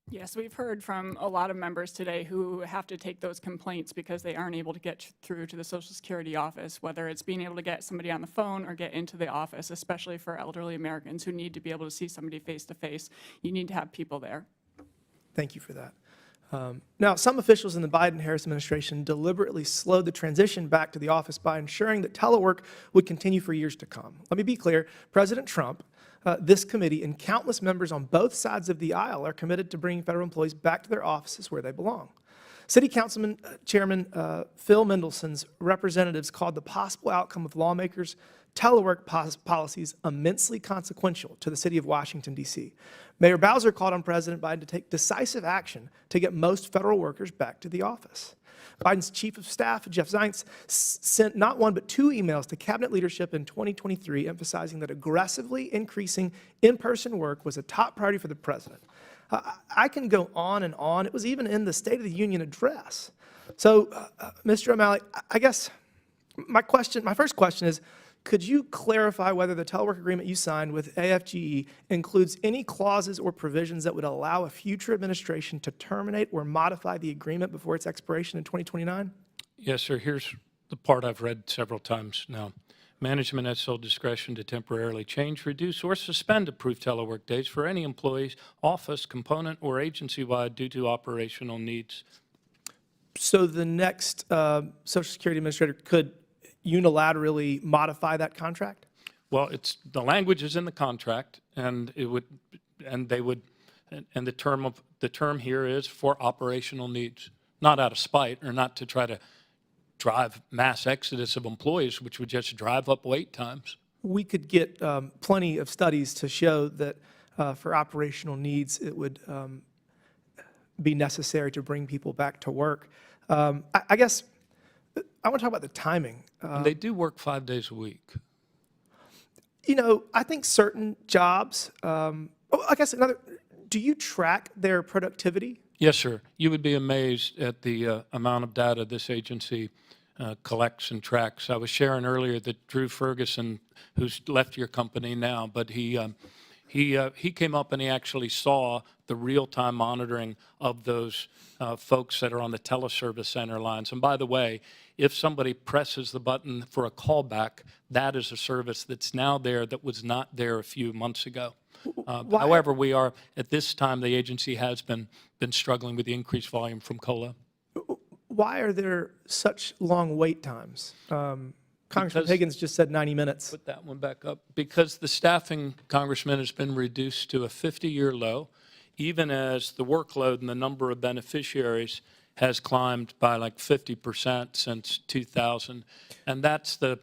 Yes, we've heard from a lot of members today who have to take those complaints because they aren't able to get through to the Social Security office, whether it's being able to get somebody on the phone or get into the office, especially for elderly Americans who need to be able to see somebody face to face. You need to have people there. Thank you for that. Now, some officials in the Biden-Harris administration deliberately slowed the transition back to the office by ensuring that telework would continue for years to come. Let me be clear, President Trump, this committee, and countless members on both sides of the aisle are committed to bringing federal employees back to their offices where they belong. City Councilman Chairman Phil Mendelson's representatives called the possible outcome of lawmakers' telework policies immensely consequential to the city of Washington, D.C. Mayor Bowser called on President Biden to take decisive action to get most federal workers back to the office. Biden's chief of staff, Jeff Zients, sent not one but two emails to cabinet leadership in 2023 emphasizing that aggressively increasing in-person work was a top priority for the president. I can go on and on. It was even in the State of the Union address. So, Mr. O'Malley, I guess my first question is, could you clarify whether the telework agreement you signed with AFGE includes any clauses or provisions that would allow a future administration to terminate or modify the agreement before its expiration in 2029? Yes, sir. Here's the part I've read several times now. Management has sole discretion to temporarily change, reduce, or suspend approved telework days for any employee's office, component, or agency-wide due to operational needs. So the next Social Security administrator could unilaterally modify that contract? Well, the language is in the contract, and the term here is for operational needs, not out of spite or not to try to drive mass exodus of employees, which would just drive up wait times. We could get plenty of studies to show that for operational needs, it would be necessary to bring people back to work. I guess I want to talk about the timing. And they do work 5 days a week. You know, I think certain jobs, do you track their productivity? Yes, sir. You would be amazed at the amount of data this agency collects and tracks. I was sharing earlier that Drew Ferguson, who's left your company now, but he came up and he actually saw the real-time monitoring of those folks that are on the teleservice center lines. And by the way, if somebody presses the button for a callback, that is a service that's now there that was not there a few months ago. However, we are, at this time, the agency has been struggling with the increased volume from COLA. Why are there such long wait times? Congressman Higgins just said 90 minutes. Put that one back up. Because the staffing, Congressman, has been reduced to a 50-year low, even as the workload and the number of beneficiaries has climbed by like 50% since 2000. And that's the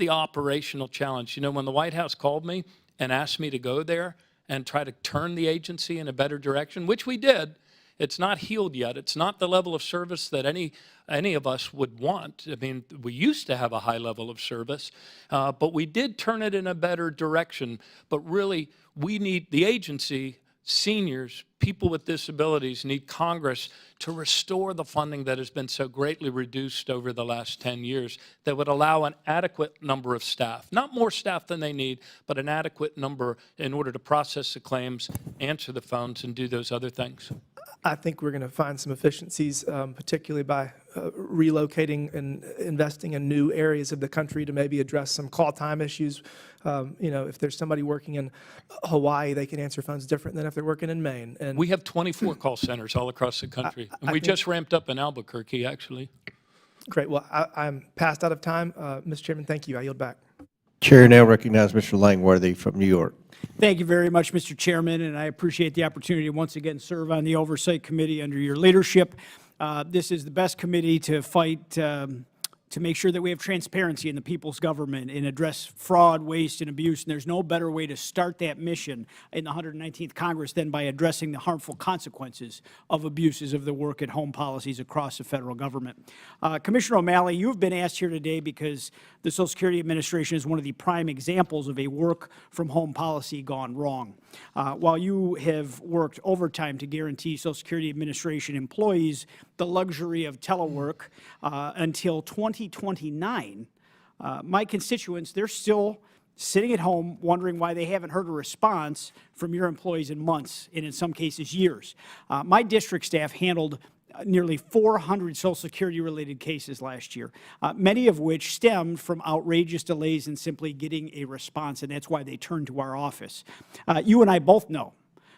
operational challenge. You know, when the White House called me and asked me to go there and try to turn the agency in a better direction, which we did, it's not healed yet. It's not the level of service that any of us would want. I mean, we used to have a high level of service, but we did turn it in a better direction. But really, we need the agency seniors, people with disabilities need Congress to restore the funding that has been so greatly reduced over the last 10 years that would allow an adequate number of staff, not more staff than they need, but an adequate number in order to process the claims, answer the phones, and do those other things. I think we're going to find some efficiencies, particularly by relocating and investing in new areas of the country to maybe address some call time issues. If there's somebody working in Hawaii, they can answer phones different than if they're working in Maine. And we have 24 call centers all across the country. And we just ramped up in Albuquerque, actually. Great. Well, I'm past out of time. Mr. Chairman, thank you. I yield back. Chair now recognizes Mr. Langworthy from New York. Thank you very much, Mr. Chairman, and I appreciate the opportunity to once again serve on the Oversight Committee under your leadership. This is the best committee to fight to make sure that we have transparency in the people's government and address fraud, waste, and abuse. And there's no better way to start that mission in the 119th Congress than by addressing the harmful consequences of abuses of the work-at-home policies across the federal government. Commissioner O'Malley, you've been asked here today because the Social Security Administration is one of the prime examples of a work-from-home policy gone wrong. While you have worked overtime to guarantee Social Security Administration employees the luxury of telework until 2029, my constituents, they're still sitting at home wondering why they haven't heard a response from your employees in months and in some cases years. My district staff handled nearly 400 Social Security-related cases last year, many of which stemmed from outrageous delays in simply getting a response, and that's why they turned to our office. You and I both know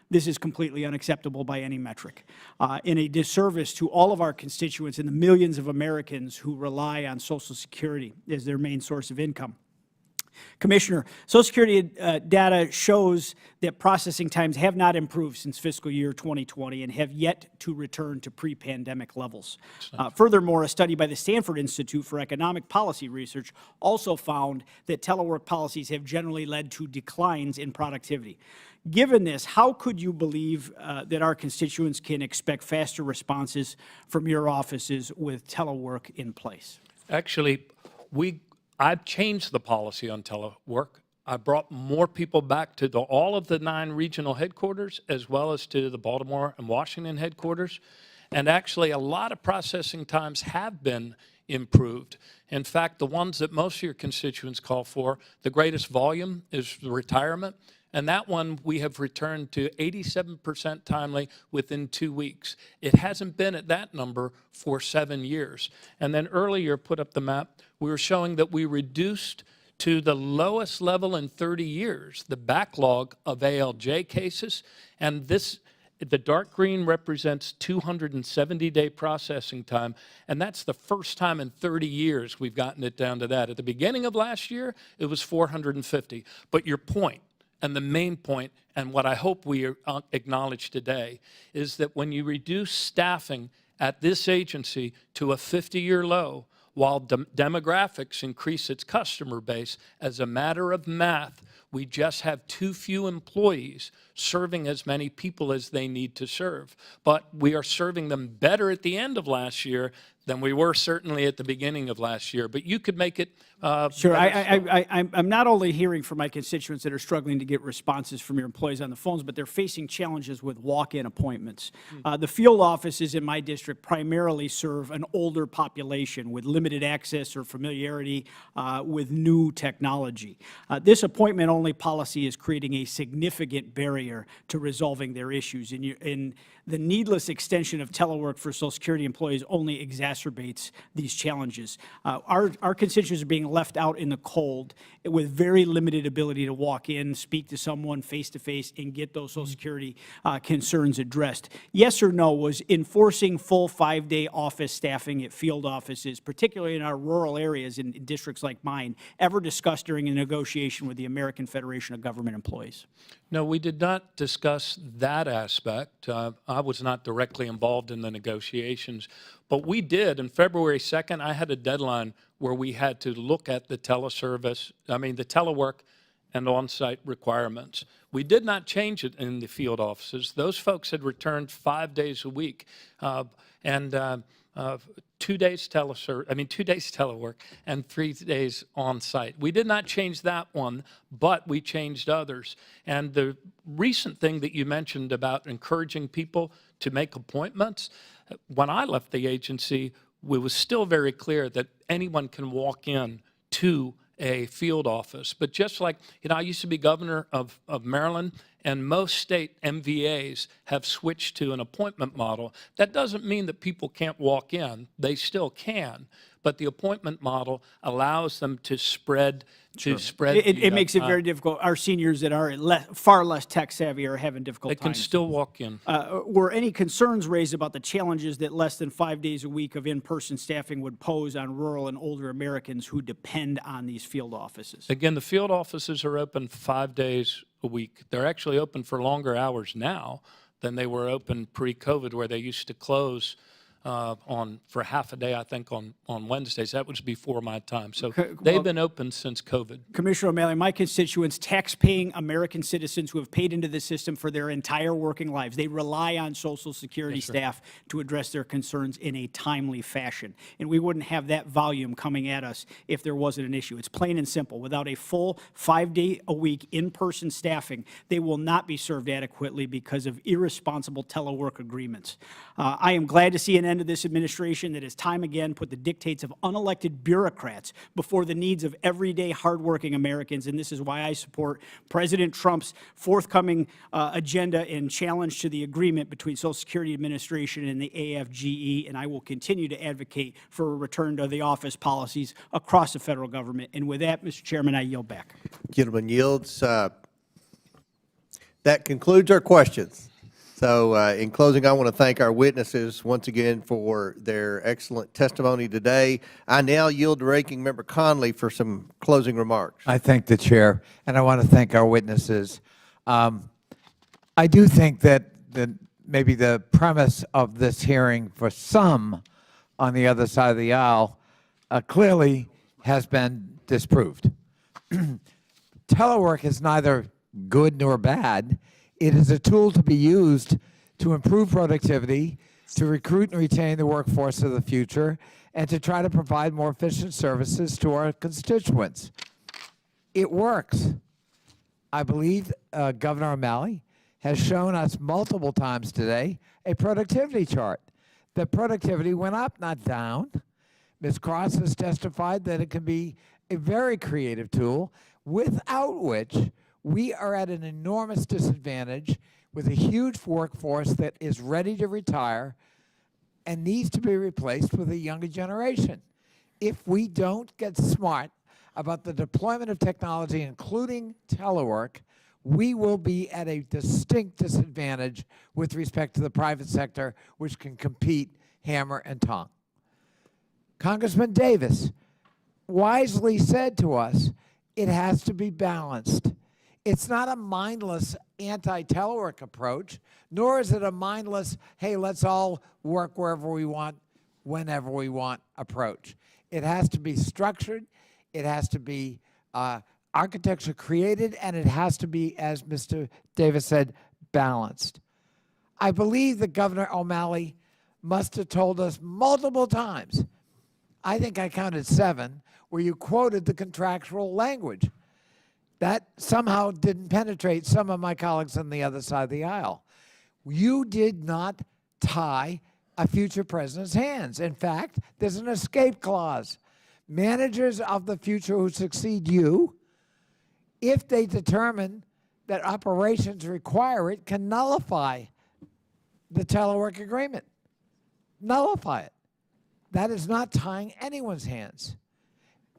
this is completely unacceptable by any metric, and a disservice to all of our constituents and the millions of Americans who rely on Social Security as their main source of income. Commissioner, Social Security data shows that processing times have not improved since fiscal year 2020 and have yet to return to pre-pandemic levels. Furthermore, a study by the Stanford Institute for Economic Policy Research also found that telework policies have generally led to declines in productivity. Given this, how could you believe that our constituents can expect faster responses from your offices with telework in place? Actually, I've changed the policy on telework. I brought more people back to all of the 9 regional headquarters as well as to the Baltimore and Washington headquarters. And actually, a lot of processing times have been improved. In fact, the ones that most of your constituents call for, the greatest volume is the retirement. And that one we have returned to 87% timely within 2 weeks. It hasn't been at that number for 7 years. And then earlier, put up the map, we were showing that we reduced to the lowest level in 30 years the backlog of ALJ cases. And the dark green represents 270-day processing time, and that's the first time in 30 years we've gotten it down to that. At the beginning of last year, it was 450. But your point, and the main point, and what I hope we acknowledge today, is that when you reduce staffing at this agency to a 50-year low, while demographics increase its customer base, as a matter of math, we just have too few employees serving as many people as they need to serve. But we are serving them better at the end of last year than we were certainly at the beginning of last year. But you could make it Sure. I'm not only hearing from my constituents that are struggling to get responses from your employees on the phones, but they're facing challenges with walk-in appointments. The field offices in my district primarily serve an older population with limited access or familiarity with new technology. This appointment-only policy is creating a significant barrier to resolving their issues, and the needless extension of telework for Social Security employees only exacerbates these challenges. Our constituents are being left out in the cold with very limited ability to walk in, speak to someone face-to-face, and get those Social Security concerns addressed. Yes or no, was enforcing full 5-day office staffing at field offices, particularly in our rural areas in districts like mine, ever discussed during a negotiation with the American Federation of Government Employees? No, we did not discuss that aspect. I was not directly involved in the negotiations, but we did. On February 2nd, I had a deadline where we had to look at the telework and on-site requirements. We did not change it in the field offices. Those folks had returned 5 days a week. 2 days 2 days telework and 3 days on-site. We did not change that one, but we changed others. And the recent thing that you mentioned about encouraging people to make appointments, when I left the agency, it was still very clear that anyone can walk in to a field office. But just like, I used to be governor of Maryland, and most state MVAs have switched to an appointment model. That doesn't mean that people can't walk in. They still can. But the appointment model allows them to spread. It makes it very difficult. Our seniors that are far less tech savvy are having difficult They times. can still walk in. Were any concerns raised about the challenges that less than 5 days a week of in-person staffing would pose on rural and older Americans who depend on these field offices? Again, the field offices are open 5 days a week. They're actually open for longer hours now than they were open pre-COVID, where they used to close for half a day, I think, on Wednesdays. That was before my time. So they've been open since COVID. Commissioner O'Malley, my constituents, tax-paying American citizens who have paid into the system for their entire working lives, they rely on Social Security staff to address their concerns in a timely fashion. And we wouldn't have that volume coming at us if there wasn't an issue. It's plain and simple. Without a full 5-day-a-week in-person staffing, they will not be served adequately because of irresponsible telework agreements. I am glad to see an end to this administration that has time again put the dictates of unelected bureaucrats before the needs of everyday hardworking Americans, and this is why I support President Trump's forthcoming agenda and challenge to the agreement between Social Security Administration and the AFGE, and I will continue to advocate for a return to the office policies across the federal government. And with that, Mr. Chairman, I yield back. Gentleman yields. That concludes our questions. So in closing, I want to thank our witnesses once again for their excellent testimony today. I now yield to Ranking Member Conley for some closing remarks. I thank the chair, and I want to thank our witnesses. I do think that maybe the premise of this hearing for some on the other side of the aisle clearly has been disproved. Telework is neither good nor bad. It is a tool to be used to improve productivity, to recruit and retain the workforce of the future, and to try to provide more efficient services to our constituents. It works. I believe Governor O'Malley has shown us multiple times today a productivity chart. The productivity went up, not down. Ms. Cross has testified that it can be a very creative tool, without which we are at an enormous disadvantage with a huge workforce that is ready to retire and needs to be replaced with a younger generation. If we don't get smart about the deployment of technology, including telework, we will be at a distinct disadvantage with respect to the private sector, which can compete hammer and tongue. Congressman Davis wisely said to us, it has to be balanced. It's not a mindless anti-telework approach, nor is it a mindless, hey, let's all work wherever we want, whenever we want approach. It has to be structured, it has to be architecture created, and it has to be, as Mr. Davis said, balanced. I believe that Governor O'Malley must have told us multiple times, I think I counted 7, where you quoted the contractual language. That somehow didn't penetrate some of my colleagues on the other side of the aisle. You did not tie a future president's hands. In fact, there's an escape clause. Managers of the future who succeed you, if they determine that operations require it, can nullify the telework agreement. Nullify it. That is not tying anyone's hands.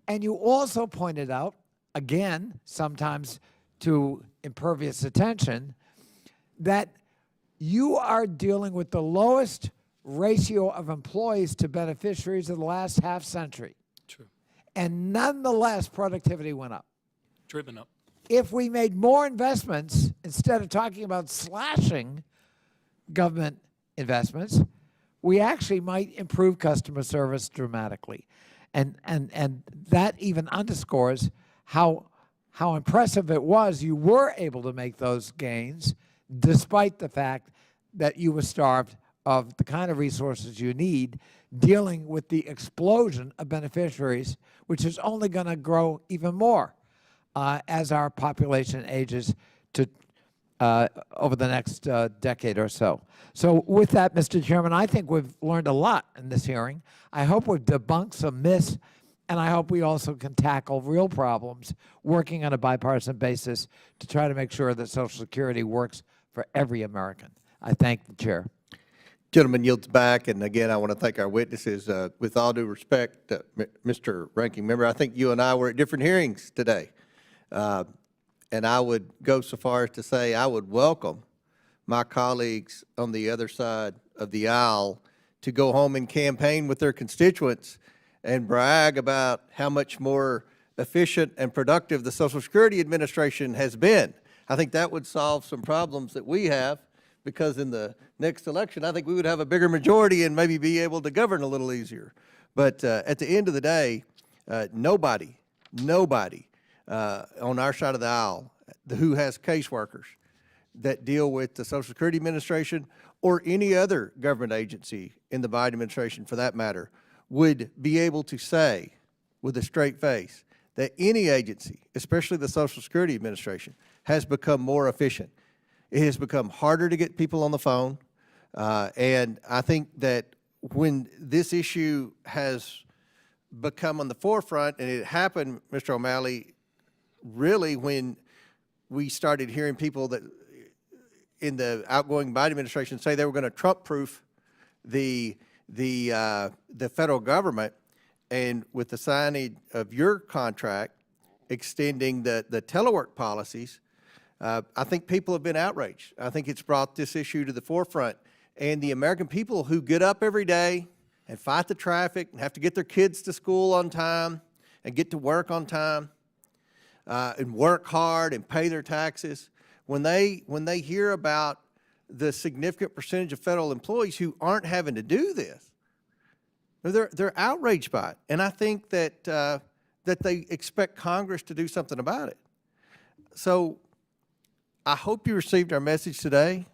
And you also pointed out, again, sometimes to impervious attention, that you are dealing with the lowest ratio of employees to beneficiaries of the last half century. True. And nonetheless, productivity went up. Driven up. If we made more investments, instead of talking about slashing government investments, we actually might improve customer service dramatically. And that even underscores how impressive it was you were able to make those gains despite the fact that you were starved of the kind of resources you need dealing with the explosion of beneficiaries, which is only going to grow even more as our population ages to over the next decade or so. So with that, Mr. Chairman, I think we've learned a lot in this hearing. I hope we've debunked some myths, and I hope we also can tackle real problems working on a bipartisan basis to try to make sure that Social Security works for every American. I thank the chair. Gentleman yields back, and again, I want to thank our witnesses. With all due respect, Mr. Ranking Member, I think you and I were at different hearings today. And I would go so far as to say I would welcome my colleagues on the other side of the aisle to go home and campaign with their constituents and brag about how much more efficient and productive the Social Security Administration has been. I think that would solve some problems that we have, because in the next election, I think we would have a bigger majority and maybe be able to govern a little easier. But at the end of the day, nobody on our side of the aisle who has caseworkers that deal with the Social Security Administration or any other government agency in the Biden administration for that matter would be able to say with a straight face that any agency, especially the Social Security Administration, has become more efficient. It has become harder to get people on the phone, and I think that when this issue has become on the forefront, and it happened, Mr. O'Malley, really when we started hearing people that in the outgoing Biden administration say they were going to Trump-proof the federal government, and with the signing of your contract extending the telework policies, I think people have been outraged. I think it's brought this issue to the forefront. And the American people who get up every day and fight the traffic and have to get their kids to school on time and get to work on time and work hard and pay their taxes, when they hear about the significant percentage of federal employees who aren't having to do this, they're outraged by it. And I think that, that they expect Congress to do something about it. So I hope you received our message today.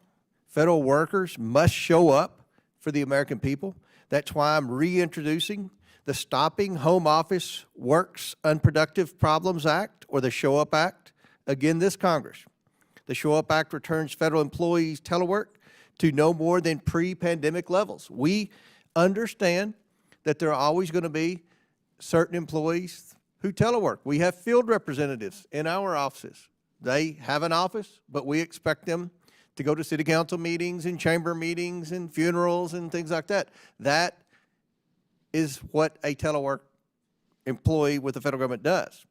Federal workers must show up for the American people. That's why I'm reintroducing the Stopping Home Office Works Unproductive Problems Act, or the Show Up Act, again this Congress. The Show Up Act returns federal employees' telework to no more than pre-pandemic levels. We understand that there are always going to be certain employees who telework. We have field representatives in our offices. They have an office, but we expect them to go to city council meetings and chamber meetings and funerals and things like that. That is what a telework employee with the federal government does.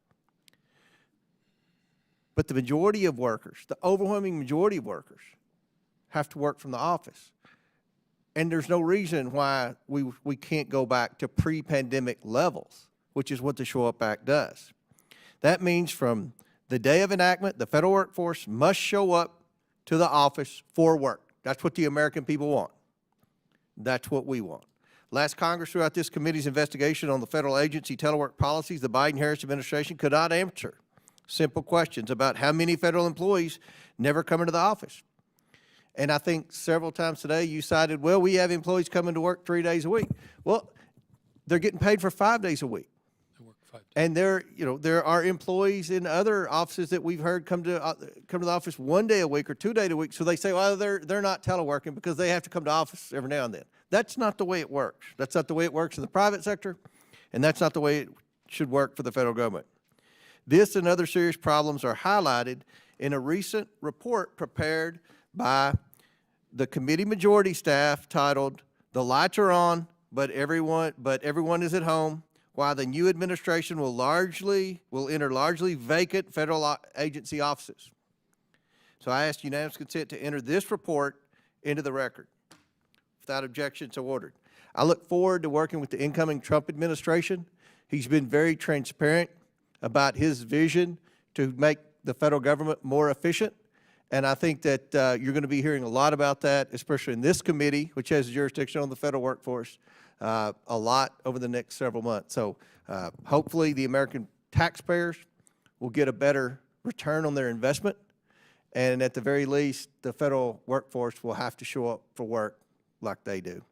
But the majority of workers, the overwhelming majority of workers, have to work from the office. And there's no reason why we can't go back to pre-pandemic levels, which is what the Show Up Act does. That means from the day of enactment, the federal workforce must show up to the office for work. That's what the American people want. That's what we want. Last Congress, throughout this committee's investigation on the federal agency telework policies, the Biden-Harris administration could not answer simple questions about how many federal employees never come into the office. And I think several times today you cited, well, we have employees coming to work 3 days a week. Well, they're getting paid for 5 days a week. And there are employees in other offices that we've heard come to the office 1 day a week or 2 days a week. So they say, well, they're not teleworking because they have to come to office every now and then. That's not the way it works. That's not the way it works in the private sector, and that's not the way it should work for the federal government. This and other serious problems are highlighted in a recent report prepared by the committee majority staff titled, "The Lights Are On, but everyone is at home, while the new administration will enter largely vacant federal agency offices." So I ask unanimous consent to enter this report into the record. Without objection, so ordered. I look forward to working with the incoming Trump administration. He's been very transparent about his vision to make the federal government more efficient. And I think that you're going to be hearing a lot about that, especially in this committee, which has jurisdiction on the federal workforce, a lot over the next several months. So hopefully the American taxpayers will get a better return on their investment. And at the very least, the federal workforce will have to show up for work like they do.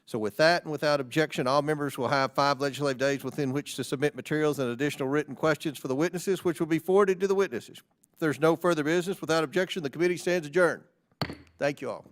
So with that and without objection, all members will have 5 legislative days within which to submit materials and additional written questions for the witnesses, which will be forwarded to the witnesses. If there's no further business, without objection, the committee stands adjourned. Thank you all.